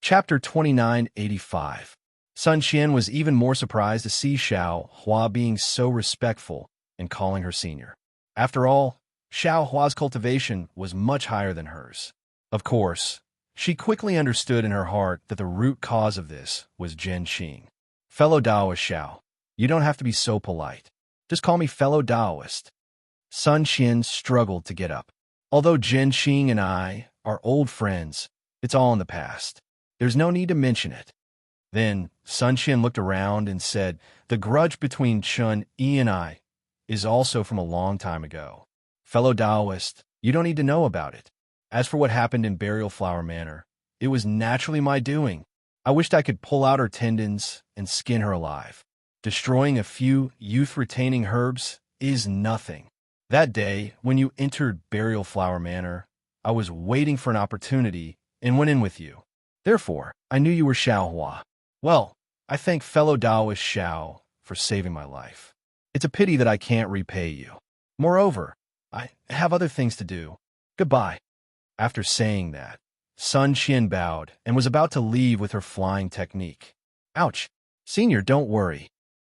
Chapter 2985. Sun Qian was even more surprised to see Xiao Hua being so respectful and calling her senior. After all, Xiao Hua's cultivation was much higher than hers. Of course, she quickly understood in her heart that the root cause of this was Zhen Qing. Fellow Taoist Xiao, you don't have to be so polite. Just call me fellow Taoist. Sun Qian struggled to get up. Although Zhen Qing and I are old friends, it's all in the past. There's no need to mention it. Then Sun Qian looked around and said, the grudge between Chun Yi and I is also from a long time ago. Fellow Taoist, you don't need to know about it. As for what happened in Burial Flower Manor, it was naturally my doing. I wished I could pull out her tendons and skin her alive. Destroying a few youth-retaining herbs is nothing. That day, when you entered Burial Flower Manor, I was waiting for an opportunity and went in with you. Therefore, I knew you were Xiao Hua. Well, I thank fellow Taoist Xiao for saving my life. It's a pity that I can't repay you. Moreover, I have other things to do. Goodbye. After saying that, Sun Qian bowed and was about to leave with her flying technique. Ouch! Senior, don't worry.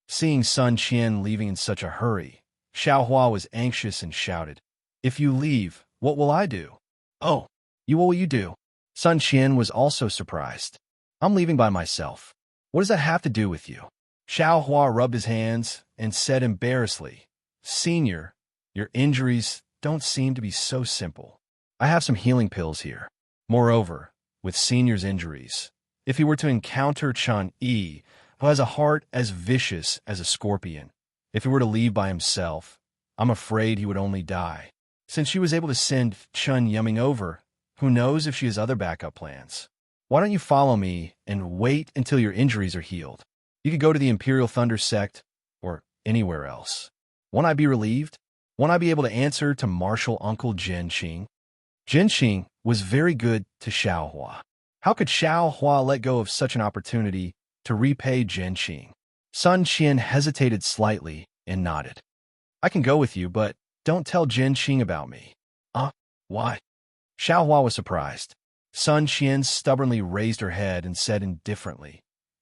Seeing Sun Qian leaving in such a hurry, Xiao Hua was anxious and shouted, if you leave, what will I do? Oh, what will you do? Sun Qian was also surprised. I'm leaving by myself. What does that have to do with you? Xiao Hua rubbed his hands and said embarrassedly, Senior, your injuries don't seem to be so simple. I have some healing pills here. Moreover, with Senior's injuries, if he were to encounter Chun Yi, who has a heart as vicious as a scorpion, if he were to leave by himself, I'm afraid he would only die. Since she was able to send Chun Yumming over, who knows if she has other backup plans? Why don't you follow me and wait until your injuries are healed? You could go to the Imperial Thunder Sect or anywhere else. Won't I be relieved? Won't I be able to answer to Martial Uncle Zhen Qing? Zhen Qing was very good to Xiao Hua. How could Xiao Hua let go of such an opportunity to repay Zhen Qing? Sun Qian hesitated slightly and nodded. I can go with you, but don't tell Zhen Qing about me. Why? Xiao Hua was surprised. Sun Qian stubbornly raised her head and said indifferently,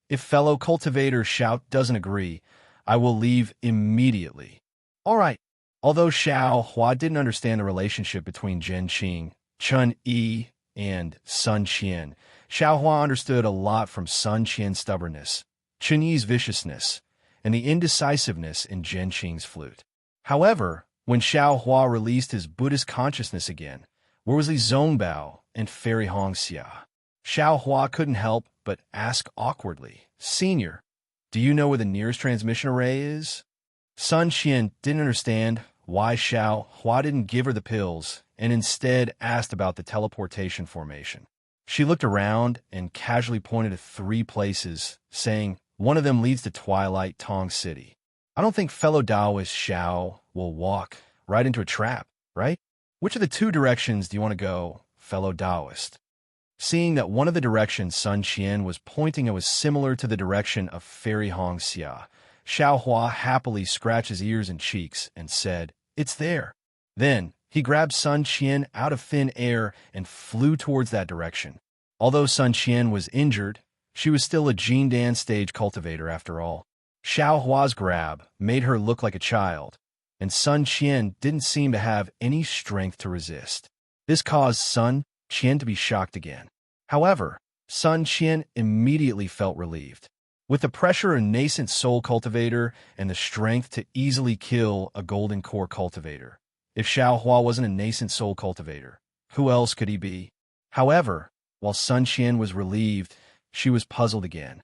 if fellow cultivator Xiao doesn't agree, I will leave immediately. All right. Although Xiao Hua didn't understand the relationship between Zhen Qing, Chun Yi, and Sun Qian, Xiao Hua understood a lot from Sun Qian's stubbornness, Chun Yi's viciousness, and the indecisiveness in Zhen Qing's flute. However, when Xiao Hua released his Buddhist consciousness again, where was Li Zongbao and Fairy Hongxia? Xiao Hua couldn't help but ask awkwardly, Senior, do you know where the nearest transmission array is? Sun Qian didn't understand why Xiao Hua didn't give her the pills and instead asked about the teleportation formation. She looked around and casually pointed to 3 places, saying, one of them leads to Twilight Tong City. I don't think fellow Taoist Xiao will walk right into a trap, right? Which of the 2 directions do you want to go, fellow Taoist? Seeing that one of the directions Sun Qian was pointing was similar to the direction of Fairy Hongxia, Xiao Hua happily scratched his ears and cheeks and said, it's there. Then, he grabbed Sun Qian out of thin air and flew towards that direction. Although Sun Qian was injured, she was still a Jin Dan stage cultivator after all. Xiao Hua's grab made her look like a child, and Sun Qian didn't seem to have any strength to resist. This caused Sun Qian to be shocked again. However, Sun Qian immediately felt relieved. With the pressure of a nascent soul cultivator and the strength to easily kill a golden core cultivator, if Xiao Hua wasn't a nascent soul cultivator, who else could he be? However, while Sun Qian was relieved, she was puzzled again.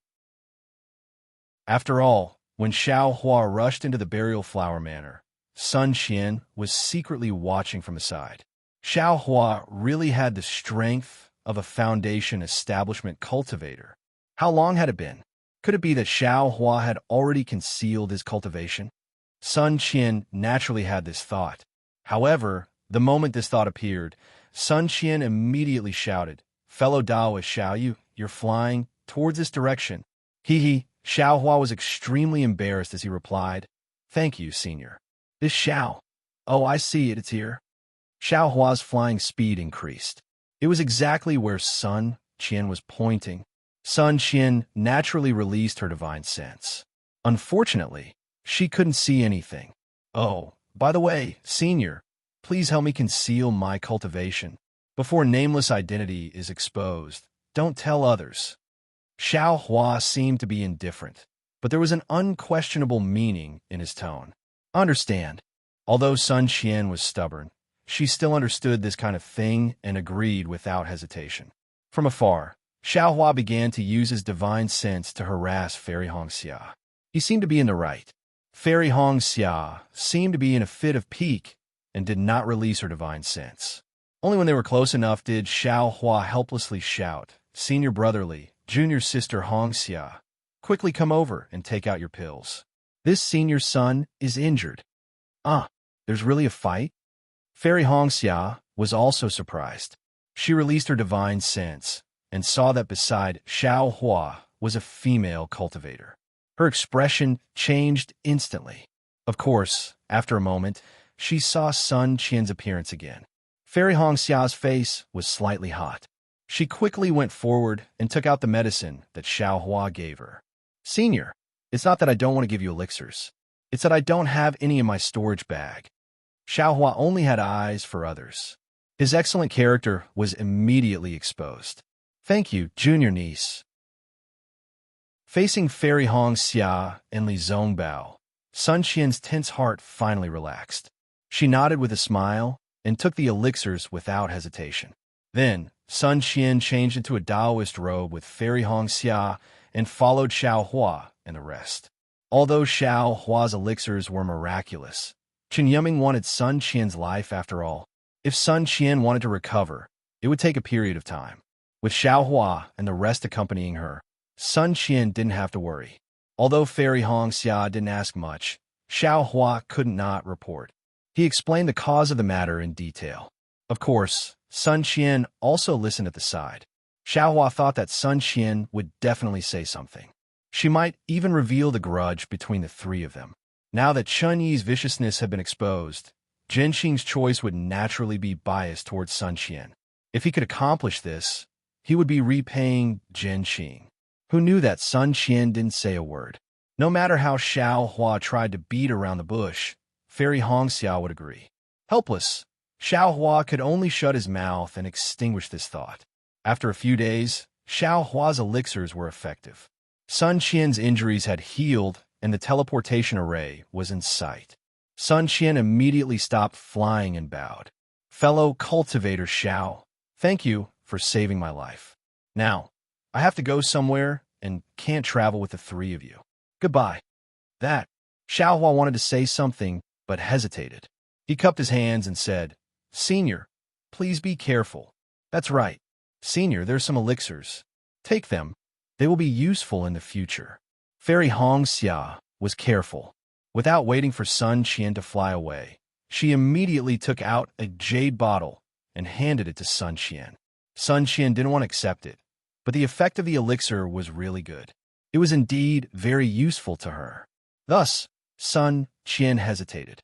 After all, when Xiao Hua rushed into the Burial Flower Manor, Sun Qian was secretly watching from the side. Xiao Hua really had the strength of a foundation establishment cultivator. How long had it been? Could it be that Xiao Hua had already concealed his cultivation? Sun Qian naturally had this thought. However, the moment this thought appeared, Sun Qian immediately shouted, fellow Taoist Xiao, you're flying towards this direction. Hee. Xiao Hua was extremely embarrassed as he replied, thank you, Senior. This Xiao. Oh, I see it, it's here. Xiao Hua's flying speed increased. It was exactly where Sun Qian was pointing, Sun Qian naturally released her divine sense. Unfortunately, she couldn't see anything. Oh, by the way, Senior, please help me conceal my cultivation. Before nameless identity is exposed, don't tell others. Xiao Hua seemed to be indifferent, but there was an unquestionable meaning in his tone. Understand. Although Sun Qian was stubborn, she still understood this kind of thing and agreed without hesitation. From afar, Xiao Hua began to use his divine sense to harass Fairy Hongxia. He seemed to be in the right. Fairy Hongxia seemed to be in a fit of pique and did not release her divine sense. Only when they were close enough did Xiao Hua helplessly shout, "Senior brotherly, junior sister Hongxia, quickly come over and take out your pills. This senior son is injured." There's really a fight? Fairy Hongxia was also surprised. She released her divine sense and saw that beside Xiao Hua was a female cultivator. Her expression changed instantly. Of course, after a moment, she saw Sun Qian's appearance again. Fairy Hongxia's face was slightly hot. She quickly went forward and took out the medicine that Xiao Hua gave her. "Senior, it's not that I don't want to give you elixirs. It's that I don't have any in my storage bag." Xiao Hua only had eyes for others. His excellent character was immediately exposed. "Thank you, junior niece." Facing Fairy Hongxia and Li Zongbao, Sun Qian's tense heart finally relaxed. She nodded with a smile and took the elixirs without hesitation. Then, Sun Qian changed into a Taoist robe with Fairy Hongxia and followed Xiao Hua and the rest. Although Xiao Hua's elixirs were miraculous, Chen Yiming wanted Sun Qian's life after all. If Sun Qian wanted to recover, it would take a period of time. With Xiao Hua and the rest accompanying her, Sun Qian didn't have to worry. Although Fairy Hongxia didn't ask much, Xiao Hua could not report. He explained the cause of the matter in detail. Of course, Sun Qian also listened at the side. Xiao Hua thought that Sun Qian would definitely say something. She might even reveal the grudge between the three of them. Now that Chun Yi's viciousness had been exposed, Zhen Xing's choice would naturally be biased towards Sun Qian. If he could accomplish this, he would be repaying Zhen Xing, who knew that Sun Qian didn't say a word. No matter how Xiao Hua tried to beat around the bush, Fairy Hongxia would agree. Helpless, Xiao Hua could only shut his mouth and extinguish this thought. After a few days, Xiao Hua's elixirs were effective. Sun Qian's injuries had healed and the teleportation array was in sight. Sun Qian immediately stopped flying and bowed. "Fellow cultivator Xiao, thank you for saving my life. Now, I have to go somewhere and can't travel with the three of you. Goodbye." That, Xiao Hua wanted to say something, but hesitated. He cupped his hands and said, "Senior, please be careful." "That's right. Senior, there's some elixirs. Take them. They will be useful in the future." Fairy Hongxia was careful. Without waiting for Sun Qian to fly away, she immediately took out a jade bottle and handed it to Sun Qian. Sun Qian didn't want to accept it, but the effect of the elixir was really good. It was indeed very useful to her. Thus, Sun Qian hesitated.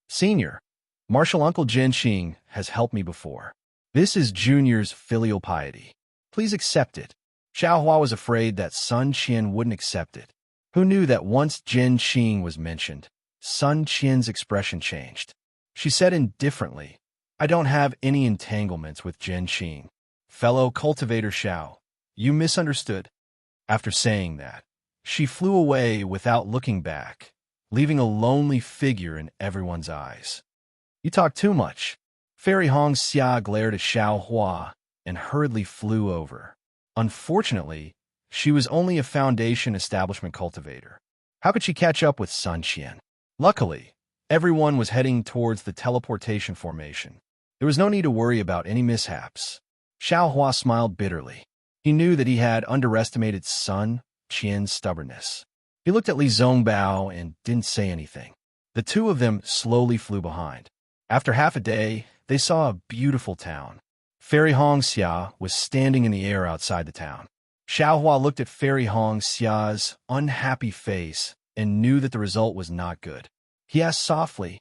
"Senior, Martial Uncle Zhen Xing has helped me before. This is Junior's filial piety. Please accept it." Xiao Hua was afraid that Sun Qian wouldn't accept it. Who knew that once Zhen Xing was mentioned, Sun Qian's expression changed. She said indifferently, "I don't have any entanglements with Zhen Xing. Fellow cultivator Xiao, you misunderstood." After saying that, she flew away without looking back, leaving a lonely figure in everyone's eyes. "You talk too much." Fairy Hongxia glared at Xiao Hua and hurriedly flew over. Unfortunately, she was only a foundation establishment cultivator. How could she catch up with Sun Qian? Luckily, everyone was heading towards the teleportation formation. There was no need to worry about any mishaps. Xiao Hua smiled bitterly. He knew that he had underestimated Sun Qian's stubbornness. He looked at Li Zongbao and didn't say anything. The two of them slowly flew behind. After half a day, they saw a beautiful town. Fairy Hongxia was standing in the air outside the town. Xiao Hua looked at Fairy Hongxia's unhappy face and knew that the result was not good. He asked softly,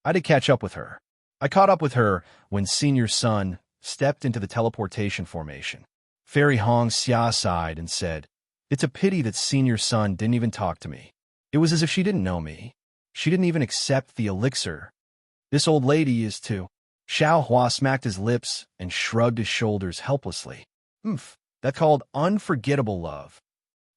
"I did catch up with her. I caught up with her when Senior Sun stepped into the teleportation formation." Fairy Hong Xia sighed and said, "It's a pity that Senior Sun didn't even talk to me. It was as if she didn't know me. She didn't even accept the elixir. This old lady is too." Xiao Hua smacked his lips and shrugged his shoulders helplessly. "Oomph, that's called unforgettable love."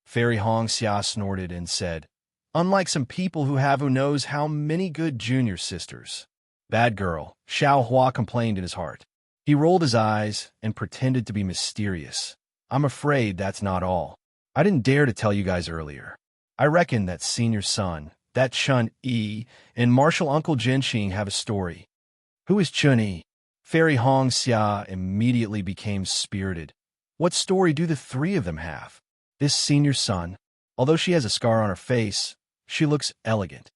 Fairy Hong Xia snorted and said, "Unlike some people who knows how many good junior sisters." "Bad girl," Xiao Hua complained in his heart. He rolled his eyes and pretended to be mysterious. "I'm afraid that's not all. I didn't dare to tell you guys earlier. I reckon that Senior Sun, that Chun Yi, and Martial Uncle Jinxing have a story." "Who is Chun Yi?" Fairy Hong Xia immediately became spirited. "What story do the three of them have? This Senior Sun, although she has a scar on her face, she looks elegant.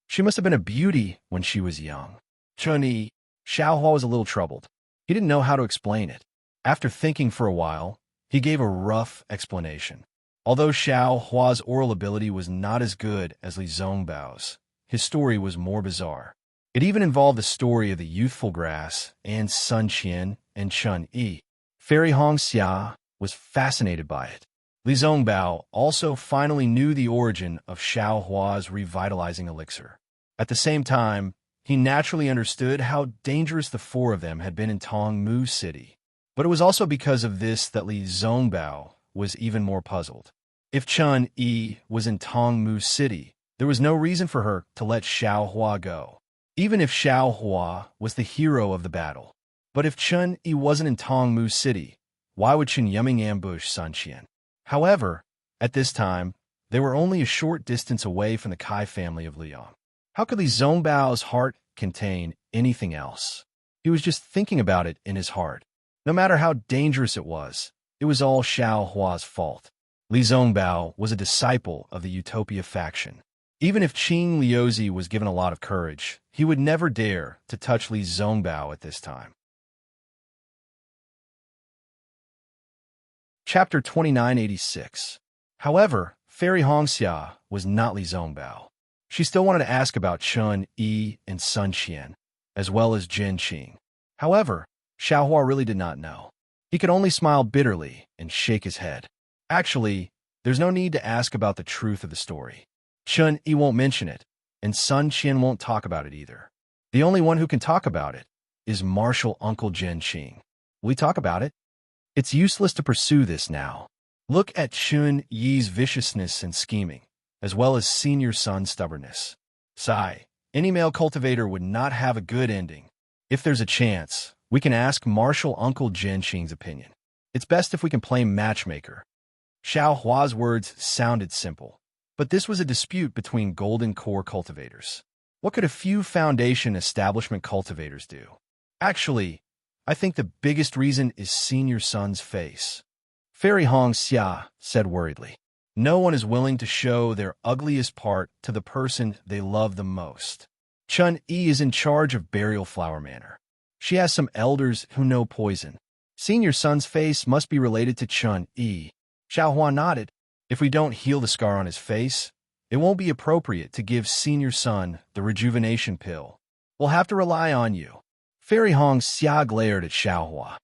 She must have been a beauty when she was young." Chun Yi, Xiao Hua was a little troubled. He didn't know how to explain it. After thinking for a while, he gave a rough explanation. Although Xiao Hua's oral ability was not as good as Li Zongbao's, his story was more bizarre. It even involved the story of the youthful grass and Sun Qian and Chun Yi. Fairy Hong Xia was fascinated by it. Li Zongbao also finally knew the origin of Xiao Hua's revitalizing elixir. At the same time, he naturally understood how dangerous the four of them had been in Tongmu City. But it was also because of this that Li Zongbao was even more puzzled. If Chun Yi was in Tongmu City, there was no reason for her to let Xiao Hua go, even if Xiao Hua was the hero of the battle. But if Chun Yi wasn't in Tongmu City, why would Chen Yuming ambush Sun Qian? However, at this time, they were only a short distance away from the Kai family of Liang. How could Li Zongbao's heart contain anything else? He was just thinking about it in his heart. No matter how dangerous it was all Xiao Hua's fault. Li Zongbao was a disciple of the Utopia faction. Even if Qing Liuzi was given a lot of courage, he would never dare to touch Li Zongbao at this time. Chapter 2986. However, Fairy Hongxia was not Li Zongbao. She still wanted to ask about Chun Yi and Sun Qian, as well as Jin Qing. However, Xiao Hua really did not know. He could only smile bitterly and shake his head. Actually, there's no need to ask about the truth of the story. Chun Yi won't mention it, and Sun Qian won't talk about it either. The only one who can talk about it is Martial Uncle Jin Qing. Will he talk about it? It's useless to pursue this now. Look at Chun Yi's viciousness and scheming, as well as Senior Sun's stubbornness. Sigh, any male cultivator would not have a good ending. If there's a chance, we can ask Martial Uncle Jin Qing's opinion. It's best if we can play matchmaker. Xiao Hua's words sounded simple, but this was a dispute between Golden Core cultivators. What could a few Foundation establishment cultivators do? Actually, I think the biggest reason is Senior Sun's face. Fairy Hong Xia said worriedly. No one is willing to show their ugliest part to the person they love the most. Chun Yi is in charge of Burial Flower Manor. She has some elders who know poison. Senior Sun's face must be related to Chun Yi. Xiao Hua nodded. If we don't heal the scar on his face, it won't be appropriate to give Senior Sun the rejuvenation pill. We'll have to rely on you. Fairy Hong Xia glared at Xiao Hua.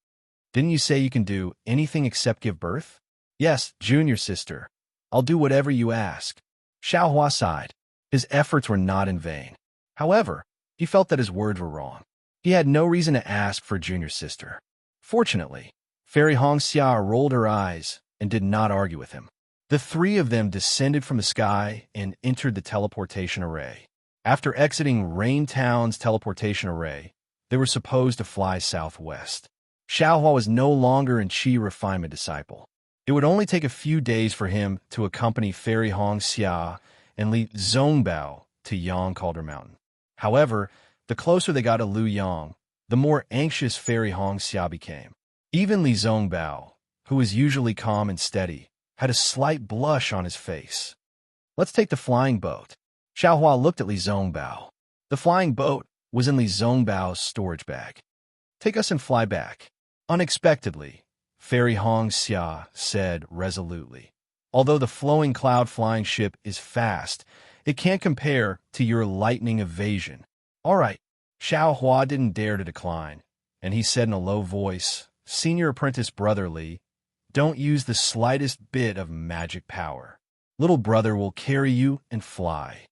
Didn't you say you can do anything except give birth? Yes, junior sister. I'll do whatever you ask. Xiao Hua sighed. His efforts were not in vain. However, he felt that his words were wrong. He had no reason to ask for a junior sister. Fortunately, Fairy Hong Xia rolled her eyes and did not argue with him. The three of them descended from the sky and entered the teleportation array. After exiting Rain Town's teleportation array, they were supposed to fly southwest. Xiao Hua was no longer an Qi refinement disciple. It would only take a few days for him to accompany Fairy Hong Xia and Li Zongbao to Yang Calder Mountain. However, the closer they got to Lu Yang, the more anxious Fairy Hong Xia became. Even Li Zongbao, who was usually calm and steady, had a slight blush on his face. Let's take the flying boat. Xiao Hua looked at Li Zongbao. The flying boat was in Li Zongbao's storage bag. Take us and fly back. Unexpectedly, Fairy Hong Xia said resolutely. Although the flowing cloud flying ship is fast, it can't compare to your lightning evasion. All right. Xiao Hua didn't dare to decline, and he said in a low voice, senior apprentice brother Li, don't use the slightest bit of magic power. Little brother will carry you and fly.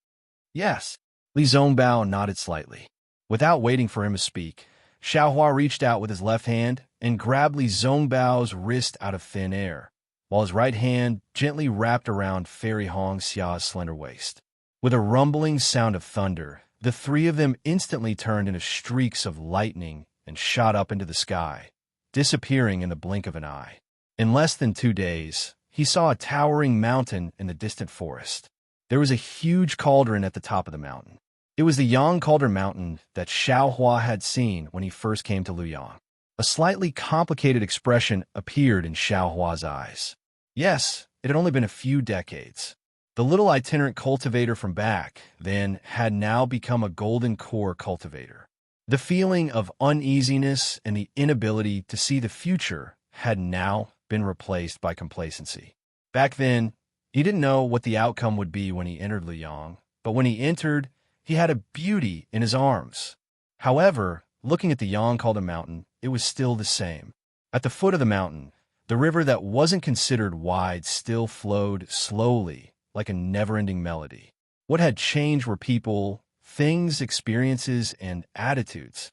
Yes, Li Zongbao nodded slightly. Without waiting for him to speak, Xiaohua reached out with his left hand and grabbed Li Zongbao's wrist out of thin air, while his right hand gently wrapped around Fairy Hong Xia's slender waist. With a rumbling sound of thunder, the three of them instantly turned into streaks of lightning and shot up into the sky, disappearing in the blink of an eye. In less than 2 days, he saw a towering mountain in the distant forest. There was a huge cauldron at the top of the mountain. It was the Yang Cauldron Mountain that Xiaohua had seen when he first came to Luoyang. A slightly complicated expression appeared in Xiaohua's eyes. Yes, it had only been a few decades. The little itinerant cultivator from back then had now become a golden core cultivator. The feeling of uneasiness and the inability to see the future had now been replaced by complacency. Back then, he didn't know what the outcome would be when he entered Luoyang, but when he entered, he had a beauty in his arms. However, looking at the Yang Cauldron Mountain, it was still the same. At the foot of the mountain, the river that wasn't considered wide still flowed slowly, like a never-ending melody. What had changed were people, things, experiences, and attitudes.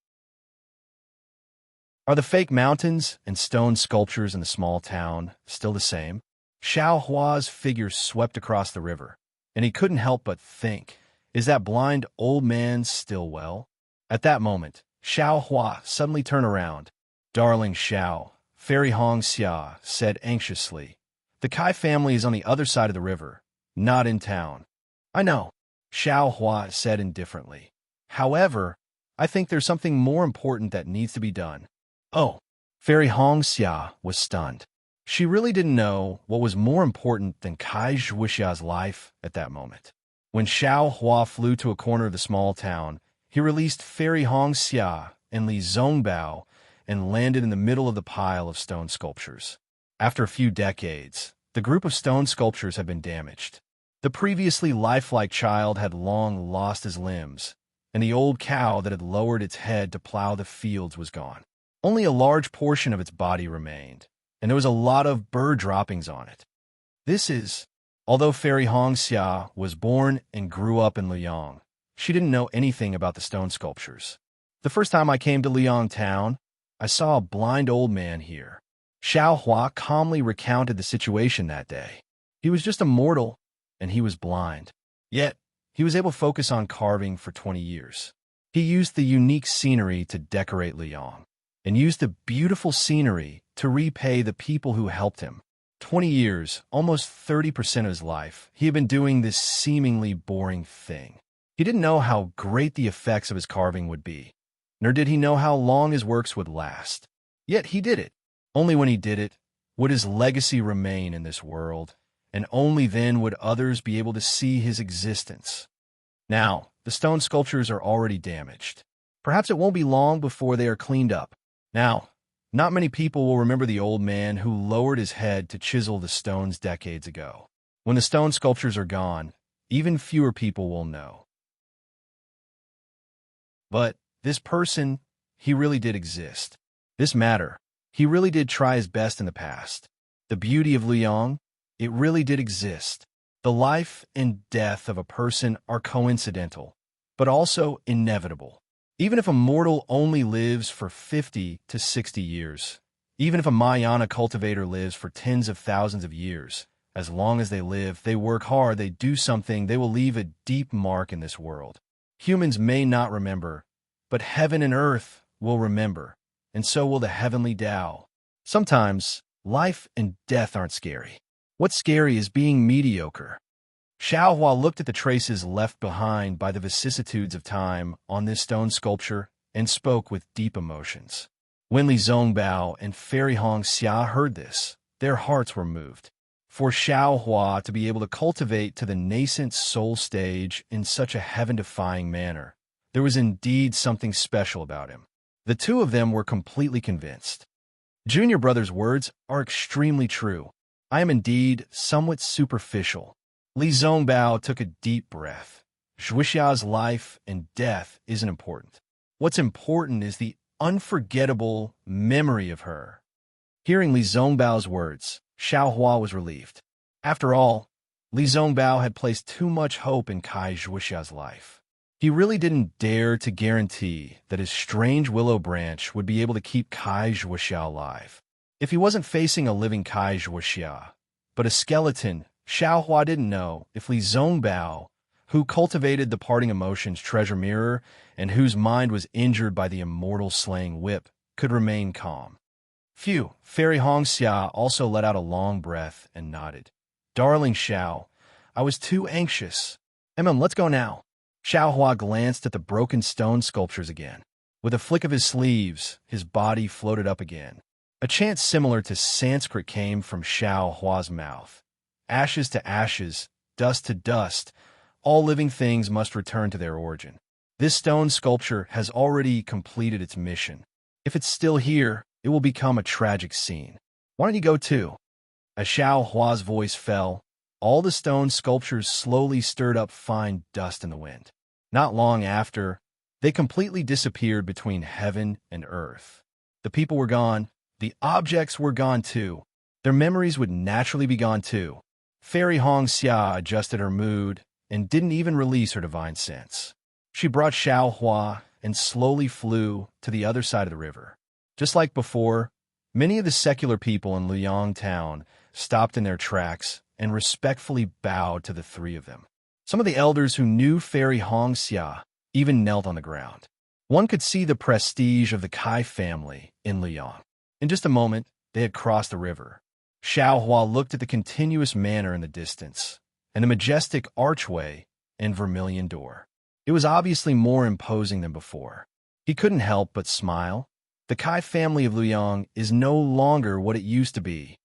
Are the fake mountains and stone sculptures in the small town still the same? Xiaohua's figure swept across the river, and he couldn't help but think, is that blind old man still well? At that moment, Xiaohua suddenly turned around. Darling Xiao, Fairy Hong Xia said anxiously, the Kai family is on the other side of the river, not in town. I know, Xiaohua said indifferently. However, I think there's something more important that needs to be done. Oh, Fairy Hong Xia was stunned. She really didn't know what was more important than Kai Zhuxia's life at that moment. When Xiaohua flew to a corner of the small town, he released Fairy Hong Xia and Li Zongbao and landed in the middle of the pile of stone sculptures. After a few decades, the group of stone sculptures had been damaged. The previously lifelike child had long lost his limbs, and the old cow that had lowered its head to plow the fields was gone. Only a large portion of its body remained, and there was a lot of bird droppings on it. Although Fairy Hong Xia was born and grew up in Luoyang, she didn't know anything about the stone sculptures. The first time I came to Luoyang town, I saw a blind old man here. Xiaohua calmly recounted the situation that day. He was just a mortal, and he was blind. Yet, he was able to focus on carving for 20 years. He used the unique scenery to decorate Luoyang, and used the beautiful scenery to repay the people who helped him. 20 years, almost 30% of his life, he had been doing this seemingly boring thing. He didn't know how great the effects of his carving would be, nor did he know how long his works would last. Yet he did it. Only when he did it would his legacy remain in this world, and only then would others be able to see his existence. Now, the stone sculptures are already damaged. Perhaps it won't be long before they are cleaned up. Now, not many people will remember the old man who lowered his head to chisel the stones decades ago. When the stone sculptures are gone, even fewer people will know. But this person, he really did exist. This matter, he really did try his best in the past. The beauty of Luoyang, it really did exist. The life and death of a person are coincidental, but also inevitable. Even if a mortal only lives for 50 to 60 years, even if a Mayana cultivator lives for tens of thousands of years, as long as they live, they work hard, they do something, they will leave a deep mark in this world. Humans may not remember, but heaven and earth will remember, and so will the heavenly Tao. Sometimes, life and death aren't scary. What's scary is being mediocre. Xiaohua looked at the traces left behind by the vicissitudes of time on this stone sculpture and spoke with deep emotions. When Li Zongbao and Fairy Hong Xia heard this, their hearts were moved. For Xiaohua to be able to cultivate to the nascent soul stage in such a heaven-defying manner, there was indeed something special about him. The two of them were completely convinced. Junior brother's words are extremely true. I am indeed somewhat superficial. Li Zongbao took a deep breath. Zhuxia's life and death isn't important. What's important is the unforgettable memory of her Hearing Li Zongbao's words, Xiao Hua was relieved. After all, Li Zongbao had placed too much hope in Kai Zhuoxia's life. He really didn't dare to guarantee that his strange willow branch would be able to keep Kai Zhuoxia alive. If he wasn't facing a living Kai Zhuoxia, but a skeleton, Xiao Hua didn't know if Li Zongbao, who cultivated the parting emotions treasure mirror and whose mind was injured by the immortal slaying whip, could remain calm. Phew, Fairy Hongxia also let out a long breath and nodded. Darling Xiao, I was too anxious. Let's go now. Xiao Hua glanced at the broken stone sculptures again. With a flick of his sleeves, his body floated up again. A chant similar to Sanskrit came from Xiao Hua's mouth. Ashes to ashes, dust to dust, all living things must return to their origin. This stone sculpture has already completed its mission. If it's still here, it will become a tragic scene. Why don't you go too? As Xiao Hua's voice fell, all the stone sculptures slowly stirred up fine dust in the wind. Not long after, they completely disappeared between heaven and earth. The people were gone. The objects were gone too. Their memories would naturally be gone too. Fairy Hongxia adjusted her mood and didn't even release her divine sense. She brought Xiao Hua and slowly flew to the other side of the river. Just like before, many of the secular people in Luoyang town stopped in their tracks and respectfully bowed to the three of them. Some of the elders who knew Fairy Hongxia even knelt on the ground. One could see the prestige of the Kai family in Luoyang. In just a moment, they had crossed the river. Xiao Hua looked at the continuous manor in the distance, and the majestic archway and vermilion door. It was obviously more imposing than before. He couldn't help but smile. The Kai family of Luoyang is no longer what it used to be.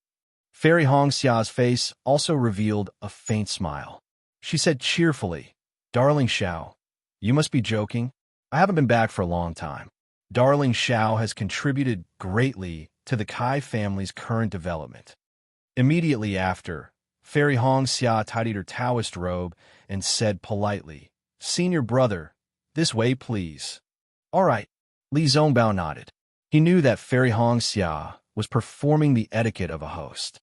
Fairy Hongxia's face also revealed a faint smile. She said cheerfully, Darling Xiao, you must be joking. I haven't been back for a long time. Darling Xiao has contributed greatly to the Kai family's current development. Immediately after, Fairy Hongxia tidied her Taoist robe and said politely, Senior brother, this way please. All right. Li Zongbao nodded. He knew that Fairy Hongxia was performing the etiquette of a host.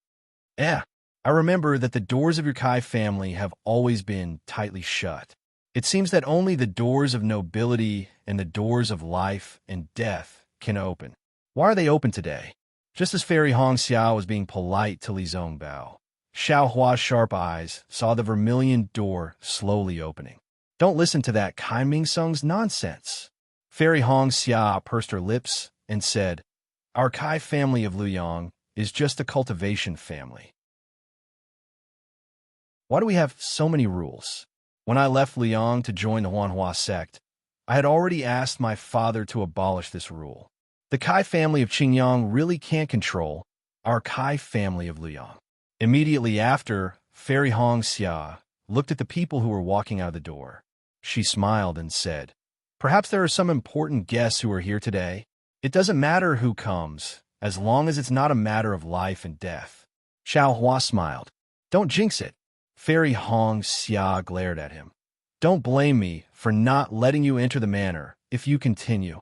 I remember that the doors of your Kai family have always been tightly shut. It seems that only the doors of nobility and the doors of life and death can open. Why are they open today? Just as Fairy Hongxia was being polite to Li Zongbao, Xiao Hua's sharp eyes saw the vermilion door slowly opening. Don't listen to that Kai Ming Sung's nonsense. Fairy Hongxia pursed her lips and said, Our Kai family of Luoyang is just a cultivation family. Why do we have so many rules? When I left Luoyang to join the Huanhua sect, I had already asked my father to abolish this rule. The Kai family of Qingyang really can't control our Kai family of Luoyang. Immediately after, Fairy Hongxia looked at the people who were walking out of the door. She smiled and said, Perhaps there are some important guests who are here today. It doesn't matter who comes, as long as it's not a matter of life and death. Xiao Hua smiled. Don't jinx it. Fairy Hongxia glared at him. Don't blame me for not letting you enter the manor if you continue.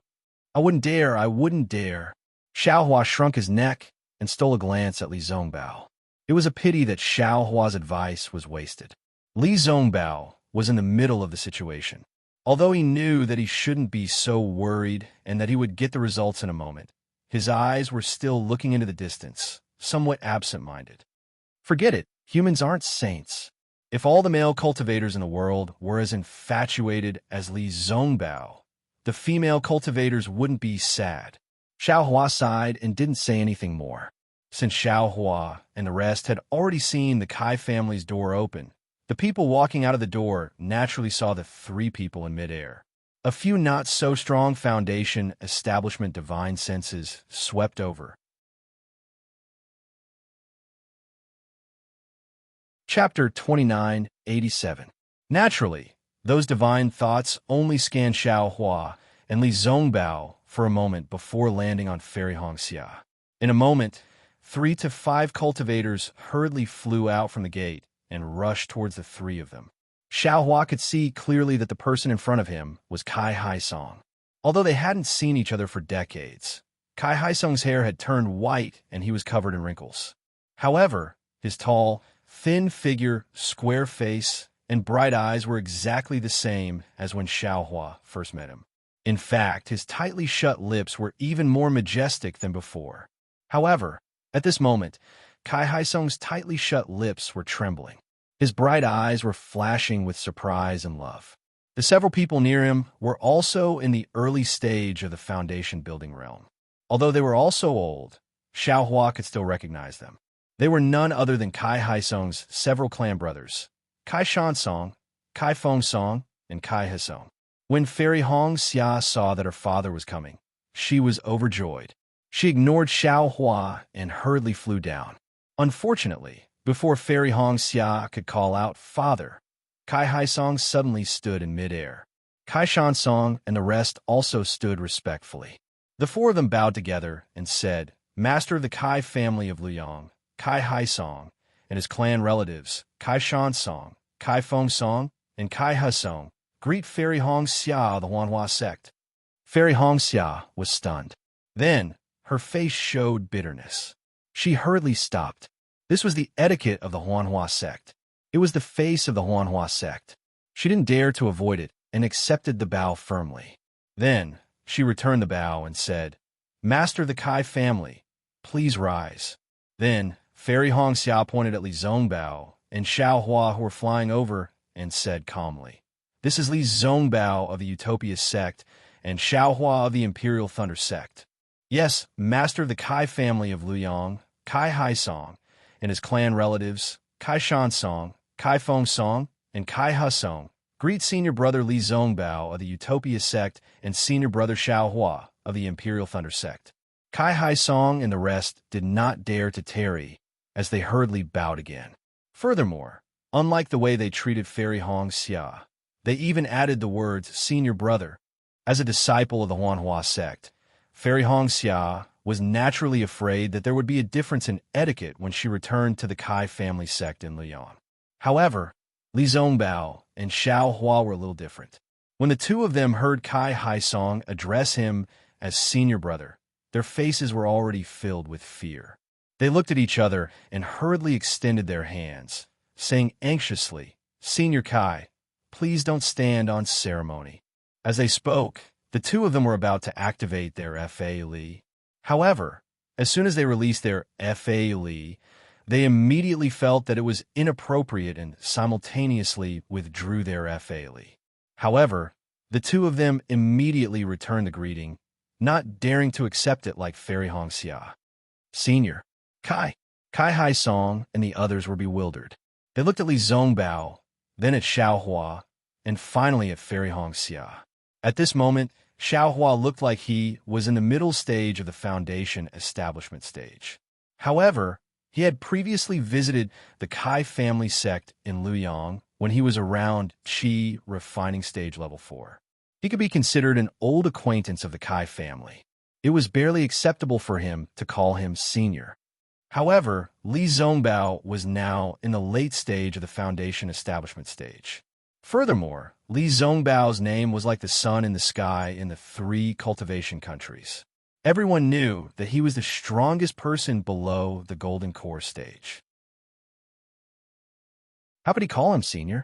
I wouldn't dare. Xiao Hua shrunk his neck and stole a glance at Li Zongbao. It was a pity that Xiao Hua's advice was wasted. Li Zongbao was in the middle of the situation. Although he knew that he shouldn't be so worried and that he would get the results in a moment, his eyes were still looking into the distance, somewhat absent-minded. Forget it. Humans aren't saints. If all the male cultivators in the world were as infatuated as Li Zongbao, the female cultivators wouldn't be sad. Xiao Hua sighed and didn't say anything more. Since Xiao Hua and the rest had already seen the Kai family's door open, the people walking out of the door naturally saw the three people in midair. A few not-so-strong foundation establishment divine senses swept over. Chapter 2987. Naturally, those divine thoughts only scanned Xiao Hua and Li Zongbao for a moment before landing on Fairy Hongxia. In a moment, 3 to 5 cultivators hurriedly flew out from the gate and rushed towards the three of them. Xiao Hua could see clearly that the person in front of him was Kai Hai Song. Although they hadn't seen each other for decades, Kai Haisung's hair had turned white and he was covered in wrinkles. However, his tall, thin figure, square face, and bright eyes were exactly the same as when Xiaohua first met him. In fact, his tightly shut lips were even more majestic than before. However, at this moment, Kai Haisung's tightly shut lips were trembling. His bright eyes were flashing with surprise and love. The several people near him were also in the early stage of the foundation building realm. Although they were also old, Xiaohua could still recognize them. They were none other than Kai Haisung's several clan brothers, Kai Shansong, Kai Fengsong, and Kai Hisong. When Fairy Hong Xia saw that her father was coming, she was overjoyed. She ignored Xiaohua and hurriedly flew down. Unfortunately, before Fairy Hong Xia could call out "Father," Kai Haisong suddenly stood in midair. Kai Shansong and the rest also stood respectfully. The four of them bowed together and said, "Master of the Kai family of Luyang, Kai Haisong, and his clan relatives, Kai Shansong, Kai Fengsong, and Kai Hisong, greet Fairy Hong Xia of the Huanhua sect." Fairy Hong Xia was stunned. Then, her face showed bitterness. She hurriedly stopped. This was the etiquette of the Huanhua sect. It was the face of the Huanhua sect. She didn't dare to avoid it and accepted the bow firmly. Then, she returned the bow and said, "Master of the Kai family, please rise." Then, Fairy Hong Xia pointed at Li Zongbao and Xiaohua who were flying over and said calmly, "This is Li Zongbao of the Utopia sect and Xiaohua of the Imperial Thunder sect. Yes, Master of the Kai family of Luyang, Kai Haisong, and his clan relatives, Kai Shansong, Kai Fengsong, and Kai Hisong, greet Senior Brother Li Zongbao of the Utopia sect and Senior Brother Xiaohua of the Imperial Thunder sect." Kai Haisong and the rest did not dare to tarry as they hurriedly bowed again. Furthermore, unlike the way they treated Fairy Hong Xia, they even added the words "Senior Brother." As a disciple of the Huanhua sect, Fairy Hong Xia was naturally afraid that there would be a difference in etiquette when she returned to the Kai family sect in Luyang. However, Li Zongbao and Xiaohua were a little different. When the two of them heard Kai Haisong address him as Senior Brother, their faces were already filled with fear. They looked at each other and hurriedly extended their hands, saying anxiously, "Senior Kai, please don't stand on ceremony." As they spoke, the two of them were about to activate their Fa Li. However, as soon as they released their Fa Li, they immediately felt that it was inappropriate and simultaneously withdrew their Fa Li. However, the two of them immediately returned the greeting, not daring to accept it like Fairy Hong Xia. Senior Kai Haisong and the others were bewildered. They looked at Li Zongbao, then at Xiaohua, and finally at Fairy Hong Xia. At this moment, Xiaohua looked like he was in the middle stage of the foundation establishment stage. However, he had previously visited the Kai family sect in Luyang when he was around Qi refining stage level 4. He could be considered an old acquaintance of the Kai family. It was barely acceptable for him to call him senior. However, Li Zongbao was now in the late stage of the foundation establishment stage. Furthermore, Li Zongbao's name was like the sun in the sky in the 3 cultivation countries. Everyone knew that he was the strongest person below the golden core stage. How could he call him senior?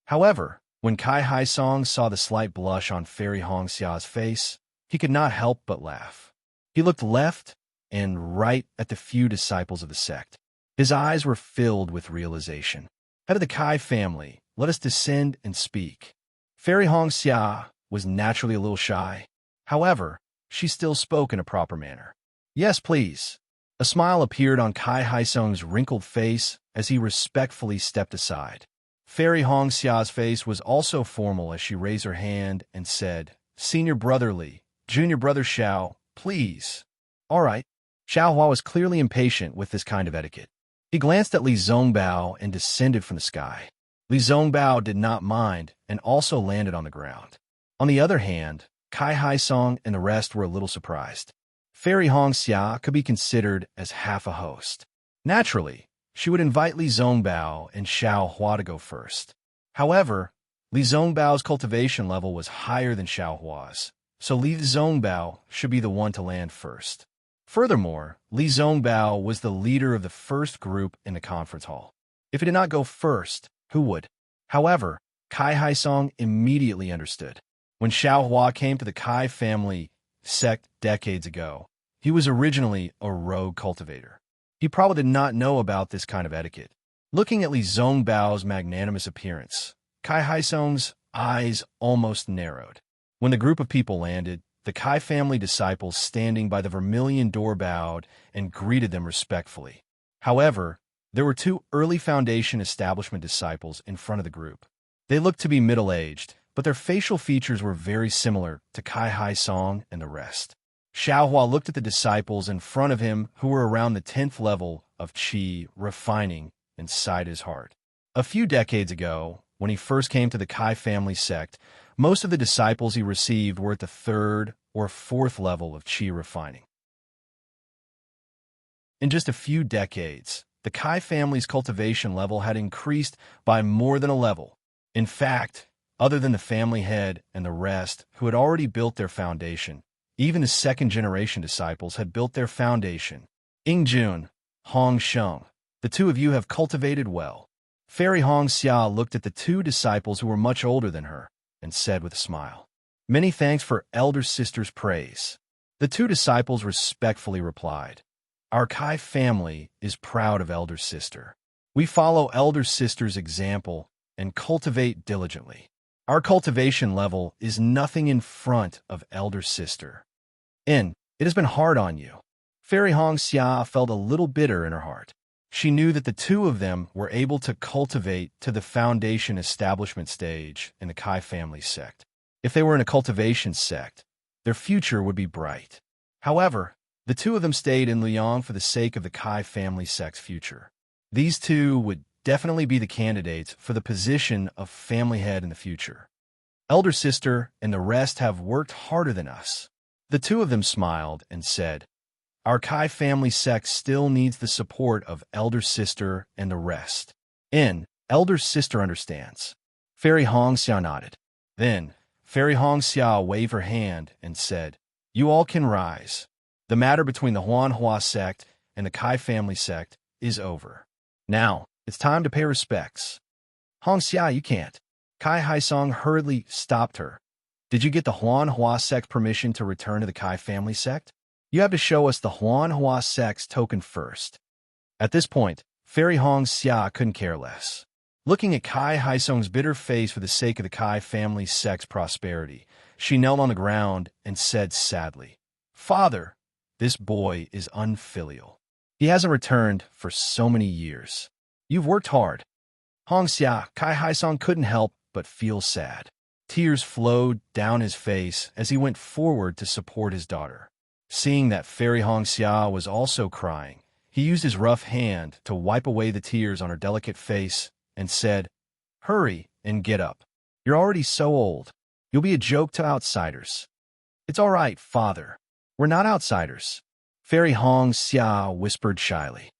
However, when Kai Haisong saw the slight blush on Fairy Hong Xia's face, he could not help but laugh. He looked left and right at the few disciples of the sect. His eyes were filled with realization. Head of the Kai family, let us descend and speak. Fairy Hong Xia was naturally a little shy. However, she still spoke in a proper manner. "Yes, please." A smile appeared on Kai Haisong's wrinkled face as he respectfully stepped aside. Fairy Hong Xia's face was also formal as she raised her hand and said, "Senior Brother Li, Junior Brother Xiao, please." All right. Xiaohua was clearly impatient with this kind of etiquette. He glanced at Li Zongbao and descended from the sky. Li Zongbao did not mind and also landed on the ground. On the other hand, Kai Haisong and the rest were a little surprised. Fairy Hong Xia could be considered as half a host. Naturally, she would invite Li Zongbao and Xiaohua to go first. However, Li Zongbao's cultivation level was higher than Xiaohua's, so Li Zongbao should be the one to land first. Furthermore, Li Zongbao was the leader of the first group in the conference hall. If he did not go first, who would? However, Kai Haisong immediately understood. When Xiao Hua came to the Kai family sect decades ago, he was originally a rogue cultivator. He probably did not know about this kind of etiquette. Looking at Li Zongbao's magnanimous appearance, Kai Haisong's eyes almost narrowed. When the group of people landed, the Kai family disciples standing by the vermilion door bowed and greeted them respectfully. However, there were two early Foundation establishment disciples in front of the group. They looked to be middle-aged, but their facial features were very similar to Kai Haisong and the rest. Xiao Hua looked at the disciples in front of him who were around the 10th level of qi refining inside his heart. A few decades ago, when he first came to the Kai family sect, most of the disciples he received were at the 3rd or 4th level of qi refining. In just a few decades, the Kai family's cultivation level had increased by more than a level. In fact, other than the family head and the rest who had already built their foundation, even the second-generation disciples had built their foundation. Ingjun, Hong Sheng, the two of you have cultivated well. Fairy Hong Xia looked at the two disciples who were much older than her and said with a smile, "Many thanks for elder sister's praise." The two disciples respectfully replied, "Our Kai family is proud of elder sister. We follow elder sister's example and cultivate diligently. Our cultivation level is nothing in front of elder sister. It has been hard on you." Fairy Hong Xia felt a little bitter in her heart. She knew that the two of them were able to cultivate to the foundation establishment stage in the Kai family sect. If they were in a cultivation sect, their future would be bright. However, the two of them stayed in Liang for the sake of the Kai family sect's future. These two would definitely be the candidates for the position of family head in the future. Elder sister and the rest have worked harder than us. The two of them smiled and said, "Our Kai family sect still needs the support of elder sister and the rest. Elder sister understands." Fairy Hong Xia nodded. Then, Fairy Hong Xia waved her hand and said, "You all can rise. The matter between the Huanhua sect and the Kai family sect is over. Now, it's time to pay respects." "Hong Xia, you can't." Kai Haisong hurriedly stopped her. "Did you get the Huanhua sect permission to return to the Kai family sect? You have to show us the Huanhua sect's token first." At this point, Fairy Hong Xia couldn't care less. Looking at Kai Haisong's bitter face for the sake of the Kai family sect's prosperity, she knelt on the ground and said sadly, "Father, this boy is unfilial. He hasn't returned for so many years. You've worked hard." Hong Xia, Kai Haisong couldn't help but feel sad. Tears flowed down his face as he went forward to support his daughter. Seeing that Fairy Hong Xia was also crying, he used his rough hand to wipe away the tears on her delicate face and said, "Hurry and get up. You're already so old. You'll be a joke to outsiders." "It's all right, father. We're not outsiders," Fairy Hong Xia whispered shyly.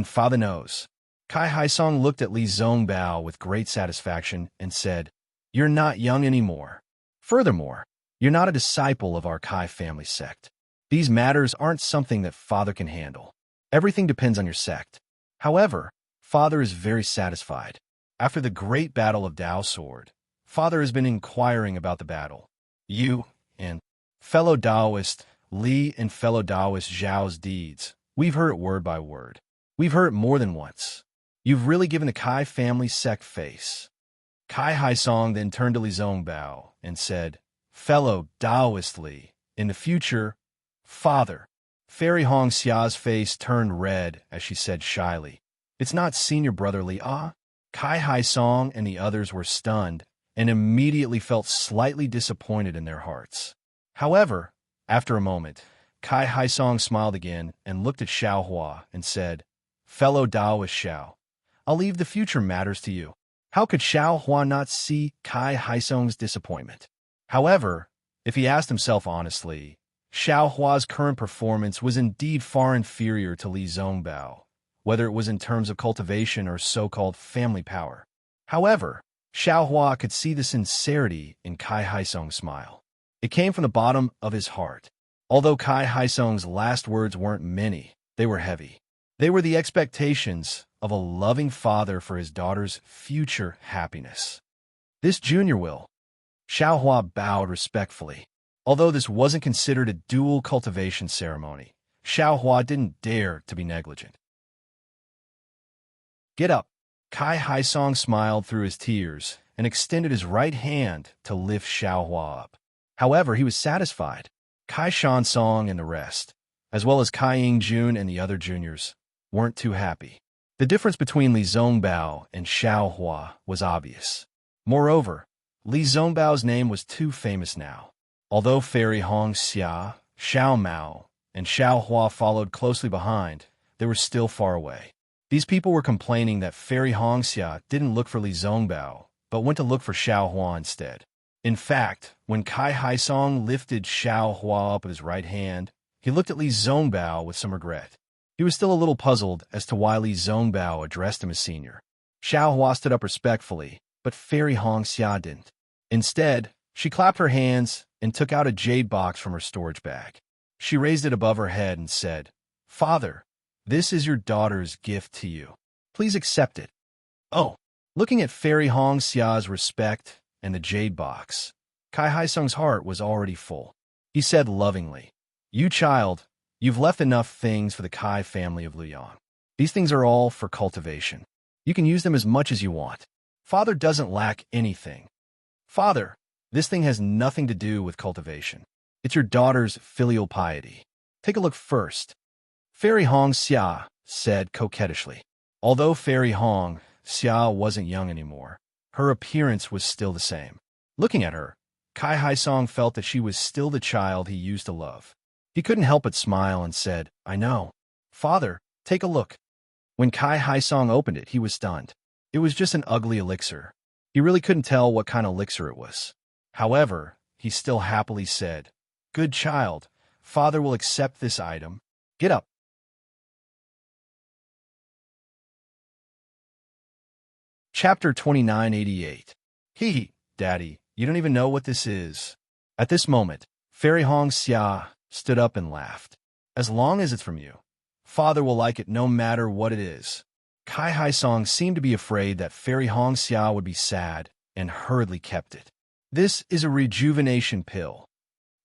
Father knows." Kai Haisong looked at Li Zongbao with great satisfaction and said, "You're not young anymore. Furthermore, you're not a disciple of our Kai family sect. These matters aren't something that father can handle. Everything depends on your sect." However, father is very satisfied. After the great battle of Dao Sword, father has been inquiring about the battle. You and fellow Daoist Li and fellow Daoist Zhao's deeds, we've heard it word by word. We've heard it more than once. You've really given the Kai family sect face." Kai Haisong then turned to Li Zongbao and said, "Fellow Daoist Li, in the future, father." Fairy Hong Xia's face turned red as she said shyly, "It's not senior brother Li Ah." Kai Haisong and the others were stunned and immediately felt slightly disappointed in their hearts. However, after a moment, Kai Haisong smiled again and looked at Xiao Hua and said, "Fellow Daoist Xiao, I'll leave the future matters to you." How could Xiao Hua not see Kai Haisong's disappointment? However, if he asked himself honestly, Xiao Hua's current performance was indeed far inferior to Li Zongbao, whether it was in terms of cultivation or so-called family power. However, Xiao Hua could see the sincerity in Kai Haisong's smile. It came from the bottom of his heart. Although Kai Haisong's last words weren't many, they were heavy. They were the expectations of a loving father for his daughter's future happiness. This junior will. Xiaohua bowed respectfully. Although this wasn't considered a dual cultivation ceremony, Xiaohua didn't dare to be negligent. Get up. Kai Haisong smiled through his tears and extended his right hand to lift Xiaohua up. However, he was satisfied. Kai Shansong and the rest, as well as Kai Yingjun and the other juniors, weren't too happy. The difference between Li Zongbao and Xiaohua was obvious. Moreover, Li Zongbao's name was too famous now. Although Fairy Hong Xia, Xiao Mao, and Xiaohua followed closely behind, they were still far away. These people were complaining that Fairy Hong Xia didn't look for Li Zongbao, but went to look for Xiaohua instead. In fact, when Kai Haisong lifted Xiaohua up with his right hand, he looked at Li Zongbao with some regret. He was still a little puzzled as to why Li Zongbao addressed him as senior. Xiaohua stood up respectfully, but Fairy Hong Xia didn't. Instead, she clapped her hands and took out a jade box from her storage bag. She raised it above her head and said, "Father, this is your daughter's gift to you. Please accept it." Oh, looking at Fairy Hong Xia's respect and the jade box, Kai Haisong's heart was already full. He said lovingly, "You child, you've left enough things for the Kai family of Luyang. These things are all for cultivation. You can use them as much as you want. Father doesn't lack anything. Father, this thing has nothing to do with cultivation. It's your daughter's filial piety. Take a look first." Fairy Hong Xia said coquettishly. Although Fairy Hong Xia wasn't young anymore, her appearance was still the same. Looking at her, Kai Haisong felt that she was still the child he used to love. He couldn't help but smile and said, "I know. Father, take a look." When Kai Haisong opened it, he was stunned. It was just an ugly elixir. He really couldn't tell what kind of elixir it was. However, he still happily said, "Good child, Father will accept this item. Get up." Chapter 2988. Hee, Daddy, you don't even know what this is. At this moment, Fairy Hong Xia stood up and laughed. "As long as it's from you, Father will like it no matter what it is." Kai Haisong seemed to be afraid that Fairy Hong Xia would be sad and hurriedly kept it. "This is a rejuvenation pill."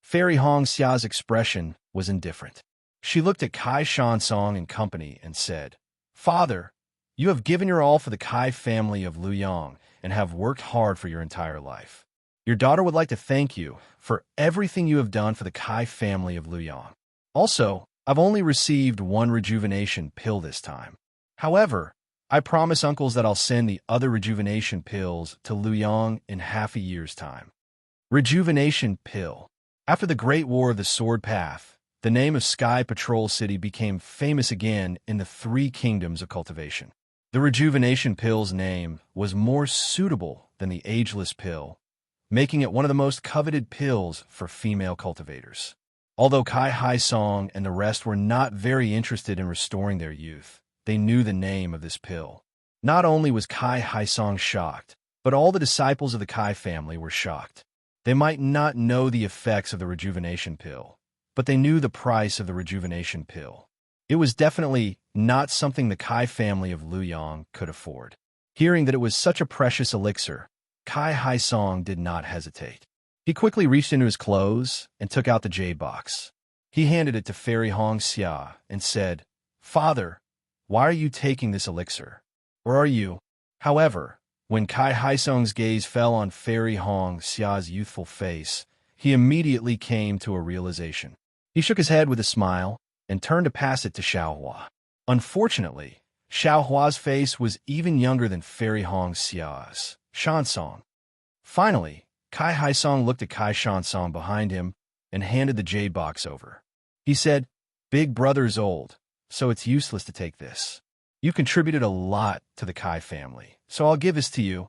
Fairy Hong Xia's expression was indifferent. She looked at Kai Shansong and company and said, "Father, you have given your all for the Kai family of Luyang and have worked hard for your entire life. Your daughter would like to thank you for everything you have done for the Kai family of Luyang. Also, I've only received one rejuvenation pill this time. However, I promise uncles that I'll send the other rejuvenation pills to Luyang in half a year's time." Rejuvenation pill. After the Great War of the Sword Path, the name of Sky Patrol City became famous again in the three kingdoms of cultivation. The rejuvenation pill's name was more suitable than the ageless pill, making it one of the most coveted pills for female cultivators. Although Kai Haisong and the rest were not very interested in restoring their youth, they knew the name of this pill. Not only was Kai Haisong shocked, but all the disciples of the Kai family were shocked. They might not know the effects of the rejuvenation pill, but they knew the price of the rejuvenation pill. It was definitely not something the Kai family of Luyang could afford. Hearing that it was such a precious elixir, Kai Haisong did not hesitate. He quickly reached into his clothes and took out the jade box. He handed it to Fairy Hong Xia and said, "Father, why are you taking this elixir? Or are you?" However, when Kai Haisong's gaze fell on Fairy Hong Xia's youthful face, he immediately came to a realization. He shook his head with a smile and turned to pass it to Xiaohua. Unfortunately, Xiaohua's face was even younger than Fairy Hong Xia's. Shansong. Finally, Kai Haisong looked at Kai Shansong behind him and handed the jade box over. He said, "Big brother's old, so it's useless to take this. You contributed a lot to the Kai family, so I'll give this to you."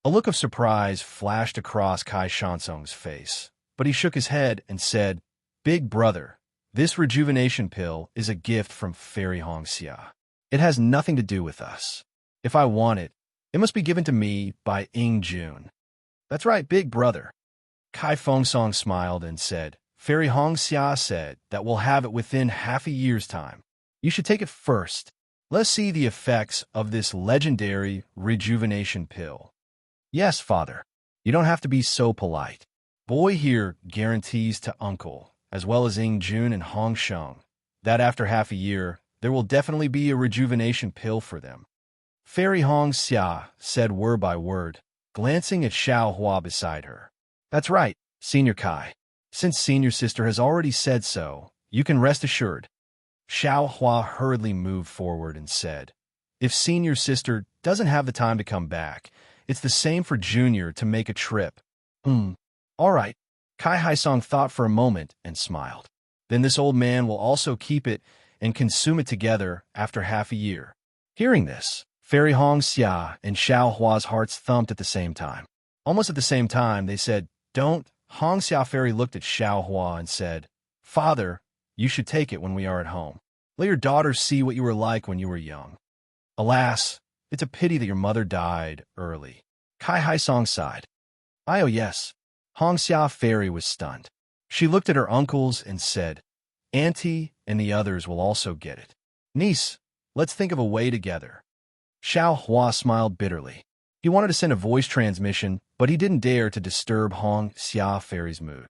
A look of surprise flashed across Kai Shansong's face, but he shook his head and said, "Big brother, this rejuvenation pill is a gift from Fairy Hong Xia. It has nothing to do with us. If I want it, it must be given to me by Yingjun." "That's right, big brother." Kai Fengsong smiled and said, Fairy Hong Xia said that we'll have it within half a year's time. You should take it first. Let's see the effects of this legendary rejuvenation pill. Yes, father. You don't have to be so polite. Boy here guarantees to uncle, as well as Ing Jun and Hong Sheng, that after half a year, there will definitely be a rejuvenation pill for them. Fairy Hong Xia said word by word, glancing at Xiao Hua beside her. That's right, Senior Kai. Since Senior Sister has already said so, you can rest assured. Xiao Hua hurriedly moved forward and said, if Senior Sister doesn't have the time to come back, it's the same for Junior to make a trip. All right. Kai Haisong thought for a moment and smiled. Then this old man will also keep it and consume it together after half a year. Hearing this, Fairy Hong Xia and Xiao Hua's hearts thumped at the same time. Almost at the same time, they said, don't. Hong Xia Fairy looked at Xiao Hua and said, Father, you should take it when we are at home. Let your daughters see what you were like when you were young. Alas, it's a pity that your mother died early. Kai Haisong sighed. Oh yes. Hong Xia Fairy was stunned. She looked at her uncles and said, Auntie and the others will also get it. Niece, let's think of a way together. Xiao Hua smiled bitterly. He wanted to send a voice transmission, but he didn't dare to disturb Hong Xia Fairy's mood.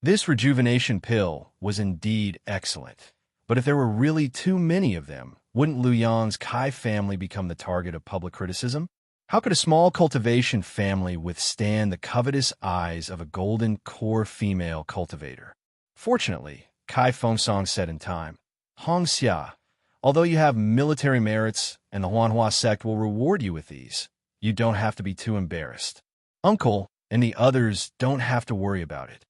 This rejuvenation pill was indeed excellent, but if there were really too many of them, wouldn't Liu Yang's Kai family become the target of public criticism? How could a small cultivation family withstand the covetous eyes of a golden core female cultivator? Fortunately, Kai Fengsong said in time, Hong Xia, although you have military merits and the Huanhua sect will reward you with these, you don't have to be too embarrassed. Uncle and the others don't have to worry about it.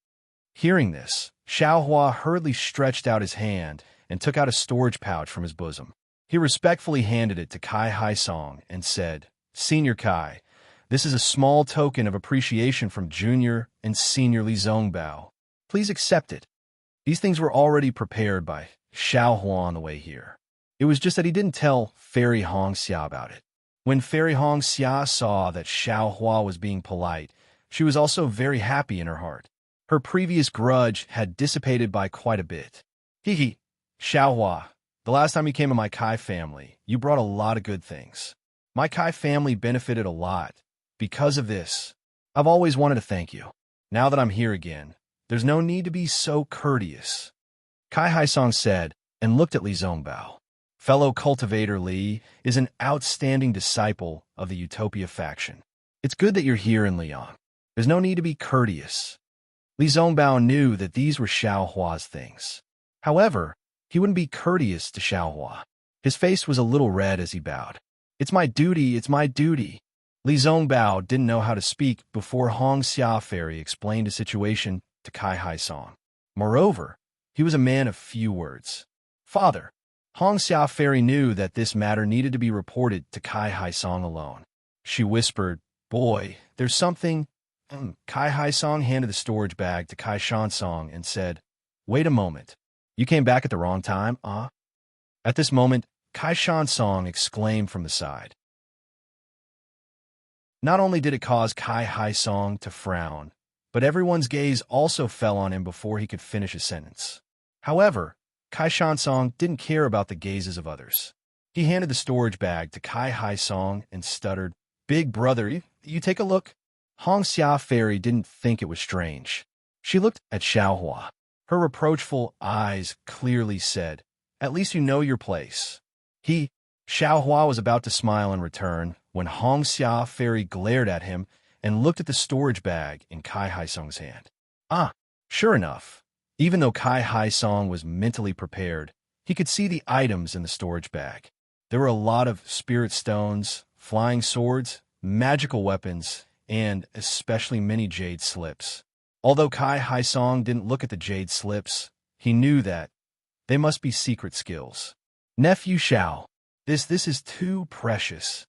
Hearing this, Xiao Hua hurriedly stretched out his hand and took out a storage pouch from his bosom. He respectfully handed it to Kai Haisong and said, Senior Kai, this is a small token of appreciation from Junior and Senior Li Zongbao. Please accept it. These things were already prepared by Xiao Hua on the way here. It was just that he didn't tell Fairy Hong Xia about it. When Fairy Hong Xia saw that Xiao Hua was being polite, she was also very happy in her heart. Her previous grudge had dissipated by quite a bit. Hee, Xiao Hua, the last time you came to my Kai family, you brought a lot of good things. My Kai family benefited a lot. Because of this, I've always wanted to thank you. Now that I'm here again, there's no need to be so courteous. Kai Haisong said and looked at Li Zongbao. Fellow cultivator Li is an outstanding disciple of the Utopia faction. It's good that you're here in Liang. There's no need to be courteous. Li Zongbao knew that these were Xiao Hua's things. However, he wouldn't be courteous to Xiao Hua. His face was a little red as he bowed. It's my duty, it's my duty. Li Zongbao didn't know how to speak before Hong Xia Fairy explained the situation to Kai Haisong. Moreover, he was a man of few words. Father, Hong Xia Fairy knew that this matter needed to be reported to Kai Haisong alone. She whispered, Boy, there's something. Kai Haisong handed the storage bag to Kai Shansong and said, Wait a moment. You came back at the wrong time, huh? At this moment, Kai Shansong exclaimed from the side. Not only did it cause Kai Haisong to frown, but everyone's gaze also fell on him before he could finish his sentence. However, Kai Shansong didn't care about the gazes of others. He handed the storage bag to Kai Haisong and stuttered, Big brother, you take a look. Hong Xia Fairy didn't think it was strange. She looked at Xiao Hua. Her reproachful eyes clearly said, At least you know your place. Xiao Hua was about to smile in return when Hong Xia Fairy glared at him and looked at the storage bag in Kai Haisong's hand. Sure enough, even though Kai Haisong was mentally prepared, he could see the items in the storage bag. There were a lot of spirit stones, flying swords, magical weapons, and especially many jade slips. Although Kai Haisong didn't look at the jade slips, he knew that they must be secret skills. Nephew Xiao, this is too precious.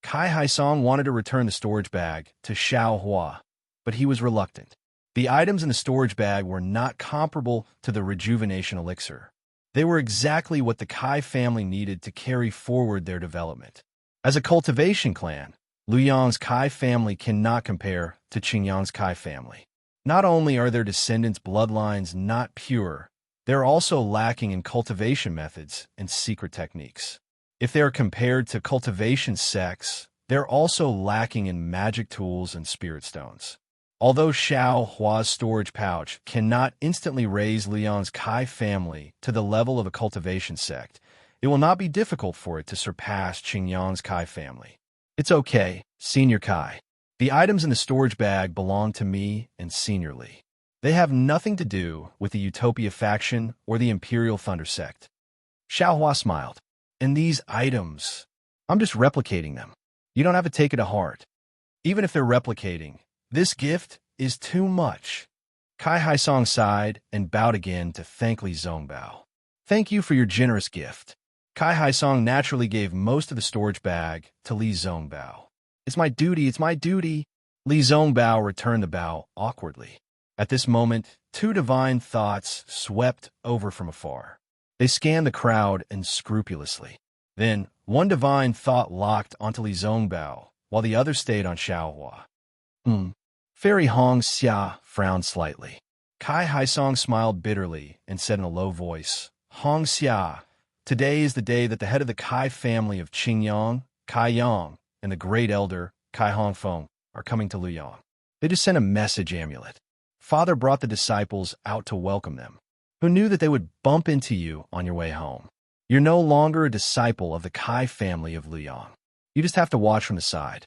Kai Haisong wanted to return the storage bag to Xiao Hua, but he was reluctant. The items in the storage bag were not comparable to the rejuvenation elixir. They were exactly what the Kai family needed to carry forward their development. As a cultivation clan, Liu Yang's Kai family cannot compare to Qingyang's Kai family. Not only are their descendants' bloodlines not pure, they're also lacking in cultivation methods and secret techniques. If they are compared to cultivation sects, they're also lacking in magic tools and spirit stones. Although Xiao Hua's storage pouch cannot instantly raise Liang's Kai family to the level of a cultivation sect, it will not be difficult for it to surpass Qingyang's Kai family. It's okay, Senior Kai. The items in the storage bag belong to me and Senior Li. They have nothing to do with the Utopia faction or the Imperial Thunder sect. Xiao Hua smiled. And these items, I'm just replicating them. You don't have to take it to heart. Even if they're replicating, this gift is too much. Kai Haisong sighed and bowed again to thank Li Zongbao. Thank you for your generous gift. Kai Haisong naturally gave most of the storage bag to Li Zongbao. It's my duty, it's my duty. Li Zongbao returned the bow awkwardly. At this moment, two divine thoughts swept over from afar. They scanned the crowd scrupulously. Then, one divine thought locked onto Li Zongbao, while the other stayed on Xiaohua. Fairy Hong Xia frowned slightly. Kai Haisong smiled bitterly and said in a low voice, Hong Xia, today is the day that the head of the Kai family of Qingyang, Kai Yang, and the great elder, Kai Hongfeng, are coming to Luyang. They just sent a message amulet. Father brought the disciples out to welcome them. Who knew that they would bump into you on your way home? You're no longer a disciple of the Kai family of Luyang. You just have to watch from the side.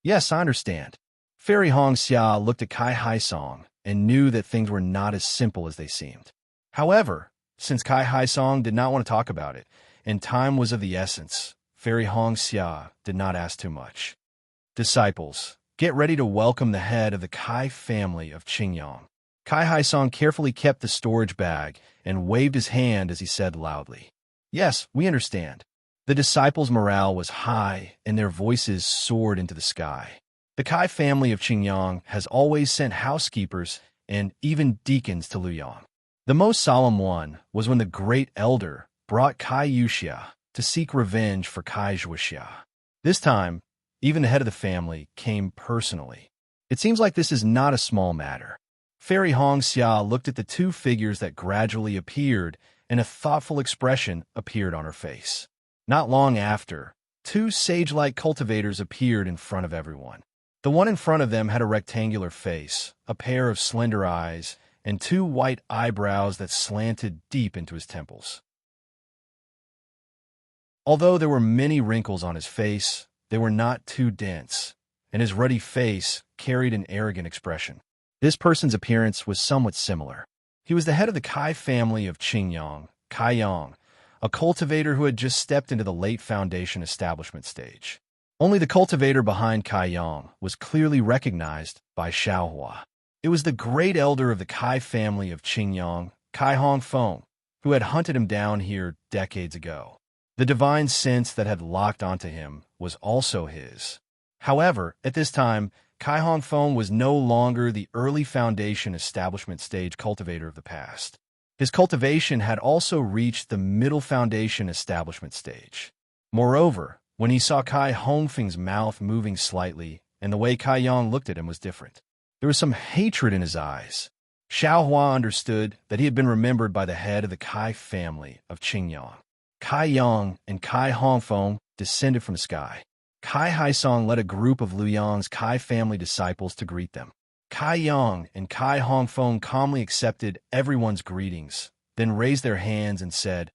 Yes, I understand. Fairy Hong Xia looked at Kai Haisong and knew that things were not as simple as they seemed. However, since Kai Haisong did not want to talk about it, and time was of the essence, Fairy Hong Xia did not ask too much. Disciples, get ready to welcome the head of the Kai family of Qingyang. Kai Haisong carefully kept the storage bag and waved his hand as he said loudly, Yes, we understand. The disciples' morale was high and their voices soared into the sky. The Kai family of Qingyang has always sent housekeepers and even deacons to Luyang. The most solemn one was when the great elder brought Kai Yuxia to seek revenge for Kai Zhuoxia. This time, even the head of the family came personally. It seems like this is not a small matter. Fairy Hong Xia looked at the two figures that gradually appeared, and a thoughtful expression appeared on her face. Not long after, two sage-like cultivators appeared in front of everyone. The one in front of them had a rectangular face, a pair of slender eyes, and two white eyebrows that slanted deep into his temples. Although there were many wrinkles on his face, they were not too dense, and his ruddy face carried an arrogant expression. This person's appearance was somewhat similar. He was the head of the Kai family of Qingyang, Kai Yang, a cultivator who had just stepped into the late foundation establishment stage. Only the cultivator behind Kai Yang was clearly recognized by Xiaohua. It was the great elder of the Kai family of Qingyang, Kai Hongfeng, who had hunted him down here decades ago. The divine sense that had locked onto him was also his. However, at this time, Kai Hongfeng was no longer the early foundation establishment stage cultivator of the past. His cultivation had also reached the middle foundation establishment stage. Moreover, when he saw Kai Hongfeng's mouth moving slightly and the way Kai Yang looked at him was different, there was some hatred in his eyes. Xiaohua understood that he had been remembered by the head of the Kai family of Qingyang. Kai Yang and Kai Hongfeng descended from the sky. Kai Haisong led a group of Luyang's Kai family disciples to greet them. Kai Yang and Kai Hongfeng calmly accepted everyone's greetings, then raised their hands and said,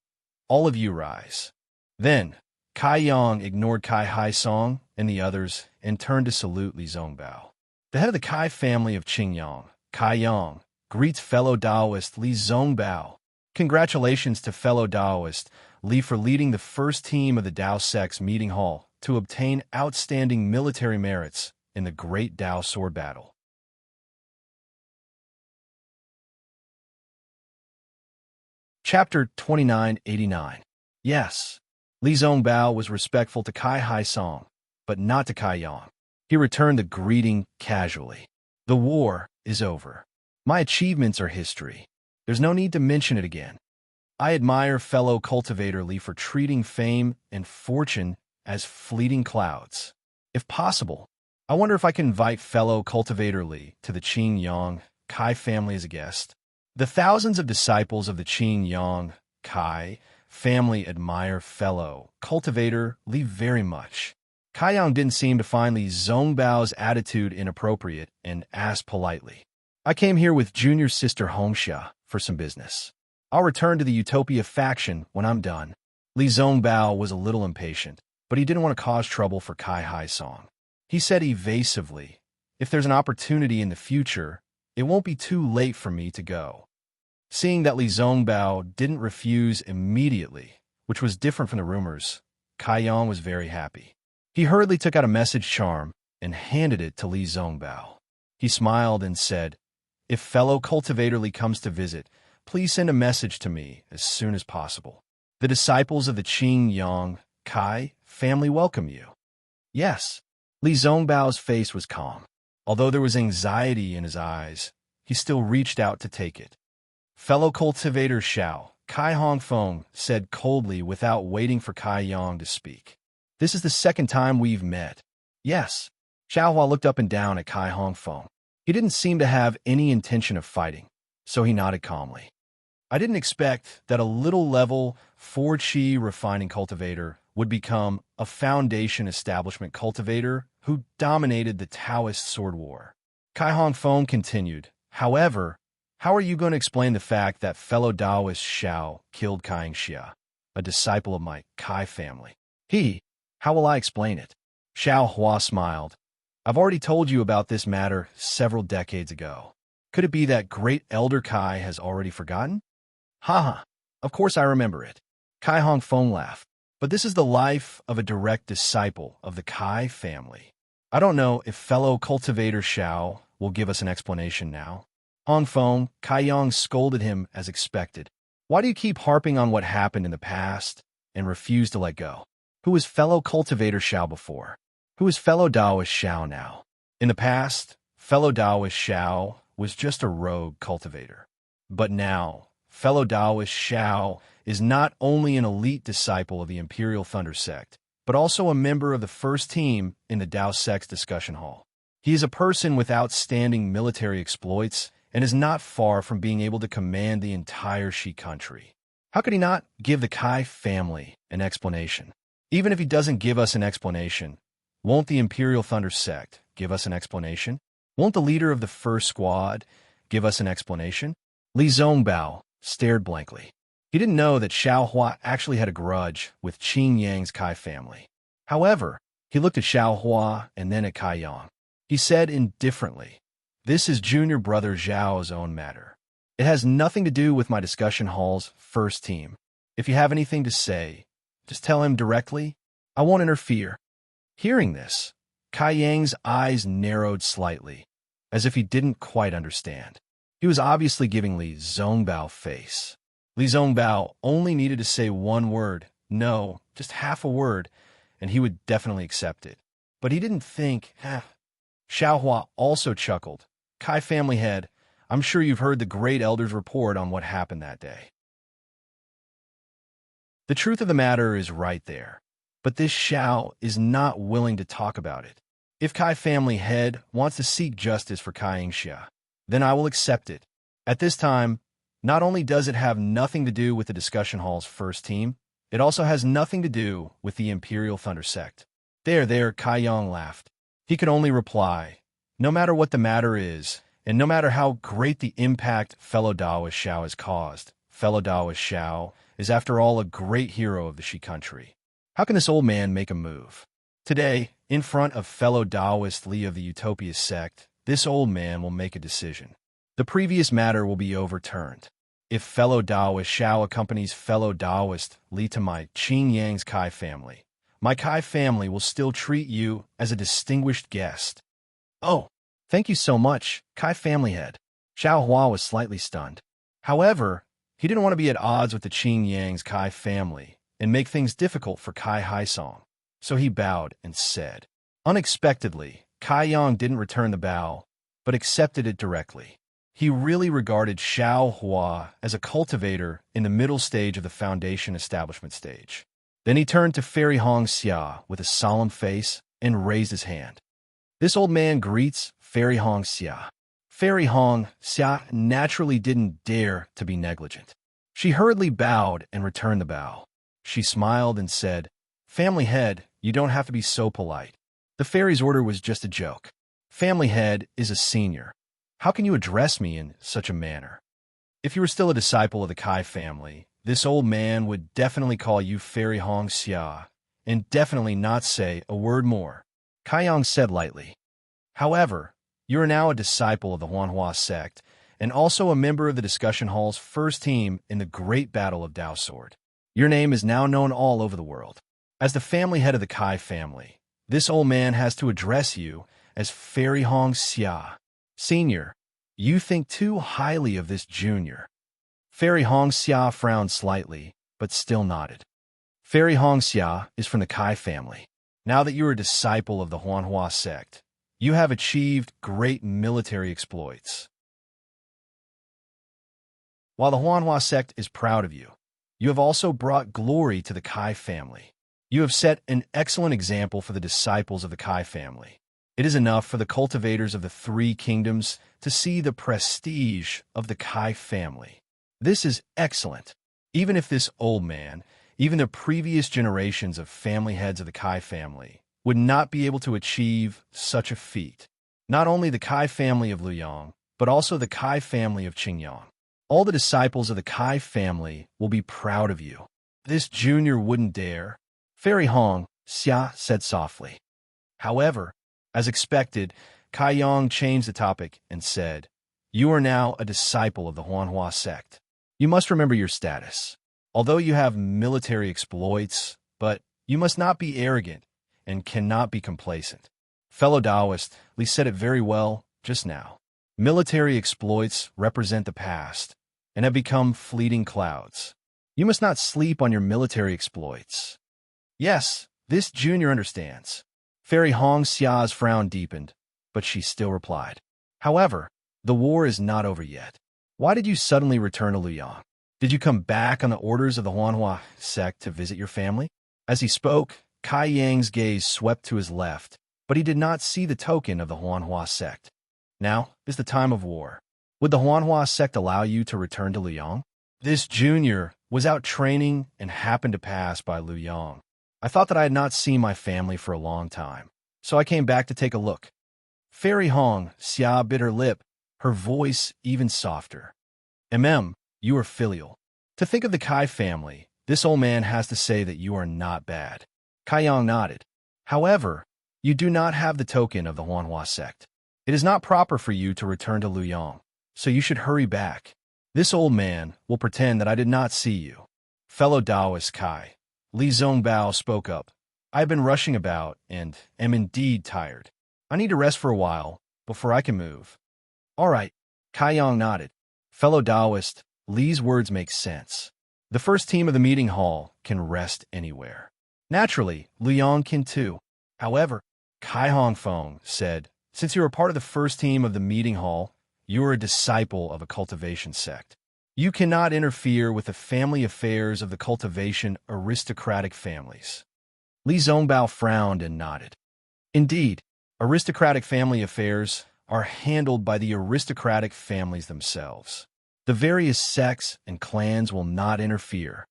All of you rise. Then, Kai Yang ignored Kai Haisong and the others and turned to salute Li Zongbao. The head of the Kai family of Qingyang, Kai Yang, greets fellow Taoist Li Zongbao. Congratulations to fellow Taoist Li for leading the first team of the Tao Sect's meeting hall to obtain outstanding military merits in the Great Tao Sword Battle. Chapter 2989. Yes, Li Zongbao was respectful to Kai Haisong, but not to Kai Yang. He returned the greeting casually. The war is over. My achievements are history. There's no need to mention it again. I admire fellow cultivator Li for treating fame and fortune as fleeting clouds. If possible, I wonder if I can invite fellow cultivator Li to the Qingyang Kai family as a guest. The thousands of disciples of the Qing Yang Kai family admire fellow cultivator Li very much. Kai Yang didn't seem to find Li Zhongbao's attitude inappropriate and asked politely, I came here with junior sister Hongxia for some business. I'll return to the Utopia faction when I'm done. Li Zhongbao was a little impatient, but he didn't want to cause trouble for Kai Haisong. He said evasively, if there's an opportunity in the future, it won't be too late for me to go. Seeing that Li Zhongbao didn't refuse immediately, which was different from the rumors, Kai Yang was very happy. He hurriedly took out a message charm and handed it to Li Zhongbao. He smiled and said, if fellow cultivator Li comes to visit, please send a message to me as soon as possible. The disciples of the Qing Yang Kai family welcome you. Yes. Li Zhongbao's face was calm. Although there was anxiety in his eyes, he still reached out to take it. Fellow cultivator Xiao, Kai Hongfeng said coldly without waiting for Kai Yang to speak. This is the second time we've met. Yes. Xiaohua looked up and down at Kai Hongfeng. He didn't seem to have any intention of fighting, so he nodded calmly. I didn't expect that a little-level 4-chi refining cultivator would become a foundation establishment cultivator who dominated the Taoist sword war. Kai Hongfeng continued, however, how are you going to explain the fact that fellow Taoist Xiao killed Kai Xia, a disciple of my Kai family? How will I explain it? Xiao Hua smiled. I've already told you about this matter several decades ago. Could it be that great elder Kai has already forgotten? Haha, of course I remember it. Kai Hongfeng laughed. But this is the life of a direct disciple of the Kai family. I don't know if fellow cultivator Xiao will give us an explanation now. Hongfeng, Kai Yang scolded him as expected. Why do you keep harping on what happened in the past and refuse to let go? Who was fellow cultivator Xiao before? Who is fellow Taoist Xiao now? In the past, fellow Taoist Xiao was just a rogue cultivator. But now, fellow Taoist Xiao is not only an elite disciple of the Imperial Thunder Sect, but also a member of the first team in the Tao Sect's discussion hall. He is a person with outstanding military exploits and is not far from being able to command the entire Shi country. How could he not give the Kai family an explanation? Even if he doesn't give us an explanation, won't the Imperial Thunder Sect give us an explanation? Won't the leader of the first squad give us an explanation? Li Zhongbao stared blankly. He didn't know that Xiao Hua actually had a grudge with Qing Yang's Kai family. However, he looked at Xiao Hua and then at Kai Yang. He said indifferently, this is junior brother Zhao's own matter. It has nothing to do with my discussion hall's first team. If you have anything to say, just tell him directly. I won't interfere. Hearing this, Kai Yang's eyes narrowed slightly, as if he didn't quite understand. He was obviously giving Li Zhongbao face. Li Zhongbao only needed to say one word, no, just half a word, and he would definitely accept it. But he didn't think, Xiao Hua also chuckled. Kai family head, I'm sure you've heard the great elders report on what happened that day. The truth of the matter is right there, but this Xiao is not willing to talk about it. If Kai family head wants to seek justice for Kai Xia, then I will accept it. At this time, not only does it have nothing to do with the discussion hall's first team, it also has nothing to do with the Imperial Thunder Sect. There, Kai Yang laughed. He could only reply, no matter what the matter is, and no matter how great the impact fellow Taoist Xiao has caused, fellow Taoist Xiao is after all a great hero of the Shi country. How can this old man make a move? Today, in front of fellow Taoist Li of the Utopia sect, this old man will make a decision. The previous matter will be overturned. If fellow Taoist Xiao accompanies fellow Taoist Li to my Qing Yang's Kai family, my Kai family will still treat you as a distinguished guest. Oh, thank you so much, Kai family head. Xiao Hua was slightly stunned. However, he didn't want to be at odds with the Qing Yang's Kai family and make things difficult for Kai Haisong. So he bowed and said. Unexpectedly, Kai Yang didn't return the bow, but accepted it directly. He really regarded Xiao Hua as a cultivator in the middle stage of the foundation establishment stage. Then he turned to Fairy Hong Xia with a solemn face and raised his hand. This old man greets Fairy Hong Xia. Fairy Hong Xia naturally didn't dare to be negligent. She hurriedly bowed and returned the bow. She smiled and said, "Family head, you don't have to be so polite. The fairy's order was just a joke. Family head is a senior. How can you address me in such a manner? If you were still a disciple of the Kai family, this old man would definitely call you Fairy Hong Xia, and definitely not say a word more," Kai Yang said lightly. "However, you are now a disciple of the Huanhua sect, and also a member of the discussion hall's first team in the Great Battle of Dao Sword. Your name is now known all over the world. As the family head of the Kai family, this old man has to address you as Fairy Hong Xia. Senior, you think too highly of this junior." Fairy Hong Xia frowned slightly, but still nodded. Fairy Hong Xia is from the Kai family. Now that you are a disciple of the Huanhua sect, you have achieved great military exploits. While the Huanhua sect is proud of you, you have also brought glory to the Kai family. You have set an excellent example for the disciples of the Kai family. It is enough for the cultivators of the three kingdoms to see the prestige of the Kai family. This is excellent. Even if this old man, even the previous generations of family heads of the Kai family, would not be able to achieve such a feat. Not only the Kai family of Luyang, but also the Kai family of Qingyang. All the disciples of the Kai family will be proud of you. This junior wouldn't dare, Fairy Hong Xia said softly. However, as expected, Kai Yang changed the topic and said, "You are now a disciple of the Huanhua sect. You must remember your status. Although you have military exploits, but you must not be arrogant and cannot be complacent." Fellow Taoist, Li said it very well just now. Military exploits represent the past and have become fleeting clouds. You must not sleep on your military exploits. Yes, this junior understands. Fairy Hong Xia's frown deepened, but she still replied, "However, the war is not over yet. Why did you suddenly return to Luyang? Did you come back on the orders of the Huanhua sect to visit your family?" As he spoke, Kai Yang's gaze swept to his left, but he did not see the token of the Huanhua sect. Now is the time of war. Would the Huanhua sect allow you to return to Luyang? This junior was out training and happened to pass by Luyang. I thought that I had not seen my family for a long time, so I came back to take a look. Fairy Hong Xia bit her lip, her voice even softer. You are filial. To think of the Kai family, this old man has to say that you are not bad." Kai Yang nodded. "However, you do not have the token of the Huanhua sect. It is not proper for you to return to Luyang, so you should hurry back. This old man will pretend that I did not see you." Fellow Taoist Kai, Li Zongbao spoke up. "I have been rushing about and am indeed tired. I need to rest for a while before I can move." "All right," Kai Yang nodded. Fellow Taoist, Li's words make sense. The first team of the meeting hall can rest anywhere. Naturally, Luyang can too. However, Kai Hongfeng said, "Since you are part of the first team of the meeting hall, you are a disciple of a cultivation sect. You cannot interfere with the family affairs of the cultivation aristocratic families." Li Zongbao frowned and nodded. Indeed, aristocratic family affairs are handled by the aristocratic families themselves. The various sects and clans will not interfere.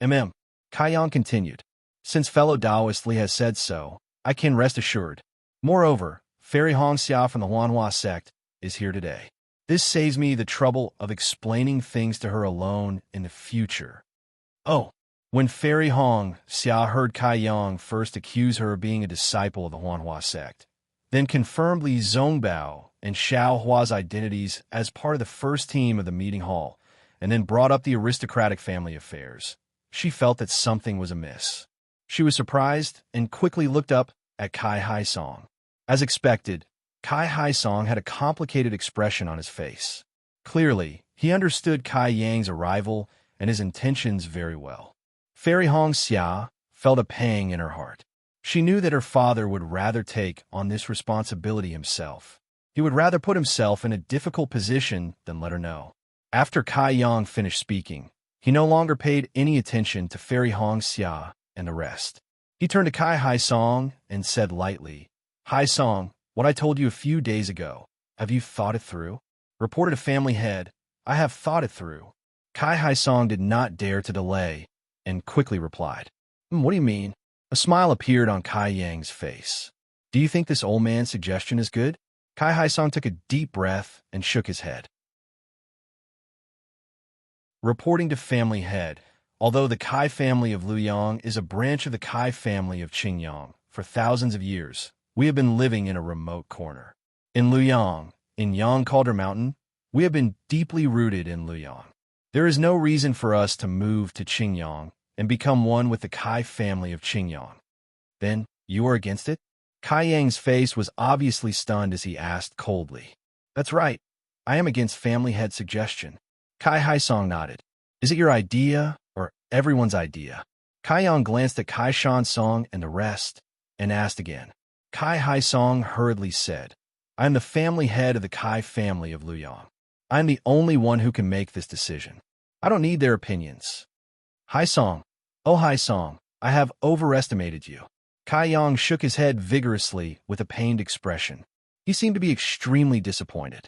Kai Yang continued. "Since fellow Taoist Li has said so, I can rest assured. Moreover, Fairy Hong Xia from the Huanhua sect is here today. This saves me the trouble of explaining things to her alone in the future." Oh, when Fairy Hong Xia heard Kai Yang first accuse her of being a disciple of the Huanhua sect, then confirmed Li Zongbao and Xiao Hua's identities as part of the first team of the meeting hall, and then brought up the aristocratic family affairs, she felt that something was amiss. She was surprised and quickly looked up at Kai Haisong. As expected, Kai Haisong had a complicated expression on his face. Clearly, he understood Kai Yang's arrival and his intentions very well. Fairy Hong Xia felt a pang in her heart. She knew that her father would rather take on this responsibility himself. He would rather put himself in a difficult position than let her know. After Kai Yang finished speaking, he no longer paid any attention to Fairy Hong Xia and the rest. He turned to Kai Haisong and said lightly, "Haisong, what I told you a few days ago, have you thought it through?" Reported a family head. I have thought it through. Kai Hai Song did not dare to delay and quickly replied. What do you mean? A smile appeared on Kai Yang's face. Do you think this old man's suggestion is good? Kai Hai Song took a deep breath and shook his head. Reporting to family head. Although the Kai family of Luyang is a branch of the Kai family of Qingyang, for thousands of years, we have been living in a remote corner. In Luyang, in Yang Calder Mountain, we have been deeply rooted in Luyang. There is no reason for us to move to Qingyang and become one with the Kai family of Qingyang. Then, you are against it? Kai Yang's face was obviously stunned as he asked coldly. That's right. I am against family head's suggestion. Kai Hai Song nodded. Is it your idea or everyone's idea? Kai Yang glanced at Kai Shan Song and the rest and asked again. Kai Hai Song hurriedly said, I am the family head of the Kai family of Luyang. I am the only one who can make this decision. I don't need their opinions. Hai Song, oh Hai Song, I have overestimated you. Kai Yang shook his head vigorously with a pained expression. He seemed to be extremely disappointed.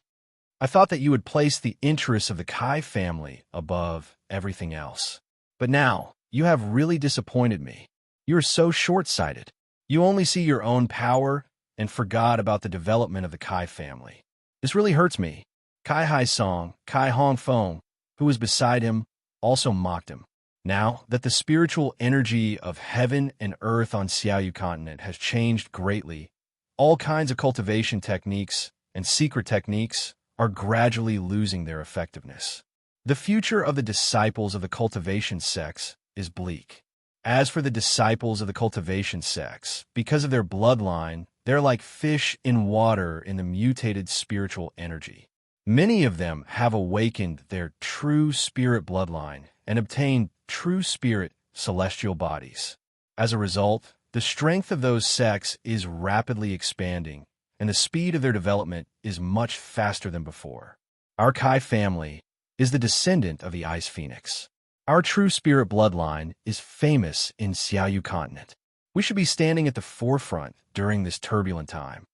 I thought that you would place the interests of the Kai family above everything else. But now, you have really disappointed me. You are so short-sighted. You only see your own power and forgot about the development of the Kai family. This really hurts me. Kai Hai Song, Kai Hong Fong, who was beside him, also mocked him. Now that the spiritual energy of heaven and earth on Xiaoyu continent has changed greatly, all kinds of cultivation techniques and secret techniques are gradually losing their effectiveness. The future of the disciples of the cultivation sects is bleak. As for the disciples of the cultivation sects, because of their bloodline, they're like fish in water in the mutated spiritual energy. Many of them have awakened their true spirit bloodline and obtained true spirit celestial bodies. As a result, the strength of those sects is rapidly expanding, and the speed of their development is much faster than before. Our Kai family is the descendant of the Ice Phoenix. Our true spirit bloodline is famous in Xiaoyu continent. We should be standing at the forefront during this turbulent time.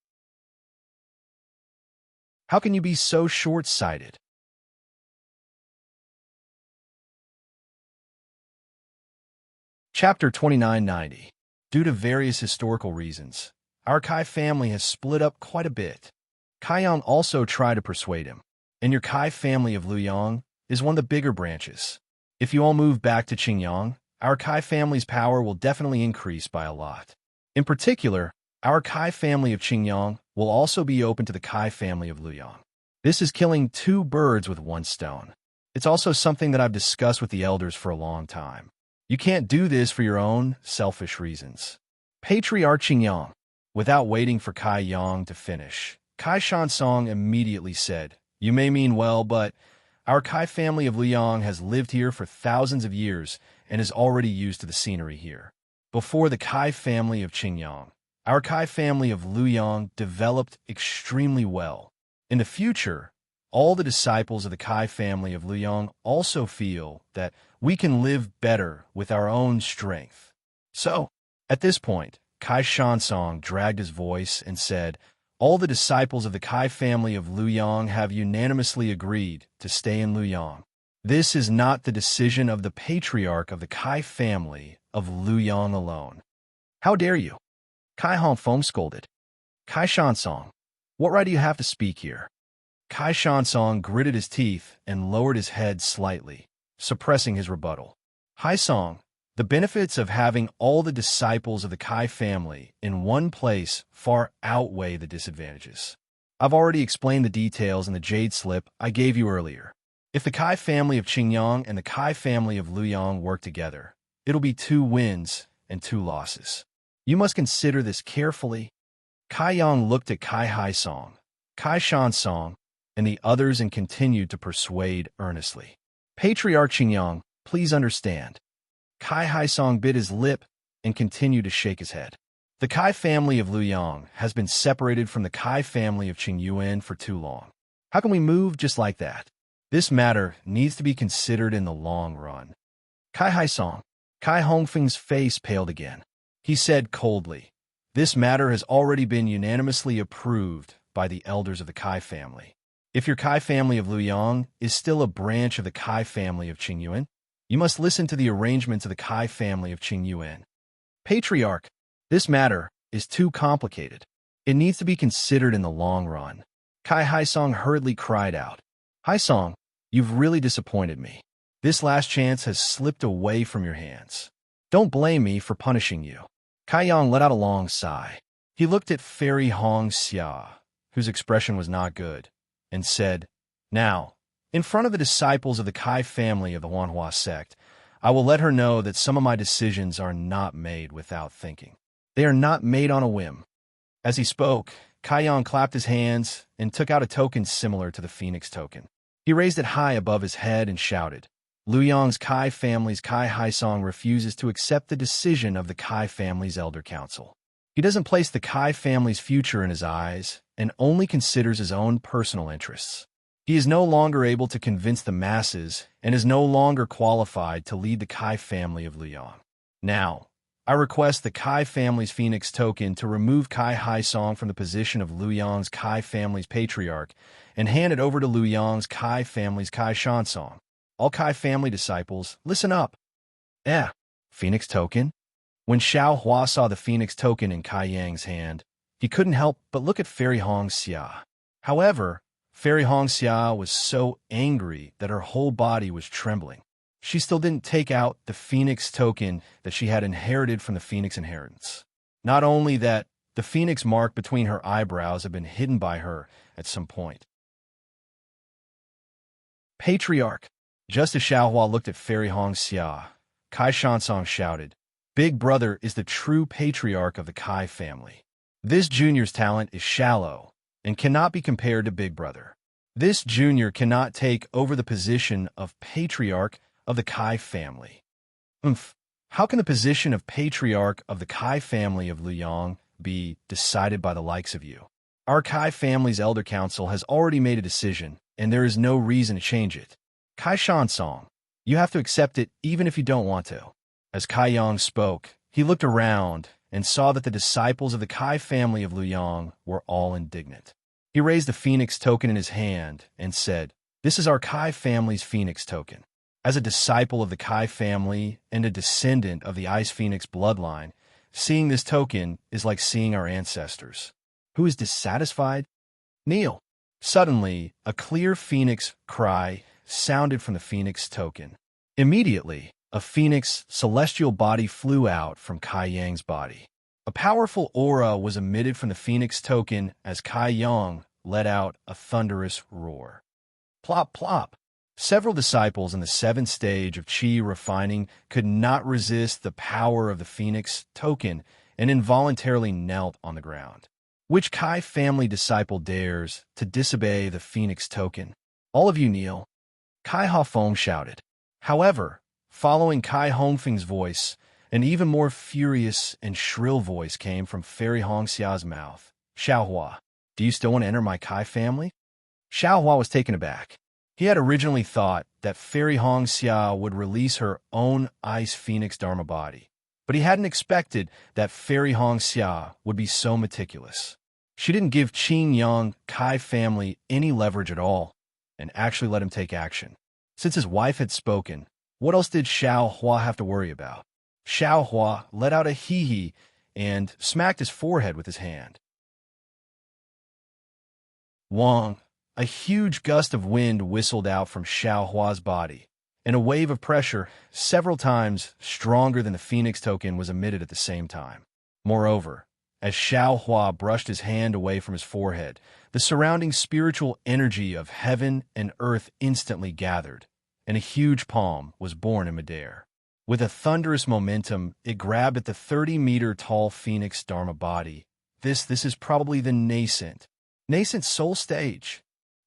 How can you be so short-sighted? Chapter 2990. Due to various historical reasons, our Kai family has split up quite a bit. Kai Yang also tried to persuade him. And your Kai family of Luyang is one of the bigger branches. If you all move back to Qingyang, our Kai family's power will definitely increase by a lot. In particular, our Kai family of Qingyang will also be open to the Kai family of Luyang. This is killing two birds with one stone. It's also something that I've discussed with the elders for a long time. You can't do this for your own selfish reasons. Patriarch Qingyang. Without waiting for Kai Yang to finish, Kai Shan Song immediately said, You may mean well, but our Kai family of Luyang has lived here for thousands of years and is already used to the scenery here. Before the Kai family of Qingyang, our Kai family of Luyang developed extremely well. In the future, all the disciples of the Kai family of Luyang also feel that we can live better with our own strength. So, at this point, Kai Shan Song dragged his voice and said, All the disciples of the Kai family of Luyang have unanimously agreed to stay in Luyang. This is not the decision of the patriarch of the Kai family of Luyang alone. How dare you? Kai Hong Feng scolded. Kai Shan Song, what right do you have to speak here? Kai Shan Song gritted his teeth and lowered his head slightly, suppressing his rebuttal. Hai Song, the benefits of having all the disciples of the Kai family in one place far outweigh the disadvantages. I've already explained the details in the jade slip I gave you earlier. If the Kai family of Qingyang and the Kai family of Luyang work together, it'll be 2 wins and 2 losses. You must consider this carefully. Kai Yang looked at Kai Hai Song, Kai Shan Song, and the others and continued to persuade earnestly. Patriarch Qingyang, please understand. Kai Hai Song bit his lip and continued to shake his head. The Kai family of Luyang has been separated from the Kai family of Qingyuan for too long. How can we move just like that? This matter needs to be considered in the long run. Kai Hai Song, Kai Hongfeng's face paled again. He said coldly, This matter has already been unanimously approved by the elders of the Kai family. If your Kai family of Luyang is still a branch of the Kai family of Qingyuan, you must listen to the arrangements of the Kai family of Qingyuan. Patriarch, this matter is too complicated. It needs to be considered in the long run. Kai Haisong hurriedly cried out. Haisong, you've really disappointed me. This last chance has slipped away from your hands. Don't blame me for punishing you. Kai Yang let out a long sigh. He looked at Fairy Hong Xia, whose expression was not good, and said, Now, in front of the disciples of the Kai family of the Wanhua sect, I will let her know that some of my decisions are not made without thinking. They are not made on a whim. As he spoke, Kai Yang clapped his hands and took out a token similar to the Phoenix token. He raised it high above his head and shouted, Luyang's Kai family's Kai Haisong refuses to accept the decision of the Kai family's Elder Council. He doesn't place the Kai family's future in his eyes and only considers his own personal interests. He is no longer able to convince the masses and is no longer qualified to lead the Kai family of Luyang. Now, I request the Kai family's Phoenix token to remove Kai Haisong from the position of Luyang's Kai family's patriarch and hand it over to Luyang's Kai family's Kai Shansong. All Kai family disciples, listen up. Phoenix token? When Xiao Hua saw the Phoenix token in Kai Yang's hand, he couldn't help but look at Fairy Hong Xia. However, Fairy Hong Xia was so angry that her whole body was trembling. She still didn't take out the Phoenix token that she had inherited from the Phoenix inheritance. Not only that, the Phoenix mark between her eyebrows had been hidden by her at some point. Patriarch. Just as Xiaohua looked at Fairy Hong Xia, Kai Shansong shouted, Big Brother is the true patriarch of the Kai family. This junior's talent is shallow and cannot be compared to Big Brother. This junior cannot take over the position of patriarch of the Kai family. How can the position of patriarch of the Kai family of Luyang be decided by the likes of you? Our Kai family's Elder Council has already made a decision, and there is no reason to change it. Kai Shansong, you have to accept it even if you don't want to. As Kai Yang spoke, he looked around and saw that the disciples of the Kai family of Luyang were all indignant. He raised the Phoenix token in his hand and said, This is our Kai family's Phoenix token. As a disciple of the Kai family and a descendant of the Ice Phoenix bloodline, seeing this token is like seeing our ancestors. Who is dissatisfied? Kneel. Suddenly, a clear Phoenix cry sounded from the Phoenix token. Immediately, a Phoenix celestial body flew out from Kai Yang's body. A powerful aura was emitted from the Phoenix token as Kai Yang let out a thunderous roar. Plop, plop. Several disciples in the 7th stage of Qi refining could not resist the power of the Phoenix token and involuntarily knelt on the ground. Which Kai family disciple dares to disobey the Phoenix token? All of you kneel. Kai Hafeng shouted. However, following Kai Hongfeng's voice, an even more furious and shrill voice came from Fairy Hong Xia's mouth. Xiaohua, do you still want to enter my Kai family? Xiaohua was taken aback. He had originally thought that Fairy Hong Xia would release her own Ice Phoenix Dharma body, but he hadn't expected that Fairy Hong Xia would be so meticulous. She didn't give Qin Yang Kai family any leverage at all, and actually let him take action. Since his wife had spoken, what else did Xiao Hua have to worry about? Xiao Hua let out a hee-hee and smacked his forehead with his hand. Wang, a huge gust of wind whistled out from Xiao Hua's body, and a wave of pressure, several times stronger than the Phoenix token, was emitted at the same time. Moreover, as Xiao Hua brushed his hand away from his forehead, the surrounding spiritual energy of heaven and earth instantly gathered, and a huge palm was born in midair. With a thunderous momentum, it grabbed at the 30-meter-tall Phoenix Dharma body. This is probably the nascent soul stage.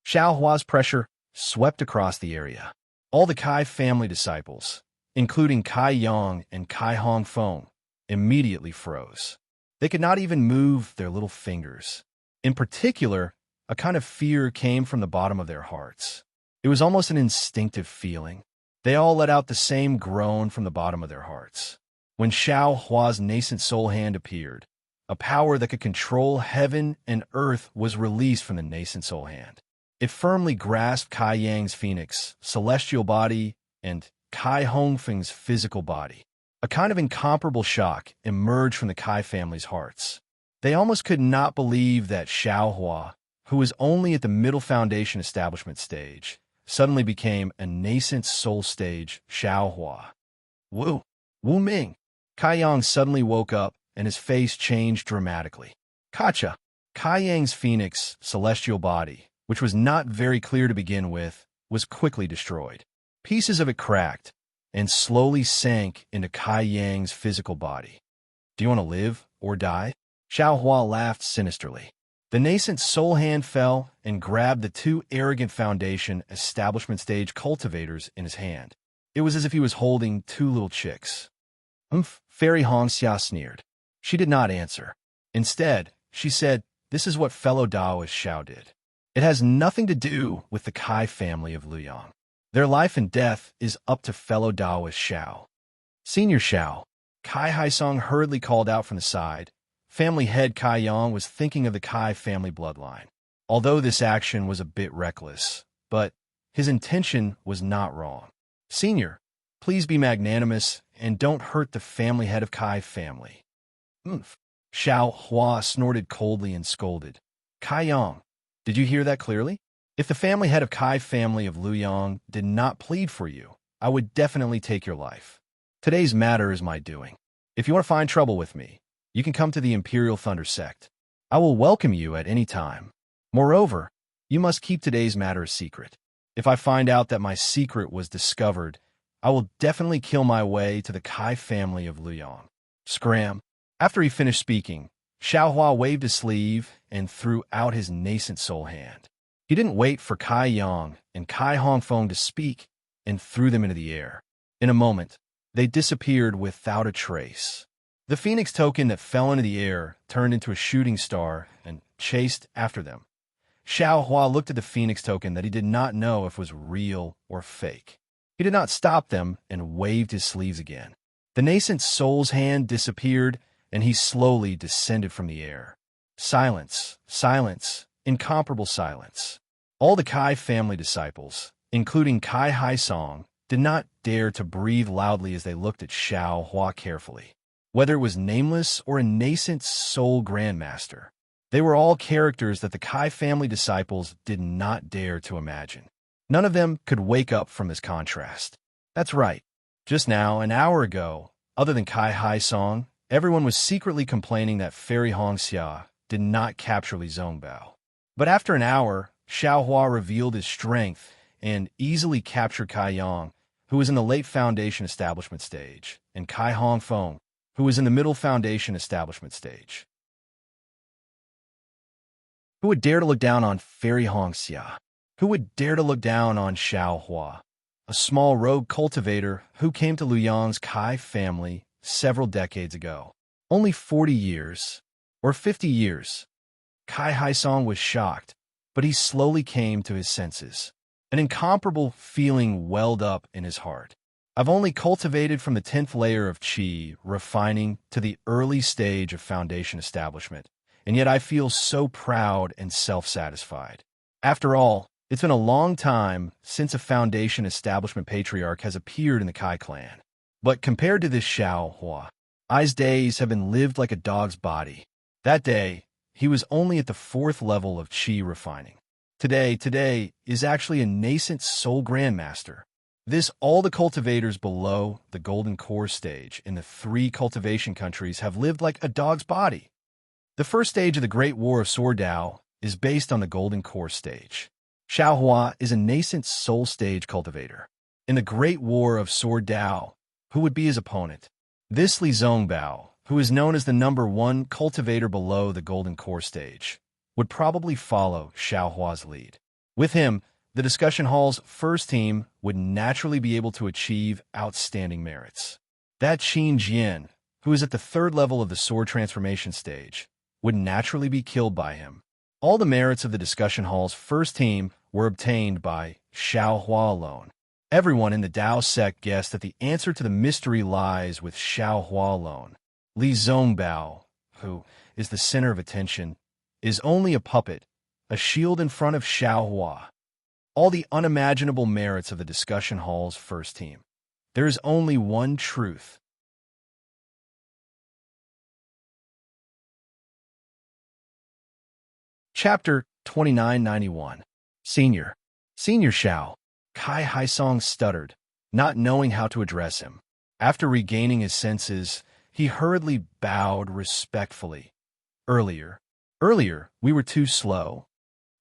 Xiao Hua's pressure swept across the area. All the Kai family disciples, including Kai Yang and Kai Hongfeng, immediately froze. They could not even move their little fingers. In particular, a kind of fear came from the bottom of their hearts. It was almost an instinctive feeling. They all let out the same groan from the bottom of their hearts. When Xiao Hua's nascent soul hand appeared, a power that could control heaven and earth was released from the nascent soul hand. It firmly grasped Kai Yang's phoenix, celestial body, and Kai Hongfeng's physical body. A kind of incomparable shock emerged from the Kai family's hearts. They almost could not believe that Xiaohua, who was only at the middle foundation establishment stage, suddenly became a nascent soul stage Xiaohua. Wu! Wu Ming! Kai Yang suddenly woke up, and his face changed dramatically. Kacha! Kai Yang's phoenix, celestial body, which was not very clear to begin with, was quickly destroyed. Pieces of it cracked, and slowly sank into Kai Yang's physical body. Do you want to live or die? Xiaohua laughed sinisterly. The nascent soul hand fell and grabbed the two arrogant foundation establishment stage cultivators in his hand. It was as if he was holding two little chicks. Fairy Hongxia sneered. She did not answer. Instead, she said, "This is what fellow Taoist Xiao did. It has nothing to do with the Kai family of Luyang. Their life and death is up to fellow Taoist Xiao." Senior Xiao, Kai Haisong hurriedly called out from the side. Family head Kai Yang was thinking of the Kai family bloodline. Although this action was a bit reckless, but his intention was not wrong. Senior, please be magnanimous and don't hurt the family head of Kai family. Xiao Hua snorted coldly and scolded. Kai Yang, did you hear that clearly? If the family head of Kai family of Luyang did not plead for you, I would definitely take your life. Today's matter is my doing. If you want to find trouble with me, you can come to the Imperial Thunder Sect. I will welcome you at any time. Moreover, you must keep today's matter a secret. If I find out that my secret was discovered, I will definitely kill my way to the Kai family of Luyang. Scram. After he finished speaking, Xiaohua waved his sleeve and threw out his nascent soul hand. He didn't wait for Kai Yang and Kai Hongfeng to speak and threw them into the air. In a moment, they disappeared without a trace. The phoenix token that fell into the air turned into a shooting star and chased after them. Xiaohua looked at the phoenix token that he did not know if was real or fake. He did not stop them and waved his sleeves again. The nascent soul's hand disappeared, and he slowly descended from the air. Silence, silence, incomparable silence. All the Kai family disciples, including Kai Haisong, did not dare to breathe loudly as they looked at Xiaohua carefully. Whether it was nameless or a nascent soul grandmaster, they were all characters that the Kai family disciples did not dare to imagine. None of them could wake up from this contrast. That's right. Just now, an hour ago, other than Kai Haisong, everyone was secretly complaining that Fairy Hongxia did not capture Li Zongbao. But after an hour, Xiaohua revealed his strength and easily captured Kai Yang, who was in the late foundation establishment stage, and Kai Hongfeng, who was in the middle foundation establishment stage. Who would dare to look down on Fairy Hongxia? Who would dare to look down on Xiaohua, a small rogue cultivator who came to Luyang's Kai family several decades ago? Only 40 years, or 50 years. Kai Haisong was shocked, but he slowly came to his senses. An incomparable feeling welled up in his heart. I've only cultivated from the 10th layer of Qi, refining to the early stage of foundation establishment, and yet I feel so proud and self-satisfied. After all, it's been a long time since a foundation establishment patriarch has appeared in the Kai clan. But compared to this Xiaohua, I's days have been lived like a dog's body. That day, he was only at the 4th level of Qi refining. Today is actually a nascent soul grandmaster. This all the cultivators below the golden core stage in the 3 cultivation countries have lived like a dog's body. The first stage of the Great War of Sword Dao is based on the golden core stage. Xiaohua is a nascent soul stage cultivator. In the Great War of Sword Dao, who would be his opponent? This Li Zongbao, who is known as the number 1 cultivator below the golden core stage, would probably follow Xiaohua's lead. With him, the discussion hall's first team would naturally be able to achieve outstanding merits. That Qin Jian, who is at the 3rd level of the sword transformation stage, would naturally be killed by him. All the merits of the discussion hall's first team were obtained by Xiaohua alone. Everyone in the Dao sect guessed that the answer to the mystery lies with Xiaohua alone. Li Zongbao, who is the center of attention, is only a puppet, a shield in front of Xiaohua. all the unimaginable merits of the discussion hall's first team. There is only one truth. Chapter 2991. Senior. Senior Xiao. Kai Haisong stuttered, not knowing how to address him. After regaining his senses, he hurriedly bowed respectfully. Earlier, we were too slow.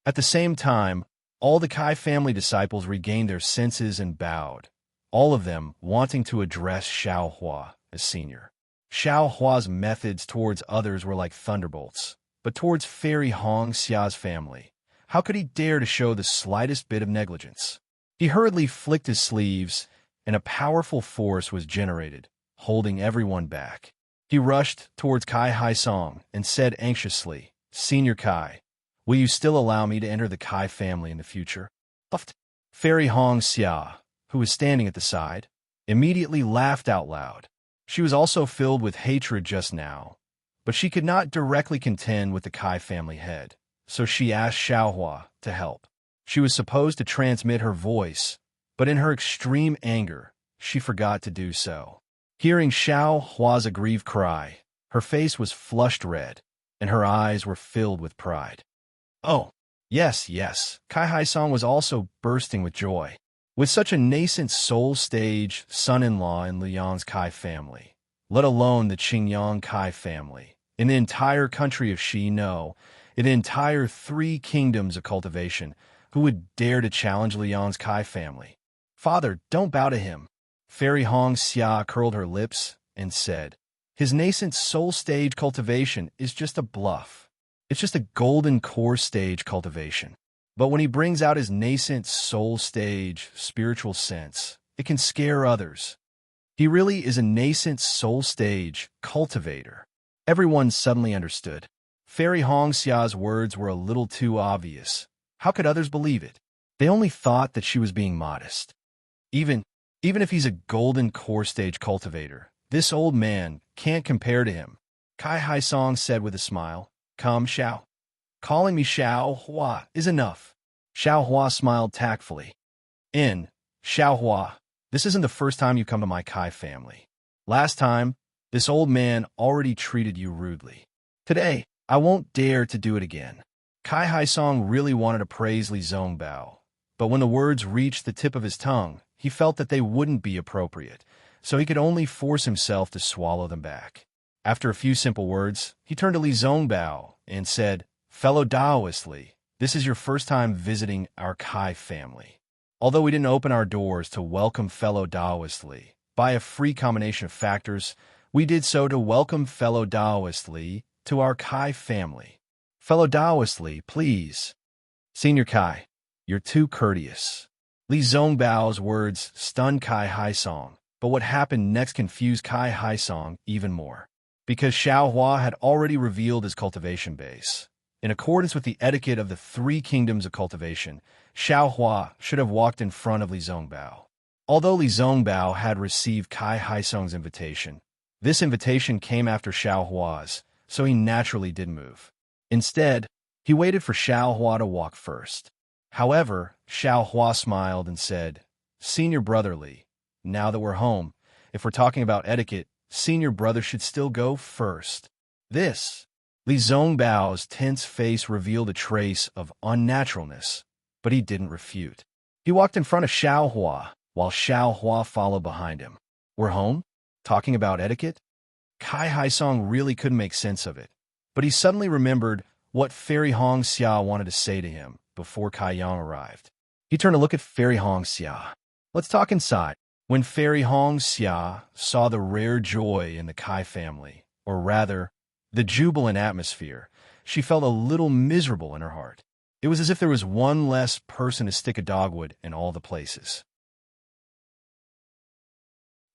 At the same time, all the Kai family disciples regained their senses and bowed, all of them wanting to address Xiao Hua as senior. Xiao Hua's methods towards others were like thunderbolts, but towards Fairy Hong Xia's family, how could he dare to show the slightest bit of negligence? He hurriedly flicked his sleeves, and a powerful force was generated, holding everyone back. He rushed towards Kai Haisong and said anxiously, "Senior Kai, will you still allow me to enter the Kai family in the future?" Fairy Hong Xia, who was standing at the side, immediately laughed out loud. She was also filled with hatred just now, but she could not directly contend with the Kai family head, so she asked Xiaohua to help. She was supposed to transmit her voice, but in her extreme anger, she forgot to do so. Hearing Xiaohua's aggrieved cry, her face was flushed red, and her eyes were filled with pride. Oh, yes, Kai Haisong was also bursting with joy. With such a nascent soul stage son-in-law in Liang's Kai family, let alone the Qingyang Kai family, in the entire country of Shino, in the entire 3 kingdoms of cultivation, who would dare to challenge Liang's Kai family? Father, don't bow to him. Fairy Hong Xia curled her lips and said, his nascent soul stage cultivation is just a bluff. It's just a golden core stage cultivation. But when he brings out his nascent soul stage spiritual sense, it can scare others. He really is a nascent soul stage cultivator. Everyone suddenly understood. Fairy Hong Xia's words were a little too obvious. How could others believe it? They only thought that she was being modest. Even if he's a golden core stage cultivator, this old man can't compare to him. Kai Haisong said with a smile, "Come, Xiao. Calling me Xiao Hua is enough." Xiao Hua smiled tactfully. Xiao Hua, this isn't the first time you come to my Kai family. Last time, this old man already treated you rudely. Today, I won't dare to do it again. Kai Haisong really wanted to praise Li Zongbao, but when the words reached the tip of his tongue, he felt that they wouldn't be appropriate, so he could only force himself to swallow them back. After a few simple words, he turned to Li Zongbao and said, "Fellow Taoist Li, this is your first time visiting our Kai family. Although we didn't open our doors to welcome fellow Taoist Li, by a free combination of factors, we did so to welcome fellow Taoist Li to our Kai family. Fellow Taoist Li, please." Senior Kai, you're too courteous. Li Zongbao's words stunned Kai Haisong, but what happened next confused Kai Haisong even more. Because Xiao Hua had already revealed his cultivation base. In accordance with the etiquette of the 3 kingdoms of cultivation, Xiao Hua should have walked in front of Li Zongbao. Although Li Zongbao had received Kai Haisong's invitation, this invitation came after Xiao Hua's, so he naturally didn't move. Instead, he waited for Xiao Hua to walk first. However, Xiao Hua smiled and said, "Senior brother Li, now that we're home, if we're talking about etiquette, senior brother should still go first." This, Li Zongbao's tense face revealed a trace of unnaturalness, but he didn't refute. He walked in front of Xiao Hua, while Xiao Hua followed behind him. We're home? Talking about etiquette? Kai Haisong really couldn't make sense of it, but he suddenly remembered what Fairy Hong Xia wanted to say to him before Kai Yang arrived. He turned to look at Fairy Hong Xia. "Let's talk inside." When Fairy Hong Xia saw the rare joy in the Kai family, or rather, the jubilant atmosphere, she felt a little miserable in her heart. It was as if there was one less person to stick a dogwood in all the places.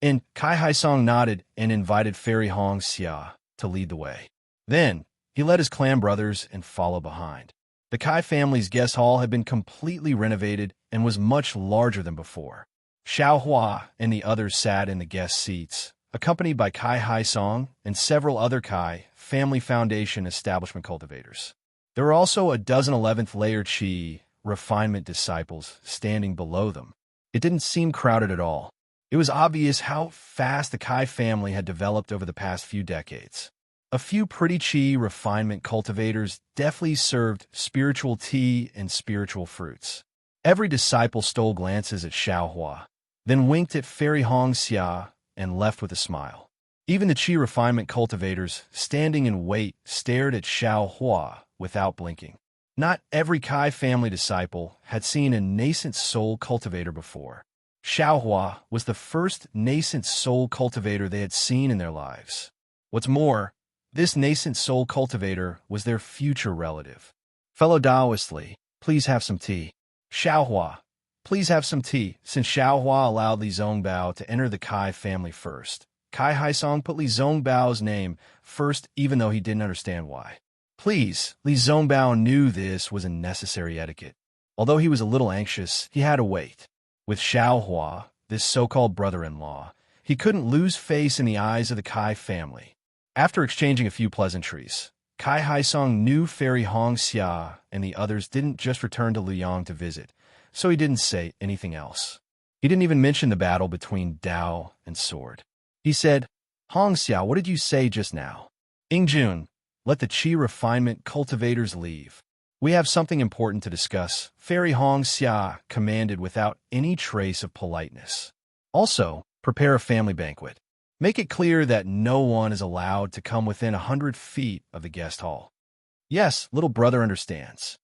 And Kai Haisong nodded and invited Fairy Hong Xia to lead the way. Then, he led his clan brothers and followed behind. The Kai family's guest hall had been completely renovated and was much larger than before. Xiao Hua and the others sat in the guest seats, accompanied by Kai Haisong and several other Kai Family Foundation establishment cultivators. There were also a dozen 11th layer Qi, refinement disciples standing below them. It didn't seem crowded at all. It was obvious how fast the Kai family had developed over the past few decades. A few pretty Chi refinement cultivators deftly served spiritual tea and spiritual fruits. Every disciple stole glances at Xiaohua, then winked at Fairy Hong Xia and left with a smile. Even the Chi refinement cultivators, standing in wait, stared at Xiaohua without blinking. Not every Kai family disciple had seen a nascent soul cultivator before. Xiaohua was the first nascent soul cultivator they had seen in their lives. What's more, this nascent soul cultivator was their future relative. Fellow Taoist Li, please have some tea. Xiaohua, please have some tea. Since Xiaohua allowed Li Zongbao to enter the Kai family first, Kai Haisong put Li Zongbao's name first even though he didn't understand why. Please, Li Zongbao knew this was a necessary etiquette. Although he was a little anxious, he had to wait. With Xiaohua, this so-called brother-in-law, he couldn't lose face in the eyes of the Kai family. After exchanging a few pleasantries, Kai Haisong knew Fairy Hong Xia and the others didn't just return to Luoyang to visit, so he didn't say anything else. He didn't even mention the battle between Dao and Sword. He said, Hong Xia, what did you say just now? Ingjun, let the Qi refinement cultivators leave. We have something important to discuss, Fairy Hong Xia commanded without any trace of politeness. Also, prepare a family banquet. Make it clear that no one is allowed to come within 100 feet of the guest hall. Yes, little brother understands.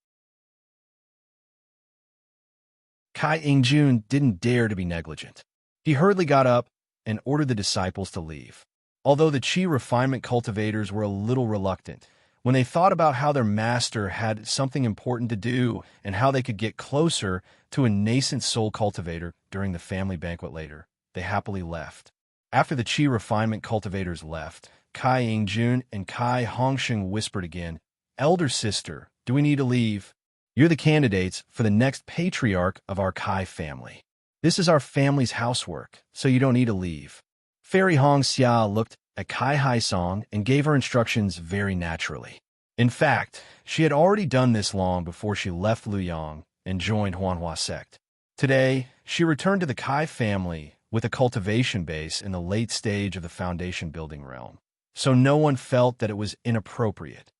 Kai Ingjun didn't dare to be negligent. He hurriedly got up and ordered the disciples to leave. Although the Qi refinement cultivators were a little reluctant, when they thought about how their master had something important to do and how they could get closer to a nascent soul cultivator during the family banquet later, they happily left. After the Qi refinement cultivators left, Kai Ingjun and Kai Hongsheng whispered again, Elder sister, do we need to leave? You're the candidates for the next patriarch of our Kai family. This is our family's housework, so you don't need to leave. Fairy Hong Xia looked at Kai Haisong and gave her instructions very naturally. In fact, she had already done this long before she left Luoyang and joined Huanhua sect. Today, she returned to the Kai family with a cultivation base in the late stage of the foundation building realm, so no one felt that it was inappropriate.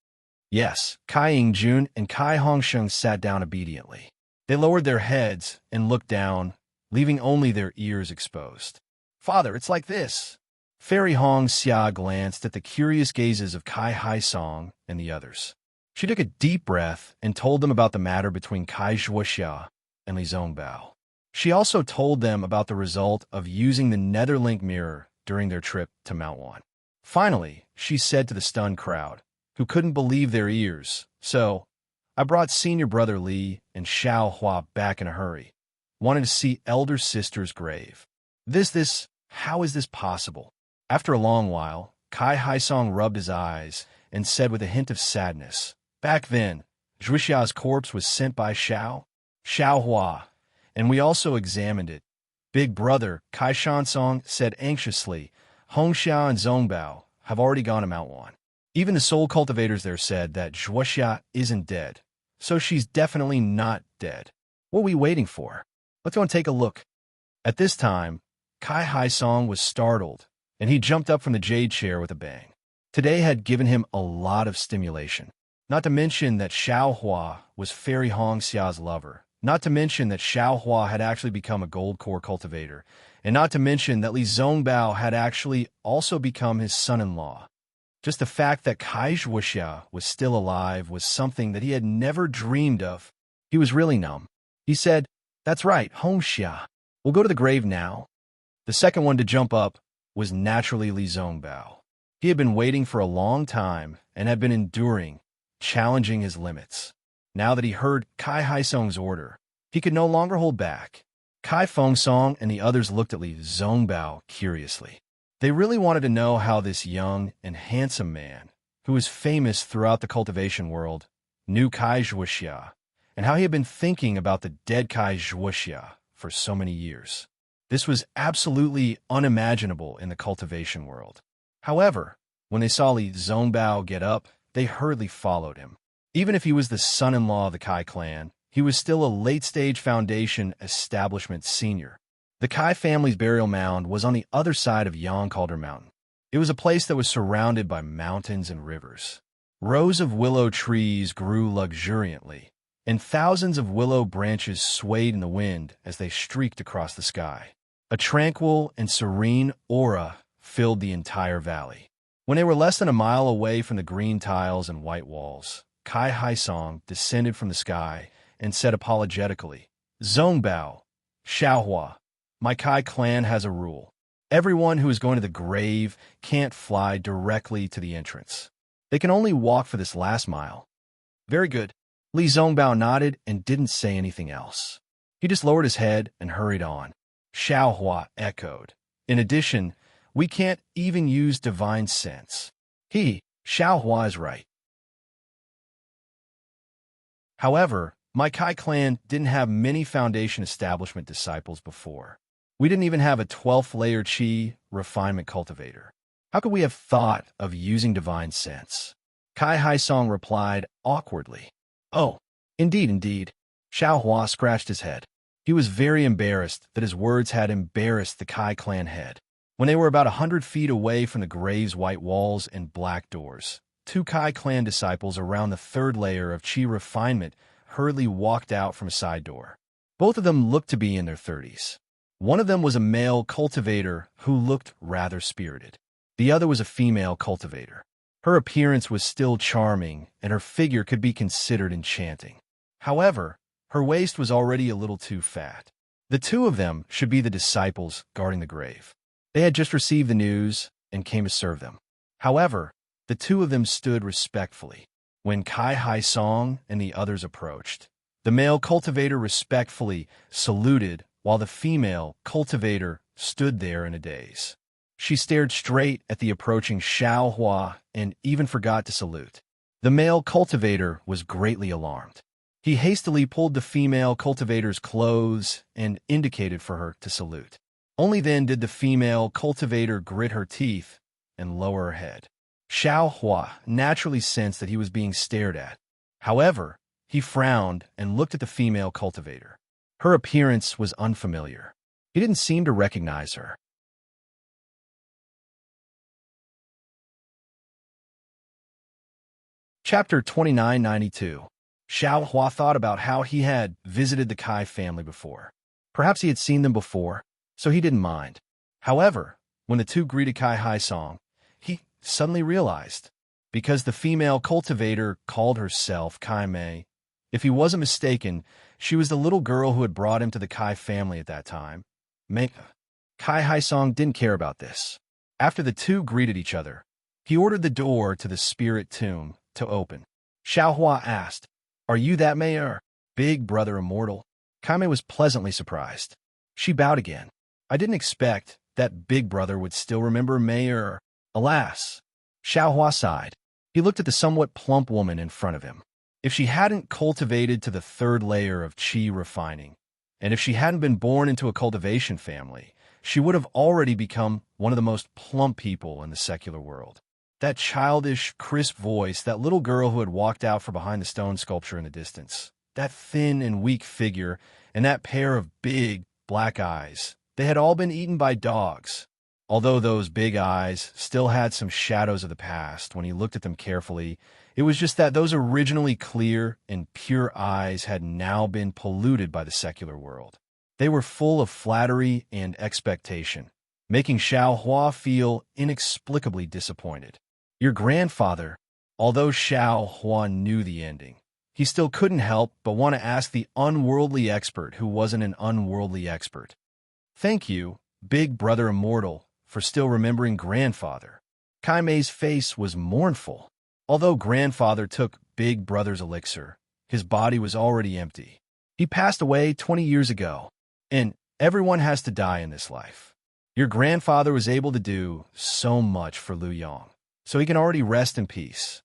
Yes, Kai Ingjun and Kai Hongsheng sat down obediently. They lowered their heads and looked down, leaving only their ears exposed. Father, it's like this. Fairy Hong Xia glanced at the curious gazes of Kai Haisong and the others. She took a deep breath and told them about the matter between Kai Zhuoxia and Li Zongbao. She also told them about the result of using the Netherlink mirror during their trip to Mount Wan. Finally, she said to the stunned crowd, who couldn't believe their ears, so, I brought senior brother Li and Xiaohua back in a hurry. Wanted to see elder sister's grave. How is this possible? After a long while, Kai Haisong rubbed his eyes and said with a hint of sadness, back then, Zhuoxia's corpse was sent by Xiaohua, and we also examined it. Big brother, Kai Shansong said anxiously, Hongxia and Zongbao have already gone to Mount Wan. Even the soul cultivators there said that Zhuoxia isn't dead, so she's definitely not dead. What are we waiting for? Let's go and take a look. At this time, Kai Haisong was startled, and he jumped up from the jade chair with a bang. Today had given him a lot of stimulation. Not to mention that Xiaohua was Fairy Hong Xia's lover. Not to mention that Xiaohua had actually become a gold core cultivator. And not to mention that Li Zongbao had actually also become his son-in-law. Just the fact that Kai Zhuoxia was still alive was something that he had never dreamed of. He was really numb. He said, That's right, Hongxia. We'll go to the grave now. The second one to jump up was naturally Li Zongbao. He had been waiting for a long time and had been enduring, challenging his limits. Now that he heard Kai Haisong's order, he could no longer hold back. Kai Fengsong and the others looked at Li Zongbao curiously. They really wanted to know how this young and handsome man, who was famous throughout the cultivation world, knew Kai Zhuoxia, and how he had been thinking about the dead Kai Zhuoxia for so many years. This was absolutely unimaginable in the cultivation world. However, when they saw Li Zongbao get up, they hurriedly followed him. Even if he was the son-in-law of the Kai clan, he was still a late-stage Foundation establishment senior. The Kai family's burial mound was on the other side of Yon Calder Mountain. It was a place that was surrounded by mountains and rivers. Rows of willow trees grew luxuriantly, and thousands of willow branches swayed in the wind as they streaked across the sky. A tranquil and serene aura filled the entire valley. When they were less than a mile away from the green tiles and white walls, Kai Haisong descended from the sky and said apologetically, "Zongbao, Xiaohua, my Kai clan has a rule. Everyone who is going to the grave can't fly directly to the entrance. They can only walk for this last mile." "Very good." Li Zongbao nodded and didn't say anything else. He just lowered his head and hurried on. Xiaohua echoed, "In addition, we can't even use divine sense." Xiaohua is right. However, my Kai clan didn't have many Foundation establishment disciples before. We didn't even have a 12th layer Qi refinement cultivator. How could we have thought of using divine sense? Kai Haisong replied awkwardly. "Oh, indeed. Xiaohua scratched his head. He was very embarrassed that his words had embarrassed the Kai clan head. When they were about 100 feet away from the grave's white walls and black doors, 2 Kai clan disciples around the 3rd layer of Qi refinement hurriedly walked out from a side door. Both of them looked to be in their 30s. One of them was a male cultivator who looked rather spirited. The other was a female cultivator. Her appearance was still charming, and her figure could be considered enchanting. However, her waist was already a little too fat. The 2 of them should be the disciples guarding the grave. They had just received the news and came to serve them. However, the 2 of them stood respectfully. When Kai Haisong and the others approached, the male cultivator respectfully saluted while the female cultivator stood there in a daze. She stared straight at the approaching Xiaohua and even forgot to salute. The male cultivator was greatly alarmed. He hastily pulled the female cultivator's clothes and indicated for her to salute. Only then did the female cultivator grit her teeth and lower her head. Xiaohua naturally sensed that he was being stared at. However, he frowned and looked at the female cultivator. Her appearance was unfamiliar. He didn't seem to recognize her. Chapter 2992. Xiaohua thought about how he had visited the Kai family before. Perhaps he had seen them before, so he didn't mind. However, when the 2 greeted Kai Haisong, he suddenly realized, because the female cultivator called herself Kai Mei, if he wasn't mistaken, she was the little girl who had brought him to the Kai family at that time. Kai Haisong didn't care about this. After the 2 greeted each other, he ordered the door to the spirit tomb to open. Xiaohua asked, "Are you that Mayor, big brother immortal?" Kai Mei was pleasantly surprised. She bowed again. "I didn't expect that big brother would still remember Mayor." Alas, Xiaohua sighed. He looked at the somewhat plump woman in front of him. If she hadn't cultivated to the 3rd layer of Qi refining, and if she hadn't been born into a cultivation family, she would have already become one of the most plump people in the secular world. That childish, crisp voice, that little girl who had walked out from behind the stone sculpture in the distance, that thin and weak figure, and that pair of big, black eyes, they had all been eaten by dogs. Although those big eyes still had some shadows of the past when he looked at them carefully, it was just that those originally clear and pure eyes had now been polluted by the secular world. They were full of flattery and expectation, making Xiaohua feel inexplicably disappointed. Your grandfather, although Xiaohua knew the ending, he still couldn't help but want to ask the unworldly expert who wasn't an unworldly expert. Thank you, big brother immortal, for still remembering grandfather. Kai Mei's face was mournful. Although grandfather took big brother's elixir, his body was already empty. He passed away 20 years ago, and everyone has to die in this life. Your grandfather was able to do so much for Lu Yong, so he can already rest in peace.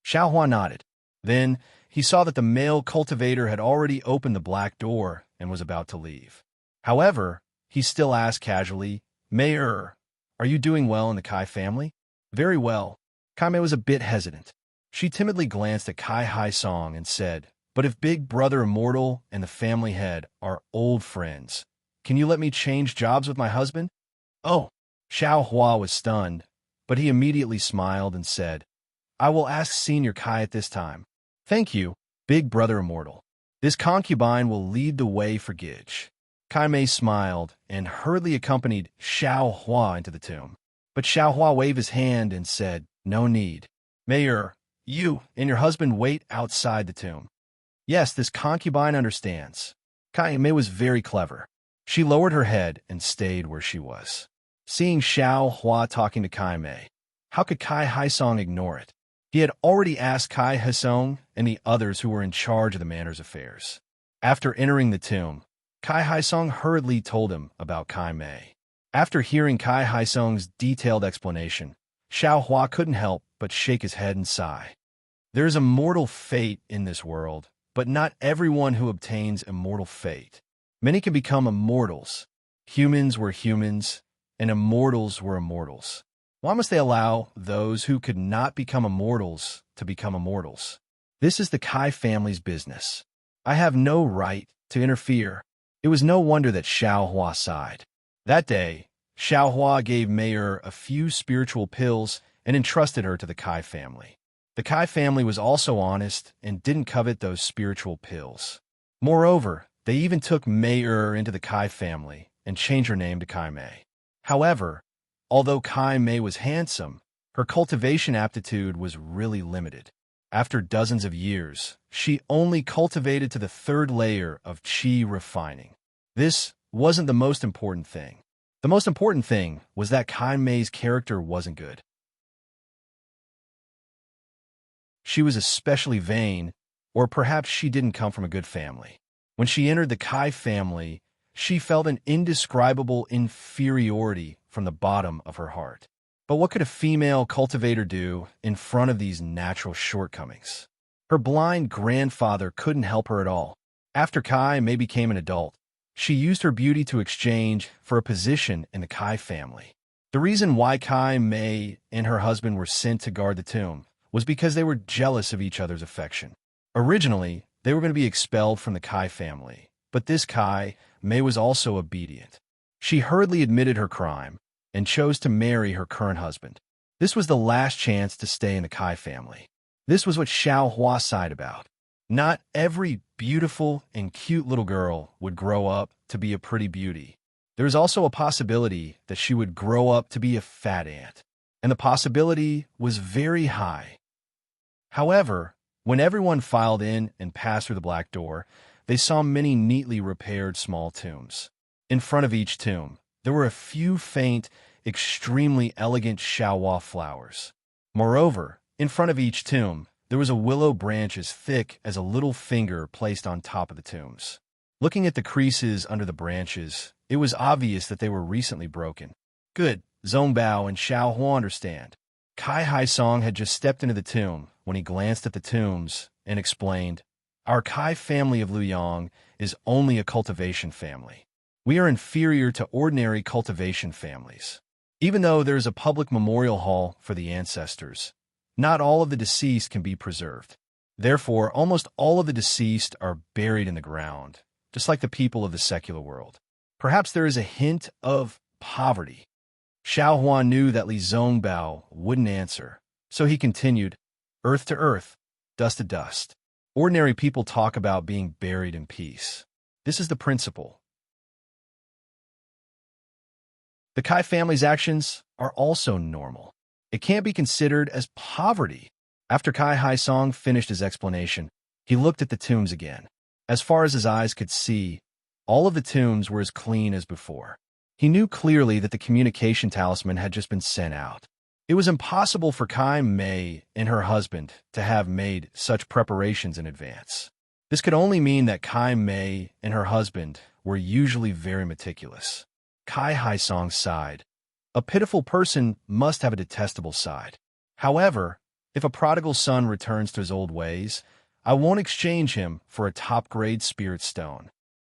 Xiaohua nodded. Then he saw that the male cultivator had already opened the black door and was about to leave. However, he still asked casually, Mayor, are you doing well in the Kai family? Very well. Kai Mei was a bit hesitant. She timidly glanced at Kai Haisong and said, But if Big Brother Immortal and the family head are old friends, can you let me change jobs with my husband? Oh, Xiao Hua was stunned, but he immediately smiled and said, I will ask Senior Kai at this time. Thank you, Big Brother Immortal. This concubine will lead the way for Gidge. Kai Mei smiled and hurriedly accompanied Xiao Hua into the tomb. But Xiao Hua waved his hand and said, No need. Mayor, you and your husband wait outside the tomb. Yes, this concubine understands. Kai Mei was very clever. She lowered her head and stayed where she was. Seeing Xiao Hua talking to Kai Mei, how could Kai Haisong ignore it? He had already asked Kai Haisong and the others who were in charge of the manor's affairs. After entering the tomb, Kai Haisong hurriedly told him about Kai Mei. After hearing Kai Haisong's detailed explanation, Xiao Hua couldn't help but shake his head and sigh. There is a mortal fate in this world, but not everyone who obtains immortal fate. Many can become immortals. Humans were humans, and immortals were immortals. Why must they allow those who could not become immortals to become immortals? This is the Kai family's business. I have no right to interfere. It was no wonder that Xiao Hua sighed. That day, Xiao Hua gave Mayor a few spiritual pills and entrusted her to the Kai family. The Kai family was also honest and didn't covet those spiritual pills. Moreover, they even took Mayor into the Kai family and changed her name to Kai Mei. However, although Kai Mei was handsome, her cultivation aptitude was really limited. After dozens of years, she only cultivated to the 3rd layer of qi refining. This wasn't the most important thing. The most important thing was that Kai Mei's character wasn't good. She was especially vain, or perhaps she didn't come from a good family. When she entered the Kai family, she felt an indescribable inferiority from the bottom of her heart. But what could a female cultivator do in front of these natural shortcomings? Her blind grandfather couldn't help her at all. After Kai Mei became an adult, she used her beauty to exchange for a position in the Kai family. The reason why Kai Mei and her husband were sent to guard the tomb was because they were jealous of each other's affection. Originally, they were going to be expelled from the Kai family, but this Kai Mei was also obedient. She hurriedly admitted her crime and chose to marry her current husband. This was the last chance to stay in the Kai family. This was what Xiao Hua sighed about. Not every beautiful and cute little girl would grow up to be a pretty beauty. There is also a possibility that she would grow up to be a fat ant, and the possibility was very high. However, when everyone filed in and passed through the black door, they saw many neatly repaired small tombs. In front of each tomb, there were a few faint, extremely elegant Xiaohua flowers. Moreover, in front of each tomb, there was a willow branch as thick as a little finger placed on top of the tombs. Looking at the creases under the branches, it was obvious that they were recently broken. Good, Zongbao and Xiao Hua understand. Kai Haisong had just stepped into the tomb when he glanced at the tombs and explained, Our Kai family of Luyang is only a cultivation family. We are inferior to ordinary cultivation families. Even though there is a public memorial hall for the ancestors, not all of the deceased can be preserved. Therefore, almost all of the deceased are buried in the ground, just like the people of the secular world. Perhaps there is a hint of poverty. Xiao Huan knew that Li Zongbao wouldn't answer, so he continued, Earth to earth, dust to dust. Ordinary people talk about being buried in peace. This is the principle. The Kai family's actions are also normal. It can't be considered as poverty. After Kai Haisong finished his explanation, he looked at the tombs again. As far as his eyes could see, all of the tombs were as clean as before. He knew clearly that the communication talisman had just been sent out. It was impossible for Kai Mei and her husband to have made such preparations in advance. This could only mean that Kai Mei and her husband were usually very meticulous. Kai Haisong sighed. A pitiful person must have a detestable side. However, if a prodigal son returns to his old ways, I won't exchange him for a top-grade spirit stone.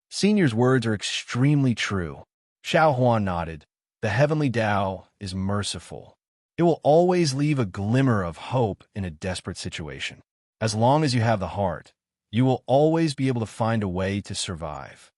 Senior's words are extremely true. Xiao Huan nodded. The heavenly Tao is merciful. It will always leave a glimmer of hope in a desperate situation. As long as you have the heart, You will always be able to find a way to survive.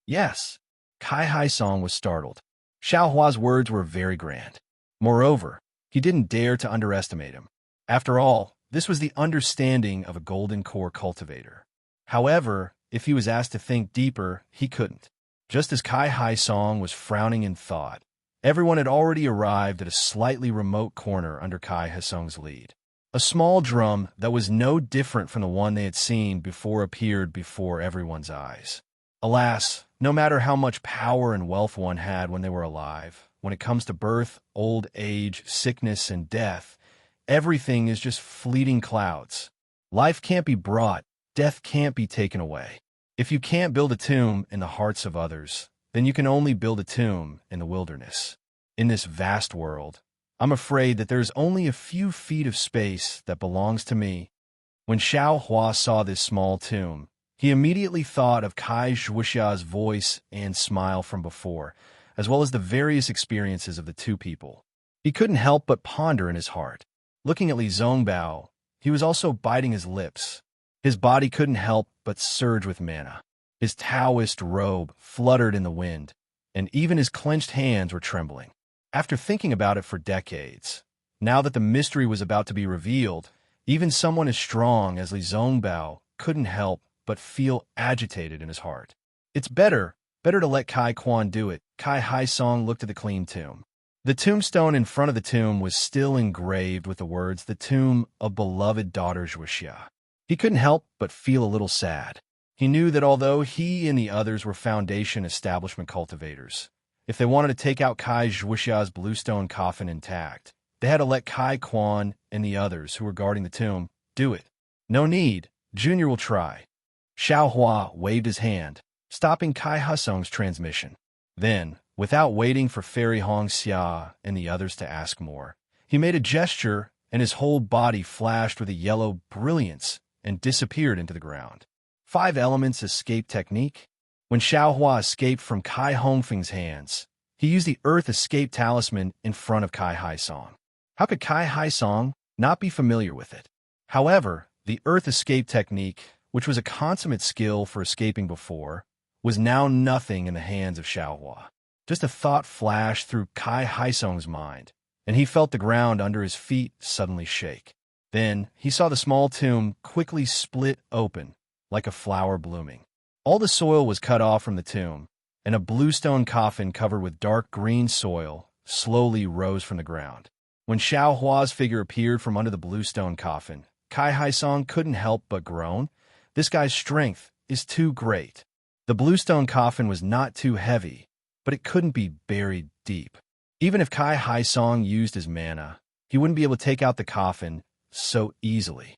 Yes, Kai Hai Song was startled. Xiao Hua's words were very grand. Moreover, he didn't dare to underestimate him. After all, this was the understanding of a golden core cultivator. However, if he was asked to think deeper, he couldn't. Just as Kai Hai Song was frowning in thought, everyone had already arrived at a slightly remote corner under Kai Hai Song's lead. A small drum that was no different from the one they had seen before appeared before everyone's eyes. Alas, no matter how much power and wealth one had when they were alive, when it comes to birth, old age, sickness, and death, everything is just fleeting clouds. Life can't be brought, death can't be taken away. If you can't build a tomb in the hearts of others, then you can only build a tomb in the wilderness. In this vast world, I'm afraid that there's only a few feet of space that belongs to me. When Xiao Hua saw this small tomb, he immediately thought of Kai Zhuoxia's voice and smile from before, as well as the various experiences of the two people. He couldn't help but ponder in his heart. Looking at Li Zongbao, he was also biting his lips. His body couldn't help but surge with mana. His Taoist robe fluttered in the wind, and even his clenched hands were trembling. After thinking about it for decades, now that the mystery was about to be revealed, even someone as strong as Li Zongbao couldn't help but feel agitated in his heart. It's better to let Kai Quan do it. Kai Hai Song looked at the clean tomb. The tombstone in front of the tomb was still engraved with the words, "The tomb of beloved daughter Zhuoxia." He couldn't help but feel a little sad. He knew that although he and the others were foundation establishment cultivators, if they wanted to take out Kai Zhuoxia's bluestone coffin intact, they had to let Kai Quan and the others who were guarding the tomb do it. No need, Junior will try. Xiao Hua waved his hand, stopping Kai Hasong's transmission. Then, without waiting for Fairy Hong Xia and the others to ask more, he made a gesture and his whole body flashed with a yellow brilliance and disappeared into the ground. 5 elements escape technique. When Xiao Hua escaped from Kai Hongfeng's hands, he used the Earth Escape Talisman in front of Kai Hai Song. How could Kai Hai Song not be familiar with it? However, the Earth Escape technique, which was a consummate skill for escaping before, was now nothing in the hands of Xiao Hua. Just a thought flashed through Kai Hai Song's mind, and he felt the ground under his feet suddenly shake. Then he saw the small tomb quickly split open, like a flower blooming. All the soil was cut off from the tomb, and a bluestone coffin covered with dark green soil slowly rose from the ground. When Xiao Hua's figure appeared from under the bluestone coffin, Kai Hai Song couldn't help but groan. This guy's strength is too great. The bluestone coffin was not too heavy, but it couldn't be buried deep. Even if Kai Hai Song used his mana, he wouldn't be able to take out the coffin so easily.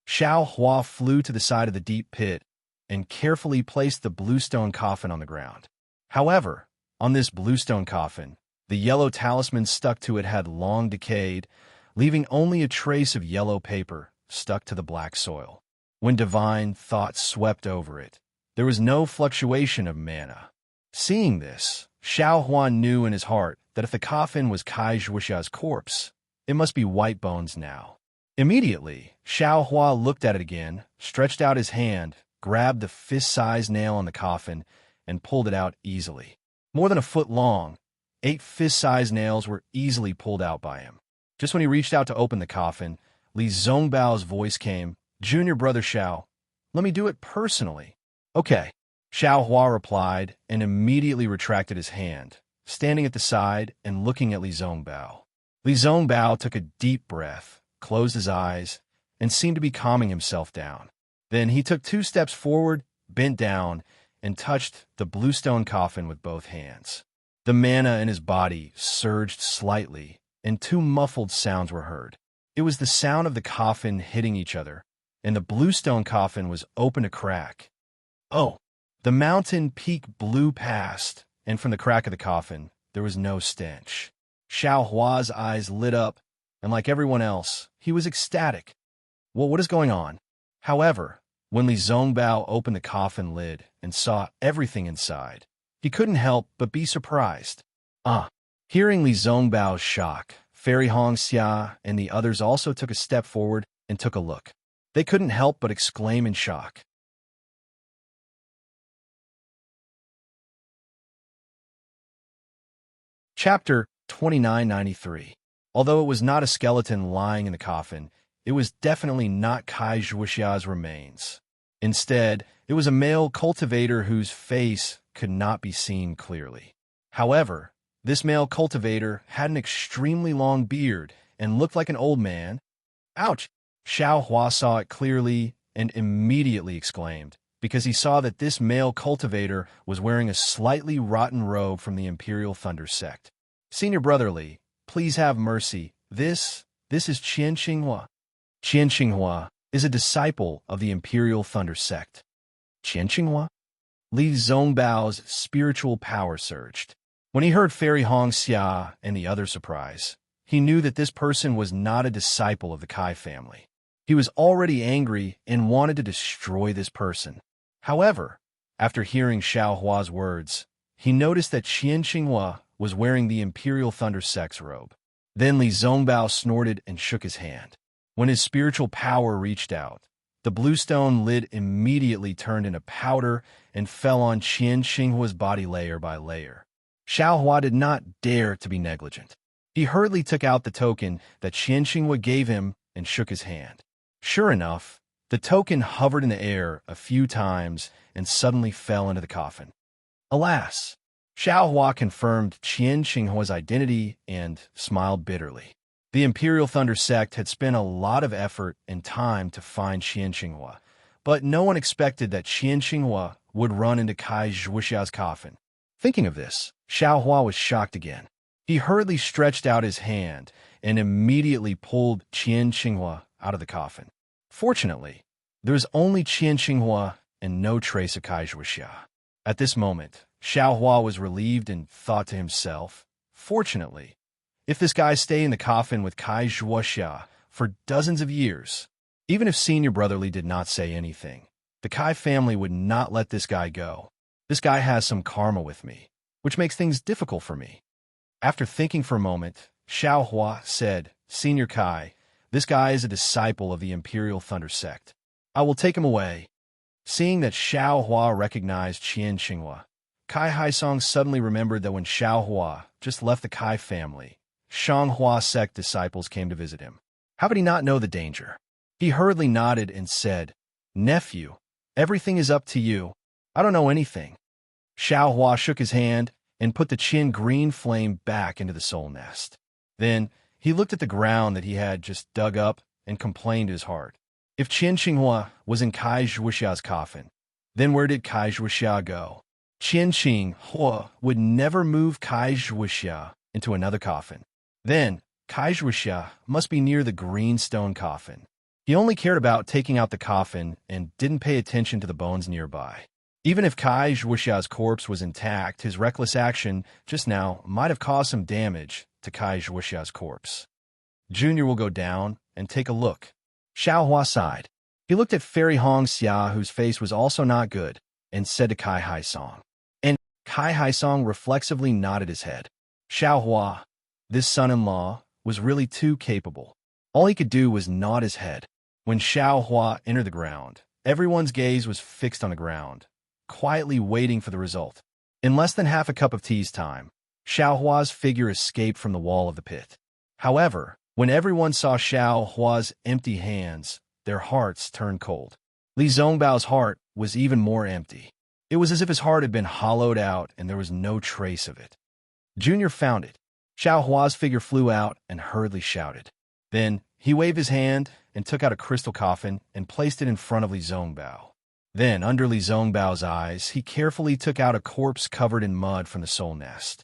Xiao Hua flew to the side of the deep pit and carefully placed the bluestone coffin on the ground. However, on this bluestone coffin, the yellow talisman stuck to it had long decayed, leaving only a trace of yellow paper stuck to the black soil. When divine thought swept over it, there was no fluctuation of mana. Seeing this, Xiao Hua knew in his heart that if the coffin was Kai Zhuoxia's corpse, it must be white bones now. Immediately, Xiao Hua looked at it again, stretched out his hand, grabbed the fist-sized nail on the coffin, and pulled it out easily. More than a foot long, 8 fist-sized nails were easily pulled out by him. Just when he reached out to open the coffin, Li Zongbao's voice came, "Junior brother Xiao, let me do it personally." "Okay," Xiao Hua replied and immediately retracted his hand, standing at the side and looking at Li Zongbao. Li Zongbao took a deep breath, closed his eyes, and seemed to be calming himself down. Then he took 2 steps forward, bent down, and touched the bluestone coffin with both hands. The mana in his body surged slightly, and 2 muffled sounds were heard. It was the sound of the coffin hitting each other, and the bluestone coffin was open a crack. Oh! The mountain peak blew past, and from the crack of the coffin, there was no stench. Xiao Hua's eyes lit up, and like everyone else, he was ecstatic. Well, what is going on? However, when Li Zongbao opened the coffin lid and saw everything inside, he couldn't help but be surprised. Hearing Li Zongbao's shock, Fairy Hong Xia and the others also took a step forward and took a look. They couldn't help but exclaim in shock. Chapter 2993. Although it was not a skeleton lying in the coffin, it was definitely not Kai Zhuoxia's remains. Instead, it was a male cultivator whose face could not be seen clearly. However, this male cultivator had an extremely long beard and looked like an old man. Ouch! Xiao Hua saw it clearly and immediately exclaimed, because he saw that this male cultivator was wearing a slightly rotten robe from the Imperial Thunder sect. Senior Brotherly, please have mercy. This is Qian Xinghua. Qian Xinghua is a disciple of the Imperial Thunder sect. Qian Xinghua? Li Zongbao's spiritual power surged. When he heard Fairy Hong Xia and the other surprise, he knew that this person was not a disciple of the Kai family. He was already angry and wanted to destroy this person. However, after hearing Xiao Hua's words, he noticed that Qian Xinghua was wearing the Imperial Thunder Sect's robe. Then Li Zongbao snorted and shook his hand. When his spiritual power reached out, the blue stone lid immediately turned into powder and fell on Qian Xinghua's body layer by layer. Xiao Hua did not dare to be negligent. He hurriedly took out the token that Qian Xinghua gave him and shook his hand. Sure enough, the token hovered in the air a few times and suddenly fell into the coffin. Alas! Xiao Hua confirmed Qian Xinghua's identity and smiled bitterly. The Imperial Thunder sect had spent a lot of effort and time to find Qian Xinghua, but no one expected that Qian Xinghua would run into Kai Zhuoxia's coffin. Thinking of this, Xiao Hua was shocked again. He hurriedly stretched out his hand and immediately pulled Qian Xinghua out of the coffin. Fortunately, there was only Qian Xinghua and no trace of Kai Zhuoxia. At this moment, Xiao Hua was relieved and thought to himself, fortunately, if this guy stayed in the coffin with Kai Zhuoxia for dozens of years, even if Senior Brotherly did not say anything, the Kai family would not let this guy go. This guy has some karma with me, which makes things difficult for me. After thinking for a moment, Xiao Hua said, Senior Kai, this guy is a disciple of the Imperial Thunder sect. I will take him away. Seeing that Xiao Hua recognized Qian Xinghua, Kai Haisong suddenly remembered that when Xiao Hua just left the Kai family, Shanghua sect disciples came to visit him. How could he not know the danger? He hurriedly nodded and said, Nephew, everything is up to you. I don't know anything. Xiao Hua shook his hand and put the Qin green flame back into the soul nest. Then he looked at the ground that he had just dug up and complained to his heart. If Qian Xinghua was in Kai Zhuoxia's coffin, then where did Kai Zhuoxia go? Qian Xinghua would never move Kai Zhuoxia into another coffin. Then, Kai Zhuoxia must be near the green stone coffin. He only cared about taking out the coffin and didn't pay attention to the bones nearby. Even if Kai Zhuoxia's corpse was intact, his reckless action just now might have caused some damage to Kai Zhuoxia's corpse. Junior will go down and take a look. Xiao Hua sighed. He looked at Fairy Hong Xia, whose face was also not good, and said to Kai Haisong. And Kai Haisong reflexively nodded his head. Xiao Hua, this son-in-law, was really too capable. All he could do was nod his head. When Xiao Hua entered the ground, everyone's gaze was fixed on the ground, quietly waiting for the result. In less than half a cup of tea's time, Xiao Hua's figure escaped from the wall of the pit. However, when everyone saw Xiao Hua's empty hands, their hearts turned cold. Li Zongbao's heart was even more empty. It was as if his heart had been hollowed out and there was no trace of it. Junior found it. Xiao Hua's figure flew out and hurriedly shouted. Then he waved his hand and took out a crystal coffin and placed it in front of Li Zongbao. Then, under Li Zongbao's eyes, he carefully took out a corpse covered in mud from the soul nest.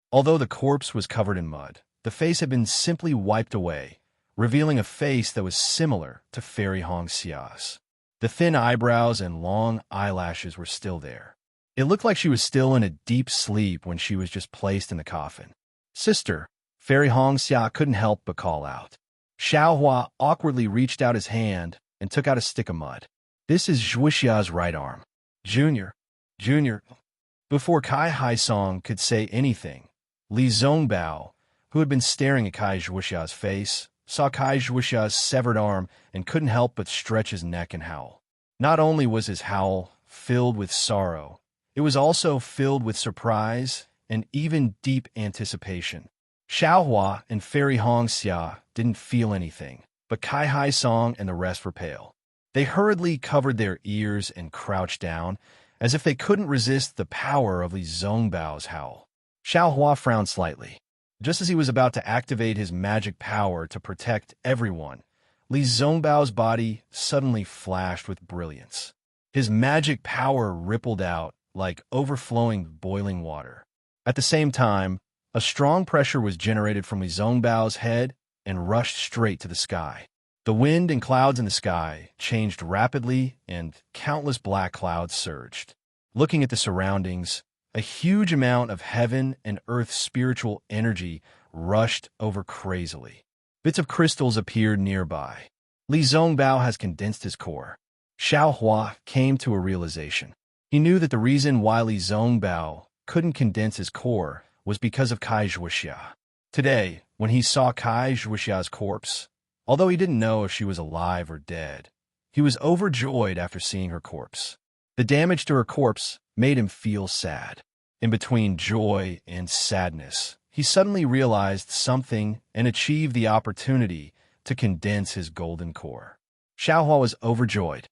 Although the corpse was covered in mud, the face had been simply wiped away, revealing a face that was similar to Fairy Hong Xia's. The thin eyebrows and long eyelashes were still there. It looked like she was still in a deep sleep when she was just placed in the coffin. Sister, Fairy Hong Xia couldn't help but call out. Xiao Hua awkwardly reached out his hand and took out a stick of mud. This is Zhuoxia's right arm. Junior. Before Kai Haisong could say anything, Li Zongbao, who had been staring at Kai Zhuoxia's face, saw Kai Zhuoxia's severed arm and couldn't help but stretch his neck and howl. Not only was his howl filled with sorrow, it was also filled with surprise and even deep anticipation. Xiaohua and Fairy Hongxia didn't feel anything, but Kai Hai Song and the rest were pale. They hurriedly covered their ears and crouched down, as if they couldn't resist the power of Li Zongbao's howl. Xiaohua frowned slightly. Just as he was about to activate his magic power to protect everyone, Li Zongbao's body suddenly flashed with brilliance. His magic power rippled out like overflowing boiling water. At the same time, a strong pressure was generated from Li Zongbao's head and rushed straight to the sky. The wind and clouds in the sky changed rapidly, and countless black clouds surged. Looking at the surroundings, a huge amount of heaven and earth spiritual energy rushed over crazily. Bits of crystals appeared nearby. Li Zongbao has condensed his core. Xiaohua came to a realization. He knew that the reason why Li Zongbao couldn't condense his core was because of Kai Zhuoxia. Today, when he saw Kai Zhuoxia's corpse, although he didn't know if she was alive or dead, he was overjoyed after seeing her corpse. The damage to her corpse made him feel sad. In between joy and sadness, he suddenly realized something and achieved the opportunity to condense his golden core. Xiaohua was overjoyed.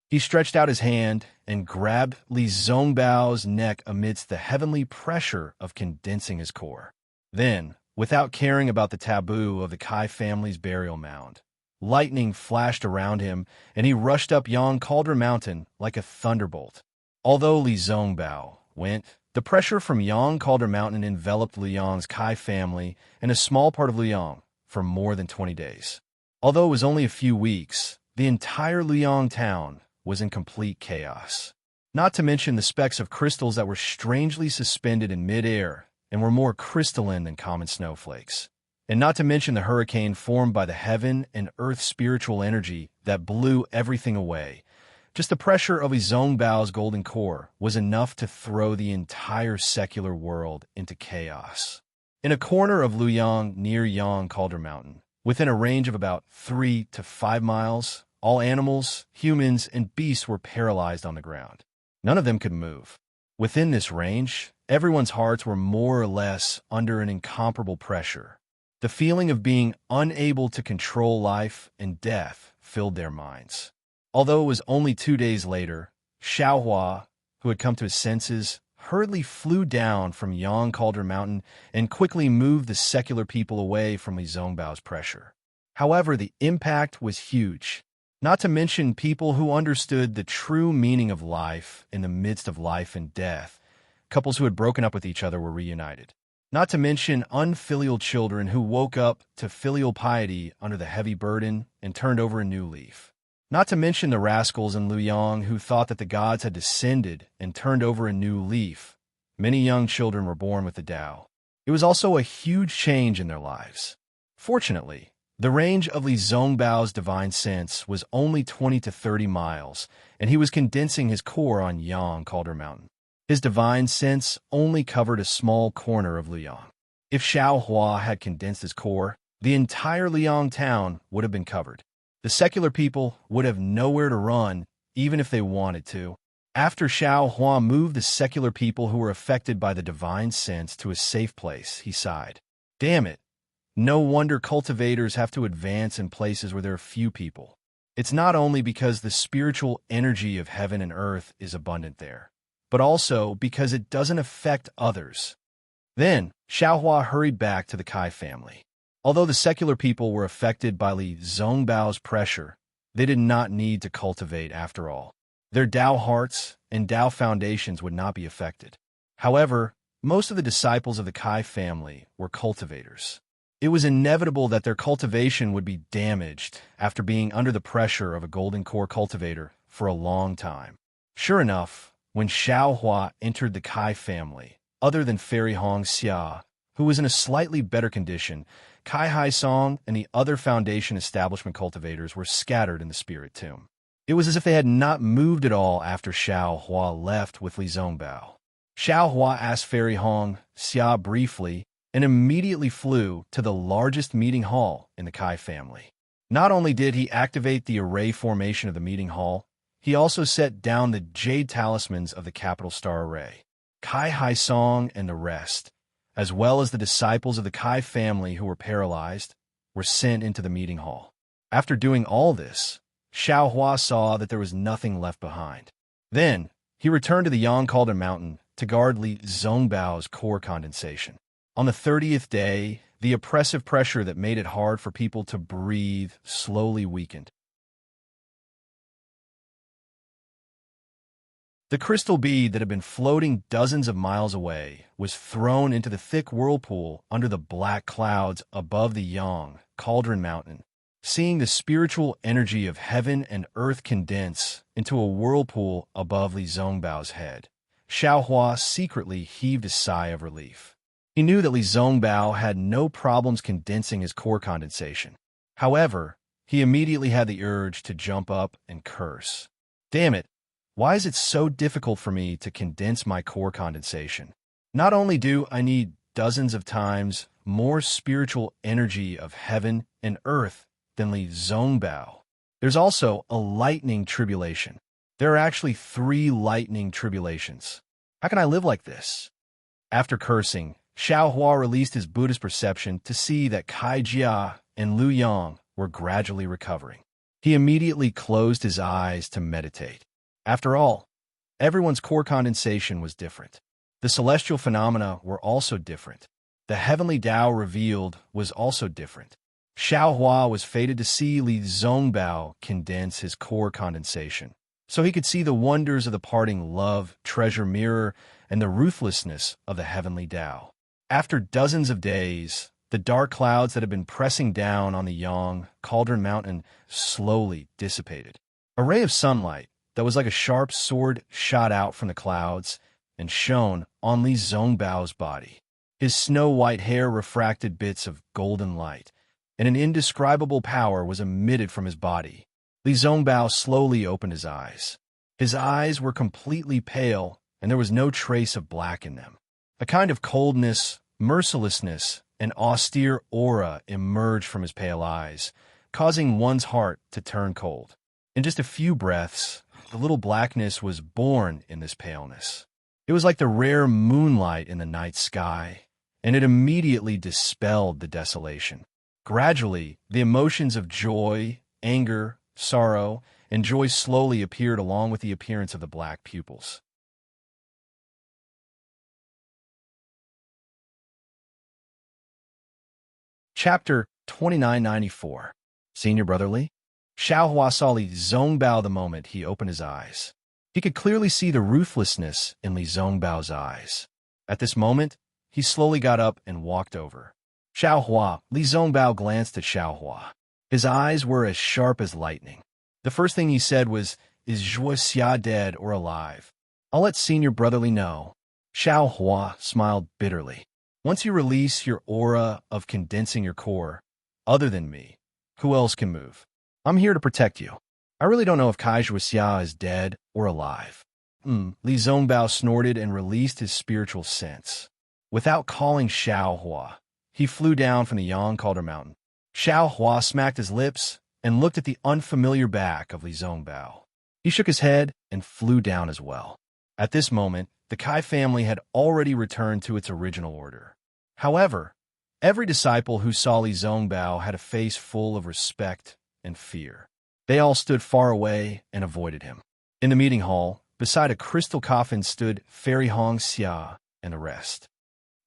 He stretched out his hand and grabbed Li Zongbao's neck amidst the heavenly pressure of condensing his core. Then, without caring about the taboo of the Kai family's burial mound, lightning flashed around him, and he rushed up Yang Cauldron Mountain like a thunderbolt. Although Li Zongbao went, the pressure from Yang Cauldron Mountain enveloped Liyang's Kai family and a small part of Liyang for more than 20 days. Although it was only a few weeks, the entire Liyang town was in complete chaos. Not to mention the specks of crystals that were strangely suspended in midair and were more crystalline than common snowflakes. And not to mention the hurricane formed by the heaven and earth spiritual energy that blew everything away. Just the pressure of Li Zongbao's golden core was enough to throw the entire secular world into chaos. In a corner of Luyang near Yang Cauldron Mountain, within a range of about 3 to 5 miles, all animals, humans, and beasts were paralyzed on the ground. None of them could move. Within this range, everyone's hearts were more or less under an incomparable pressure. The feeling of being unable to control life and death filled their minds. Although it was only 2 days later, Xiaohua, who had come to his senses, hurriedly flew down from Yang Cauldron Mountain and quickly moved the secular people away from Li Zongbao's pressure. However, the impact was huge. Not to mention people who understood the true meaning of life in the midst of life and death. Couples who had broken up with each other were reunited. Not to mention unfilial children who woke up to filial piety under the heavy burden and turned over a new leaf. Not to mention the rascals in Luyang who thought that the gods had descended and turned over a new leaf. Many young children were born with the Tao. It was also a huge change in their lives. Fortunately, the range of Li Zongbao's divine sense was only 20 to 30 miles, and he was condensing his core on Yang Cauldron Mountain. His divine sense only covered a small corner of Luyang. If Xiaohua had condensed his core, the entire Luyang town would have been covered. The secular people would have nowhere to run, even if they wanted to. After Xiaohua moved the secular people who were affected by the divine sense to a safe place, he sighed. Damn it. No wonder cultivators have to advance in places where there are few people. It's not only because the spiritual energy of heaven and earth is abundant there, but also because it doesn't affect others. Then, Xiaohua hurried back to the Kai family. Although the secular people were affected by Li Zongbao's pressure, they did not need to cultivate after all. Their Tao hearts and Tao foundations would not be affected. However, most of the disciples of the Kai family were cultivators. It was inevitable that their cultivation would be damaged after being under the pressure of a golden core cultivator for a long time. Sure enough, when Xiaohua entered the Kai family, other than Fairy Hongxia, who was in a slightly better condition, Kai Hai Song and the other foundation establishment cultivators were scattered in the spirit tomb. It was as if they had not moved at all after Xiaohua left with Li Zongbao. Xiao Hua asked Fairy Hong Xia briefly and immediately flew to the largest meeting hall in the Kai family. Not only did he activate the array formation of the meeting hall, he also set down the jade talismans of the capital star array. Kai Hai Song and the rest, as well as the disciples of the Kai family who were paralyzed, were sent into the meeting hall. After doing all this, Xiao Hua saw that there was nothing left behind. Then, he returned to the Yang Cauldron Mountain to guard Li Zhongbao's core condensation. On the 30th day, the oppressive pressure that made it hard for people to breathe slowly weakened. The crystal bead that had been floating dozens of miles away was thrown into the thick whirlpool under the black clouds above the Yang Cauldron Mountain. Seeing the spiritual energy of heaven and earth condense into a whirlpool above Li Zhongbao's head, Xiao Hua secretly heaved a sigh of relief. He knew that Li Zhongbao had no problems condensing his core condensation. However, he immediately had the urge to jump up and curse. Damn it, why is it so difficult for me to condense my core condensation? Not only do I need dozens of times more spiritual energy of heaven and earth than Li Zhongbao, there's also a lightning tribulation. There are actually 3 lightning tribulations. How can I live like this? After cursing, Xiao Hua released his Buddhist perception to see that Kai Jia and Lu Yang were gradually recovering. He immediately closed his eyes to meditate. After all, everyone's core condensation was different. The celestial phenomena were also different. The heavenly Tao revealed was also different. Xiao Hua was fated to see Li Zhongbao condense his core condensation, so he could see the wonders of the parting love, treasure mirror, and the ruthlessness of the heavenly Tao. After dozens of days, the dark clouds that had been pressing down on the Yang Cauldron Mountain slowly dissipated. A ray of sunlight that was like a sharp sword shot out from the clouds and shone on Li Zhongbao's body. His snow-white hair refracted bits of golden light, and an indescribable power was emitted from his body. Li Zhongbao slowly opened his eyes. His eyes were completely pale, and there was no trace of black in them. A kind of coldness, mercilessness, and austere aura emerged from his pale eyes, causing one's heart to turn cold. In just a few breaths, the little blackness was born in this paleness. It was like the rare moonlight in the night sky, and it immediately dispelled the desolation. Gradually, the emotions of joy, anger, sorrow, and joy slowly appeared along with the appearance of the black pupils. Chapter 2994. Senior Brotherly? Xiao Hua saw Li Zhongbao the moment he opened his eyes. He could clearly see the ruthlessness in Li Zhongbao's eyes. At this moment, he slowly got up and walked over. Xiao Hua, Li Zhongbao glanced at Xiao Hua. His eyes were as sharp as lightning. The first thing he said was, "Is Zhuo Xia dead or alive? I'll let Senior Brotherly know." Xiao Hua smiled bitterly. Once you release your aura of condensing your core, other than me, who else can move? I'm here to protect you. I really don't know if Kai Zhuo Xia is dead or alive. Li Zhongbao snorted and released his spiritual sense. Without calling Xiao Hua, he flew down from the Yang Cauldron Mountain. Xiao Hua smacked his lips and looked at the unfamiliar back of Li Zhongbao. He shook his head and flew down as well. At this moment, the Kai family had already returned to its original order. However, every disciple who saw Li Zhongbao had a face full of respect and fear. They all stood far away and avoided him. In the meeting hall, beside a crystal coffin stood Fairy Hong Xia and the rest.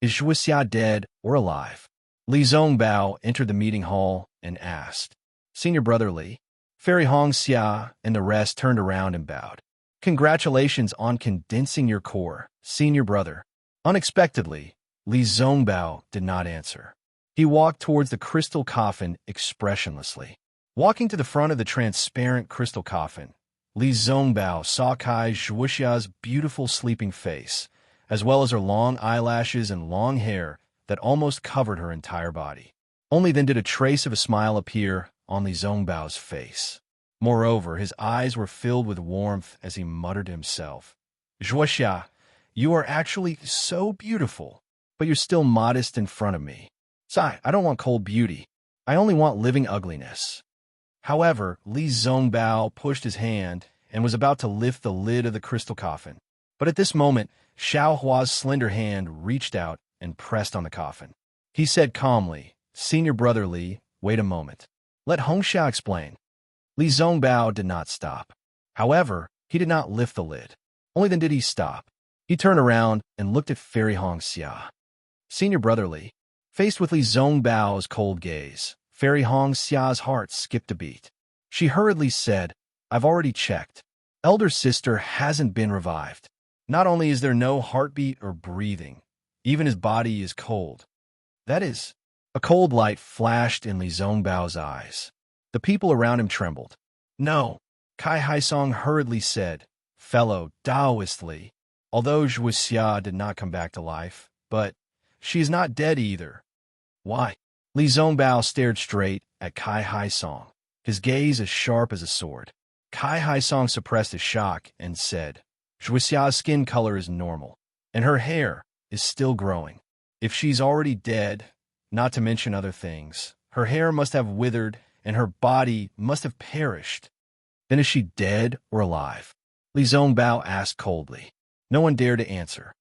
Is Zhuo Xia dead or alive? Li Zhongbao entered the meeting hall and asked. Senior Brotherly, Fairy Hong Xia and the rest turned around and bowed. Congratulations on condensing your core, Senior Brother. Unexpectedly, Li Zhongbao did not answer. He walked towards the crystal coffin expressionlessly. Walking to the front of the transparent crystal coffin, Li Zhongbao saw Kai Zhuoxia's beautiful sleeping face, as well as her long eyelashes and long hair that almost covered her entire body. Only then did a trace of a smile appear on Li Zhongbao's face. Moreover, his eyes were filled with warmth as he muttered to himself, Zhuoxia, You are actually so beautiful, but you're still modest in front of me. Sigh, I don't want cold beauty. I only want living ugliness. However, Li Zongbao pushed his hand and was about to lift the lid of the crystal coffin. But at this moment, Xiao Hua's slender hand reached out and pressed on the coffin. He said calmly, "Senior brother Li, wait a moment. Let Hongxiao explain." Li Zongbao did not stop. However, he did not lift the lid. Only then did he stop. He turned around and looked at Fairy Hongxia. Senior brother Li. Faced with Li Zongbao's cold gaze, Fairy Hongxia's heart skipped a beat. She hurriedly said, "I've already checked. Elder sister hasn't been revived. Not only is there no heartbeat or breathing, even his body is cold. That is." A cold light flashed in Li Zongbao's eyes. The people around him trembled. "No," Kai Haisong hurriedly said, "Fellow Taoist Li, although Zhuxia did not come back to life, but she is not dead either." "Why?" Li Zongbao stared straight at Kai Haisong, his gaze as sharp as a sword. Kai Haisong suppressed his shock and said, "Zhuxia's skin color is normal, and her hair is still growing. If she's already dead, not to mention other things, her hair must have withered and her body must have perished. Then is she dead or alive?" Li Zongbao asked coldly. No one dared to answer.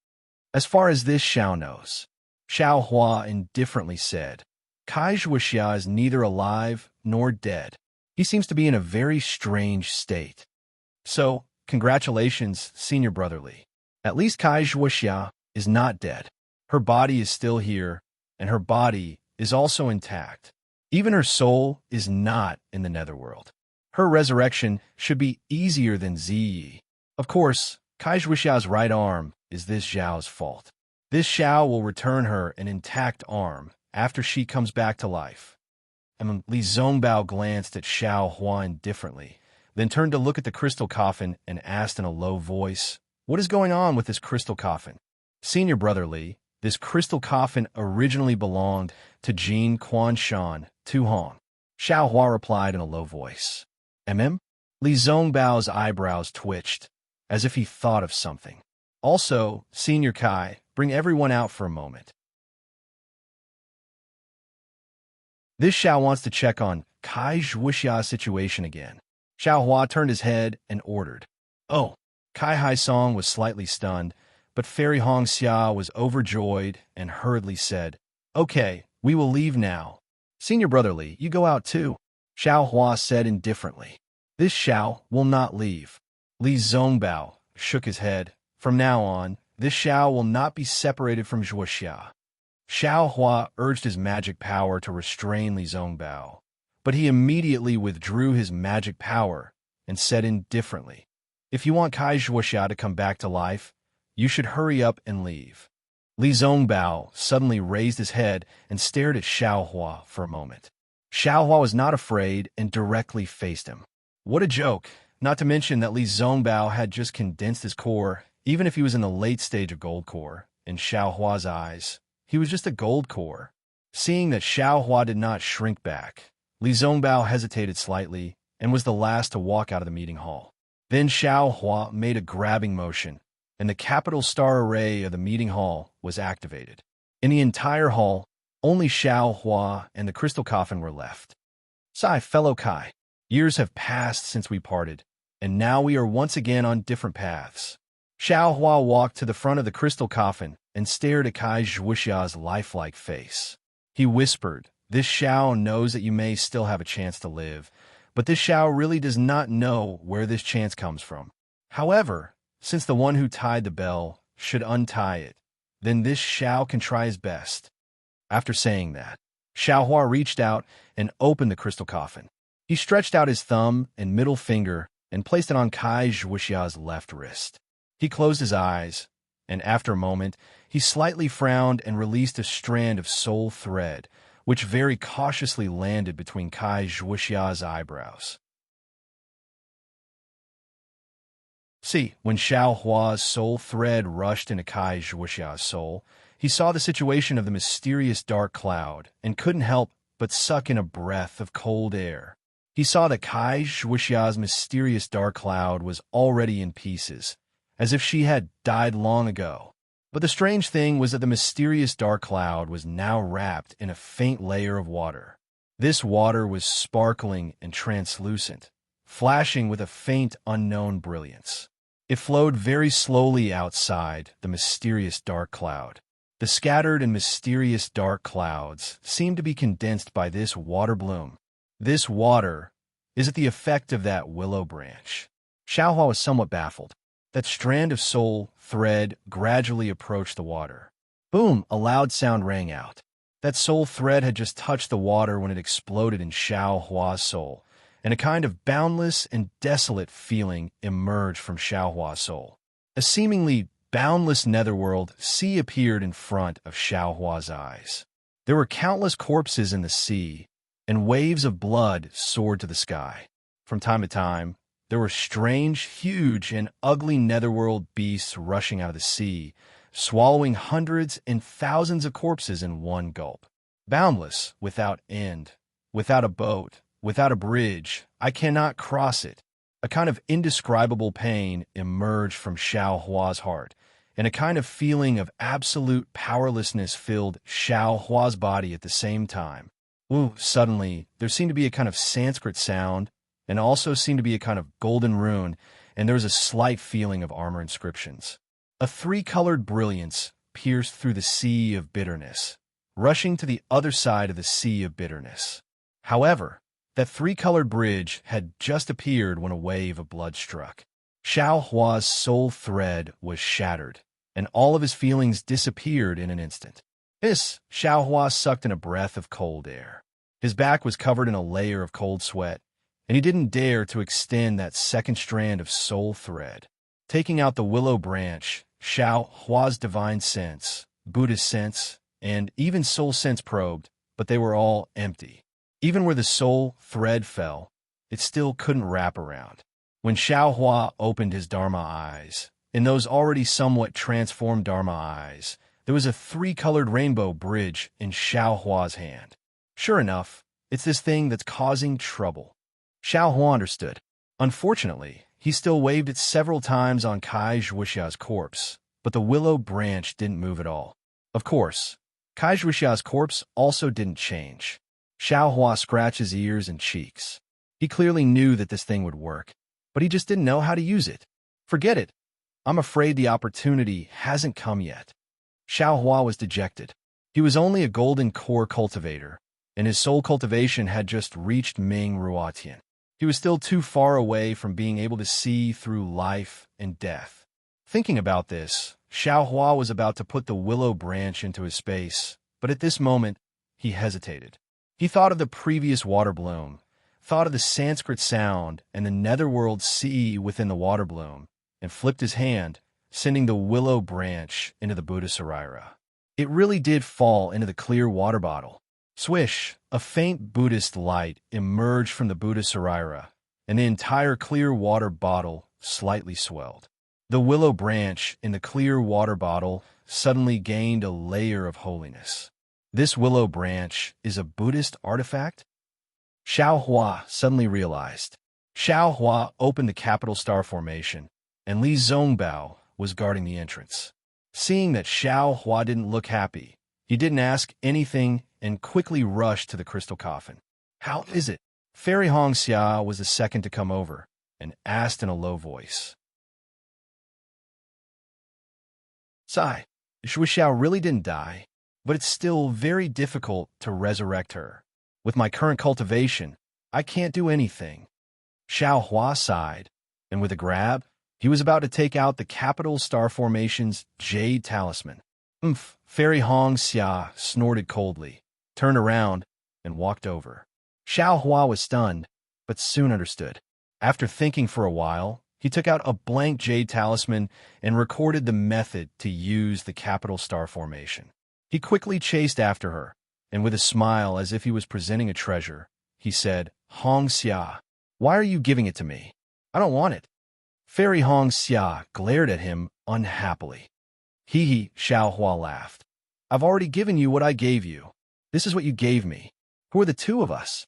"As far as this Xiao knows," Xiao Hua indifferently said, "Kai Zhuxia is neither alive nor dead. He seems to be in a very strange state. So, congratulations, senior brother Li. At least Kai Zhuxia is not dead. Her body is still here, and her body is also intact. Even her soul is not in the netherworld. Her resurrection should be easier than Ziyi. Of course, Kai Zhuxia's right arm is this Zhao's fault. This Xiao will return her an intact arm after she comes back to life." And Li Zongbao glanced at Xiao Hua indifferently, then turned to look at the crystal coffin and asked in a low voice, "What is going on with this crystal coffin?" "Senior brother Li, this crystal coffin originally belonged to Jin Quanshan Tuhong," Xiao Hua replied in a low voice. Li Zongbao's eyebrows twitched, as if he thought of something. "Also, Senior Kai, bring everyone out for a moment. This Xiao wants to check on Kai Zhuxia's situation again." Xiao Hua turned his head and ordered. "Oh." Kai Haisong was slightly stunned, but Fairy Hongxia was overjoyed and hurriedly said, "Okay, we will leave now." "Senior brother Li, you go out too," Xiao Hua said indifferently. "This Xiao will not leave." Li Zongbao shook his head. "From now on, this Xiao will not be separated from Zhuxia." Xiao Hua urged his magic power to restrain Li Zongbao, but he immediately withdrew his magic power and said indifferently, "If you want Kai Zhuxia to come back to life, you should hurry up and leave." Li Zongbao suddenly raised his head and stared at Xiao Hua for a moment. Xiao Hua was not afraid and directly faced him. What a joke, not to mention that Li Zongbao had just condensed his core, even if he was in the late stage of gold core. In Xiao Hua's eyes, he was just a gold core. Seeing that Xiao Hua did not shrink back, Li Zongbao hesitated slightly and was the last to walk out of the meeting hall. Then Xiao Hua made a grabbing motion, and the capital star array of the meeting hall was activated. In the entire hall, only Xiao Hua and the crystal coffin were left. "Sigh, fellow Kai. Years have passed since we parted, and now we are once again on different paths." Xiao Hua walked to the front of the crystal coffin and stared at Kai Zhuxia's lifelike face. He whispered, "This Xiao knows that you may still have a chance to live, but this Xiao really does not know where this chance comes from. However, since the one who tied the bell should untie it, then this Xiao can try his best." After saying that, Xiao Hua reached out and opened the crystal coffin. He stretched out his thumb and middle finger and placed it on Kai Zhuxia's left wrist. He closed his eyes, and after a moment, he slightly frowned and released a strand of soul thread, which very cautiously landed between Kai Zhuxia's eyebrows. See, when Xiao Hua's soul thread rushed into Kai Zhuxia's soul, he saw the situation of the mysterious dark cloud and couldn't help but suck in a breath of cold air. He saw that Kai Zhuxia's mysterious dark cloud was already in pieces, as if she had died long ago. But the strange thing was that the mysterious dark cloud was now wrapped in a faint layer of water. This water was sparkling and translucent, flashing with a faint, unknown brilliance. It flowed very slowly outside the mysterious dark cloud. The scattered and mysterious dark clouds seemed to be condensed by this water bloom. This water, is it the effect of that willow branch? Xiaohua was somewhat baffled. That strand of soul thread gradually approached the water. Boom! A loud sound rang out. That soul thread had just touched the water when it exploded in Xiaohua's soul, and a kind of boundless and desolate feeling emerged from Xiaohua's soul. A seemingly boundless netherworld sea appeared in front of Xiaohua's eyes. There were countless corpses in the sea, and waves of blood soared to the sky. From time to time, there were strange, huge, and ugly netherworld beasts rushing out of the sea, swallowing hundreds and thousands of corpses in one gulp. Boundless, without end, without a boat, without a bridge, I cannot cross it. A kind of indescribable pain emerged from Xiaohua's heart, and a kind of feeling of absolute powerlessness filled Xiaohua's body at the same time. Ooh, suddenly, there seemed to be a kind of Sanskrit sound, and also seemed to be a kind of golden rune, and there was a slight feeling of armor inscriptions. A three-colored brilliance pierced through the sea of bitterness, rushing to the other side of the sea of bitterness. However, that three-colored bridge had just appeared when a wave of blood struck. Xiaohua's soul thread was shattered, and all of his feelings disappeared in an instant. Xiaohua sucked in a breath of cold air. His back was covered in a layer of cold sweat, and he didn't dare to extend that second strand of soul thread. Taking out the willow branch, Xiaohua's divine sense, Buddhist sense, and even soul sense probed, but they were all empty. Even where the soul thread fell, it still couldn't wrap around. When Xiaohua opened his Dharma eyes, in those already somewhat transformed Dharma eyes, there was a three-colored rainbow bridge in Xiaohua's hand. Sure enough, it's this thing that's causing trouble. Xiaohua understood. Unfortunately, he still waved it several times on Kai Zhuoxia's corpse, but the willow branch didn't move at all. Of course, Kai Zhuoxia's corpse also didn't change. Xiaohua scratched his ears and cheeks. He clearly knew that this thing would work, but he just didn't know how to use it. Forget it. I'm afraid the opportunity hasn't come yet. Xiaohua was dejected. He was only a golden core cultivator, and his soul cultivation had just reached Ming Ruotian. He was still too far away from being able to see through life and death. Thinking about this, Xiaohua was about to put the willow branch into his space, but at this moment, he hesitated. He thought of the previous water bloom, thought of the Sanskrit sound and the netherworld sea within the water bloom, and flipped his hand, sending the willow branch into the Buddha Sarira. It really did fall into the clear water bottle. Swish! A faint Buddhist light emerged from the Buddha Sarira, and the entire clear water bottle slightly swelled. The willow branch in the clear water bottle suddenly gained a layer of holiness. This willow branch is a Buddhist artifact? Xiaohua suddenly realized. Xiaohua opened the capital star formation, and Li Zongbao was guarding the entrance. Seeing that Xiaohua didn't look happy, he didn't ask anything and quickly rushed to the crystal coffin. How is it? Fairy Hong Xia was the second to come over and asked in a low voice. Sigh, Shui Xiao really didn't die, but it's still very difficult to resurrect her. With my current cultivation, I can't do anything. Xiaohua sighed, and with a grab, he was about to take out the capital star formation's jade talisman. Fairy Hong Xia snorted coldly, turned around, and walked over. Xiaohua was stunned, but soon understood. After thinking for a while, he took out a blank jade talisman and recorded the method to use the capital star formation. He quickly chased after her, and with a smile as if he was presenting a treasure, he said, Hong Xia, why are you giving it to me? I don't want it. Fairy Hong Xia glared at him unhappily. Hee, Xiaohua laughed. I've already given you what I gave you. This is what you gave me. Who are the two of us?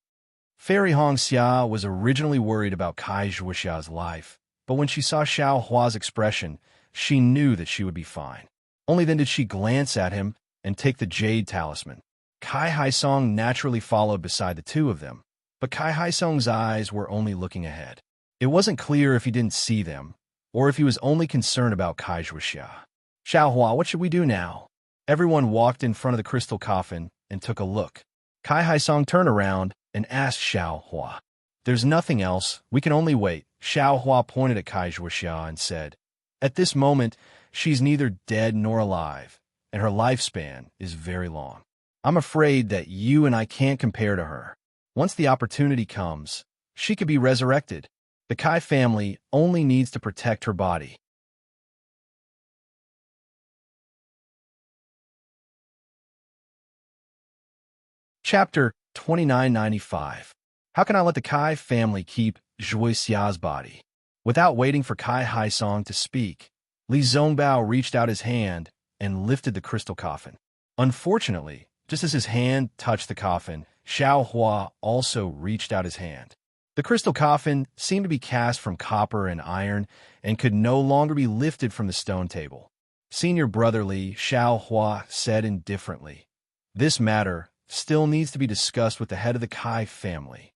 Fairy Hong Xia was originally worried about Kai Zhuoxia's life, but when she saw Xiaohua's expression, she knew that she would be fine. Only then did she glance at him and take the jade talisman. Kai Haisong naturally followed beside the two of them, but Kai Haisong's eyes were only looking ahead. It wasn't clear if he didn't see them, or if he was only concerned about Kai Zhuoxia. Xiaohua, what should we do now? Everyone walked in front of the crystal coffin and took a look. Kai Haisong turned around and asked Xiaohua. There's nothing else, we can only wait. Xiaohua pointed at Kai Zhuoxia and said, at this moment, she's neither dead nor alive, and her lifespan is very long. I'm afraid that you and I can't compare to her. Once the opportunity comes, she could be resurrected. The Kai family only needs to protect her body. Chapter 2995. How can I let the Kai family keep Zhuoxia's body? Without waiting for Kai Haisong to speak, Li Zongbao reached out his hand and lifted the crystal coffin. Unfortunately, just as his hand touched the coffin, Xiaohua also reached out his hand. The crystal coffin seemed to be cast from copper and iron and could no longer be lifted from the stone table. Senior brother Li, Xiaohua said indifferently, this matter still needs to be discussed with the head of the Kai family.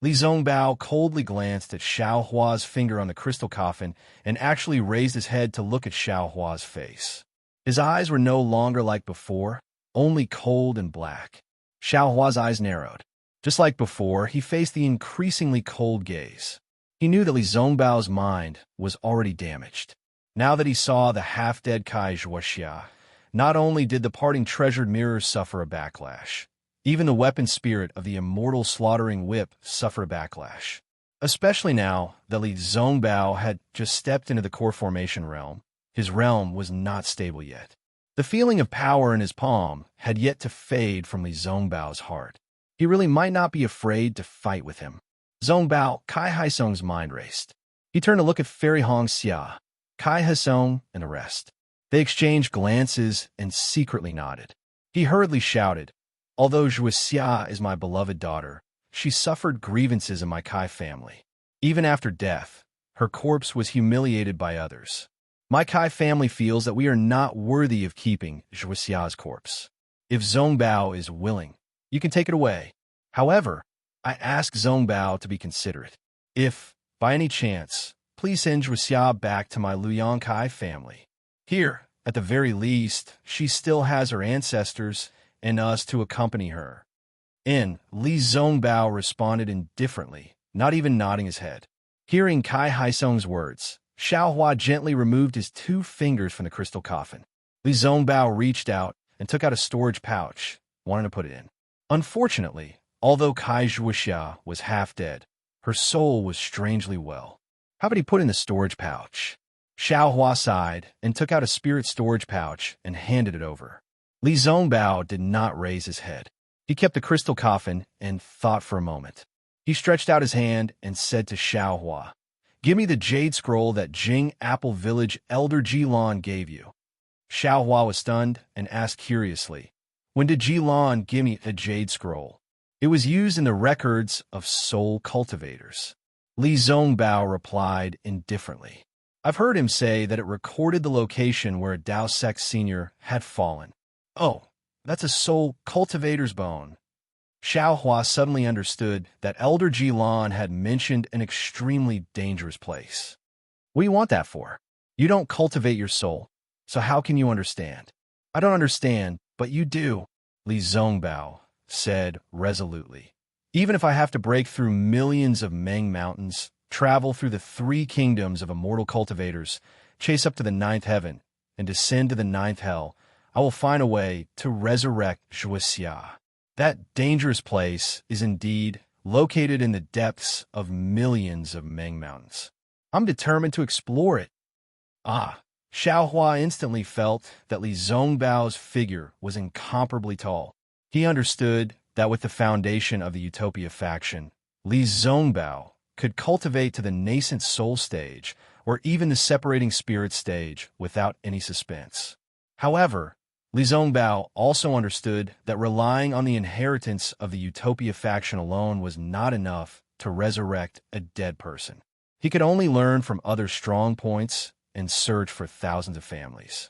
Li Zongbao coldly glanced at Xiaohua's finger on the crystal coffin and actually raised his head to look at Xiaohua's face. His eyes were no longer like before, only cold and black. Xiaohua's eyes narrowed. Just like before, he faced the increasingly cold gaze. He knew that Li Zongbao's mind was already damaged. Now that he saw the half-dead Kai Zhuoxia, not only did the parting treasured mirrors suffer a backlash, even the weapon spirit of the immortal slaughtering whip suffered a backlash. Especially now that Li Zongbao had just stepped into the core formation realm, his realm was not stable yet. The feeling of power in his palm had yet to fade from Li Zongbao's heart. He really might not be afraid to fight with him. Zongbao, Kai Haisong's mind raced. He turned to look at Fairy Hong Xia, Kai Haisong, and the rest. They exchanged glances and secretly nodded. He hurriedly shouted, although Zhuoxia is my beloved daughter, she suffered grievances in my Kai family. Even after death, her corpse was humiliated by others. My Kai family feels that we are not worthy of keeping Zhuoxia's corpse. If Zongbao is willing, you can take it away. However, I ask Zongbao to be considerate. If, by any chance, please send Zhuoxia back to my Luoyang Kai family. Here, at the very least, she still has her ancestors and us to accompany her. Li Zongbao responded indifferently, not even nodding his head. Hearing Kai Haisong's words, Xiaohua gently removed his 2 fingers from the crystal coffin. Li Zongbao reached out and took out a storage pouch, wanting to put it in. Unfortunately, although Kai Zhuoxia was half dead, her soul was strangely well. How about he put in the storage pouch? Xiaohua sighed and took out a spirit storage pouch and handed it over. Li Zongbao did not raise his head. He kept the crystal coffin and thought for a moment. He stretched out his hand and said to Xiaohua, give me the jade scroll that Jing Apple Village Elder Jilan gave you. Xiaohua was stunned and asked curiously, when did Jilan give me a jade scroll? It was used in the records of soul cultivators. Li Zongbao replied indifferently. I've heard him say that it recorded the location where a Dao Sect senior had fallen. Oh, that's a soul cultivator's bone. Xiaohua suddenly understood that Elder Jilan had mentioned an extremely dangerous place. What do you want that for? You don't cultivate your soul, so how can you understand? I don't understand, but you do, Li Zongbao said resolutely. Even if I have to break through millions of Meng mountains, travel through the 3 kingdoms of immortal cultivators, chase up to the 9th heaven, and descend to the 9th hell, I will find a way to resurrect Zhuoxia. That dangerous place is indeed located in the depths of millions of Meng mountains. I'm determined to explore it. Xiaohua instantly felt that Li Zongbao's figure was incomparably tall. He understood that with the foundation of the Utopia faction, Li Zongbao could cultivate to the nascent soul stage or even the separating spirit stage without any suspense. However, Li Zongbao also understood that relying on the inheritance of the Utopia faction alone was not enough to resurrect a dead person. He could only learn from other strong points and search for thousands of families.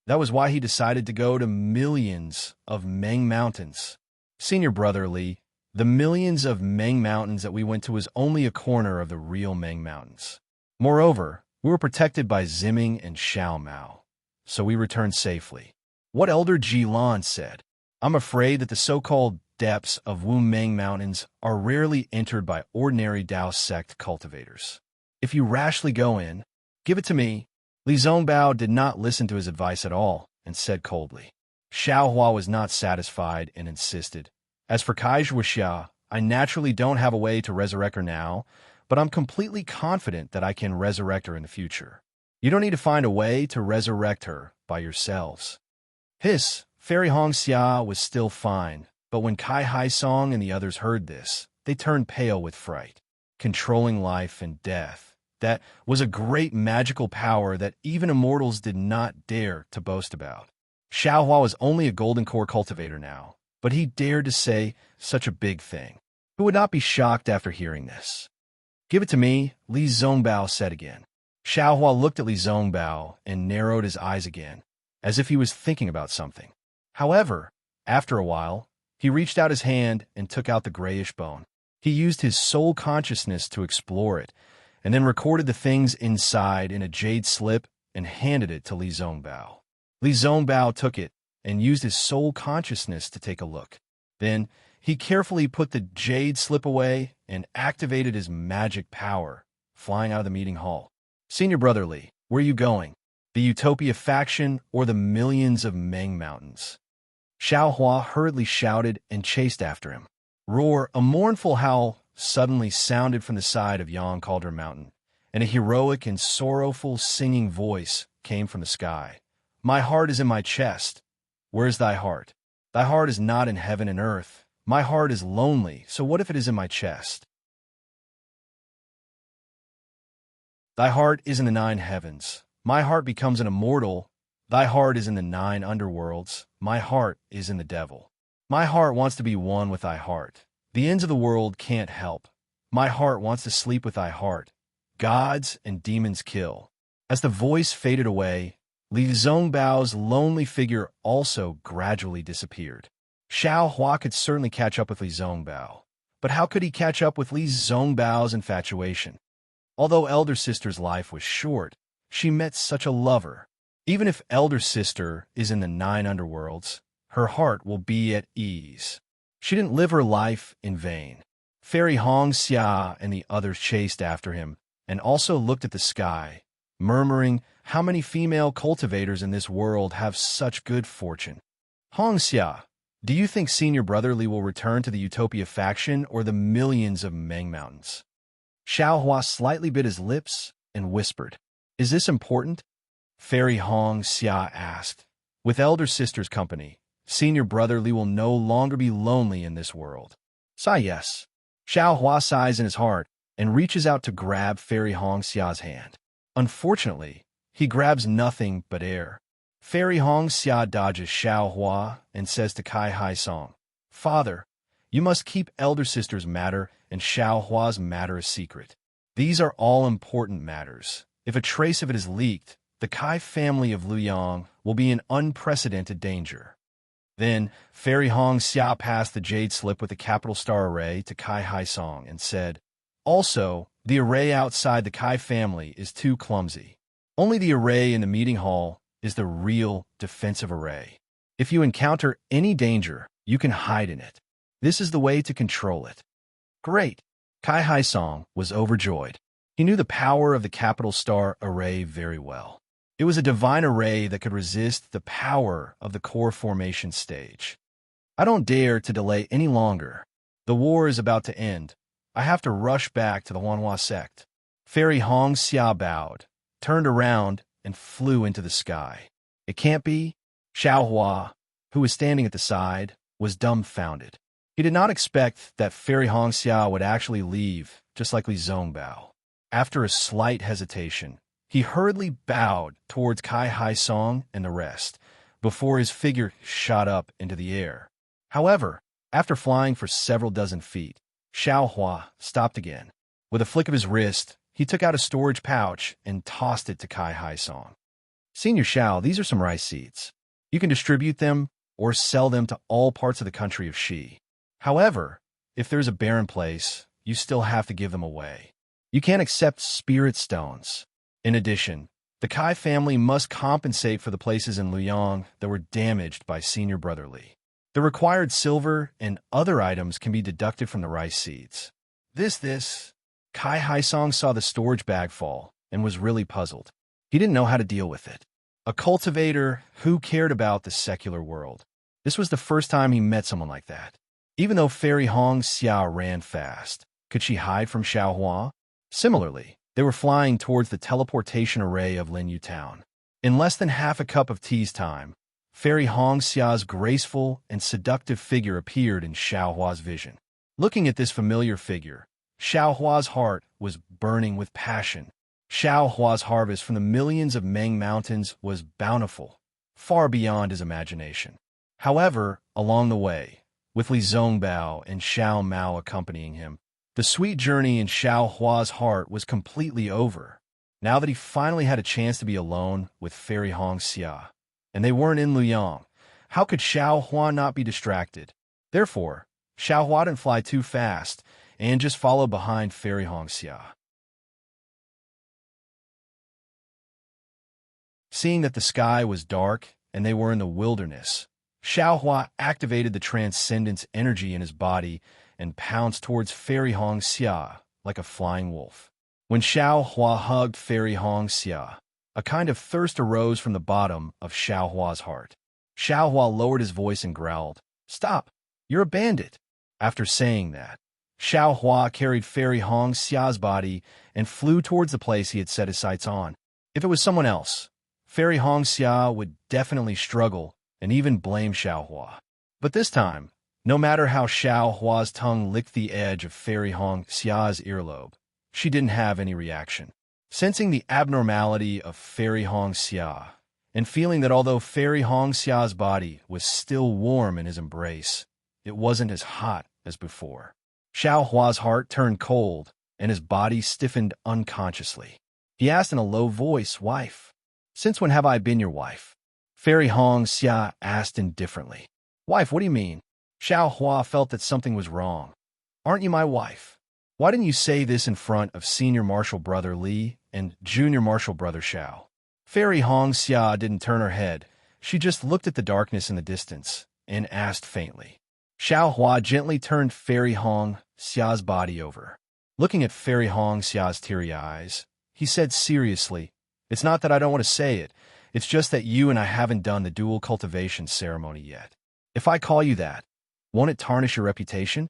That was why he decided to go to millions of Meng Mountains. Senior brother Li, the millions of Meng Mountains that we went to was only a corner of the real Meng Mountains. Moreover, we were protected by Ziming and Xiao Mao, so we returned safely. What Elder Jilan said, I'm afraid that the so-called depths of Wu Meng Mountains are rarely entered by ordinary Dao sect cultivators. If you rashly go in, give it to me. Li Zongbao did not listen to his advice at all and said coldly. Xiao Hua was not satisfied and insisted. As for Kai Zhuoxia, I naturally don't have a way to resurrect her now, but I'm completely confident that I can resurrect her in the future. You don't need to find a way to resurrect her by yourselves. Fairy Hong Xia was still fine, but when Kai Hai Song and the others heard this, they turned pale with fright. Controlling life and death. That was a great magical power that even immortals did not dare to boast about. Xiao Hua was only a golden core cultivator now, but he dared to say such a big thing. Who would not be shocked after hearing this? Give it to me, Li Zongbao said again. Xiao Hua looked at Li Zongbao and narrowed his eyes again, as if he was thinking about something. However, after a while, he reached out his hand and took out the grayish bone. He used his soul consciousness to explore it, and then recorded the things inside in a jade slip and handed it to Li Zongbao. Li Zongbao took it and used his soul consciousness to take a look. Then he carefully put the jade slip away and activated his magic power, flying out of the meeting hall. Senior brother Li, where are you going? The Utopia faction or the millions of Meng Mountains? Xiao Hua hurriedly shouted and chased after him. Roar, a mournful howl suddenly sounded from the side of Yang Cauldron Mountain, and a heroic and sorrowful singing voice came from the sky. My heart is in my chest. Where is thy heart? Thy heart is not in heaven and earth. My heart is lonely, so what if it is in my chest? Thy heart is in the 9 heavens. My heart becomes an immortal. Thy heart is in the 9 underworlds. My heart is in the devil. My heart wants to be one with thy heart. The ends of the world can't help. My heart wants to sleep with thy heart. Gods and demons kill. As the voice faded away, Li Zongbao's lonely figure also gradually disappeared. Xiao Hua could certainly catch up with Li Zongbao, but how could he catch up with Li Zongbao's infatuation? Although Elder Sister's life was short, she met such a lover. Even if Elder Sister is in the 9 underworlds, her heart will be at ease. She didn't live her life in vain. Fairy Hong Xia and the others chased after him and also looked at the sky, murmuring, how many female cultivators in this world have such good fortune? Hong Xia, do you think Senior Brother Li will return to the Utopia faction or the millions of Meng Mountains? Xiao Hua slightly bit his lips and whispered, is this important? Fairy Hong Xia asked. With Elder Sister's company, Senior Brother Li will no longer be lonely in this world. Sigh yes. Xiao Hua sighs in his heart and reaches out to grab Fairy Hong Xia's hand. Unfortunately, he grabs nothing but air. Fairy Hong Xia dodges Xiao Hua and says to Kai Hai Song, Father, you must keep Elder Sister's matter and Xiao Hua's matter a secret. These are all important matters. If a trace of it is leaked, the Kai family of Luyang will be in unprecedented danger. Then, Fairy Hong Xia passed the jade slip with the capital star array to Kai Hai Song and said, also, the array outside the Kai family is too clumsy. Only the array in the meeting hall is the real defensive array. If you encounter any danger, you can hide in it. This is the way to control it. Great! Kai Hai Song was overjoyed. He knew the power of the capital star array very well. It was a divine array that could resist the power of the core formation stage. I don't dare to delay any longer. The war is about to end. I have to rush back to the Wanhua sect. Fairy Hong Xia bowed, turned around, and flew into the sky. It can't be? Xiao Hua, who was standing at the side, was dumbfounded. He did not expect that Fairy Hong Xia would actually leave, just like Li Zongbao. After a slight hesitation, he hurriedly bowed towards Kai Hai Song and the rest, before his figure shot up into the air. However, after flying for several dozen feet, Xiao Hua stopped again. With a flick of his wrist, he took out a storage pouch and tossed it to Kai Hai Song. Senior Xiao, these are some rice seeds. You can distribute them or sell them to all parts of the country of Xi. However, if there's a barren place, you still have to give them away. You can't accept spirit stones. In addition, the Kai family must compensate for the places in Luoyang that were damaged by Senior Brother Li. The required silver and other items can be deducted from the rice seeds. Kai Haisong saw the storage bag fall and was really puzzled. He didn't know how to deal with it. A cultivator who cared about the secular world. This was the first time he met someone like that. Even though Fairy Hong Xia ran fast, could she hide from Xiao Hua? Similarly, they were flying towards the teleportation array of Linyu Town. In less than half a cup of tea's time, Fairy Hong Xia's graceful and seductive figure appeared in Xiao Hua's vision. Looking at this familiar figure, Xiao Hua's heart was burning with passion. Xiao Hua's harvest from the millions of Meng Mountains was bountiful, far beyond his imagination. However, along the way, with Li Zongbao and Xiao Mao accompanying him, the sweet journey in Xiao Hua's heart was completely over. Now that he finally had a chance to be alone with Fairy Hong Xia, and they weren't in Luoyang, how could Xiao Hua not be distracted? Therefore, Xiao Hua didn't fly too fast and just followed behind Fairy Hong Xia. Seeing that the sky was dark and they were in the wilderness, Xiao Hua activated the transcendence energy in his body and pounced towards Fairy Hong Xia like a flying wolf. When Xiao Hua hugged Fairy Hong Xia, a kind of thirst arose from the bottom of Xiao Hua's heart. Xiao Hua lowered his voice and growled, "Stop! You're a bandit!" After saying that, Xiao Hua carried Fairy Hong Xia's body and flew towards the place he had set his sights on. If it was someone else, Fairy Hong Xia would definitely struggle and even blame Xiao Hua. But this time, no matter how Xiao Hua's tongue licked the edge of Fairy Hong Xia's earlobe, she didn't have any reaction. Sensing the abnormality of Fairy Hong Xia, and feeling that although Fairy Hong Xia's body was still warm in his embrace, it wasn't as hot as before. Xiao Hua's heart turned cold, and his body stiffened unconsciously. He asked in a low voice, "Wife, since when have I been your wife?" Fairy Hong Xia asked indifferently. "Wife, what do you mean?" Xiao Hua felt that something was wrong. "Aren't you my wife? Why didn't you say this in front of Senior Martial Brother Li and Junior Martial Brother Xiao?" Fairy Hong Xia didn't turn her head. She just looked at the darkness in the distance and asked faintly. Xiao Hua gently turned Fairy Hong Xia's body over. Looking at Fairy Hong Xia's teary eyes, he said seriously, "It's not that I don't want to say it. It's just that you and I haven't done the dual cultivation ceremony yet. If I call you that, won't it tarnish your reputation?"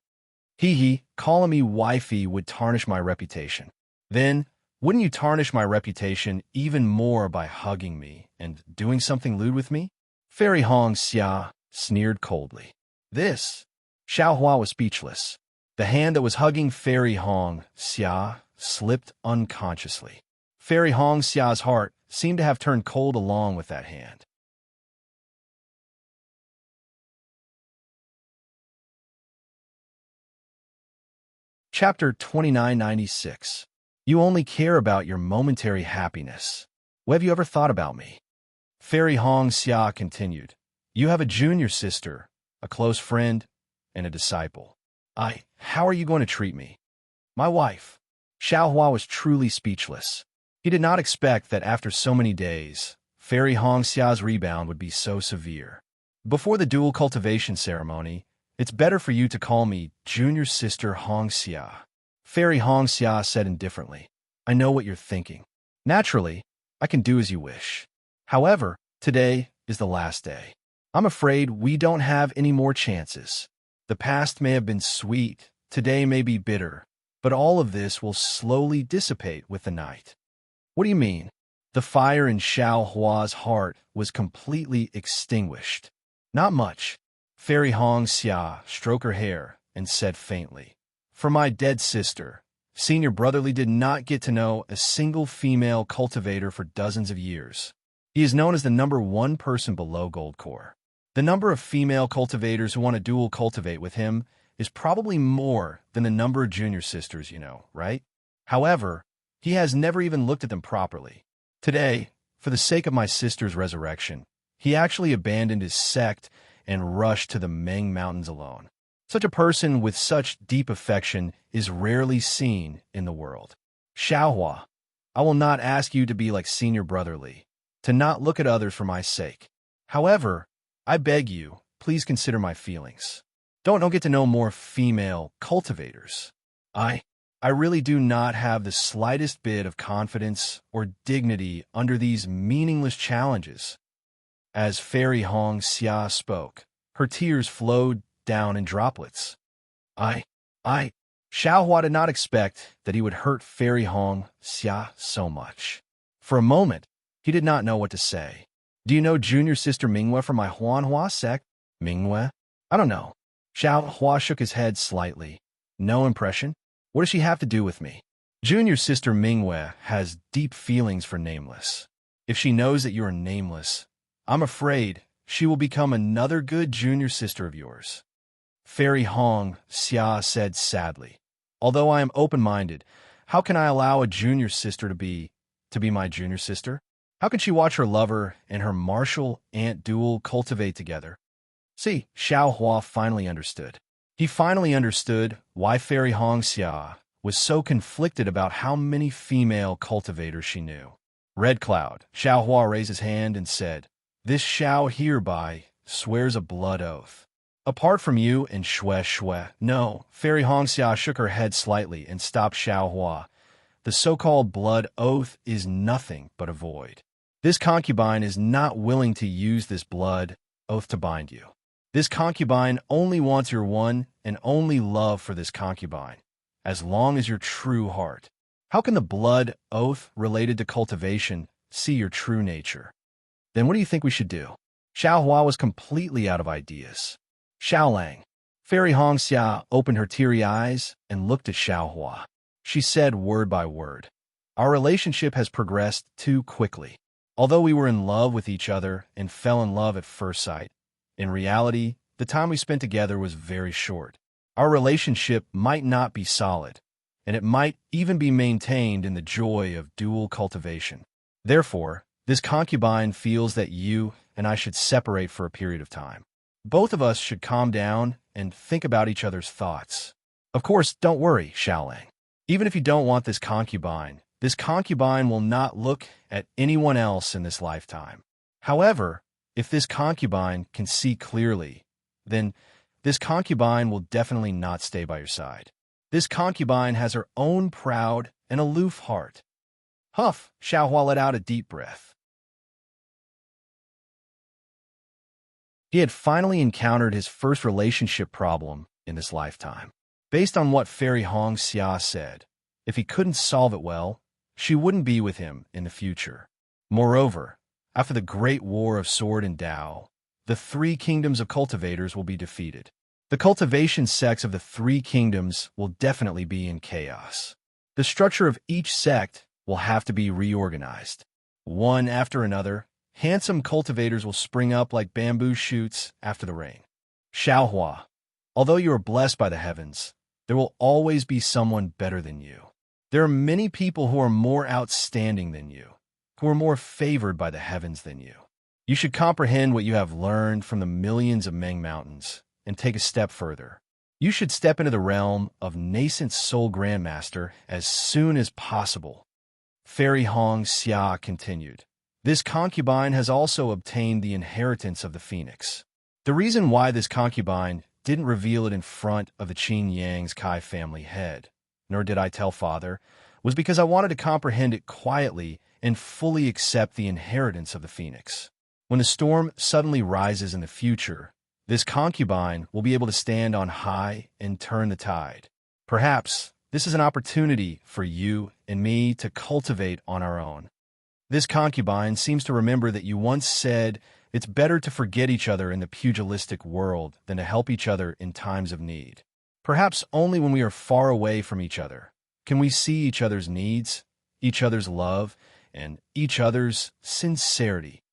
Calling me wifey would tarnish my reputation. Then, wouldn't you tarnish my reputation even more by hugging me and doing something lewd with me? Fairy Hong Xia sneered coldly. Xiao Hua was speechless. The hand that was hugging Fairy Hong Xia slipped unconsciously. Fairy Hong Xia's heart seemed to have turned cold along with that hand. Chapter 2996. You only care about your momentary happiness. What have you ever thought about me? Fairy Hong Xia continued. You have a junior sister, a close friend, and a disciple. How are you going to treat me? My wife. Xiao Hua was truly speechless. He did not expect that after so many days, Fairy Hong Xia's rebound would be so severe. Before the dual cultivation ceremony, it's better for you to call me Junior Sister Hong Xia. Fairy Hong Xia said indifferently. I know what you're thinking. Naturally, I can do as you wish. However, today is the last day. I'm afraid we don't have any more chances. The past may have been sweet, today may be bitter, but all of this will slowly dissipate with the night. What do you mean? The fire in Xiao Hua's heart was completely extinguished. Not much. Fairy Hong Xia stroked her hair and said faintly, For my dead sister, Senior Brotherly did not get to know a single female cultivator for dozens of years. He is known as the #1 person below Goldcore. The number of female cultivators who want to dual cultivate with him is probably more than the number of junior sisters, right? However, He has never even looked at them properly. Today, for the sake of my sister's resurrection, he actually abandoned his sect and rushed to the Meng Mountains alone. Such a person with such deep affection is rarely seen in the world. Xiaohua, I will not ask you to be like senior brother Li, to not look at others for my sake. However, I beg you, please consider my feelings. Don't get to know more female cultivators. I really do not have the slightest bit of confidence or dignity under these meaningless challenges. As Fairy Hong Xia spoke, her tears flowed down in droplets. I, Xiaohua did not expect that he would hurt Fairy Hong Xia so much. For a moment, he did not know what to say. Do you know junior sister Minghua from my Huanhua sect? Minghua? I don't know. Xiaohua shook his head slightly. No impression? What does she have to do with me? Junior sister Minghua has deep feelings for Nameless. If she knows that you are Nameless, I'm afraid she will become another good junior sister of yours. Fairy Hong Xia said sadly. Although I am open-minded, how can I allow a junior sister to be my junior sister? How can she watch her lover and her martial aunt duel cultivate together? See, Xiaohua finally understood. He finally understood why Fairy Hong Xia was so conflicted about how many female cultivators she knew. Red Cloud, Xiaohua raised his hand and said, "This Xiao hereby swears a blood oath. Apart from you and Shui. No." Fairy Hong Xia shook her head slightly and stopped Xiaohua. The so-called blood oath is nothing but a void. This concubine is not willing to use this blood oath to bind you. This concubine only wants your one and only love for this concubine, as long as your true heart. How can the blood oath related to cultivation see your true nature? Then what do you think we should do? Xiaohua was completely out of ideas. Xiaolang. Fairy Hong Xia opened her teary eyes and looked at Xiaohua. She said word by word, "Our relationship has progressed too quickly. Although we were in love with each other and fell in love at first sight, in reality, the time we spent together was very short. Our relationship might not be solid, and it might even be maintained in the joy of dual cultivation. Therefore, this concubine feels that you and I should separate for a period of time. Both of us should calm down and think about each other's thoughts. Of course, don't worry, Xiaolang. Even if you don't want this concubine will not look at anyone else in this lifetime. However, if this concubine can see clearly, then this concubine will definitely not stay by your side. This concubine has her own proud and aloof heart." Huff, Xiaohua let out a deep breath. He had finally encountered his first relationship problem in this lifetime. Based on what Fairy Hong Xia said, if he couldn't solve it well, she wouldn't be with him in the future. Moreover, after the Great War of Sword and Tao, the three kingdoms of cultivators will be defeated. The cultivation sects of the three kingdoms will definitely be in chaos. The structure of each sect will have to be reorganized. One after another, handsome cultivators will spring up like bamboo shoots after the rain. Xiaohua, although you are blessed by the heavens, there will always be someone better than you. There are many people who are more outstanding than you, who are more favored by the heavens than you. You should comprehend what you have learned from the millions of Meng Mountains and take a step further. You should step into the realm of nascent soul grandmaster as soon as possible. Fairy Hong Xia continued. This concubine has also obtained the inheritance of the phoenix. The reason why this concubine didn't reveal it in front of the Qin Yang's Kai family head, nor did I tell father, was because I wanted to comprehend it quietly and fully accept the inheritance of the phoenix. When the storm suddenly rises in the future, this concubine will be able to stand on high and turn the tide. Perhaps this is an opportunity for you and me to cultivate on our own. This concubine seems to remember that you once said it's better to forget each other in the pugilistic world than to help each other in times of need. Perhaps only when we are far away from each other can we see each other's needs, each other's love, and each other's sincerity.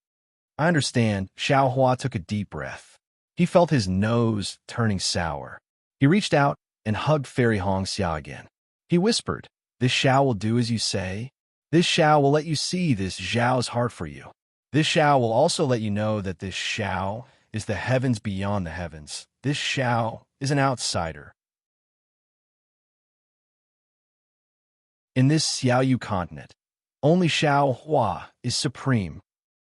I understand. Xiaohua took a deep breath. He felt his nose turning sour. He reached out and hugged Fairy Hong Xia again. He whispered, This Xiao will do as you say. This Xiao will let you see this Zhao's heart for you. This Xiao will also let you know that this Xiao is the heavens beyond the heavens. This Xiao is an outsider. In this Xiaoyu continent, only Xiao Hua is supreme.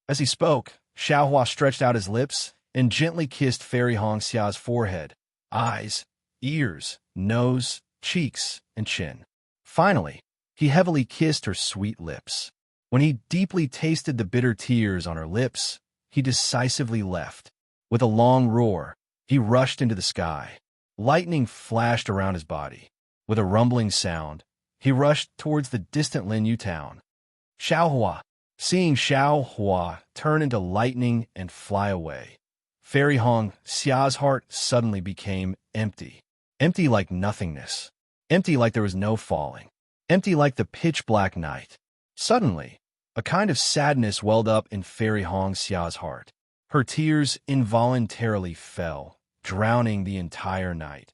As he spoke, Xiao Hua stretched out his lips and gently kissed Fairy Hong Xia's forehead, eyes, ears, nose, cheeks, and chin. Finally, he heavily kissed her sweet lips. When he deeply tasted the bitter tears on her lips, he decisively left. With a long roar, he rushed into the sky. Lightning flashed around his body. With a rumbling sound, he rushed towards the distant Linyu town. Xiao Hua, seeing Xiao Hua turn into lightning and fly away, Fairy Hong Xia's heart suddenly became empty. Empty like nothingness. Empty like there was no falling. Empty like the pitch-black night. Suddenly, a kind of sadness welled up in Fairy Hong Xia's heart. Her tears involuntarily fell, drowning the entire night.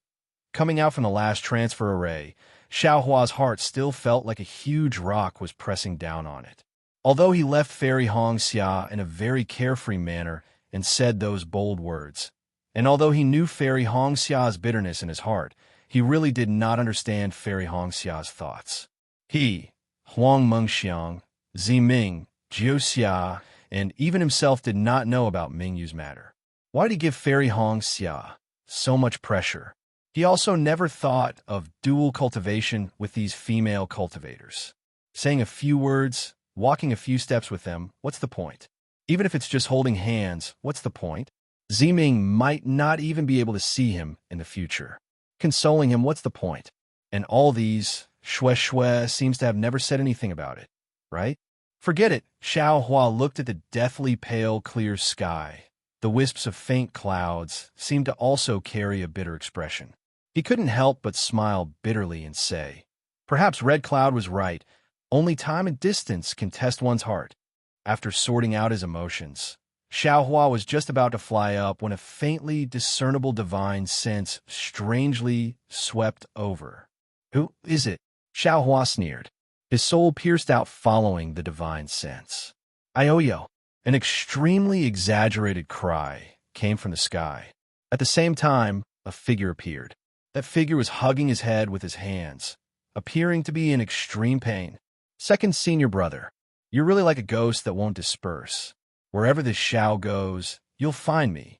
Coming out from the last transfer array, Xiao Hua's heart still felt like a huge rock was pressing down on it. Although he left Fairy Hong Xia in a very carefree manner and said those bold words, and although he knew Fairy Hong Xia's bitterness in his heart, he really did not understand Fairy Hong Xia's thoughts. He, Huang Mengxiang, Ziming, Jiu Xia, and even himself did not know about Mingyu's matter. Why did he give Fairy Hong Xia so much pressure? He also never thought of dual cultivation with these female cultivators. Saying a few words, walking a few steps with them, what's the point? Even if it's just holding hands, what's the point? Ziming might not even be able to see him in the future. Consoling him, what's the point? And all these, Shui seems to have never said anything about it, right? Forget it. Xiao Hua looked at the deathly pale, clear sky. The wisps of faint clouds seemed to also carry a bitter expression. He couldn't help but smile bitterly and say, perhaps Red Cloud was right. Only time and distance can test one's heart. After sorting out his emotions, Xiao Hua was just about to fly up when a faintly discernible divine sense strangely swept over. Who is it? Xiao Hua sneered. His soul pierced out following the divine sense. Ioyo, an extremely exaggerated cry, came from the sky. At the same time, a figure appeared. That figure was hugging his head with his hands, appearing to be in extreme pain. Second senior brother, you're really like a ghost that won't disperse. Wherever this Xiao goes, you'll find me.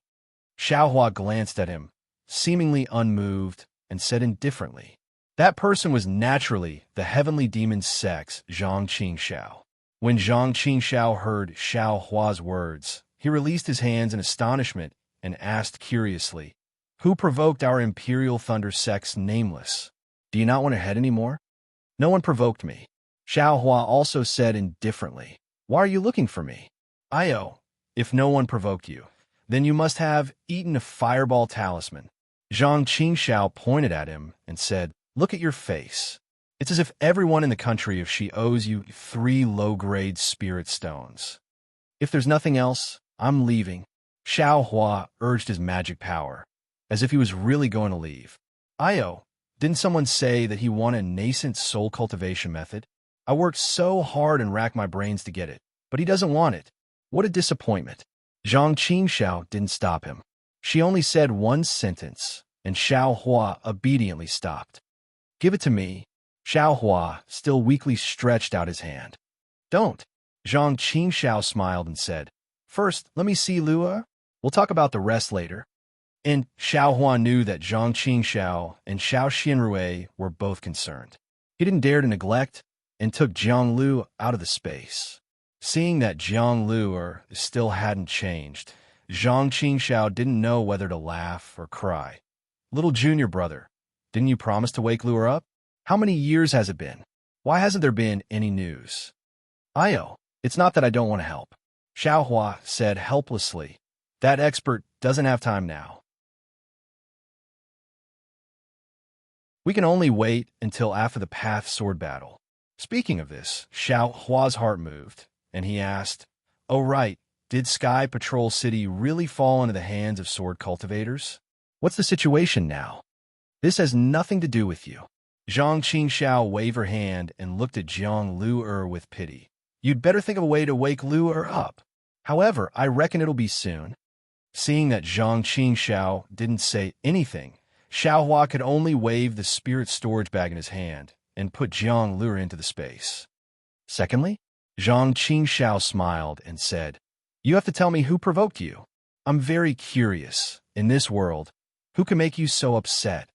Xiao Hua glanced at him, seemingly unmoved, and said indifferently, that person was naturally the heavenly demon sex Zhang Qingxiao. When Zhang Qingxiao heard Xiao Hua's words, he released his hands in astonishment and asked curiously, who provoked our imperial thunder sex nameless? Do you not want to head anymore? No one provoked me. Xiao Hua also said indifferently, why are you looking for me? Io, if no one provoked you, then you must have eaten a fireball talisman. Zhang Qingxiao pointed at him and said, look at your face. It's as if everyone in the country of Shi owes you 3 low-grade spirit stones. If there's nothing else, I'm leaving. Xiao Hua urged his magic power, as if he was really going to leave. Io, didn't someone say that he wanted a nascent soul cultivation method? I worked so hard and racked my brains to get it, but he doesn't want it. What a disappointment. Zhang Qingxiao didn't stop him. She only said one sentence, and Xiao Hua obediently stopped. Give it to me. Xiao Hua still weakly stretched out his hand. Don't. Zhang Qingxiao smiled and said, first, let me see Lua. We'll talk about the rest later. And Xiao Hua knew that Zhang Qingxiao and Xiao Xianrui were both concerned. He didn't dare to neglect and took Jiang Lu out of the space. Seeing that Jiang Lu still hadn't changed, Zhang Qingxiao didn't know whether to laugh or cry. Little junior brother, didn't you promise to wake Lua up? How many years has it been? Why hasn't there been any news? Io, it's not that I don't want to help. Xiao Hua said helplessly. That expert doesn't have time now. We can only wait until after the Path Sword battle. Speaking of this, Xiao Hua's heart moved, and he asked, oh right, did Sky Patrol City really fall into the hands of sword cultivators? What's the situation now? This has nothing to do with you. Zhang Qingxiao waved her hand and looked at Jiang Lu with pity. You'd better think of a way to wake Lu up. However, I reckon it'll be soon. Seeing that Zhang Qingxiao didn't say anything, Xiaohua could only wave the spirit storage bag in his hand and put Jiang Lu into the space. Secondly, Zhang Qingxiao smiled and said, You have to tell me who provoked you. I'm very curious, in this world, who can make you so upset?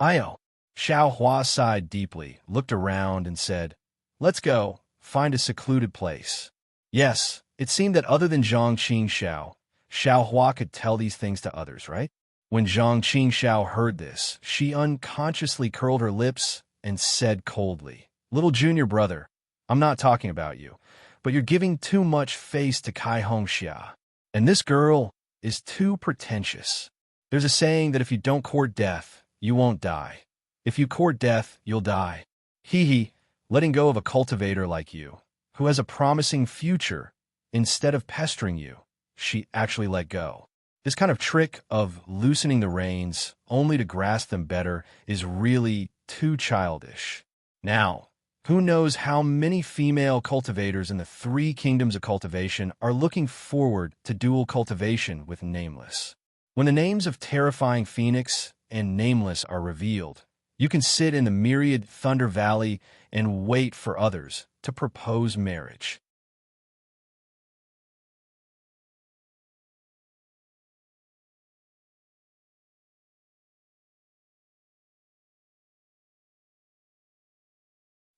Io. Xiaohua sighed deeply, looked around, and said, Let's go, find a secluded place. Yes, it seemed that other than Zhang Qingxiao, Xiaohua could tell these things to others, right? When Zhang Qingxiao heard this, she unconsciously curled her lips and said coldly, Little junior brother, I'm not talking about you, but you're giving too much face to Kai Hongxia. And this girl is too pretentious. There's a saying that if you don't court death, you won't die. If you court death, you'll die. Hee, letting go of a cultivator like you, who has a promising future, instead of pestering you, she actually let go. This kind of trick of loosening the reins only to grasp them better is really too childish. Now, who knows how many female cultivators in the 3 kingdoms of cultivation are looking forward to dual cultivation with Nameless. When the names of Terrifying Phoenix and Nameless are revealed, you can sit in the myriad Thunder Valley and wait for others to propose marriage.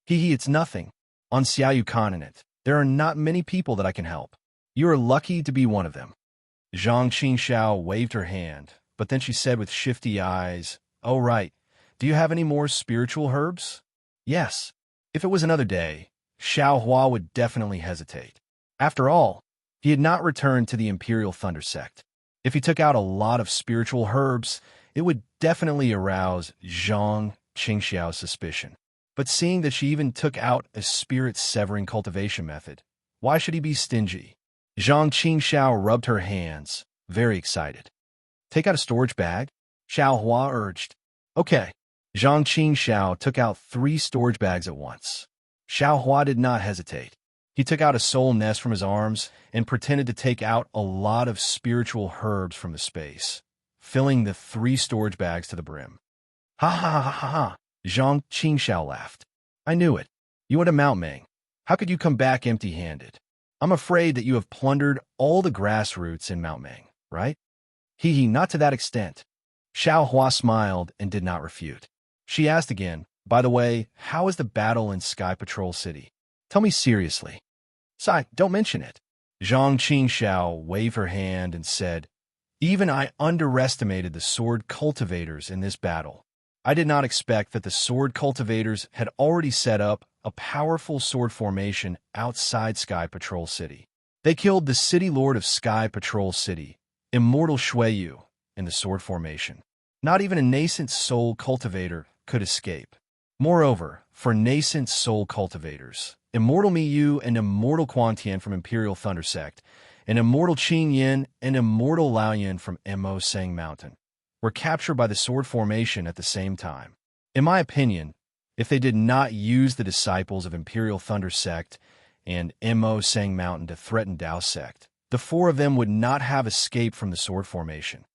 Hee, it's nothing. On Xiaoyu continent, there are not many people that I can help. You are lucky to be one of them. Zhang Qingxiao waved her hand, but then she said with shifty eyes, Oh, right. Do you have any more spiritual herbs? Yes. If it was another day, Xiaohua would definitely hesitate. After all, he had not returned to the Imperial Thunder Sect. If he took out a lot of spiritual herbs, it would definitely arouse Zhang Qingxiao's suspicion. But seeing that she even took out a spirit-severing cultivation method, why should he be stingy? Zhang Qingxiao rubbed her hands, very excited. Take out a storage bag? Xiaohua urged. Okay. Zhang Qingxiao took out 3 storage bags at once. Xiaohua did not hesitate. He took out a soul nest from his arms and pretended to take out a lot of spiritual herbs from the space, filling the 3 storage bags to the brim. Ha ha ha ha ha! Zhang Qingxiao laughed. I knew it. You went to Mount Ming. How could you come back empty-handed? I'm afraid that you have plundered all the grassroots in Mount Ming, right? Hee, not to that extent. Xiaohua smiled and did not refute. She asked again, By the way, how is the battle in Sky Patrol City? Tell me seriously. Sai, don't mention it. Zhang Qingxiao waved her hand and said, Even I underestimated the sword cultivators in this battle. I did not expect that the sword cultivators had already set up a powerful sword formation outside Sky Patrol City. They killed the city lord of Sky Patrol City, Immortal Shuiyu, in the sword formation. Not even a nascent soul cultivator could escape. Moreover, for nascent soul cultivators, Immortal Miyu and Immortal Quantian from Imperial Thunder Sect, and Immortal Qing Yin and Immortal Lao Yin from Mo Sang Mountain, were captured by the sword formation at the same time. In my opinion, if they did not use the disciples of Imperial Thunder Sect and Mo Sang Mountain to threaten Dao Sect, the 4 of them would not have escaped from the sword formation.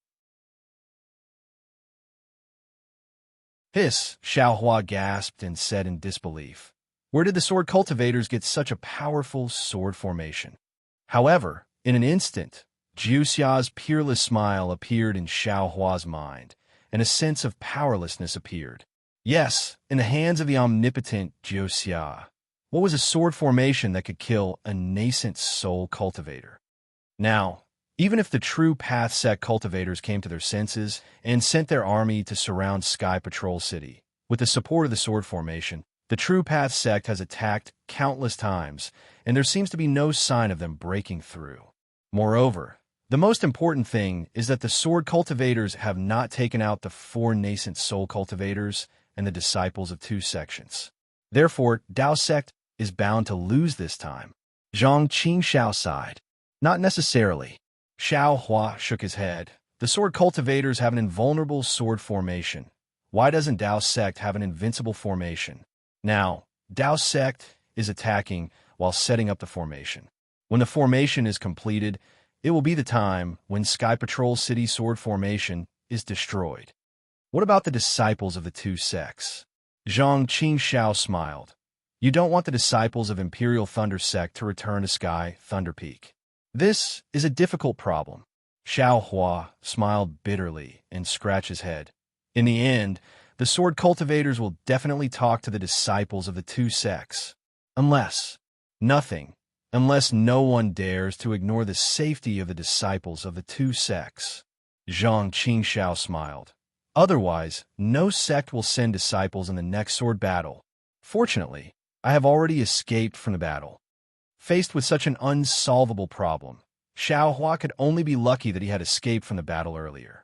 Hiss, Xiaohua gasped and said in disbelief. Where did the sword cultivators get such a powerful sword formation? However, in an instant, Jiuxia's peerless smile appeared in Xiaohua's mind, and a sense of powerlessness appeared. Yes, in the hands of the omnipotent Jiuxia. What was a sword formation that could kill a nascent soul cultivator? Now, even if the true Path Sect cultivators came to their senses and sent their army to surround Sky Patrol City, with the support of the sword formation, the true Path Sect has attacked countless times, and there seems to be no sign of them breaking through. Moreover, the most important thing is that the sword cultivators have not taken out the 4 nascent soul cultivators and the disciples of 2 sections. Therefore, Dao Sect is bound to lose this time. Zhang Qingxiao sighed. Not necessarily. Xiaohua shook his head. The sword cultivators have an invulnerable sword formation, Why doesn't Dao Sect have an invincible formation? Now, Dao Sect is attacking while setting up the formation. When the formation is completed, it will be the time when Sky Patrol City Sword Formation is destroyed. What about the disciples of the two sects? Zhang Qingxiao smiled. You don't want the disciples of Imperial Thunder Sect to return to Sky Thunder Peak. This is a difficult problem. Xiao Hua smiled bitterly and scratched his head. In the end, the sword cultivators will definitely talk to the disciples of the two sects. Unless no one dares to ignore the safety of the disciples of the two sects. Zhang Qingxiao smiled. Otherwise, no sect will send disciples in the next sword battle. Fortunately, I have already escaped from the battle. Faced with such an unsolvable problem, Xiao Hua could only be lucky that he had escaped from the battle earlier.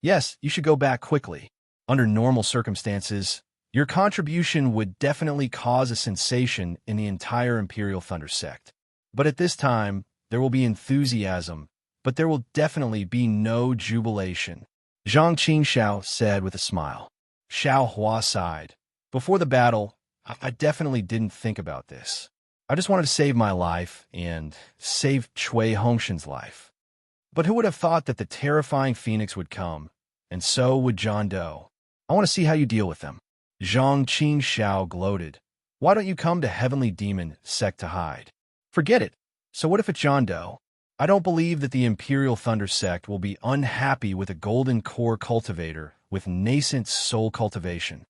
Yes, you should go back quickly. Under normal circumstances, your contribution would definitely cause a sensation in the entire Imperial Thunder Sect. But at this time, there will be enthusiasm, but there will definitely be no jubilation. Zhang Qingxiao said with a smile. Xiao Hua sighed. Before the battle, I definitely didn't think about this. I just wanted to save my life and save Cui Hongshan's life. But who would have thought that the terrifying Phoenix would come, and so would John Doe. I want to see how you deal with them. Zhang Qingxiao gloated. Why don't you come to Heavenly Demon Sect to hide? Forget it. So what if it's John Doe? I don't believe that the Imperial Thunder Sect will be unhappy with a golden core cultivator with nascent soul cultivation.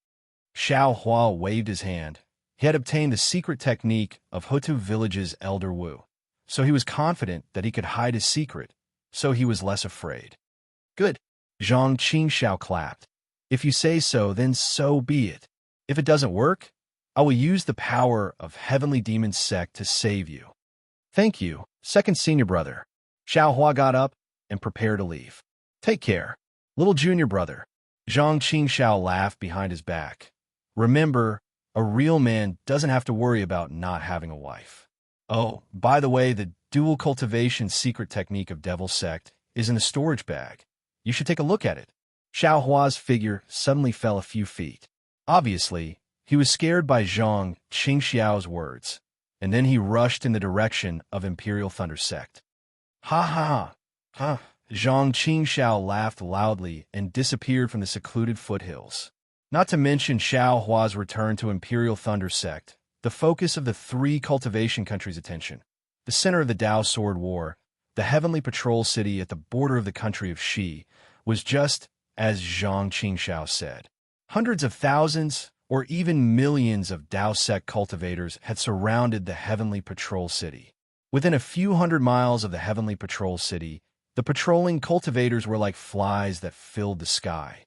Xiao Hua waved his hand. He had obtained the secret technique of Hutu Village's Elder Wu, so he was confident that he could hide his secret, so he was less afraid. Good. Zhang Qingxiao clapped. If you say so, then so be it. If it doesn't work, I will use the power of Heavenly Demon Sect to save you. Thank you, second senior brother. Xiao Hua got up and prepared to leave. Take care, little junior brother. Zhang Qingxiao laughed behind his back. Remember, a real man doesn't have to worry about not having a wife. Oh, by the way, the dual cultivation secret technique of Devil Sect is in the storage bag. You should take a look at it. Xiao Hua's figure suddenly fell a few feet. Obviously, he was scared by Zhang Qingxiao's words, and then he rushed in the direction of Imperial Thunder Sect. Ha ha ha! Zhang Qingxiao laughed loudly and disappeared from the secluded foothills. Not to mention Xiao Hua's return to Imperial Thunder Sect, the focus of the three cultivation countries' attention, the center of the Dao Sword War, the Heavenly Patrol City at the border of the country of Shi, was just as Zhang Qingxiao said. Hundreds of thousands, or even millions of Dao Sect cultivators had surrounded the Heavenly Patrol City. Within a few hundred miles of the Heavenly Patrol City, the patrolling cultivators were like flies that filled the sky.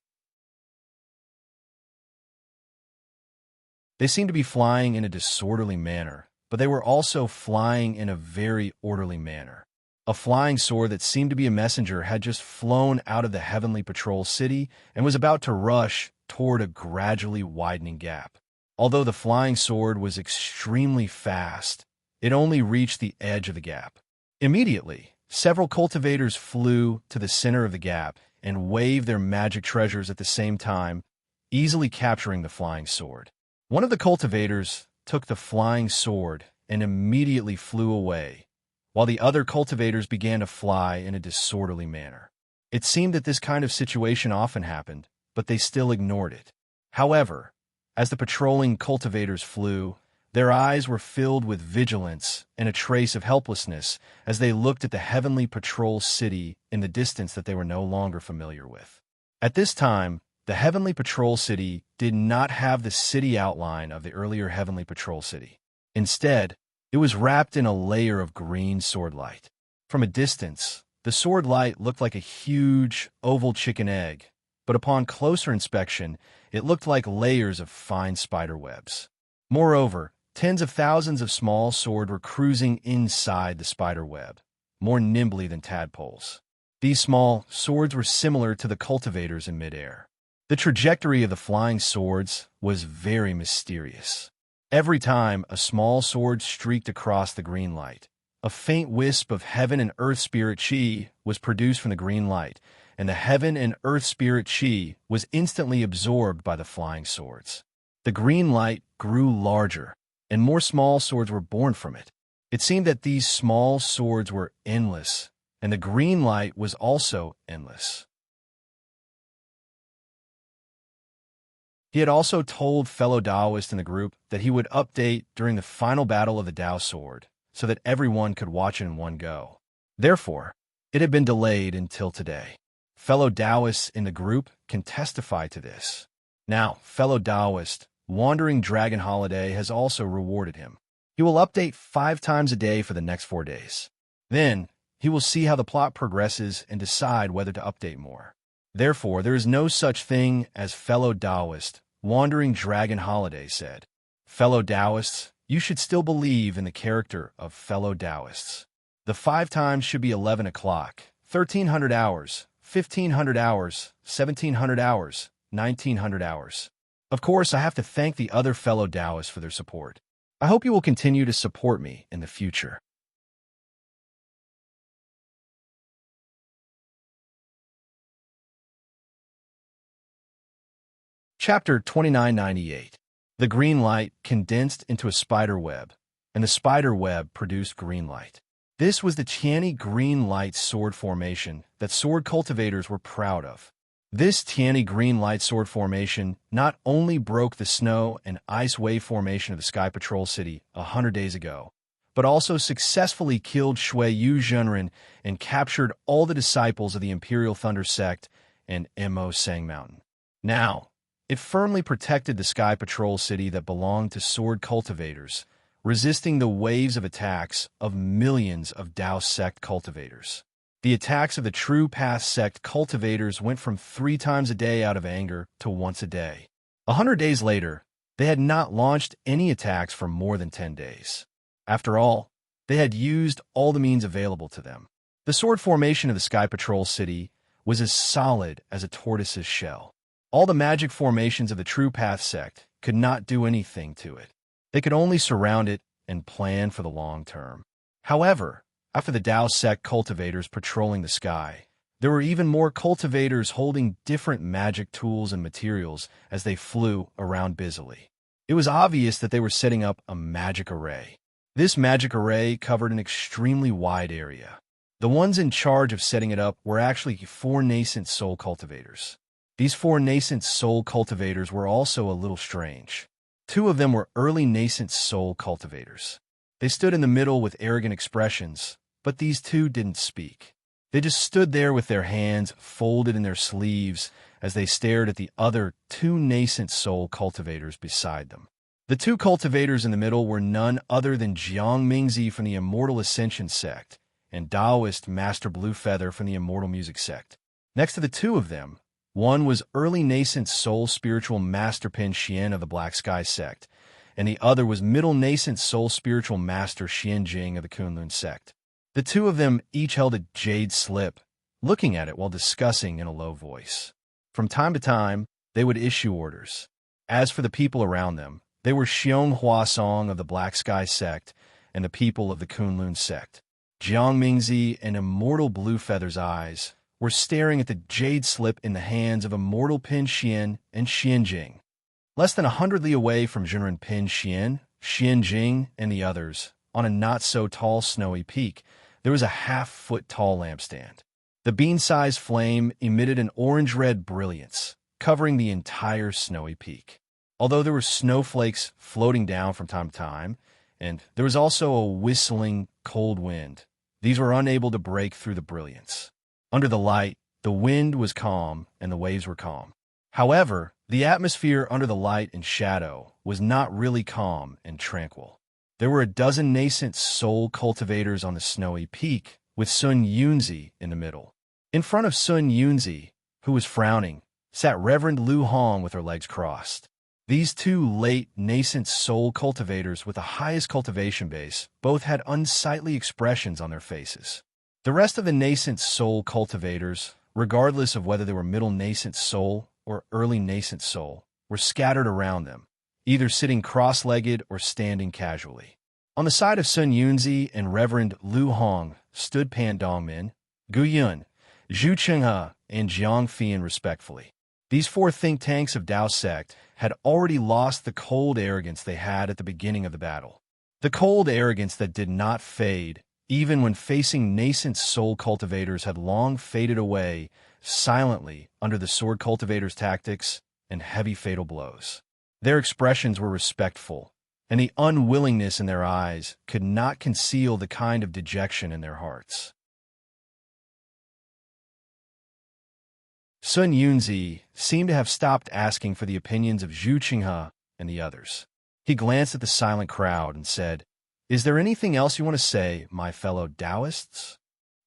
They seemed to be flying in a disorderly manner, but they were also flying in a very orderly manner. A flying sword that seemed to be a messenger had just flown out of the Heavenly Patrol City and was about to rush toward a gradually widening gap. Although the flying sword was extremely fast, it only reached the edge of the gap. Immediately, several cultivators flew to the center of the gap and waved their magic treasures at the same time, easily capturing the flying sword. One of the cultivators took the flying sword and immediately flew away, while the other cultivators began to fly in a disorderly manner. It seemed that this kind of situation often happened, but they still ignored it. However, as the patrolling cultivators flew, their eyes were filled with vigilance and a trace of helplessness as they looked at the Heavenly Patrol City in the distance that they were no longer familiar with. At this time, the Heavenly Patrol City did not have the city outline of the earlier Heavenly Patrol City. Instead, it was wrapped in a layer of green sword light. From a distance, the sword light looked like a huge, oval chicken egg, but upon closer inspection, it looked like layers of fine spider webs. Moreover, tens of thousands of small swords were cruising inside the spider web, more nimbly than tadpoles. These small swords were similar to the cultivators in midair. The trajectory of the flying swords was very mysterious. Every time a small sword streaked across the green light, a faint wisp of heaven and earth spirit chi was produced from the green light, and the heaven and earth spirit Qi was instantly absorbed by the flying swords. The green light grew larger, and more small swords were born from it. It seemed that these small swords were endless, and the green light was also endless. He had also told fellow Taoists in the group that he would update during the final battle of the Tao Sword, so that everyone could watch it in one go. Therefore, it had been delayed until today. Fellow Taoists in the group can testify to this. Now, fellow Taoist, Wandering Dragon Holiday has also rewarded him. He will update 5 times a day for the next 4 days. Then, he will see how the plot progresses and decide whether to update more. Therefore, there is no such thing as fellow Taoist, Wandering Dragon Holiday said. Fellow Taoists, you should still believe in the character of fellow Taoists. The 5 times should be 11 o'clock, 1300 hours, 1500 hours, 1700 hours, 1900 hours. Of course, I have to thank the other fellow Taoists for their support. I hope you will continue to support me in the future. Chapter 2998. The green light condensed into a spider web, and the spider web produced green light. This was the Tiani green light sword formation that sword cultivators were proud of. This Tiani green light sword formation not only broke the snow and ice wave formation of the Sky Patrol City 100 days ago, but also successfully killed Shui Yu Zhenren and captured all the disciples of the Imperial Thunder Sect and Mo Sang Mountain. Now, it firmly protected the Sky Patrol City that belonged to sword cultivators, resisting the waves of attacks of millions of Tao sect cultivators. The attacks of the True Path sect cultivators went from 3 times a day out of anger to once a day. 100 days later, they had not launched any attacks for more than 10 days. After all, they had used all the means available to them. The sword formation of the Sky Patrol City was as solid as a tortoise's shell. All the magic formations of the True Path sect could not do anything to it. They could only surround it and plan for the long term. However, after the Tao sect cultivators patrolling the sky, there were even more cultivators holding different magic tools and materials as they flew around busily. It was obvious that they were setting up a magic array. This magic array covered an extremely wide area. The ones in charge of setting it up were actually 4 nascent soul cultivators. These 4 nascent soul cultivators were also a little strange. 2 of them were early nascent soul cultivators. They stood in the middle with arrogant expressions, but these 2 didn't speak. They just stood there with their hands folded in their sleeves as they stared at the other 2 nascent soul cultivators beside them. The 2 cultivators in the middle were none other than Jiang Mingzi from the Immortal Ascension sect and Taoist Master Bluefeather from the Immortal Music sect. Next to the 2 of them, one was early nascent soul spiritual master Pen Xian of the Black Sky sect, and the other was middle nascent soul spiritual master Xian Jing of the Kunlun sect. The 2 of them each held a jade slip, looking at it while discussing in a low voice. From time to time, they would issue orders. As for the people around them, they were Xiong Huasong of the Black Sky sect and the people of the Kunlun sect. Jiang Mingzi and Immortal Bluefeather's eyes were staring at the jade slip in the hands of Immortal Pen Xian and Xian Jing. Less than 100 li away from Zhenren Pen Xian, Xian Jing, and the others, on a not-so-tall snowy peak, there was a half-foot-tall lampstand. The bean-sized flame emitted an orange-red brilliance, covering the entire snowy peak. Although there were snowflakes floating down from time to time, and there was also a whistling, cold wind, these were unable to break through the brilliance. Under the light, the wind was calm and the waves were calm. However, the atmosphere under the light and shadow was not really calm and tranquil. There were a dozen nascent soul cultivators on the snowy peak, with Sun Yunzi in the middle. In front of Sun Yunzi, who was frowning, sat Reverend Lu Hong with her legs crossed. These 2 late nascent soul cultivators with the highest cultivation base both had unsightly expressions on their faces. The rest of the nascent soul cultivators, regardless of whether they were middle nascent soul or early nascent soul, were scattered around them, either sitting cross-legged or standing casually. On the side of Sun Yunzi and Reverend Lu Hong stood Pan Dongmin, Gu Yun, Zhu Chenghe, and Jiang Fian respectfully. These four think tanks of Dao sect had already lost the cold arrogance they had at the beginning of the battle. The cold arrogance that did not fade, even when facing nascent soul cultivators, had long faded away silently under the sword cultivators' tactics and heavy fatal blows. Their expressions were respectful, and the unwillingness in their eyes could not conceal the kind of dejection in their hearts. Sun Yunzi seemed to have stopped asking for the opinions of Zhu Qinghe and the others. He glanced at the silent crowd and said, "Is there anything else you want to say, my fellow Taoists?"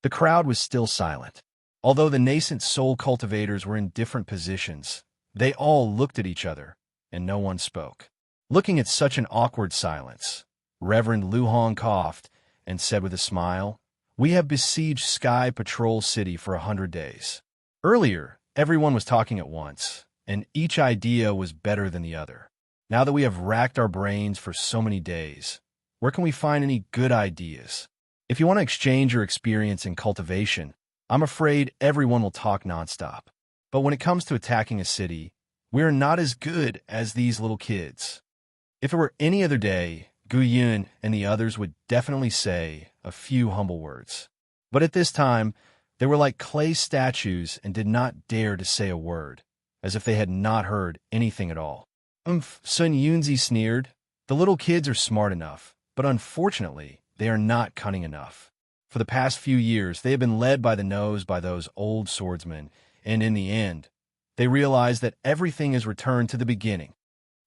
The crowd was still silent. Although the nascent soul cultivators were in different positions, they all looked at each other, and no one spoke. Looking at such an awkward silence, Reverend Lu Hong coughed and said with a smile, "We have besieged Sky Patrol City for 100 days. Earlier, everyone was talking at once, and each idea was better than the other. Now that we have racked our brains for so many days, where can we find any good ideas? If you want to exchange your experience in cultivation, I'm afraid everyone will talk nonstop. But when it comes to attacking a city, we are not as good as these little kids." If it were any other day, Gu Yun and the others would definitely say a few humble words. But at this time, they were like clay statues and did not dare to say a word, as if they had not heard anything at all. Sun Yunzi sneered. "The little kids are smart enough, but unfortunately, they are not cunning enough. For the past few years, they have been led by the nose by those old swordsmen, and in the end, they realize that everything is returned to the beginning."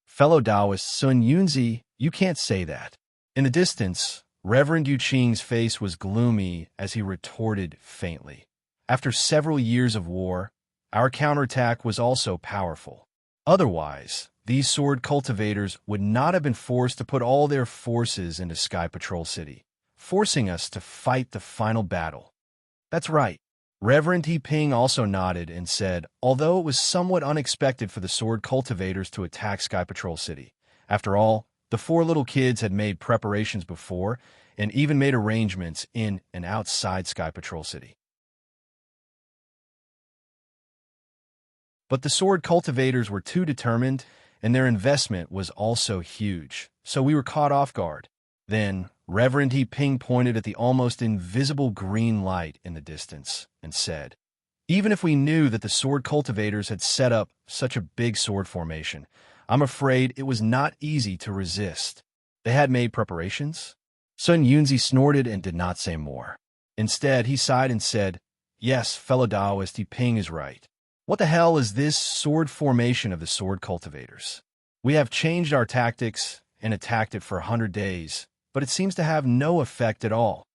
Fellow Taoist Sun Yunzi, you can't say that. In the distance, Reverend Yu Qing's face was gloomy as he retorted faintly. "After several years of war, our counterattack was also powerful. Otherwise, these sword cultivators would not have been forced to put all their forces into Sky Patrol City, forcing us to fight the final battle." "That's right." Reverend He Ping also nodded and said, although it was somewhat unexpected for the sword cultivators to attack Sky Patrol City. After all, the four little kids had made preparations before and even made arrangements in and outside Sky Patrol City. But the sword cultivators were too determined, and their investment was also huge, so we were caught off guard. Then, Reverend He Ping pointed at the almost invisible green light in the distance and said, "Even if we knew that the sword cultivators had set up such a big sword formation, I'm afraid it was not easy to resist. They had made preparations?" Sun Yunzi snorted and did not say more. Instead, he sighed and said, "Yes, fellow Taoist, He Ping is right. What the hell is this sword formation of the sword cultivators? We have changed our tactics and attacked it for 100 days, but it seems to have no effect at all.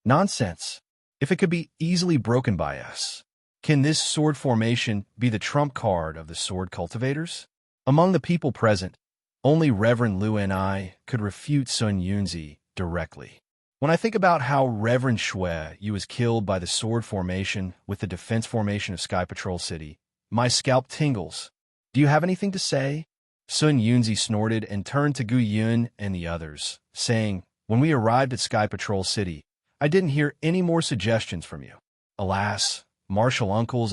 Nonsense. If it could be easily broken by us, can this sword formation be the trump card of the sword cultivators?" Among the people present, only Reverend Lu and I could refute Sun Yunzi directly. "When I think about how Reverend Shui Yu was killed by the sword formation with the defense formation of Sky Patrol City, my scalp tingles. Do you have anything to say?" Sun Yunzi snorted and turned to Gu Yun and the others, saying, "When we arrived at Sky Patrol City, I didn't hear any more suggestions from you. Alas, martial uncles,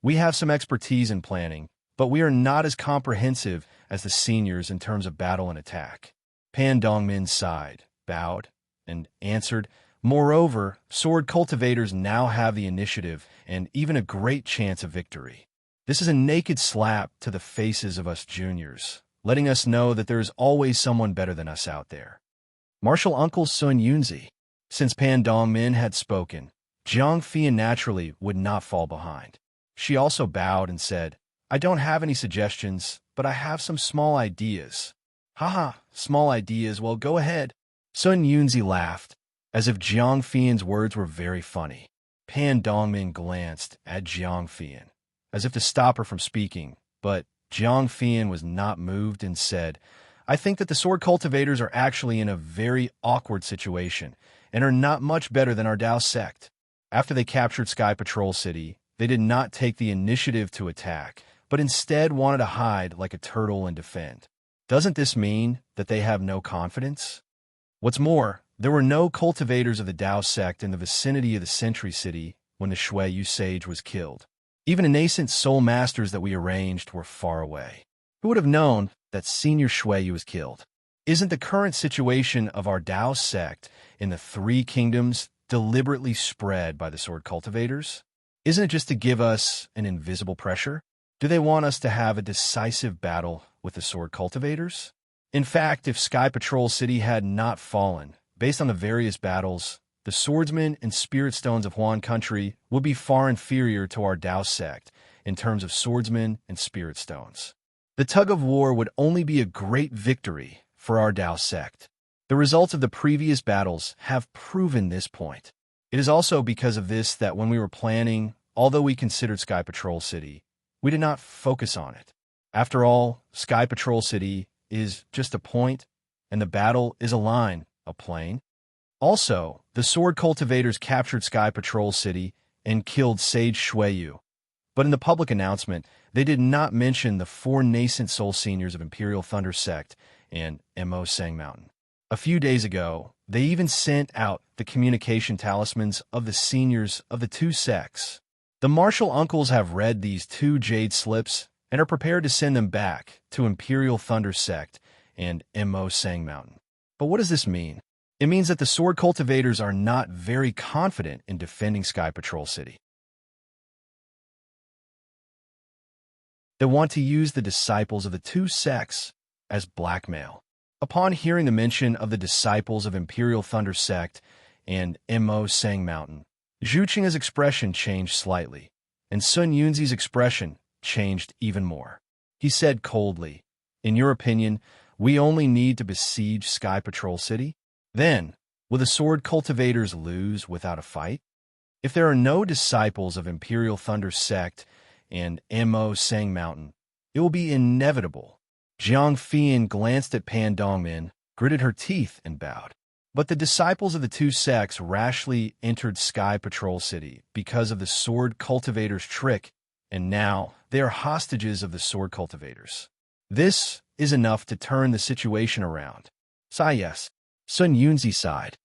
we have some expertise in planning, but we are not as comprehensive as the seniors in terms of battle and attack." Pan Dongmin sighed, bowed, and answered, "Moreover, sword cultivators now have the initiative and even a great chance of victory. This is a naked slap to the faces of us juniors, letting us know that there is always someone better than us out there." Martial Uncle Sun Yunzi. Since Pan Dongmin had spoken, Jiang Fian naturally would not fall behind. She also bowed and said, "I don't have any suggestions, but I have some small ideas." "Haha, small ideas, well, go ahead." Sun Yunzi laughed, as if Jiang Fian's words were very funny. Pan Dongmin glanced at Jiang Fian, as if to stop her from speaking, but Jiang Fian was not moved and said, "I think that the sword cultivators are actually in a very awkward situation and are not much better than our Dao sect. After they captured Sky Patrol City, they did not take the initiative to attack, but instead wanted to hide like a turtle and defend. Doesn't this mean that they have no confidence? What's more, there were no cultivators of the Dao sect in the vicinity of the Sentry City when the Shui sage was killed. Even the nascent soul masters that we arranged were far away. Who would have known that senior Shui was killed? Isn't the current situation of our Dao sect in the Three Kingdoms deliberately spread by the sword cultivators? Isn't it just to give us an invisible pressure? Do they want us to have a decisive battle with the sword cultivators? In fact, if Sky Patrol City had not fallen, based on the various battles, the swordsmen and spirit stones of Huan country would be far inferior to our Dao sect in terms of swordsmen and spirit stones. The tug of war would only be a great victory for our Dao sect. The results of the previous battles have proven this point. It is also because of this that when we were planning, although we considered Sky Patrol City, we did not focus on it. After all, Sky Patrol City is just a point, and the battle is a line, a plane. Also, the sword cultivators captured Sky Patrol City and killed Sage Shuiyu. But in the public announcement, they did not mention the 4 nascent soul seniors of Imperial Thunder Sect and Mo Sang Mountain. A few days ago, they even sent out the communication talismans of the seniors of the 2 sects. The martial uncles have read these 2 jade slips and are prepared to send them back to Imperial Thunder Sect and Mo Sang Mountain. But what does this mean? It means that the sword cultivators are not very confident in defending Sky Patrol City. They want to use the disciples of the 2 sects as blackmail. Upon hearing the mention of the disciples of Imperial Thunder Sect and Mo Sang Mountain, Zhu Qing's expression changed slightly, and Sun Yunzi's expression changed even more. He said coldly, "In your opinion, we only need to besiege Sky Patrol City? Then, will the sword cultivators lose without a fight? If there are no disciples of Imperial Thunder Sect and Mo Sang Mountain, it will be inevitable." Jiang Fian glanced at Pan Dongmin, gritted her teeth, and bowed. But the disciples of the 2 sects rashly entered Sky Patrol City because of the sword cultivators' trick, and now they are hostages of the sword cultivators. This is enough to turn the situation around. Yes, Sun Yunzi sighed.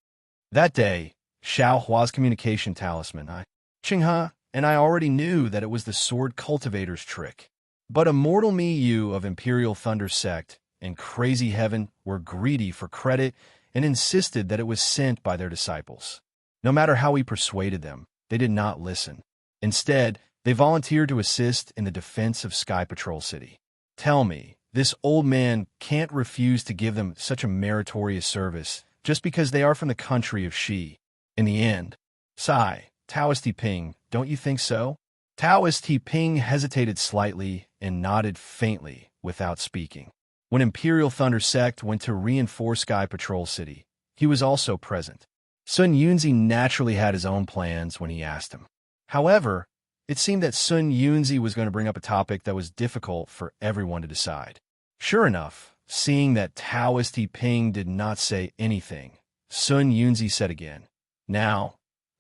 That day, Xiao Hua's communication talisman, Qinghe, and I already knew that it was the sword cultivators' trick. But Immortal Mi Yu of Imperial Thunder Sect and Crazy Heaven were greedy for credit and insisted that it was sent by their disciples. No matter how we persuaded them, they did not listen. Instead, they volunteered to assist in the defense of Sky Patrol City. Tell me, this old man can't refuse to give them such a meritorious service just because they are from the country of Shi. In the end, Taoist Ping, don't you think so? Taoist Ping hesitated slightly and nodded faintly without speaking. When Imperial Thunder Sect went to reinforce Sky Patrol City, he was also present. Sun Yunzi naturally had his own plans when he asked him. However, it seemed that Sun Yunzi was going to bring up a topic that was difficult for everyone to decide. Sure enough, seeing that Taoist Ping did not say anything, Sun Yunzi said again, "Now,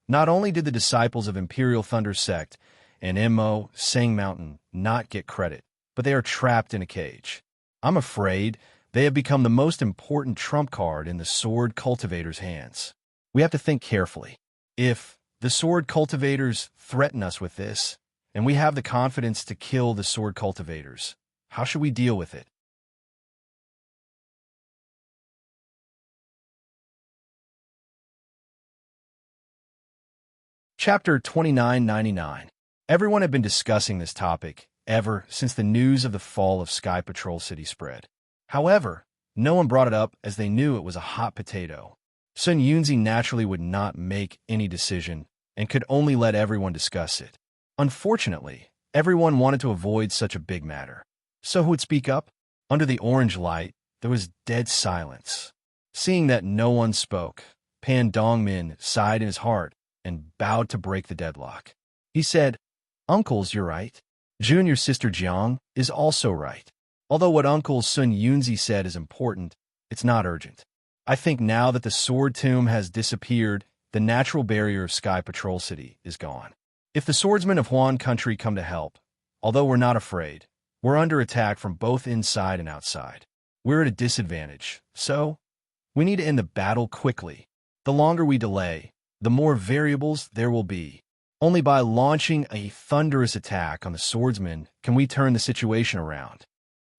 not only did the disciples of Imperial Thunder Sect and Mo Sang Mountain not get credit, but they are trapped in a cage. I'm afraid they have become the most important trump card in the sword cultivators' hands. We have to think carefully. If the sword cultivators threaten us with this, and we have the confidence to kill the sword cultivators, how should we deal with it?" Chapter 2999. Everyone had been discussing this topic ever since the news of the fall of Sky Patrol City spread. However, no one brought it up as they knew it was a hot potato. Sun Yunzi naturally would not make any decision and could only let everyone discuss it. Unfortunately, everyone wanted to avoid such a big matter. So who would speak up? Under the orange light, there was dead silence. Seeing that no one spoke, Pan Dongmin sighed in his heart and bowed to break the deadlock. He said, "Uncles, you're right. Junior sister Jiang is also right. Although what Uncle Sun Yunzi said is important, it's not urgent. I think now that the sword tomb has disappeared, the natural barrier of Sky Patrol City is gone. If the swordsmen of Huan country come to help, although we're not afraid, we're under attack from both inside and outside. We're at a disadvantage, so we need to end the battle quickly. The longer we delay, the more variables there will be. Only by launching a thunderous attack on the swordsmen can we turn the situation around.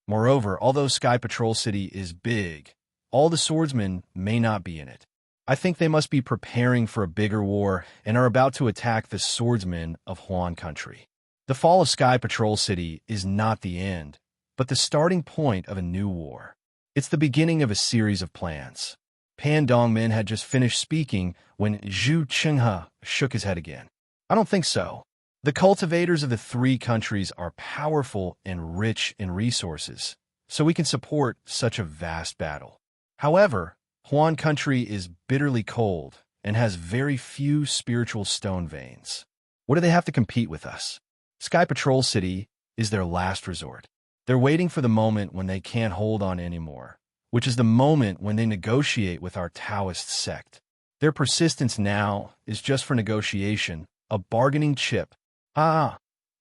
Moreover, although Sky Patrol City is big, all the swordsmen may not be in it. I think they must be preparing for a bigger war and are about to attack the swordsmen of Huan Country. The fall of Sky Patrol City is not the end, but the starting point of a new war. It's the beginning of a series of plans. Pan Dongmin had just finished speaking when Zhu Qinghe shook his head again. I don't think so. The cultivators of the three countries are powerful and rich in resources, so we can support such a vast battle. However, Huan Country is bitterly cold and has very few spiritual stone veins. What do they have to compete with us? Sky Patrol City is their last resort. They're waiting for the moment when they can't hold on anymore, which is the moment when they negotiate with our Taoist sect. Their persistence now is just for negotiation, a bargaining chip.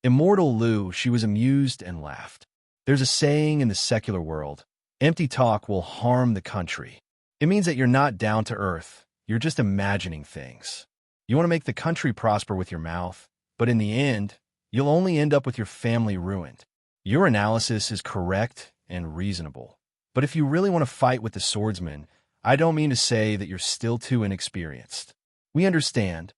Immortal Lu, she was amused and laughed. There's a saying in the secular world, empty talk will harm the country. It means that you're not down to earth, you're just imagining things. You want to make the country prosper with your mouth, but in the end, you'll only end up with your family ruined. Your analysis is correct and reasonable. But if you really want to fight with the swordsmen, I don't mean to say that you're still too inexperienced. We understand.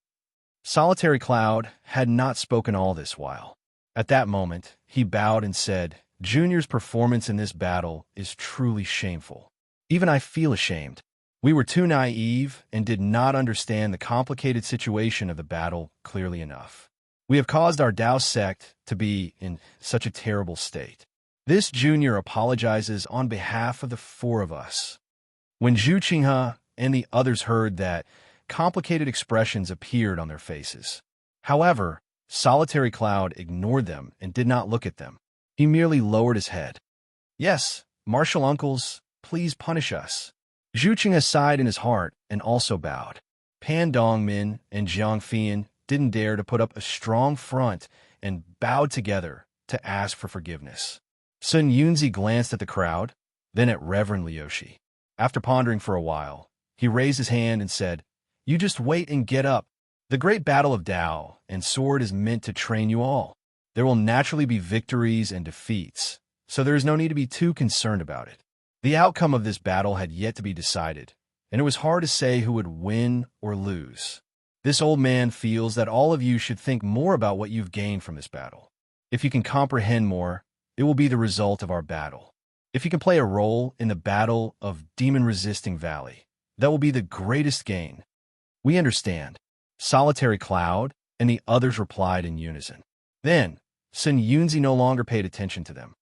Solitary Cloud had not spoken all this while. At that moment, he bowed and said, Junior's performance in this battle is truly shameful. Even I feel ashamed. We were too naive and did not understand the complicated situation of the battle clearly enough. We have caused our Tao sect to be in such a terrible state. This junior apologizes on behalf of the four of us. When Zhu Qinghe and the others heard that, complicated expressions appeared on their faces. However, Solitary Cloud ignored them and did not look at them. He merely lowered his head. Yes, martial uncles, please punish us. Zhu Qinghe sighed in his heart and also bowed. Pan Dongmin and Jiang Fian didn't dare to put up a strong front and bowed together to ask for forgiveness. Sun Yunzi glanced at the crowd, then at Reverend Liushi. After pondering for a while, he raised his hand and said, You just wait and get up. The great battle of Tao and sword is meant to train you all. There will naturally be victories and defeats, so there is no need to be too concerned about it. The outcome of this battle had yet to be decided, and it was hard to say who would win or lose. This old man feels that all of you should think more about what you've gained from this battle. If you can comprehend more, it will be the result of our battle. If you can play a role in the battle of demon-resisting Valley, that will be the greatest gain. We understand. Solitary Cloud and the others replied in unison. Then, Sun Yunzi no longer paid attention to them.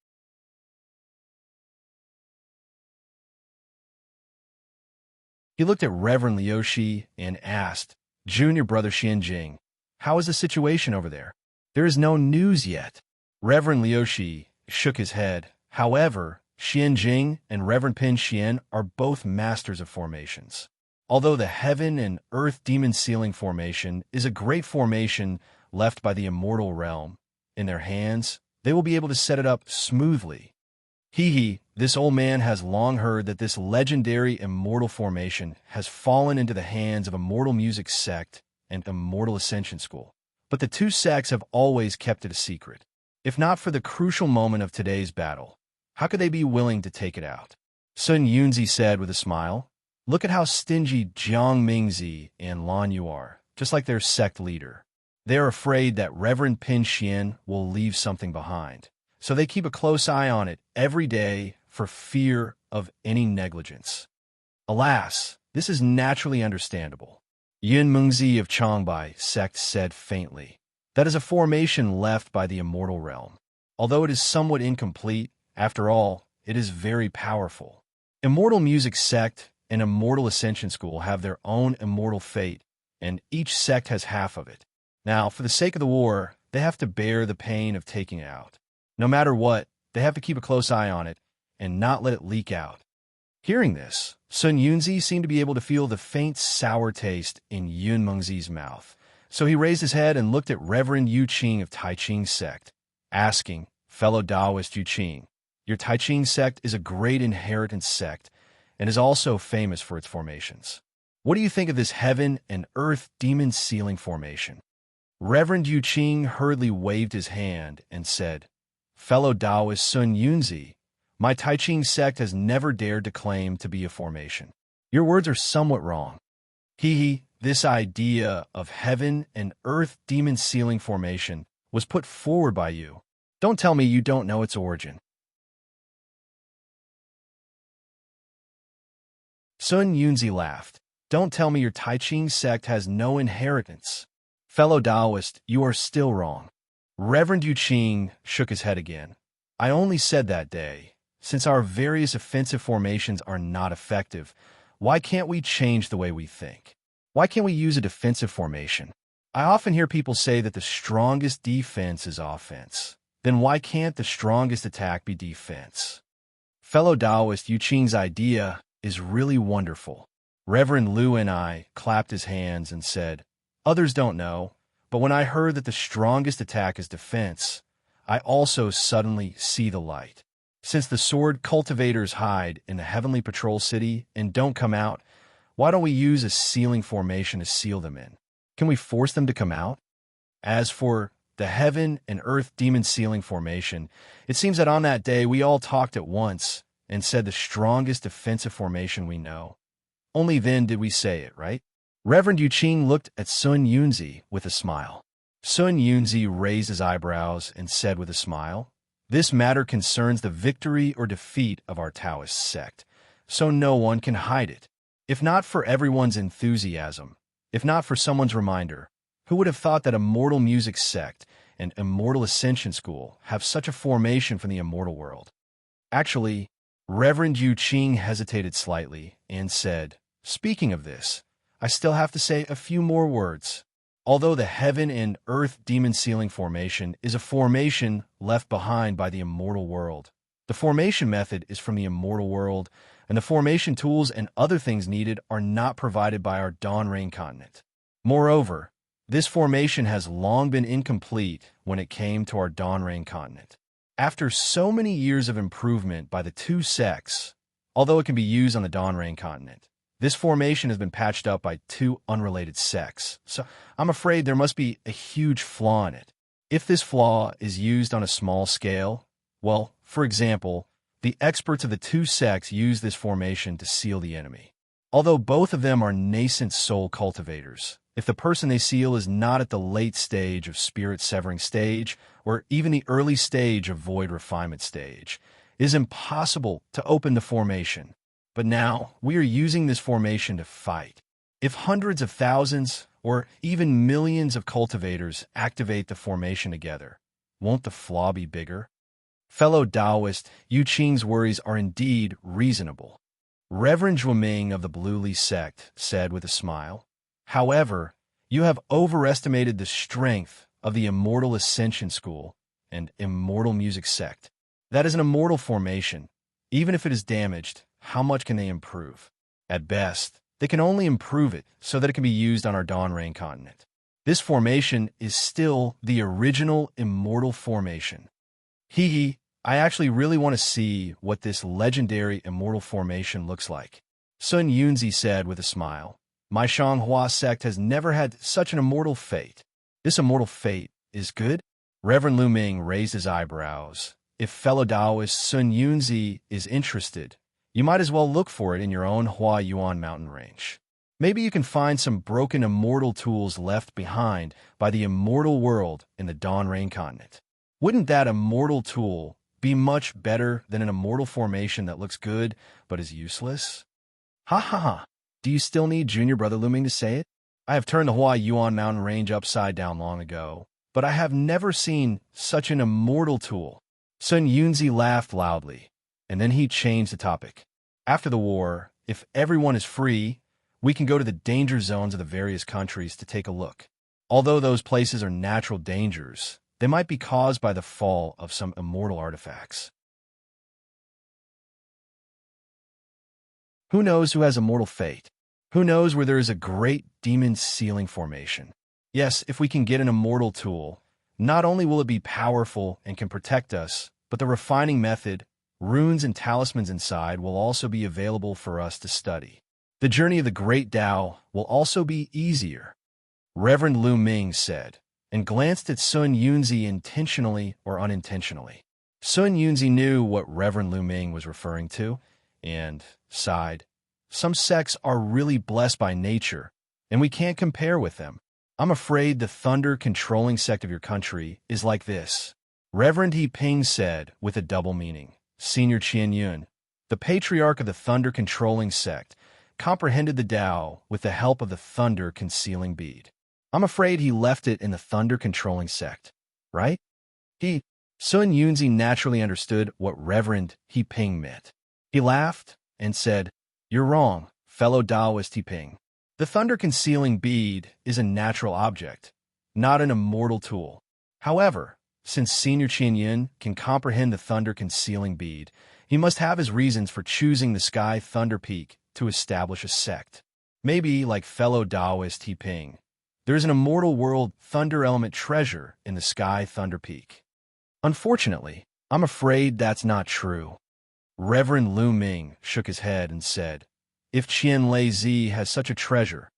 He looked at Reverend Liushi and asked, Junior Brother Xianjing, how is the situation over there? There is no news yet. Reverend Liushi shook his head. However, Xianjing and Reverend Pin Xian are both masters of formations. Although the Heaven and Earth Demon Sealing formation is a great formation left by the immortal realm, in their hands, they will be able to set it up smoothly. This old man has long heard that this legendary immortal formation has fallen into the hands of Immortal Music Sect and Immortal Ascension School. But the two sects have always kept it a secret. If not for the crucial moment of today's battle, how could they be willing to take it out? Sun Yunzi said with a smile, Look at how stingy Jiang Mingzi and Lan Yu are, just like their sect leader. They are afraid that Reverend Pin Xian will leave something behind, so they keep a close eye on it every day for fear of any negligence. Alas, this is naturally understandable. Yin Mengzi of Changbai sect said faintly, That is a formation left by the immortal realm. Although it is somewhat incomplete, after all, it is very powerful. Immortal Music Sect and Immortal Ascension School have their own immortal fate, and each sect has half of it. Now, for the sake of the war, they have to bear the pain of taking it out. No matter what, they have to keep a close eye on it and not let it leak out. Hearing this, Sun Yunzi seemed to be able to feel the faint sour taste in Yun Mengzi's mouth. So he raised his head and looked at Reverend Yu Qing of Tai Ching sect, asking, Fellow Taoist Yu Qing, your Tai Ching sect is a great inheritance sect and is also famous for its formations. What do you think of this Heaven and Earth Demon Sealing formation? Reverend Yu Qing hurriedly waved his hand and said, "Fellow Taoist Sun Yunzi, my Tai Ching sect has never dared to claim to be a formation. Your words are somewhat wrong. This idea of heaven and earth demon sealing formation was put forward by you. Don't tell me you don't know its origin." Sun Yunzi laughed. "Don't tell me your Tai Ching sect has no inheritance. Fellow Taoist, you are still wrong." Reverend Yu Qing shook his head again. "I only said that day, since our various offensive formations are not effective, why can't we change the way we think? Why can't we use a defensive formation? I often hear people say that the strongest defense is offense. Then why can't the strongest attack be defense?" Fellow Taoist, Yu Qing's idea is really wonderful. Reverend Lu and I clapped his hands and said, "Others don't know, but when I heard that the strongest attack is defense, I also suddenly see the light. Since the sword cultivators hide in the heavenly patrol city and don't come out, why don't we use a sealing formation to seal them in? Can we force them to come out? As for the heaven and earth demon sealing formation, it seems that on that day we all talked at once and said the strongest defensive formation we know. Only then did we say it, right?" Reverend Yu Qing looked at Sun Yunzi with a smile. Sun Yunzi raised his eyebrows and said with a smile, "This matter concerns the victory or defeat of our Taoist sect, so no one can hide it. If not for everyone's enthusiasm, if not for someone's reminder, who would have thought that Immortal Music Sect and Immortal Ascension School have such a formation from the immortal world?" Actually, Reverend Yu Qing hesitated slightly and said, "Speaking of this, I still have to say a few more words. Although the heaven and earth demon sealing formation is a formation left behind by the immortal world, the formation method is from the immortal world, and the formation tools and other things needed are not provided by our Dawn Rain continent. Moreover, this formation has long been incomplete when it came to our Dawn Rain continent. After so many years of improvement by the two sects, although it can be used on the Dawn Rain continent, this formation has been patched up by two unrelated sects, so I'm afraid there must be a huge flaw in it. If this flaw is used on a small scale, well, for example, the experts of the two sects use this formation to seal the enemy. Although both of them are nascent soul cultivators, if the person they seal is not at the late stage of spirit severing stage, or even the early stage of void refinement stage, it is impossible to open the formation. But now, we are using this formation to fight. If hundreds of thousands, or even millions of cultivators activate the formation together, won't the flaw be bigger?" Fellow Taoist, Yu Qing's worries are indeed reasonable. Reverend Zhuoming of the Blue Li sect said with a smile, "However, you have overestimated the strength of the Immortal Ascension School and Immortal Music Sect. That is an immortal formation. Even if it is damaged, how much can they improve? At best, they can only improve it so that it can be used on our Dawn Rain continent. This formation is still the original immortal formation. I actually really want to see what this legendary immortal formation looks like," Sun Yunzi said with a smile. "My Shanghua sect has never had such an immortal fate. This immortal fate is good?" Reverend Lu Ming raised his eyebrows. "If fellow Taoist Sun Yunzi is interested, you might as well look for it in your own Hua Yuan mountain range. Maybe you can find some broken immortal tools left behind by the immortal world in the Dawn Rain continent. Wouldn't that immortal tool be much better than an immortal formation that looks good but is useless?" Ha ha ha. Do you still need Junior Brother Lu Ming to say it? I have turned the Hua Yuan mountain range upside down long ago, but I have never seen such an immortal tool. Sun Yunzi laughed loudly, and then he changed the topic. After the war, if everyone is free, we can go to the danger zones of the various countries to take a look. Although those places are natural dangers, they might be caused by the fall of some immortal artifacts. Who knows who has immortal fate? Who knows where there is a great demon sealing formation? Yes, if we can get an immortal tool, not only will it be powerful and can protect us, but the refining method, runes and talismans inside will also be available for us to study. The journey of the great Tao will also be easier," Reverend Lu Ming said, and glanced at Sun Yunzi intentionally or unintentionally. Sun Yunzi knew what Reverend Lu Ming was referring to, and sighed. Some sects are really blessed by nature, and we can't compare with them. I'm afraid the thunder-controlling sect of your country is like this. Reverend He Ping said with a double meaning. Senior Qian Yun, the patriarch of the thunder-controlling sect, comprehended the Tao with the help of the thunder-concealing bead. I'm afraid he left it in the thunder-controlling sect, right? Sun Yunzi naturally understood what Reverend He Ping meant. He laughed and said, "You're wrong, fellow Taoist He Ping. The thunder-concealing bead is a natural object, not an immortal tool. However, since Senior Qian Yin can comprehend the thunder-concealing bead, he must have his reasons for choosing the Sky Thunder Peak to establish a sect. Maybe, like fellow Taoist He Ping, there's an immortal world thunder element treasure in the Sky Thunder Peak. Unfortunately, I'm afraid that's not true." Reverend Lu Ming shook his head and said, "If Qian Lei Zi has such a treasure,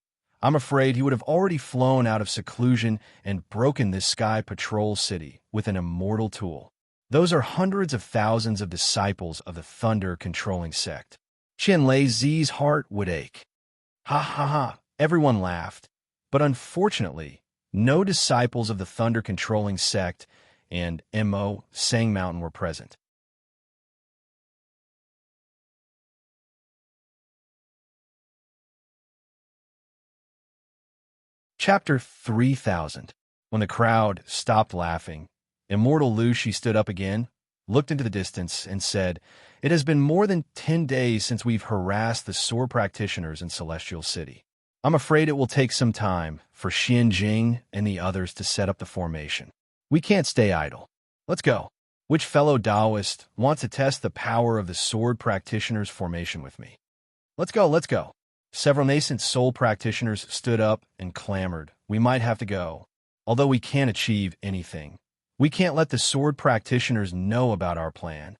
I'm afraid he would have already flown out of seclusion and broken this Sky Patrol city with an immortal tool. Those are hundreds of thousands of disciples of the thunder-controlling sect. Qian Lei Zi's heart would ache." Ha ha ha, everyone laughed. But unfortunately, no disciples of the thunder-controlling sect and Mo Sang Mountain were present. Chapter 3000. When the crowd stopped laughing, Immortal Lu Shi stood up again, looked into the distance, and said, "It has been more than 10 days since we've harassed the sword practitioners in Celestial City. I'm afraid it will take some time for Xian Jing and the others to set up the formation. We can't stay idle. Let's go. Which fellow Taoist wants to test the power of the sword practitioners' formation with me? Let's go, let's go." Several nascent soul practitioners stood up and clamored, "We might have to go. Although we can't achieve anything, we can't let the sword practitioners know about our plan."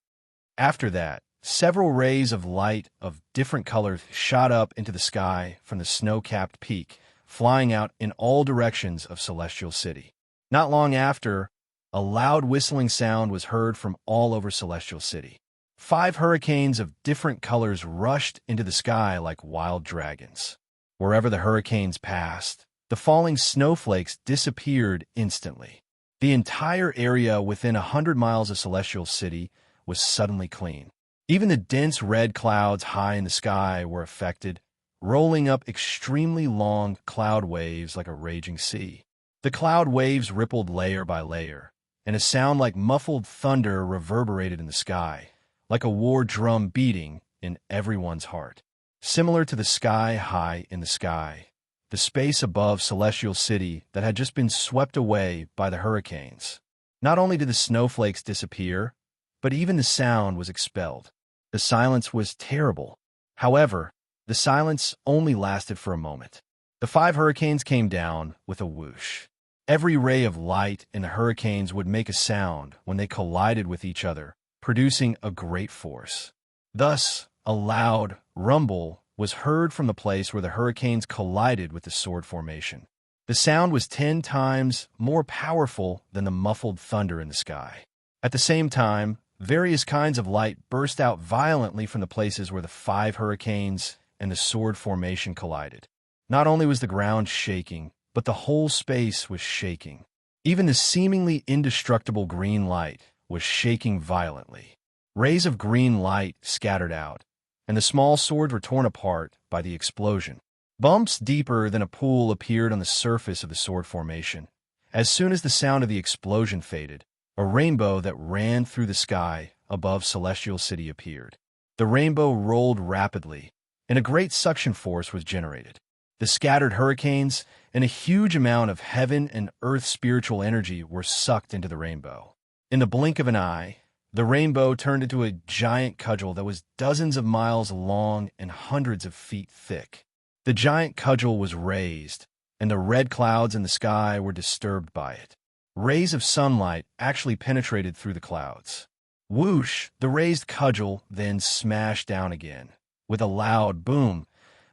After that, several rays of light of different colors shot up into the sky from the snow-capped peak, flying out in all directions of Celestial City. Not long after, a loud whistling sound was heard from all over Celestial City. 5 hurricanes of different colors rushed into the sky like wild dragons. Wherever the hurricanes passed, the falling snowflakes disappeared instantly. The entire area within 100 miles of Celestial City was suddenly clean. Even the dense red clouds high in the sky were affected, rolling up extremely long cloud waves like a raging sea. The cloud waves rippled layer by layer, and a sound like muffled thunder reverberated in the sky, like a war drum beating in everyone's heart. Similar to the sky high in the sky, the space above Celestial City that had just been swept away by the hurricanes. Not only did the snowflakes disappear, but even the sound was expelled. The silence was terrible. However, the silence only lasted for a moment. The 5 hurricanes came down with a whoosh. Every ray of light in the hurricanes would make a sound when they collided with each other, producing a great force. Thus, a loud rumble was heard from the place where the hurricanes collided with the sword formation. The sound was 10 times more powerful than the muffled thunder in the sky. At the same time, various kinds of light burst out violently from the places where the 5 hurricanes and the sword formation collided. Not only was the ground shaking, but the whole space was shaking. Even the seemingly indestructible green light was shaking violently. Rays of green light scattered out, and the small swords were torn apart by the explosion. Bumps deeper than a pool appeared on the surface of the sword formation. As soon as the sound of the explosion faded, a rainbow that ran through the sky above Celestial City appeared. The rainbow rolled rapidly, and a great suction force was generated. The scattered hurricanes and a huge amount of heaven and earth spiritual energy were sucked into the rainbow. In the blink of an eye, the rainbow turned into a giant cudgel that was dozens of miles long and hundreds of feet thick. The giant cudgel was raised, and the red clouds in the sky were disturbed by it. Rays of sunlight actually penetrated through the clouds. Whoosh! The raised cudgel then smashed down again, with a loud boom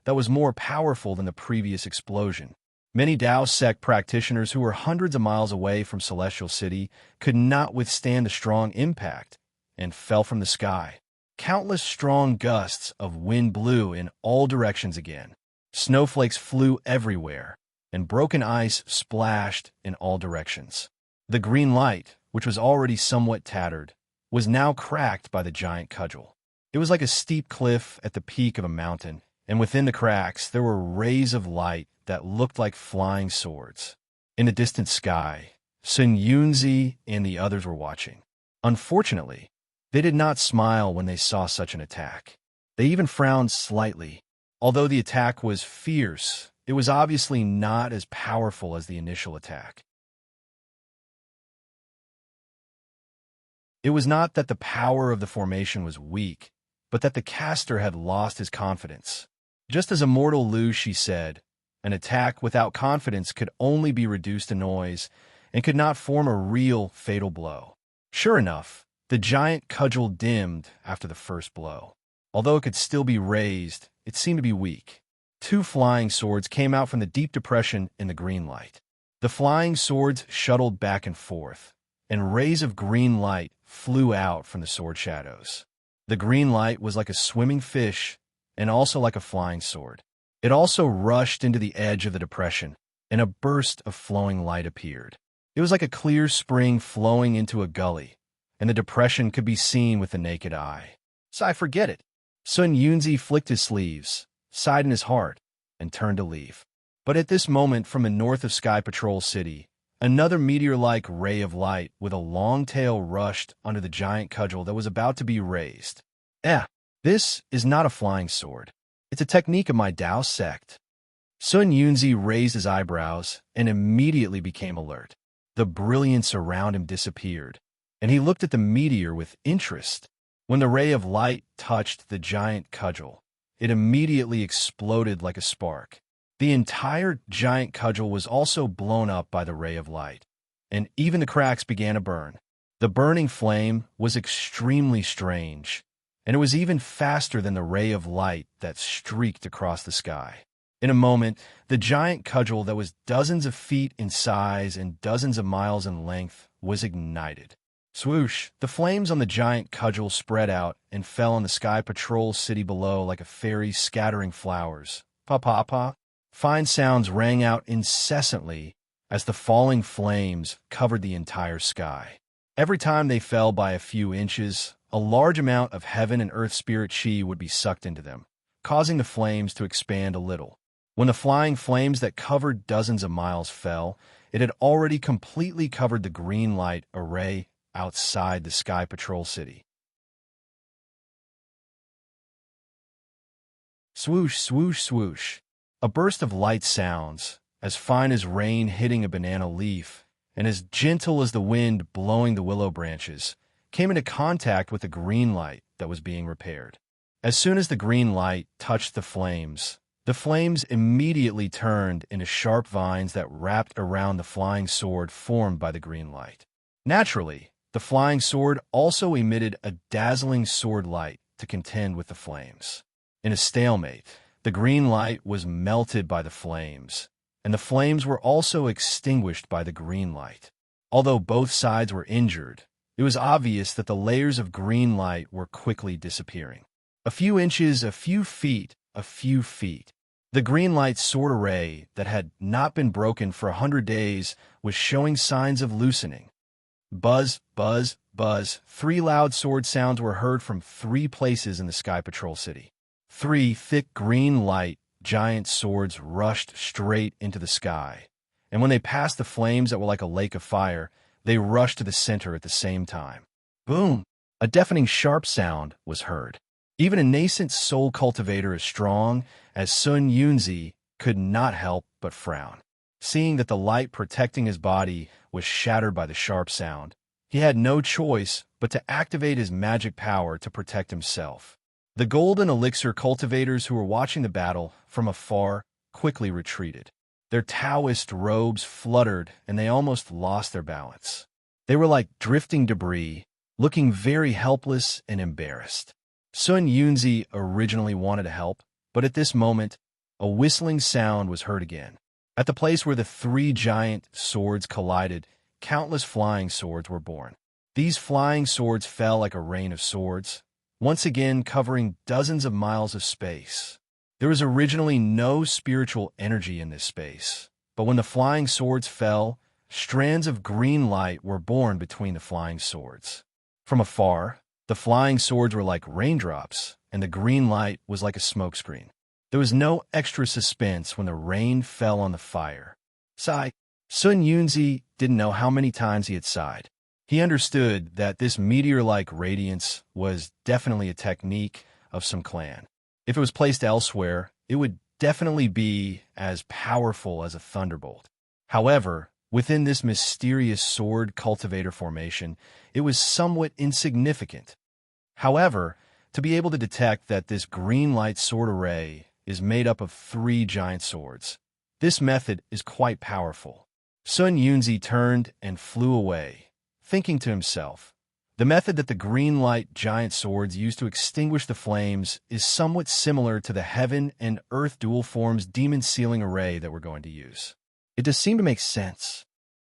that was more powerful than the previous explosion. Many Dao sect practitioners who were hundreds of miles away from Celestial City could not withstand the strong impact and fell from the sky. Countless strong gusts of wind blew in all directions again. Snowflakes flew everywhere, and broken ice splashed in all directions. The green light, which was already somewhat tattered, was now cracked by the giant cudgel. It was like a steep cliff at the peak of a mountain, and within the cracks there were rays of light that looked like flying swords. In the distant sky, Sun Yunzi and the others were watching. Unfortunately, they did not smile when they saw such an attack. They even frowned slightly. Although the attack was fierce, it was obviously not as powerful as the initial attack. It was not that the power of the formation was weak, but that the caster had lost his confidence. Just as Immortal Lu Shi said, an attack without confidence could only be reduced to noise and could not form a real fatal blow. Sure enough, the giant cudgel dimmed after the first blow. Although it could still be raised, it seemed to be weak. Two flying swords came out from the deep depression in the green light. The flying swords shuttled back and forth, and rays of green light flew out from the sword shadows. The green light was like a swimming fish and also like a flying sword. It also rushed into the edge of the depression, and a burst of flowing light appeared. It was like a clear spring flowing into a gully, and the depression could be seen with the naked eye. So I forget it. Sun Yunzi flicked his sleeves, sighed in his heart, and turned to leave. But at this moment, from the north of Sky Patrol City, another meteor-like ray of light with a long tail rushed under the giant cudgel that was about to be raised. This is not a flying sword. It's a technique of my Dao sect. Sun Yunzi raised his eyebrows and immediately became alert. The brilliance around him disappeared, and he looked at the meteor with interest. When the ray of light touched the giant cudgel, it immediately exploded like a spark. The entire giant cudgel was also blown up by the ray of light, and even the cracks began to burn. The burning flame was extremely strange, and it was even faster than the ray of light that streaked across the sky. In a moment, the giant cudgel that was dozens of feet in size and dozens of miles in length was ignited. Swoosh! The flames on the giant cudgel spread out and fell on the Sky Patrol City below like a fairy scattering flowers. Pa-pa-pa! Fine sounds rang out incessantly as the falling flames covered the entire sky. Every time they fell by a few inches, a large amount of heaven and earth spirit chi would be sucked into them, causing the flames to expand a little. When the flying flames that covered dozens of miles fell, it had already completely covered the green light array outside the Sky Patrol City. Swoosh, swoosh, swoosh. A burst of light sounds, as fine as rain hitting a banana leaf, and as gentle as the wind blowing the willow branches, came into contact with the green light that was being repaired. As soon as the green light touched the flames immediately turned into sharp vines that wrapped around the flying sword formed by the green light. Naturally, the flying sword also emitted a dazzling sword light to contend with the flames. In a stalemate, the green light was melted by the flames, and the flames were also extinguished by the green light. Although both sides were injured, it was obvious that the layers of green light were quickly disappearing. A few inches, a few feet, a few feet. The green light sword array that had not been broken for 100 days was showing signs of loosening. Buzz, buzz, buzz. 3 loud sword sounds were heard from 3 places in the Sky Patrol City. 3 thick green light giant swords rushed straight into the sky, and when they passed the flames that were like a lake of fire, they rushed to the center at the same time. Boom! A deafening sharp sound was heard. Even a nascent soul cultivator as strong as Sun Yunzi could not help but frown. Seeing that the light protecting his body was shattered by the sharp sound, he had no choice but to activate his magic power to protect himself. The golden elixir cultivators who were watching the battle from afar quickly retreated. Their Taoist robes fluttered and they almost lost their balance. They were like drifting debris, looking very helpless and embarrassed. Sun Yunzi originally wanted to help, but at this moment, a whistling sound was heard again. At the place where the three giant swords collided, countless flying swords were born. These flying swords fell like a rain of swords, once again covering dozens of miles of space. There was originally no spiritual energy in this space, but when the flying swords fell, strands of green light were born between the flying swords. From afar, the flying swords were like raindrops, and the green light was like a smokescreen. There was no extra suspense when the rain fell on the fire. Sigh. Sun Yunzi didn't know how many times he had sighed. He understood that this meteor-like radiance was definitely a technique of some clan. If it was placed elsewhere, it would definitely be as powerful as a thunderbolt. However, within this mysterious sword cultivator formation, it was somewhat insignificant. However, to be able to detect that this green light sword array is made up of three giant swords, this method is quite powerful. Sun Yunzi turned and flew away, thinking to himself, the method that the green light giant swords use to extinguish the flames is somewhat similar to the heaven and earth dual forms demon sealing array that we're going to use. It does seem to make sense.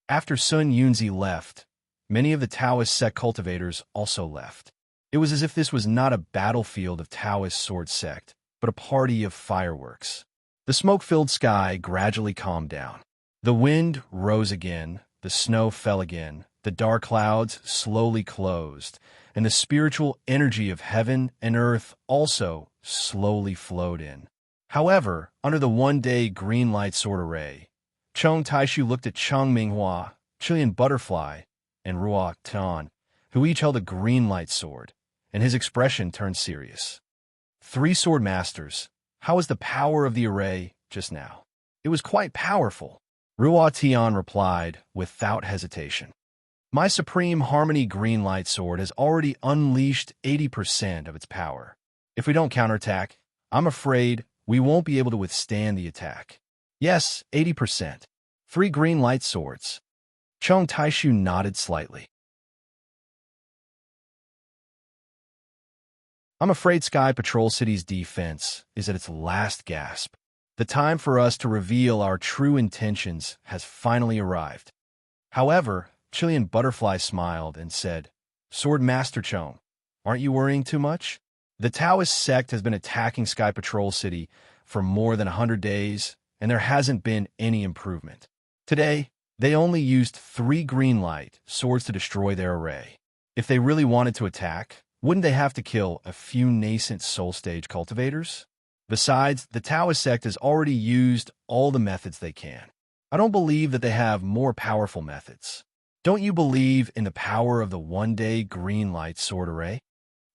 After Sun Yunzi left, many of the Taoist sect cultivators also left. It was as if this was not a battlefield of Taoist sword sect, but a party of fireworks. The smoke-filled sky gradually calmed down. The wind rose again, the snow fell again, the dark clouds slowly closed, and the spiritual energy of heaven and earth also slowly flowed in. However, under the one-day green light sword array, Chong Taishu looked at Cheng Minghua, Chilean Butterfly, and Ruo Tan, who each held a green light sword, and his expression turned serious. Three sword masters, how was the power of the array just now? It was quite powerful. Ruo Tian replied without hesitation. My Supreme Harmony Green Light Sword has already unleashed 80% of its power. If we don't counterattack, I'm afraid we won't be able to withstand the attack. Yes, 80%. Three green light swords. Chong Taishu nodded slightly. I'm afraid Sky Patrol City's defense is at its last gasp. The time for us to reveal our true intentions has finally arrived. However, Chilean Butterfly smiled and said, Sword Master Chong, aren't you worrying too much? The Taoist sect has been attacking Sky Patrol City for more than 100 days, and there hasn't been any improvement. Today, they only used 3 green light swords to destroy their array. If they really wanted to attack, wouldn't they have to kill a few nascent soul stage cultivators? Besides, the Taoist sect has already used all the methods they can. I don't believe that they have more powerful methods. Don't you believe in the power of the one-day green light sword array?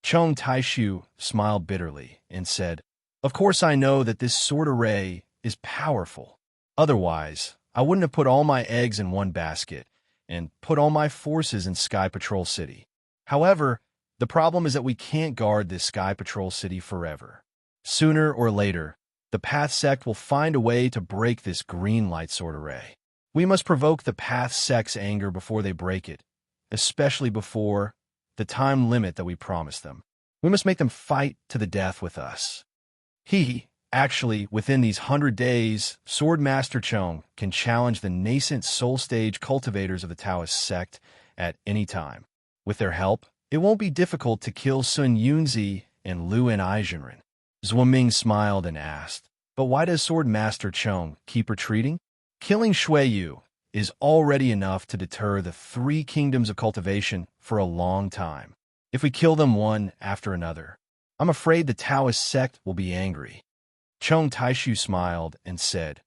Chong Taishu smiled bitterly and said, Of course I know that this sword array is powerful. Otherwise, I wouldn't have put all my eggs in one basket and put all my forces in Sky Patrol City. However, the problem is that we can't guard this Sky Patrol City forever. Sooner or later, the Path Sect will find a way to break this green light sword array. We must provoke the Path Sect's anger before they break it, especially before the time limit that we promised them. We must make them fight to the death with us. Actually, within these 100 days, Sword Master Chong can challenge the nascent soul stage cultivators of the Taoist sect at any time. With their help, it won't be difficult to kill Sun Yunzi and Luan Aizhenren. Zhuoming smiled and asked, But why does Sword Master Chong keep retreating? Killing Shui Yu is already enough to deter the 3 kingdoms of cultivation for a long time. If we kill them one after another, I'm afraid the Taoist sect will be angry. Chong Taishu smiled and said,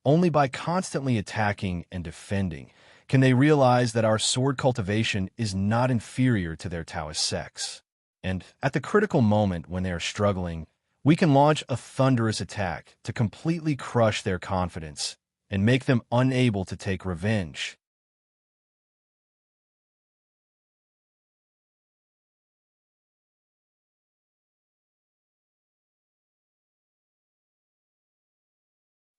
Only by constantly attacking and defending can they realize that our sword cultivation is not inferior to their Taoist sects. And at the critical moment when they are struggling, we can launch a thunderous attack to completely crush their confidence and make them unable to take revenge.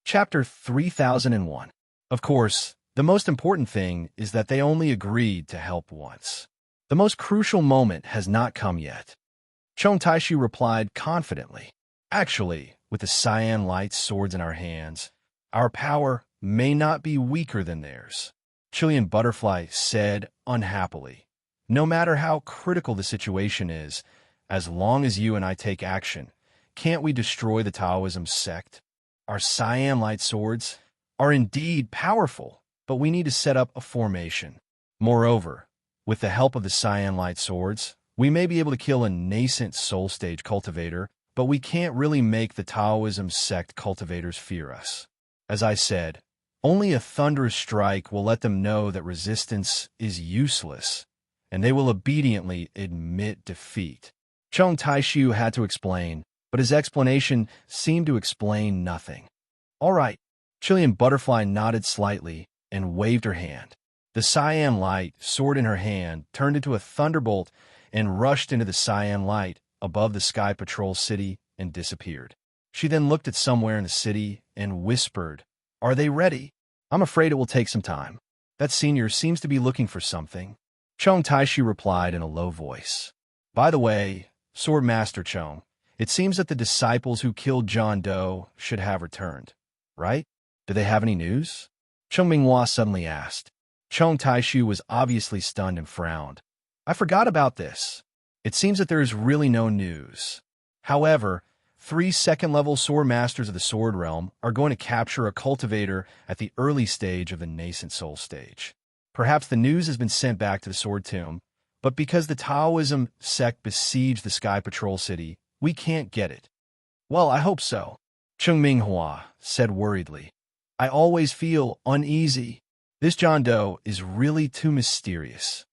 Chapter 3001. Of course, the most important thing is that they only agreed to help once. The most crucial moment has not come yet. Chong Taishu replied confidently. Actually, with the cyan light swords in our hands, our power may not be weaker than theirs. Chilean Butterfly said unhappily. No matter how critical the situation is, as long as you and I take action, can't we destroy the Taoism sect? Our cyan light swords are indeed powerful, but we need to set up a formation. Moreover, with the help of the cyan light swords, we may be able to kill a nascent soul stage cultivator, but we can't really make the Taoism sect cultivators fear us. As I said, only a thunderous strike will let them know that resistance is useless, and they will obediently admit defeat. Cheng Taishu had to explain, but his explanation seemed to explain nothing. All right. Chilean Butterfly nodded slightly and waved her hand. The cyan light, sword in her hand, turned into a thunderbolt and rushed into the cyan light above the Sky Patrol city and disappeared. She then looked at somewhere in the city and whispered, "Are they ready? I'm afraid it will take some time. That senior seems to be looking for something." Cheng Taishu replied in a low voice. "By the way, Sword Master Cheng, it seems that the disciples who killed John Doe should have returned, right? Do they have any news?" Cheng Minghua suddenly asked. Cheng Taishu was obviously stunned and frowned. "I forgot about this. It seems that there is really no news. However, 3 second-level sword masters of the Sword Realm are going to capture a cultivator at the early stage of the nascent soul stage. Perhaps the news has been sent back to the Sword Tomb, but because the Taoism sect besieged the Sky Patrol City, we can't get it." "Well, I hope so," Cheng Minghua said worriedly. "I always feel uneasy. This John Doe is really too mysterious."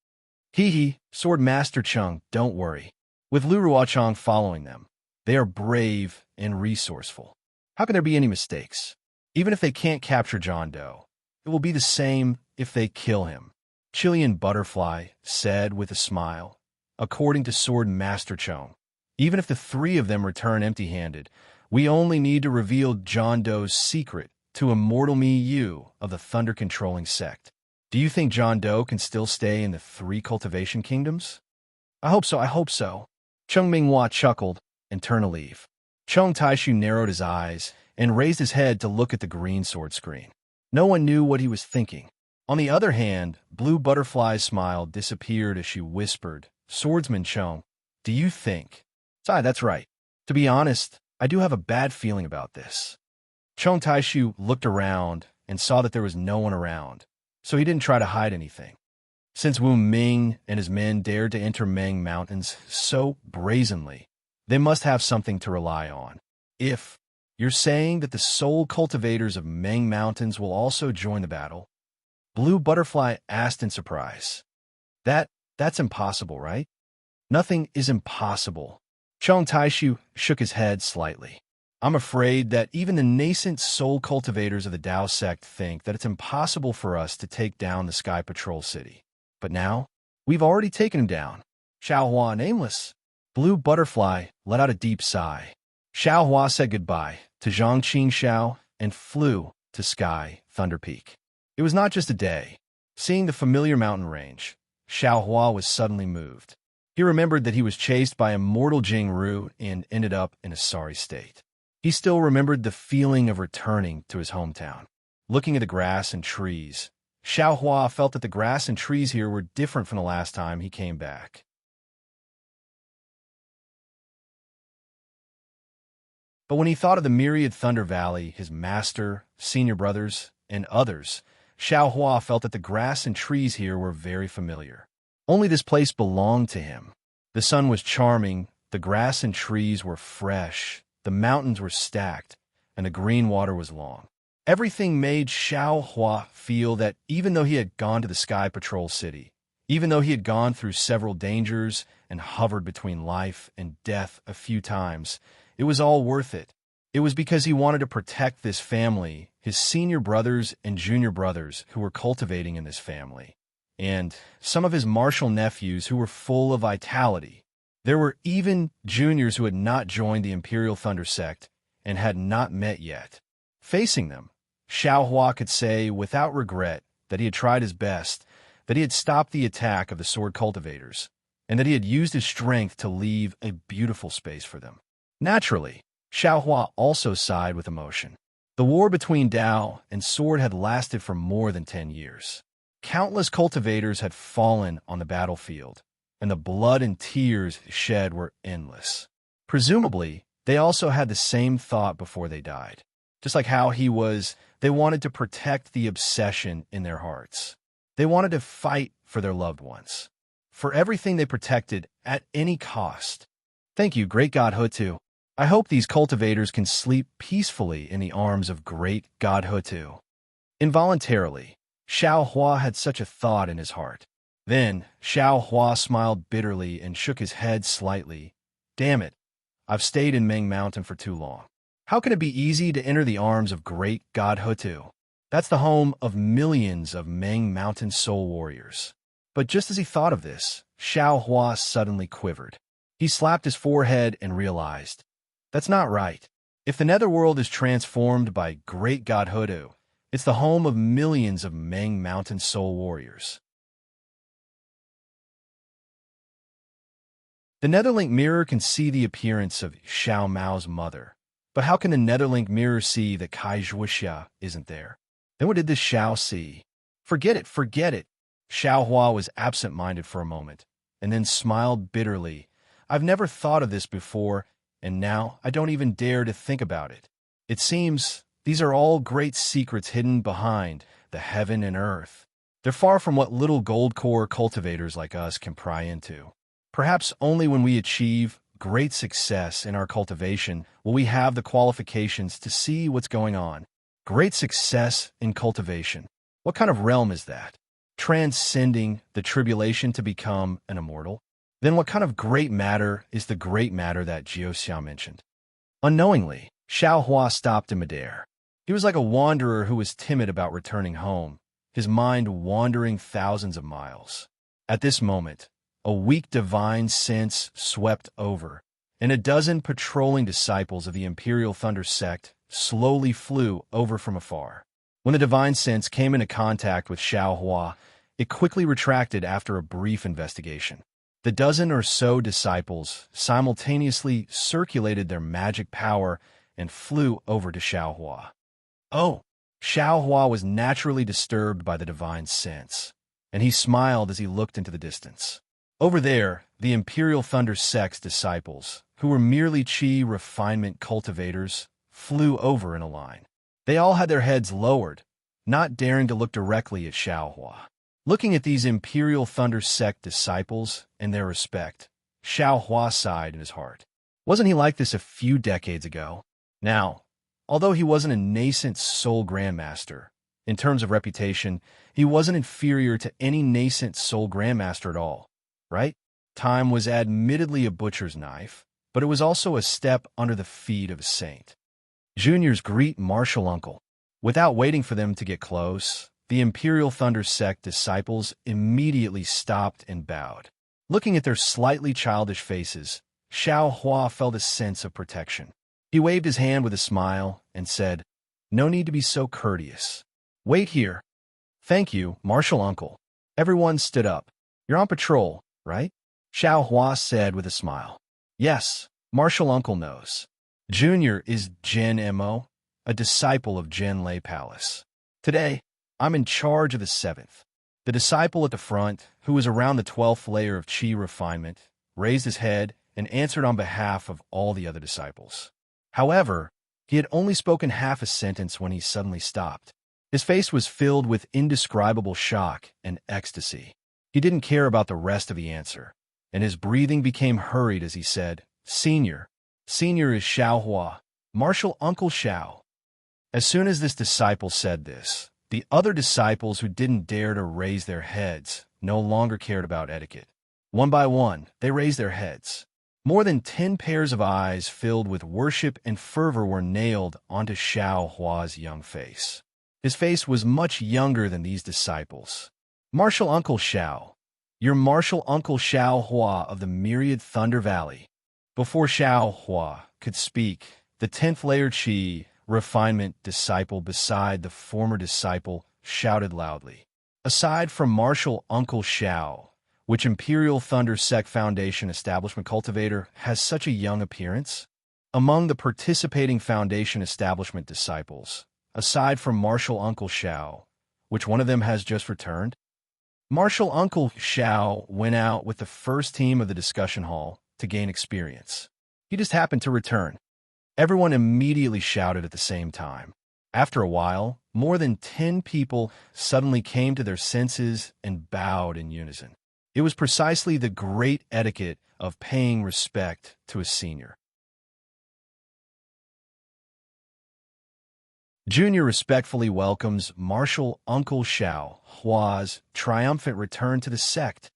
"Hee, Sword Master Cheng, don't worry. With Lu Ruochang following them, they are brave and resourceful. How can there be any mistakes? Even if they can't capture John Doe, it will be the same if they kill him," Chilean Butterfly said with a smile. "According to Sword Master Cheng, even if the 3 of them return empty-handed, we only need to reveal John Doe's secret to Immortal Me Yu of the Thunder-controlling sect. Do you think John Doe can still stay in the 3 cultivation kingdoms?" I hope so. Cheng Minghua chuckled and turned to leave. Cheng Taishu narrowed his eyes and raised his head to look at the green sword screen. No one knew what he was thinking. On the other hand, Blue Butterfly's smile disappeared as she whispered, "Swordsman Cheng, do you think?" That's right. To be honest, I do have a bad feeling about this." Cheng Taishu looked around and saw that there was no one around, so he didn't try to hide anything. Since Wu Ming and his men dared to enter Meng Mountains so brazenly, they must have something to rely on. "If you're saying that the soul cultivators of Meng Mountains will also join the battle?" Blue Butterfly asked in surprise. That's impossible, right?" "Nothing is impossible." Cheng Taishu shook his head slightly. "I'm afraid that even the nascent soul cultivators of the Dao sect think that it's impossible for us to take down the Sky Patrol City. But now, we've already taken him down. Xiaohua nameless." Blue Butterfly let out a deep sigh. Xiaohua said goodbye to Zhang Qingxiao and flew to Sky Thunder Peak. It was not just a day. Seeing the familiar mountain range, Xiaohua was suddenly moved. He remembered that he was chased by immortal Jingru and ended up in a sorry state. He still remembered the feeling of returning to his hometown. Looking at the grass and trees, Xiaohua felt that the grass and trees here were different from the last time he came back. But when he thought of the myriad Thunder Valley, his master, senior brothers, and others, Xiaohua felt that the grass and trees here were very familiar. Only this place belonged to him. The sun was charming, the grass and trees were fresh, the mountains were stacked, and the green water was long. Everything made Xiaohua feel that even though he had gone to the Sky Patrol City, even though he had gone through several dangers and hovered between life and death a few times, it was all worth it. It was because he wanted to protect this family, his senior brothers and junior brothers who were cultivating in this family, and some of his martial nephews who were full of vitality. There were even juniors who had not joined the Imperial Thunder Sect and had not met yet. Facing them, Xiaohua could say without regret that he had tried his best, that he had stopped the attack of the sword cultivators, and that he had used his strength to leave a beautiful space for them. Naturally, Xiaohua also sighed with emotion. The war between Tao and Sword had lasted for more than 10 years. Countless cultivators had fallen on the battlefield, and the blood and tears shed were endless. Presumably, they also had the same thought before they died. Just like how he was, they wanted to protect the obsession in their hearts. They wanted to fight for their loved ones, for everything they protected at any cost. Thank you, great God Hutu. I hope these cultivators can sleep peacefully in the arms of great God Hutu. Involuntarily, Xiao Hua had such a thought in his heart. Then, Xiao Hua smiled bitterly and shook his head slightly. Damn it, I've stayed in Meng Mountain for too long. How can it be easy to enter the arms of great God Hutu? That's the home of millions of Meng Mountain soul warriors. But just as he thought of this, Xiao Hua suddenly quivered. He slapped his forehead and realized, that's not right. If the netherworld is transformed by great God Hutu, it's the home of millions of Meng Mountain soul warriors. The Netherlink mirror can see the appearance of Xiao Mao's mother. But how can the Netherlink mirror see that Kai Zhuoxia isn't there? Then what did this Xiao see? Forget it, forget it. Xiao Hua was absent-minded for a moment, and then smiled bitterly. I've never thought of this before, and now I don't even dare to think about it. It seems these are all great secrets hidden behind the heaven and earth. They're far from what little gold core cultivators like us can pry into. Perhaps only when we achieve great success in our cultivation will we have the qualifications to see what's going on. Great success in cultivation. What kind of realm is that? Transcending the tribulation to become an immortal? Then what kind of great matter is the great matter that Jiuxiao mentioned? Unknowingly, Xiao Hua stopped in midair. He was like a wanderer who was timid about returning home, his mind wandering thousands of miles. At this moment, a weak divine sense swept over, and a dozen patrolling disciples of the Imperial Thunder sect slowly flew over from afar. When the divine sense came into contact with Xiao Hua, it quickly retracted after a brief investigation. The dozen or so disciples simultaneously circulated their magic power and flew over to Xiao Hua. Oh, Xiao Hua was naturally disturbed by the divine sense, and he smiled as he looked into the distance. Over there, the Imperial Thunder sect's disciples, who were merely chi refinement cultivators, flew over in a line. They all had their heads lowered, not daring to look directly at Xiao Hua. Looking at these Imperial Thunder sect disciples and their respect, Xiao Hua sighed in his heart. Wasn't he like this a few decades ago? Now, although he wasn't a nascent soul grandmaster, in terms of reputation, he wasn't inferior to any nascent soul grandmaster at all. Right? Time was admittedly a butcher's knife, but it was also a step under the feet of a saint. Juniors greet martial uncle. Without waiting for them to get close, the Imperial Thunder sect disciples immediately stopped and bowed. Looking at their slightly childish faces, Xiao Hua felt a sense of protection. He waved his hand with a smile and said, "No need to be so courteous. Wait here." "Thank you, martial uncle." Everyone stood up. "You're on patrol, right?" Xiao Hua said with a smile. "Yes, martial uncle knows. Junior is Jin Mo, a disciple of Jin Lei Palace. Today, I'm in charge of the 7th. The disciple at the front, who was around the 12th layer of chi refinement, raised his head and answered on behalf of all the other disciples. However, he had only spoken half a sentence when he suddenly stopped. His face was filled with indescribable shock and ecstasy. He didn't care about the rest of the answer, and his breathing became hurried as he said, "Senior. Senior is Xiao Hua, Martial Uncle Xiao." As soon as this disciple said this, the other disciples who didn't dare to raise their heads no longer cared about etiquette. One by one, they raised their heads. More than 10 pairs of eyes filled with worship and fervor were nailed onto Xiao Hua's young face. His face was much younger than these disciples. "Martial Uncle Xiao, your Martial Uncle Xiao Hua of the Myriad Thunder Valley." Before Xiao Hua could speak, the 10th layer chi refinement disciple beside the former disciple shouted loudly, "Aside from Martial Uncle Xiao, which Imperial Thunder Sect Foundation establishment cultivator has such a young appearance?" Among the participating Foundation establishment disciples, aside from Martial Uncle Xiao, which one of them has just returned? Martial Uncle Xiao went out with the first team of the discussion hall to gain experience. He just happened to return. Everyone immediately shouted at the same time. After a while, more than 10 people suddenly came to their senses and bowed in unison. It was precisely the great etiquette of paying respect to a senior. Junior respectfully welcomes Martial Uncle Xiao Hua's triumphant return to the sect.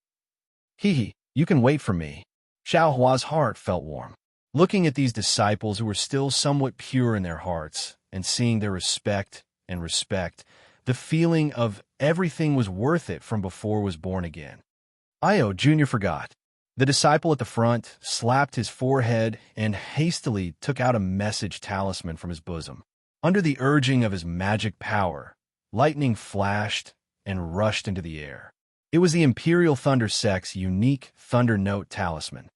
Hee, you can wait for me. Xiao Hua's heart felt warm. Looking at these disciples who were still somewhat pure in their hearts and seeing their respect, the feeling of everything was worth it from before was born again. Junior forgot. The disciple at the front slapped his forehead and hastily took out a message talisman from his bosom. Under the urging of his magic power, lightning flashed and rushed into the air. It was the Imperial Thunder Sect's unique Thunder Note talisman.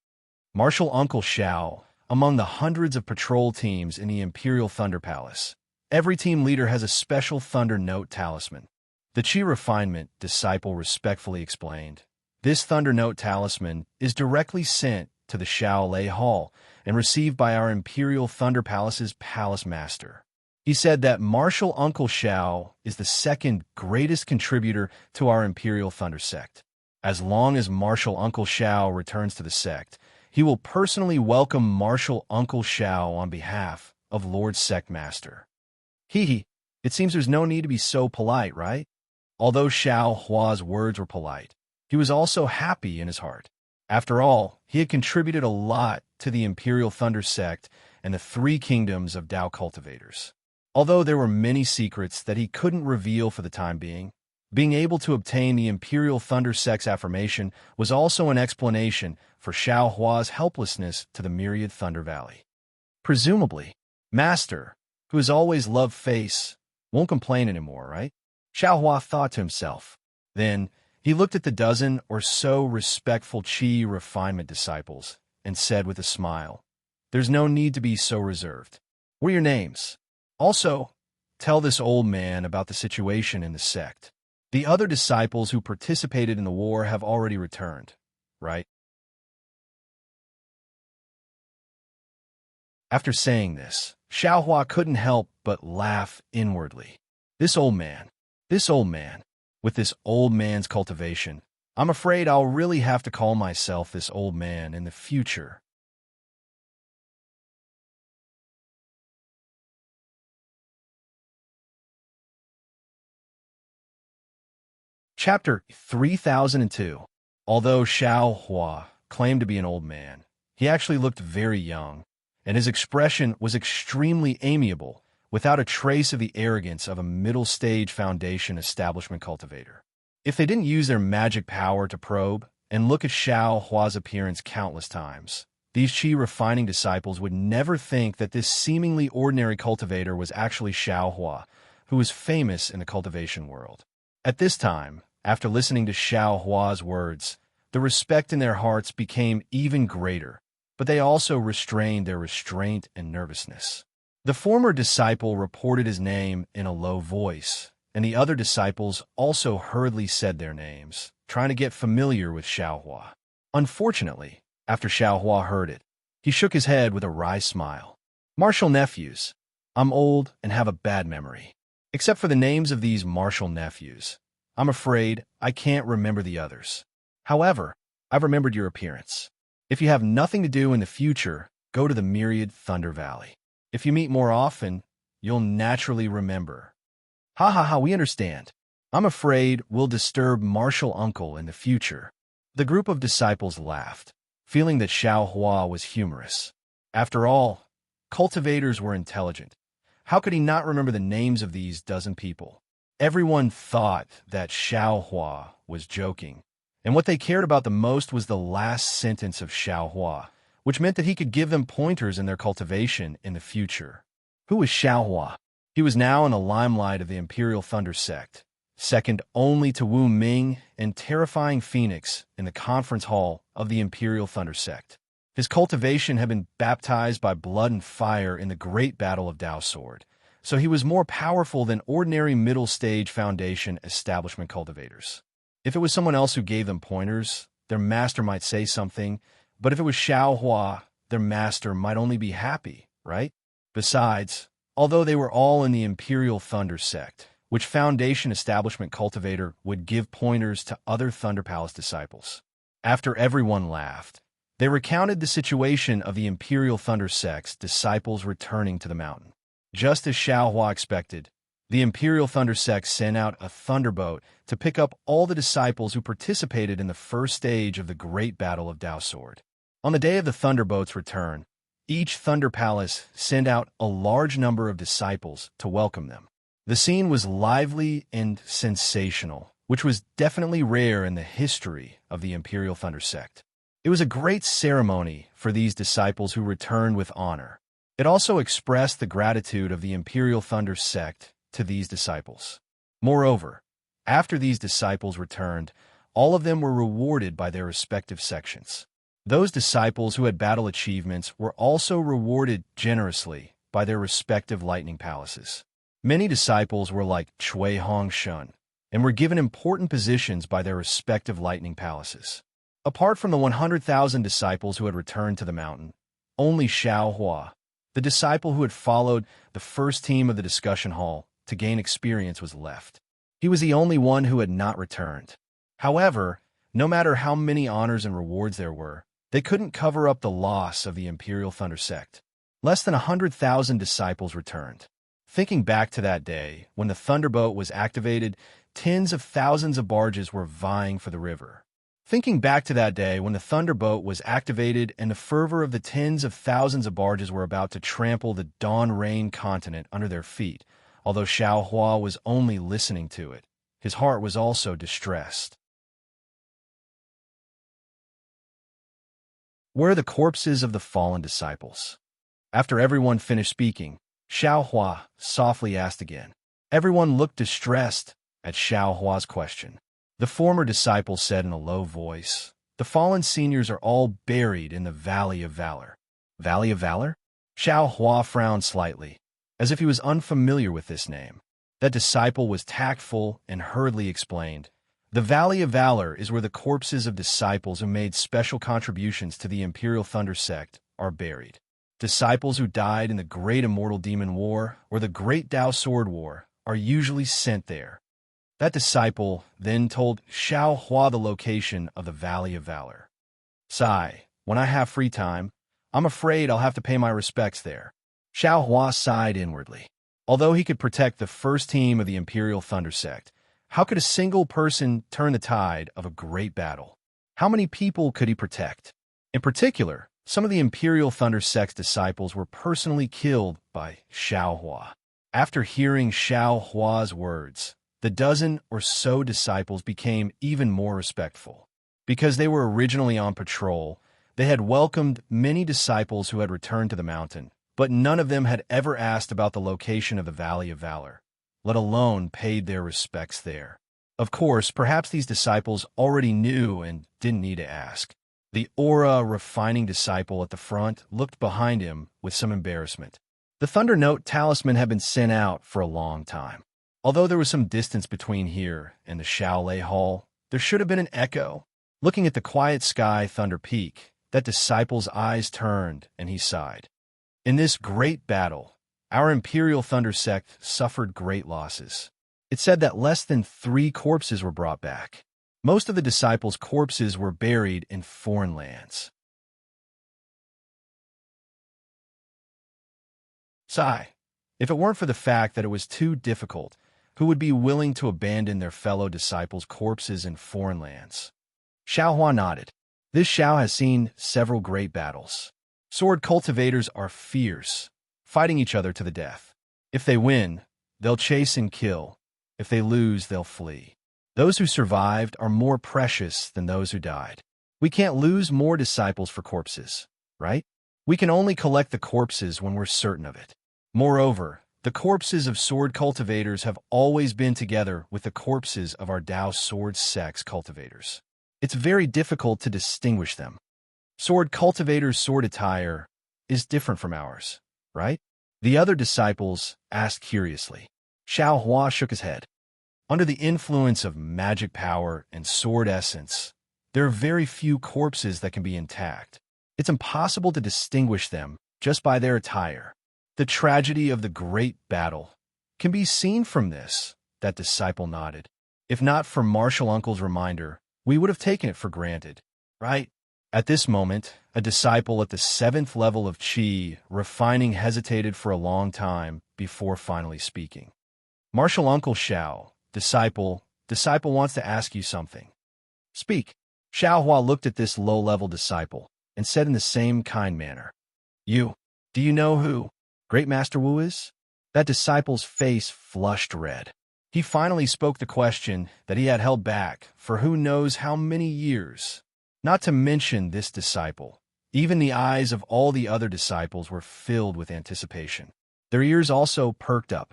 Martial Uncle Xiao, among the hundreds of patrol teams in the Imperial Thunder Palace, every team leader has a special Thunder Note talisman. The Qi Refinement disciple respectfully explained, "This Thunder Note talisman is directly sent to the Shaolei Hall and received by our Imperial Thunder Palace's Palace Master." He said that Martial Uncle Xiao is the second greatest contributor to our Imperial Thunder Sect. As long as Martial Uncle Xiao returns to the sect, he will personally welcome Martial Uncle Xiao on behalf of Lord Sect Master. It seems there's no need to be so polite, right? Although Xiao Hua's words were polite, he was also happy in his heart. After all, he had contributed a lot to the Imperial Thunder Sect and the 3 kingdoms of Dao cultivators. Although there were many secrets that he couldn't reveal for the time being able to obtain the Imperial Thunder Sect's affirmation was also an explanation for Xiao Hua's helplessness to the myriad Thunder Valley. Presumably, Master, who has always loved face, won't complain anymore, right? Xiao Hua thought to himself. Then, he looked at the dozen or so respectful Qi Refinement disciples and said with a smile, "There's no need to be so reserved. What are your names? Also, tell this old man about the situation in the sect. The other disciples who participated in the war have already returned, right?" After saying this, Xiao Hua couldn't help but laugh inwardly. This old man, with this old man's cultivation, I'm afraid I'll really have to call myself this old man in the future. Chapter 3002. Although Xiao Hua claimed to be an old man, he actually looked very young, and his expression was extremely amiable, without a trace of the arrogance of a middle-stage Foundation establishment cultivator. If they didn't use their magic power to probe and look at Xiao Hua's appearance countless times, these Qi refining disciples would never think that this seemingly ordinary cultivator was actually Xiao Hua, who was famous in the cultivation world. At this time, after listening to Xiao Hua's words, the respect in their hearts became even greater, but they also restrained their restraint and nervousness. The former disciple reported his name in a low voice, and the other disciples also hurriedly said their names, trying to get familiar with Xiao Hua. Unfortunately, after Xiao Hua heard it, he shook his head with a wry smile. "Martial nephews, I'm old and have a bad memory. Except for the names of these martial nephews, I'm afraid I can't remember the others. However, I've remembered your appearance. If you have nothing to do in the future, go to the myriad Thunder Valley. If you meet more often, you'll naturally remember." Ha, we understand. I'm afraid we'll disturb Martial Uncle in the future." The group of disciples laughed, feeling that Xiao Hua was humorous. After all, cultivators were intelligent. How could he not remember the names of these dozen people? Everyone thought that Xiao Hua was joking, and what they cared about the most was the last sentence of Xiao Hua, which meant that he could give them pointers in their cultivation in the future. Who was Xiao Hua? He was now in the limelight of the Imperial Thunder Sect, second only to Wu Ming and terrifying Phoenix in the conference hall of the Imperial Thunder Sect. His cultivation had been baptized by blood and fire in the great battle of Dao Sword, so he was more powerful than ordinary middle-stage foundation establishment cultivators. If it was someone else who gave them pointers, their master might say something, but if it was Xiao Hua, their master might only be happy, right? Besides, although they were all in the Imperial Thunder sect, which foundation establishment cultivator would give pointers to other Thunder Palace disciples. After everyone laughed, they recounted the situation of the Imperial Thunder sect's disciples returning to the mountain. Just as Xiao Hua expected, the Imperial Thunder sect sent out a thunderboat to pick up all the disciples who participated in the first stage of the Great Battle of Dao Sword. On the day of the thunderboat's return, each Thunder Palace sent out a large number of disciples to welcome them. The scene was lively and sensational, which was definitely rare in the history of the Imperial Thunder sect. It was a great ceremony for these disciples who returned with honor. It also expressed the gratitude of the Imperial Thunder sect to these disciples. Moreover, after these disciples returned, all of them were rewarded by their respective sections. Those disciples who had battle achievements were also rewarded generously by their respective lightning palaces. Many disciples were like Cui Hong Shun and were given important positions by their respective lightning palaces. Apart from the 100,000 disciples who had returned to the mountain, only Xiao Hua, the disciple who had followed the first team of the discussion hall to gain experience, was left. He was the only one who had not returned. However, no matter how many honors and rewards there were, they couldn't cover up the loss of the Imperial Thunder sect. Less than 100,000 disciples returned. Thinking back to that day, when the thunderboat was activated, tens of thousands of barges were vying for the river. Thinking back to that day when the thunderboat was activated and the fervor of the tens of thousands of barges were about to trample the Dawn Rain continent under their feet, although Xiao Hua was only listening to it, his heart was also distressed. Where are the corpses of the fallen disciples? After everyone finished speaking, Xiao Hua softly asked again. Everyone looked distressed at Xiao Hua's question. The former disciple said in a low voice, "The fallen seniors are all buried in the Valley of Valor." Valley of Valor? Xiao Hua frowned slightly, as if he was unfamiliar with this name. That disciple was tactful and hurriedly explained, "The Valley of Valor is where the corpses of disciples who made special contributions to the Imperial Thunder sect are buried. Disciples who died in the Great Immortal Demon War or the Great Dao Sword War are usually sent there." That disciple then told Xiao Hua the location of the Valley of Valor. "Sigh, when I have free time, I'm afraid I'll have to pay my respects there." Xiao Hua sighed inwardly. Although he could protect the first team of the Imperial Thunder sect, how could a single person turn the tide of a great battle? How many people could he protect? In particular, some of the Imperial Thunder sect's disciples were personally killed by Xiao Hua. After hearing Xiao Hua's words, the dozen or so disciples became even more respectful. Because they were originally on patrol, they had welcomed many disciples who had returned to the mountain, but none of them had ever asked about the location of the Valley of Valor, let alone paid their respects there. Of course, perhaps these disciples already knew and didn't need to ask. The aura-refining disciple at the front looked behind him with some embarrassment. The Thunder Note talisman had been sent out for a long time. Although there was some distance between here and the Shaolei Hall, there should have been an echo. Looking at the quiet sky Thunder Peak, that disciple's eyes turned and he sighed. In this great battle, our Imperial Thunder sect suffered great losses. It said that less than 3 corpses were brought back. Most of the disciples' corpses were buried in foreign lands. Sigh. If it weren't for the fact that it was too difficult, who would be willing to abandon their fellow disciples' corpses in foreign lands? Xiao Hua nodded. This Xiao has seen several great battles. Sword cultivators are fierce, fighting each other to the death. If they win, they'll chase and kill. If they lose, they'll flee. Those who survived are more precious than those who died. We can't lose more disciples for corpses, right? We can only collect the corpses when we're certain of it. Moreover, the corpses of sword cultivators have always been together with the corpses of our Dao sword sex cultivators. It's very difficult to distinguish them. Sword cultivator's sword attire is different from ours, right? The other disciples asked curiously. Xiao Hua shook his head. Under the influence of magic power and sword essence, there are very few corpses that can be intact. It's impossible to distinguish them just by their attire. The tragedy of the great battle can be seen from this, that disciple nodded. If not for Martial Uncle's reminder, we would have taken it for granted, right? At this moment, a disciple at the 7th level of Qi, refining, hesitated for a long time before finally speaking. Martial Uncle Xiao, disciple wants to ask you something. Speak. Xiao Hua looked at this low-level disciple and said in the same kind manner. Do you know who Great Master Wu is? That disciple's face flushed red. He finally spoke the question that he had held back for who knows how many years. Not to mention this disciple. Even the eyes of all the other disciples were filled with anticipation. Their ears also perked up.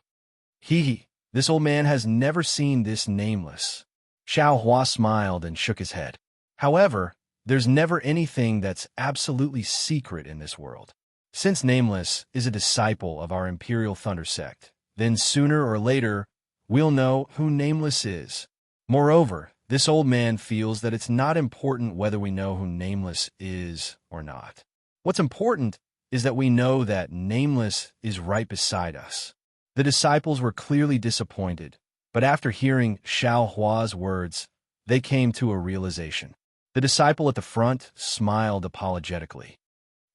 This old man has never seen this Nameless. Xiao Hua smiled and shook his head. However, there's never anything that's absolutely secret in this world. Since Nameless is a disciple of our Imperial Thunder Sect, then sooner or later, we'll know who Nameless is. Moreover, this old man feels that it's not important whether we know who Nameless is or not. What's important is that we know that Nameless is right beside us. The disciples were clearly disappointed, but after hearing Xiao Hua's words, they came to a realization. The disciple at the front smiled apologetically.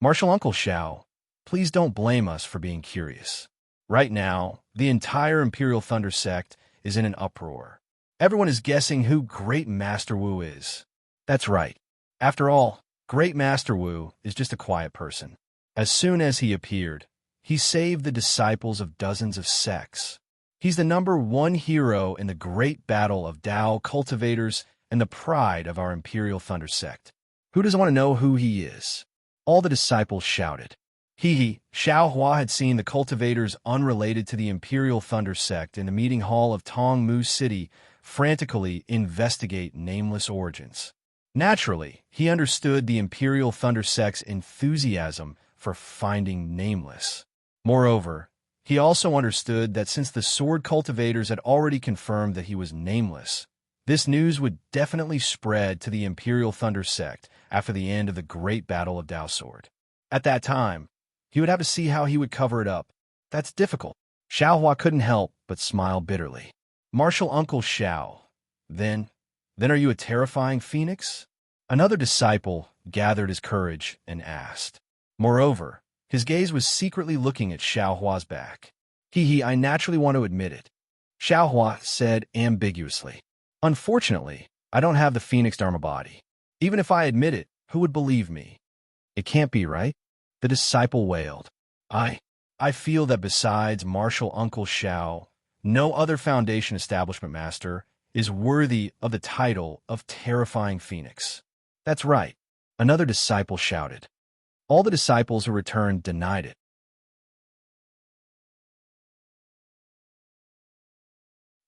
Martial Uncle Xiao, please don't blame us for being curious. Right now, the entire Imperial Thunder Sect is in an uproar. Everyone is guessing who Great Master Wu is. That's right. After all, Great Master Wu is just a quiet person. As soon as he appeared, he saved the disciples of dozens of sects. He's the #1 hero in the great battle of Dao cultivators and the pride of our Imperial Thunder Sect. Who doesn't want to know who he is? All the disciples shouted. Xiao Hua had seen the cultivators unrelated to the Imperial Thunder Sect in the meeting hall of Tongmu City frantically investigate Nameless origins. Naturally, he understood the Imperial Thunder Sect's enthusiasm for finding Nameless. Moreover, he also understood that since the sword cultivators had already confirmed that he was Nameless, this news would definitely spread to the Imperial Thunder Sect after the end of the Great Battle of Dao Sword. At that time, he would have to see how he would cover it up. That's difficult. Xiao Hua couldn't help but smile bitterly. Martial Uncle Xiao, then are you a terrifying phoenix? Another disciple gathered his courage and asked. Moreover, his gaze was secretly looking at Xiao Hua's back. I naturally want to admit it. Xiao Hua said ambiguously. Unfortunately, I don't have the Phoenix Dharma body. Even if I admit it, who would believe me? It can't be, right? The disciple wailed. I feel that besides Martial Uncle Xiao, no other Foundation establishment master is worthy of the title of Terrifying Phoenix. That's right, another disciple shouted. All the disciples who returned denied it.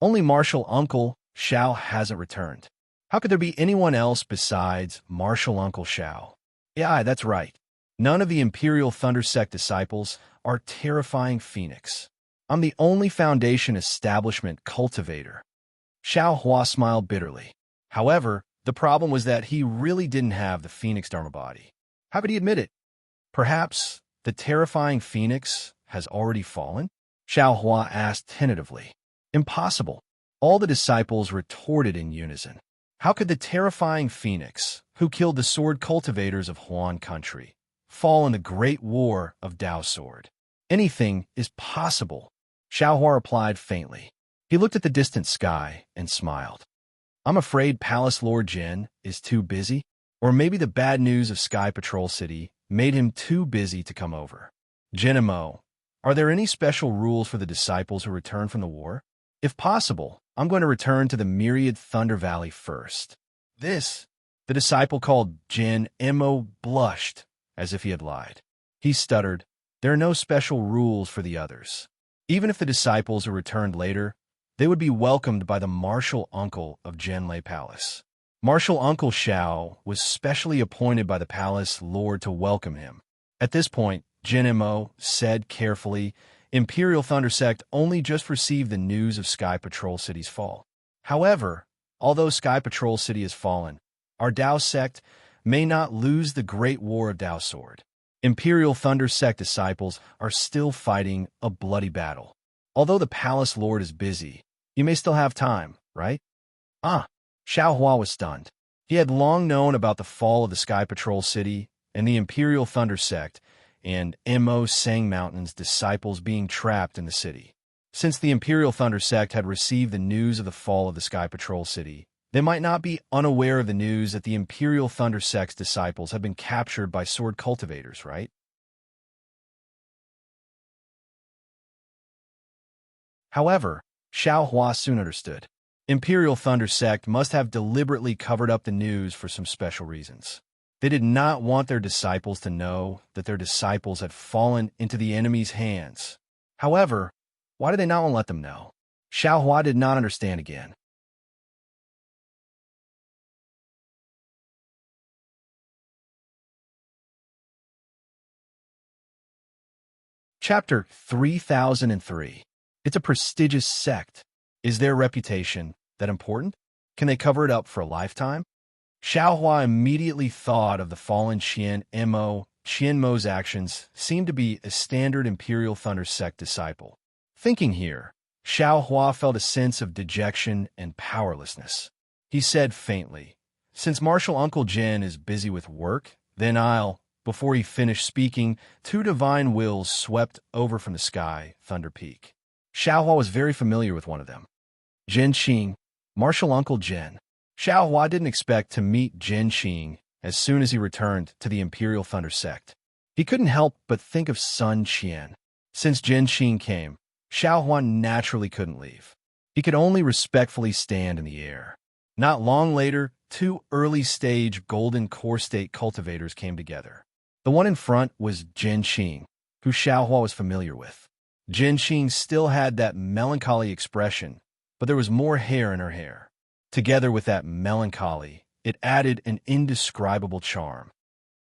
Only Martial Uncle Xiao hasn't returned. How could there be anyone else besides Martial Uncle Xiao? Yeah, that's right. None of the Imperial Thunder Sect disciples are Terrifying Phoenix. I'm the only Foundation establishment cultivator. Xiao Hua smiled bitterly. However, the problem was that he really didn't have the Phoenix Dharma body. How could he admit it? Perhaps the Terrifying Phoenix has already fallen? Xiao Hua asked tentatively. Impossible. All the disciples retorted in unison. How could the Terrifying Phoenix, who killed the sword cultivators of Huan country, fall in the Great War of Dao Sword? Anything is possible. Xiao Hua replied faintly. He looked at the distant sky and smiled. I'm afraid Palace Lord Jin is too busy, or maybe the bad news of Sky Patrol City made him too busy to come over. Jinimo, are there any special rules for the disciples who return from the war? If possible, I'm going to return to the Myriad Thunder Valley first. The disciple called Jin Mo blushed as if he had lied. He stuttered, there are no special rules for the others. Even if the disciples who returned later, they would be welcomed by the martial uncle of Jianlei Palace. Martial Uncle Xiao was specially appointed by the palace lord to welcome him. At this point, Jin Mo said carefully, Imperial Thunder Sect only just received the news of Sky Patrol City's fall. However, although Sky Patrol City has fallen, our Dao Sect may not lose the Great War of Dao Sword. Imperial Thunder Sect disciples are still fighting a bloody battle. Although the palace lord is busy, you may still have time, right? Xiao Hua was stunned. He had long known about the fall of the Sky Patrol City and the Imperial Thunder Sect and Mo Sang Mountain's disciples being trapped in the city. Since the Imperial Thunder Sect had received the news of the fall of the Sky Patrol City, they might not be unaware of the news that the Imperial Thunder Sect's disciples have been captured by sword cultivators, right? However, Xiao Hua soon understood. Imperial Thunder Sect must have deliberately covered up the news for some special reasons. They did not want their disciples to know that their disciples had fallen into the enemy's hands. However, why did they not want to let them know? Xiao Hua did not understand again. Chapter 3003. It's a prestigious sect. Is their reputation that important? Can they cover it up for a lifetime? Xiao Hua immediately thought of the fallen Qian Mo's actions seemed to be a standard Imperial Thunder Sect disciple. Thinking here, Xiao Hua felt a sense of dejection and powerlessness. He said faintly, Since Martial Uncle Jin is busy with work, then I'll... Before he finished speaking, two divine wills swept over from the sky, Thunder Peak. Xiao Hua was very familiar with one of them. Jin Qing, Martial Uncle Jin. Xiao Hua didn't expect to meet Jin Qing as soon as he returned to the Imperial Thunder Sect. He couldn't help but think of Sun Qian. Since Jin Qing came, Xiao Hua naturally couldn't leave. He could only respectfully stand in the air. Not long later, two early-stage golden core state cultivators came together. The one in front was Jin Qing, who Xiao Hua was familiar with. Jin Qing still had that melancholy expression, but there was more hair in her hair. Together with that melancholy, it added an indescribable charm.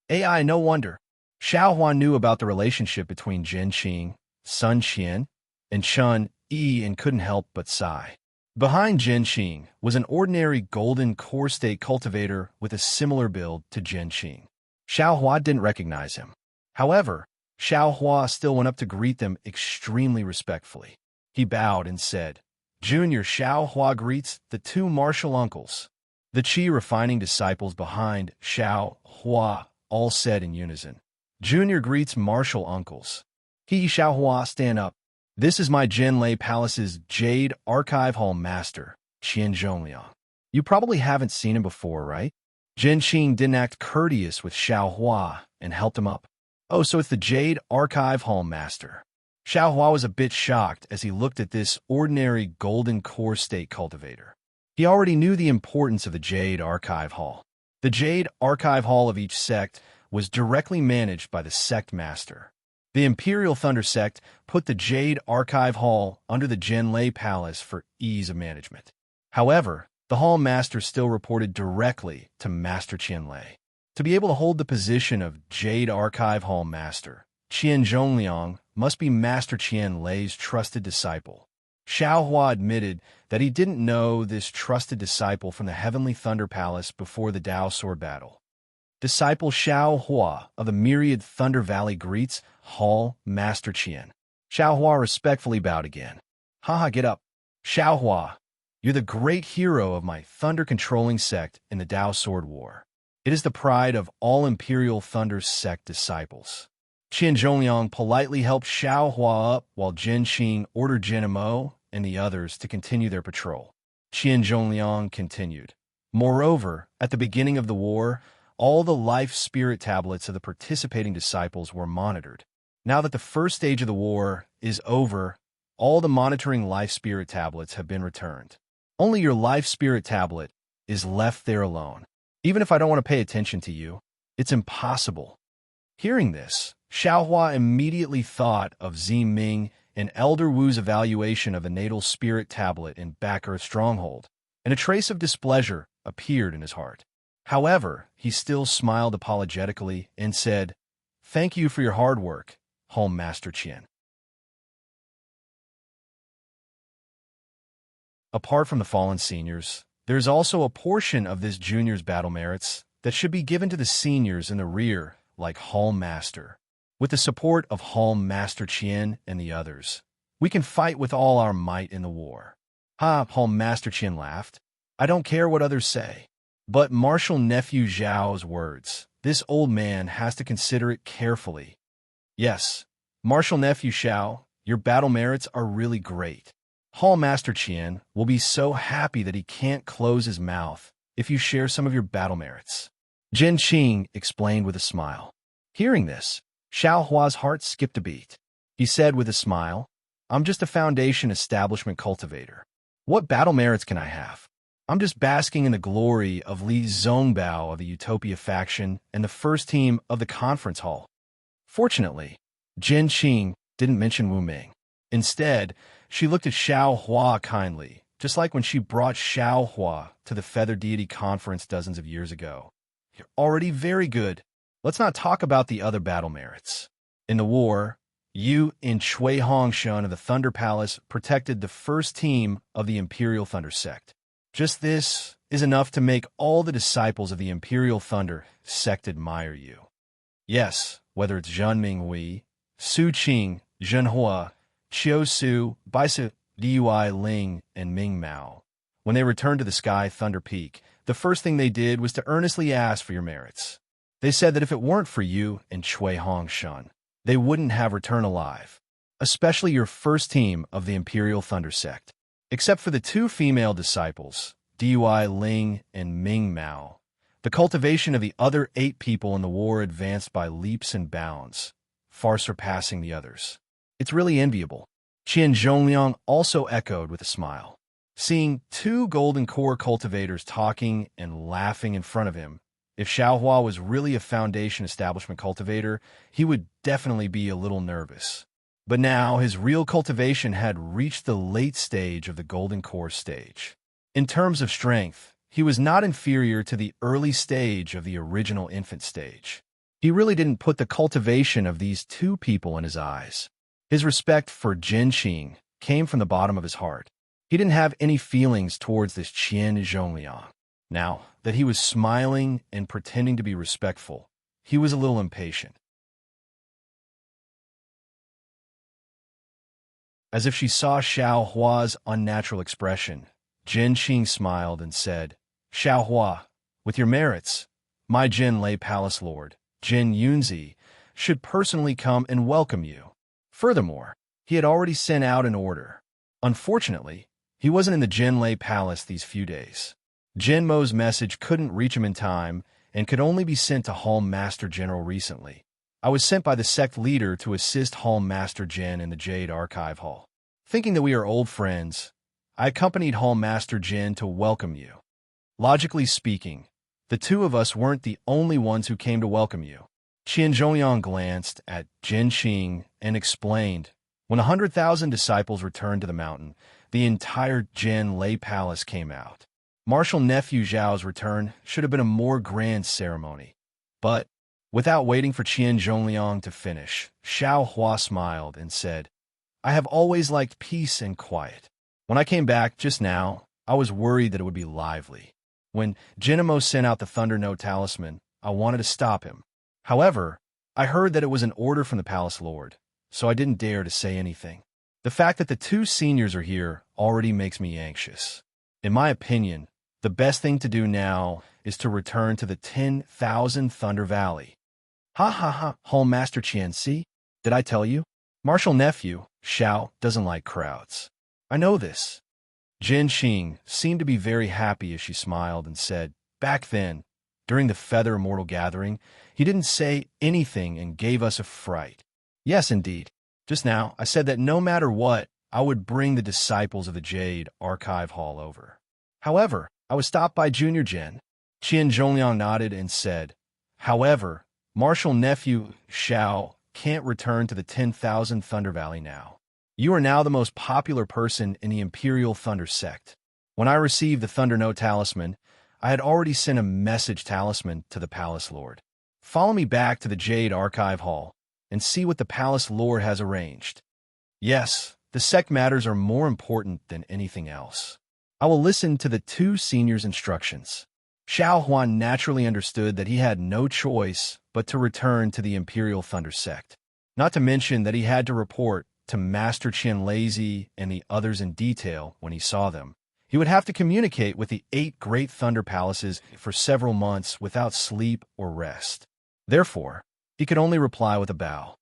AI, no wonder. Xiao Hua knew about the relationship between Jin Qing, Sun Qian, and Chun Yi and couldn't help but sigh. Behind Jin Qing was an ordinary golden core state cultivator with a similar build to Jin Qing. Xiao Hua didn't recognize him. However, Xiao Hua still went up to greet them extremely respectfully. He bowed and said, Junior Xiao Hua greets the two martial uncles. The Qi refining disciples behind Xiao Hua all said in unison, Junior greets martial uncles. Xiao Hua, stand up. This is my Jin Lei Palace's Jade Archive Hall Master, Qian Zhongliang. You probably haven't seen him before, right? Jin Qing didn't act courteous with Xiao Hua and helped him up. Oh, so it's the Jade Archive Hall Master. Xiao Hua was a bit shocked as he looked at this ordinary golden core state cultivator. He already knew the importance of the Jade Archive Hall. The Jade Archive Hall of each sect was directly managed by the sect master. The Imperial Thunder Sect put the Jade Archive Hall under the Jin Lei Palace for ease of management. However, the Hall Master still reported directly to Master Qian Lei. To be able to hold the position of Jade Archive Hall Master, Qian Zhongliang must be Master Qian Lei's trusted disciple. Xiao Hua admitted that he didn't know this trusted disciple from the Heavenly Thunder Palace before the Dao Sword battle. Disciple Xiao Hua of the Myriad Thunder Valley greets Hall Master Qian. Xiao Hua respectfully bowed again. Haha, get up. Xiao Hua, you're the great hero of my thunder-controlling sect in the Dao Sword War. It is the pride of all Imperial Thunder Sect disciples. Qian Zhongliang politely helped Xiao Hua up while Jin Qing ordered Jin Mo and the others to continue their patrol. Qian Zhongliang continued. Moreover, at the beginning of the war, all the life spirit tablets of the participating disciples were monitored. Now that the first stage of the war is over, all the monitoring life spirit tablets have been returned. Only your life spirit tablet is left there alone. Even if I don't want to pay attention to you, it's impossible. Hearing this, Xiao Hua immediately thought of Zi Ming and Elder Wu's evaluation of the natal spirit tablet in Back Earth Stronghold, and a trace of displeasure appeared in his heart. However, he still smiled apologetically and said, "Thank you for your hard work, Home Master Qian." Apart from the fallen seniors, there is also a portion of this junior's battle merits that should be given to the seniors in the rear, like Home Master. With the support of Home Master Qian and the others, we can fight with all our might in the war. Ha, Home Master Qian laughed. I don't care what others say. But Marshal Nephew Zhao's words, this old man has to consider it carefully. Yes, Marshal Nephew Zhao, your battle merits are really great. Hall Master Qian will be so happy that he can't close his mouth if you share some of your battle merits. Jin Qing explained with a smile. Hearing this, Xiao Hua's heart skipped a beat. He said with a smile, I'm just a foundation establishment cultivator. What battle merits can I have? I'm just basking in the glory of Li Zongbao of the Utopia faction and the first team of the conference hall. Fortunately, Jin Qing didn't mention Wu Ming. Instead, she looked at Xiao Hua kindly, just like when she brought Xiao Hua to the Feather Deity Conference dozens of years ago. You're already very good. Let's not talk about the other battle merits. In the war, you and Chui Hongshan of the Thunder Palace protected the first team of the Imperial Thunder sect. Just this is enough to make all the disciples of the Imperial Thunder sect admire you. Yes, whether it's Zhen Minghui, Su Qing, Zhen Hua, Qiu Su, Baisu, Dui Ling, and Ming Mao. When they returned to the Sky Thunder Peak, the first thing they did was to earnestly ask for your merits. They said that if it weren't for you and Chui Hongshan, they wouldn't have returned alive, especially your first team of the Imperial Thunder sect. Except for the two female disciples, Dui Ling and Ming Mao, the cultivation of the other 8 people in the war advanced by leaps and bounds, far surpassing the others. It's really enviable. Qian Zhongliang also echoed with a smile. Seeing 2 golden core cultivators talking and laughing in front of him, if Xiaohua was really a foundation establishment cultivator, he would definitely be a little nervous. But now his real cultivation had reached the late stage of the golden core stage. In terms of strength, he was not inferior to the early stage of the original infant stage. He really didn't put the cultivation of these 2 people in his eyes. His respect for Jin Qing came from the bottom of his heart. He didn't have any feelings towards this Qian Zhongliang. Now that he was smiling and pretending to be respectful, he was a little impatient. As if she saw Xiao Hua's unnatural expression, Jin Qing smiled and said, Xiao Hua, with your merits, my Jin Lei Palace Lord, Jin Yunzi, should personally come and welcome you. Furthermore, he had already sent out an order. Unfortunately, he wasn't in the Jin Lei Palace these few days. Jin Mo's message couldn't reach him in time and could only be sent to Hall Master General recently. I was sent by the sect leader to assist Hall Master Jin in the Jade Archive Hall. Thinking that we are old friends, I accompanied Hall Master Jin to welcome you. Logically speaking, the 2 of us weren't the only ones who came to welcome you. Qian Zhongyang glanced at Jin Qing and explained, when 100,000 disciples returned to the mountain, the entire Jin Lei Palace came out. Marshal Nephew Zhao's return should have been a more grand ceremony. But, without waiting for Qian Zhongliang to finish, Xiao Hua smiled and said, I have always liked peace and quiet. When I came back just now, I was worried that it would be lively. When Jinamo sent out the Thunder Note Talisman, I wanted to stop him. However, I heard that it was an order from the Palace Lord, so I didn't dare to say anything. The fact that the 2 seniors are here already makes me anxious. In my opinion, the best thing to do now is to return to the 10,000 Thunder Valley. Ha ha ha, Hall Master Qian, see? Did I tell you? Marshal Nephew, Xiao, doesn't like crowds. I know this. Jin Qing seemed to be very happy as she smiled and said, back then, during the Feather Immortal Gathering, he didn't say anything and gave us a fright. Yes, indeed. Just now, I said that no matter what, I would bring the disciples of the Jade Archive Hall over. However, I was stopped by Junior Jin. Qian Zhongliang nodded and said, however, Marshal Nephew Xiao can't return to the 10,000 Thunder Valley now. You are now the most popular person in the Imperial Thunder sect. When I received the Thunder Note Talisman, I had already sent a message talisman to the palace lord. Follow me back to the Jade Archive Hall and see what the palace lord has arranged. Yes, the sect matters are more important than anything else. I will listen to the two seniors' instructions. Xiao Huan naturally understood that he had no choice but to return to the Imperial Thunder sect. Not to mention that he had to report to Master Qian Lazy and the others in detail when he saw them. He would have to communicate with the 8 great thunder palaces for several months without sleep or rest. Therefore, he could only reply with a bow.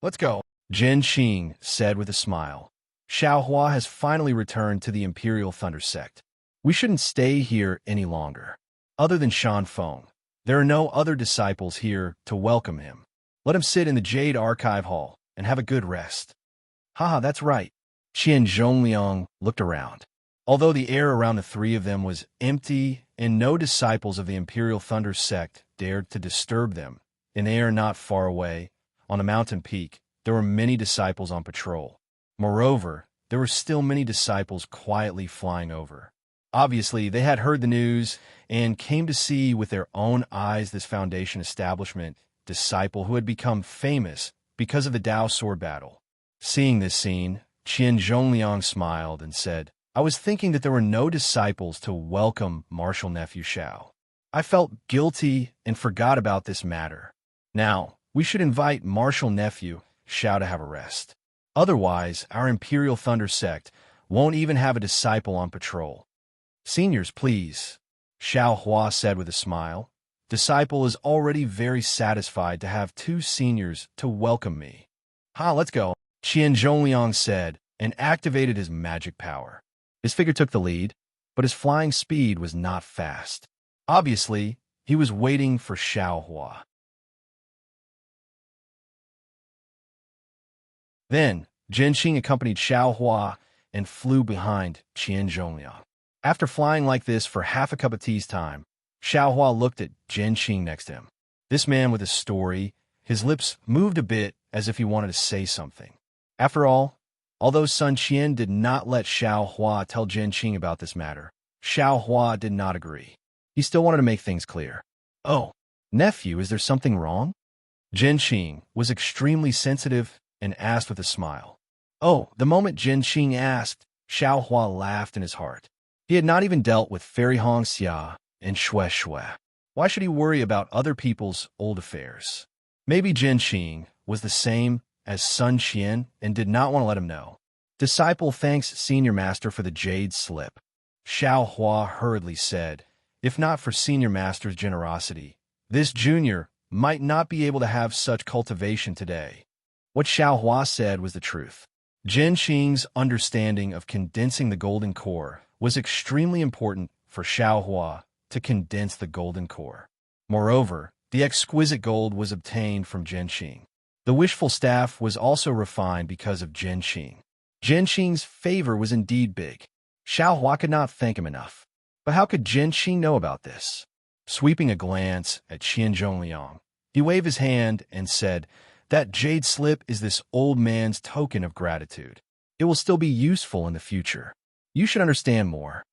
Let's go, Jin Qing said with a smile. Xiao Hua has finally returned to the Imperial Thunder sect. We shouldn't stay here any longer. Other than Shan Feng, there are no other disciples here to welcome him. Let him sit in the Jade Archive Hall and have a good rest. Haha, that's right. Qian Zhongliang looked around. Although the air around the three of them was empty and no disciples of the Imperial Thunder sect dared to disturb them, in the air not far away, on a mountain peak, there were many disciples on patrol. Moreover, there were still many disciples quietly flying over. Obviously, they had heard the news and came to see with their own eyes this Foundation establishment disciple who had become famous because of the Dao sword battle. Seeing this scene, Qian Zhongliang smiled and said, I was thinking that there were no disciples to welcome martial nephew Xiao. I felt guilty and forgot about this matter. Now, we should invite martial nephew Xiao to have a rest. Otherwise, our Imperial Thunder sect won't even have a disciple on patrol. Seniors, please, Xiao Hua said with a smile. Disciple is already very satisfied to have 2 seniors to welcome me. Let's go, Qian Zhongliang said, and activated his magic power. His figure took the lead, but his flying speed was not fast. Obviously, he was waiting for Xiao Hua. Then, Zhenxing accompanied Xiao Hua and flew behind Qian Zhongliang. After flying like this for half a cup of tea's time, Xiao Hua looked at Zhenxing next to him. This man with a story, his lips moved a bit as if he wanted to say something. After all, although Sun Qian did not let Xiao Hua tell Zhenxing about this matter, Xiao Hua did not agree. He still wanted to make things clear. Oh, nephew, is there something wrong? Zhenxing was extremely sensitive and asked with a smile. Oh, the moment Zhenxing asked, Xiao Hua laughed in his heart. He had not even dealt with Fairy Hong Xia and Xue Xue. Why should he worry about other people's old affairs? Maybe Zhenxing was the same as Sun Qian and did not want to let him know. Disciple thanks Senior Master for the jade slip. Xiao Hua hurriedly said, if not for Senior Master's generosity, this junior might not be able to have such cultivation today. What Xiao Hua said was the truth. Zhenxing's understanding of condensing the golden core was extremely important for Xiao Hua to condense the golden core. Moreover, the exquisite gold was obtained from Zhenxing. The wishful staff was also refined because of Zhenxing. Zhenxing's favor was indeed big. Xiao Hua could not thank him enough. But how could Zhenxing know about this? Sweeping a glance at Qian Zhongliang, he waved his hand and said, that jade slip is this old man's token of gratitude. It will still be useful in the future. You should understand more.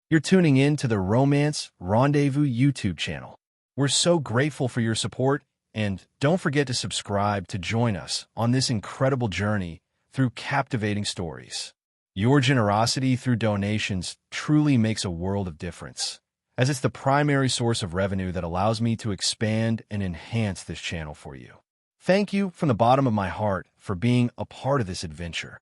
You're tuning in to the Romance Rendezvous YouTube channel. We're so grateful for your support, and don't forget to subscribe to join us on this incredible journey through captivating stories. Your generosity through donations truly makes a world of difference, as it's the primary source of revenue that allows me to expand and enhance this channel for you. Thank you from the bottom of my heart for being a part of this adventure.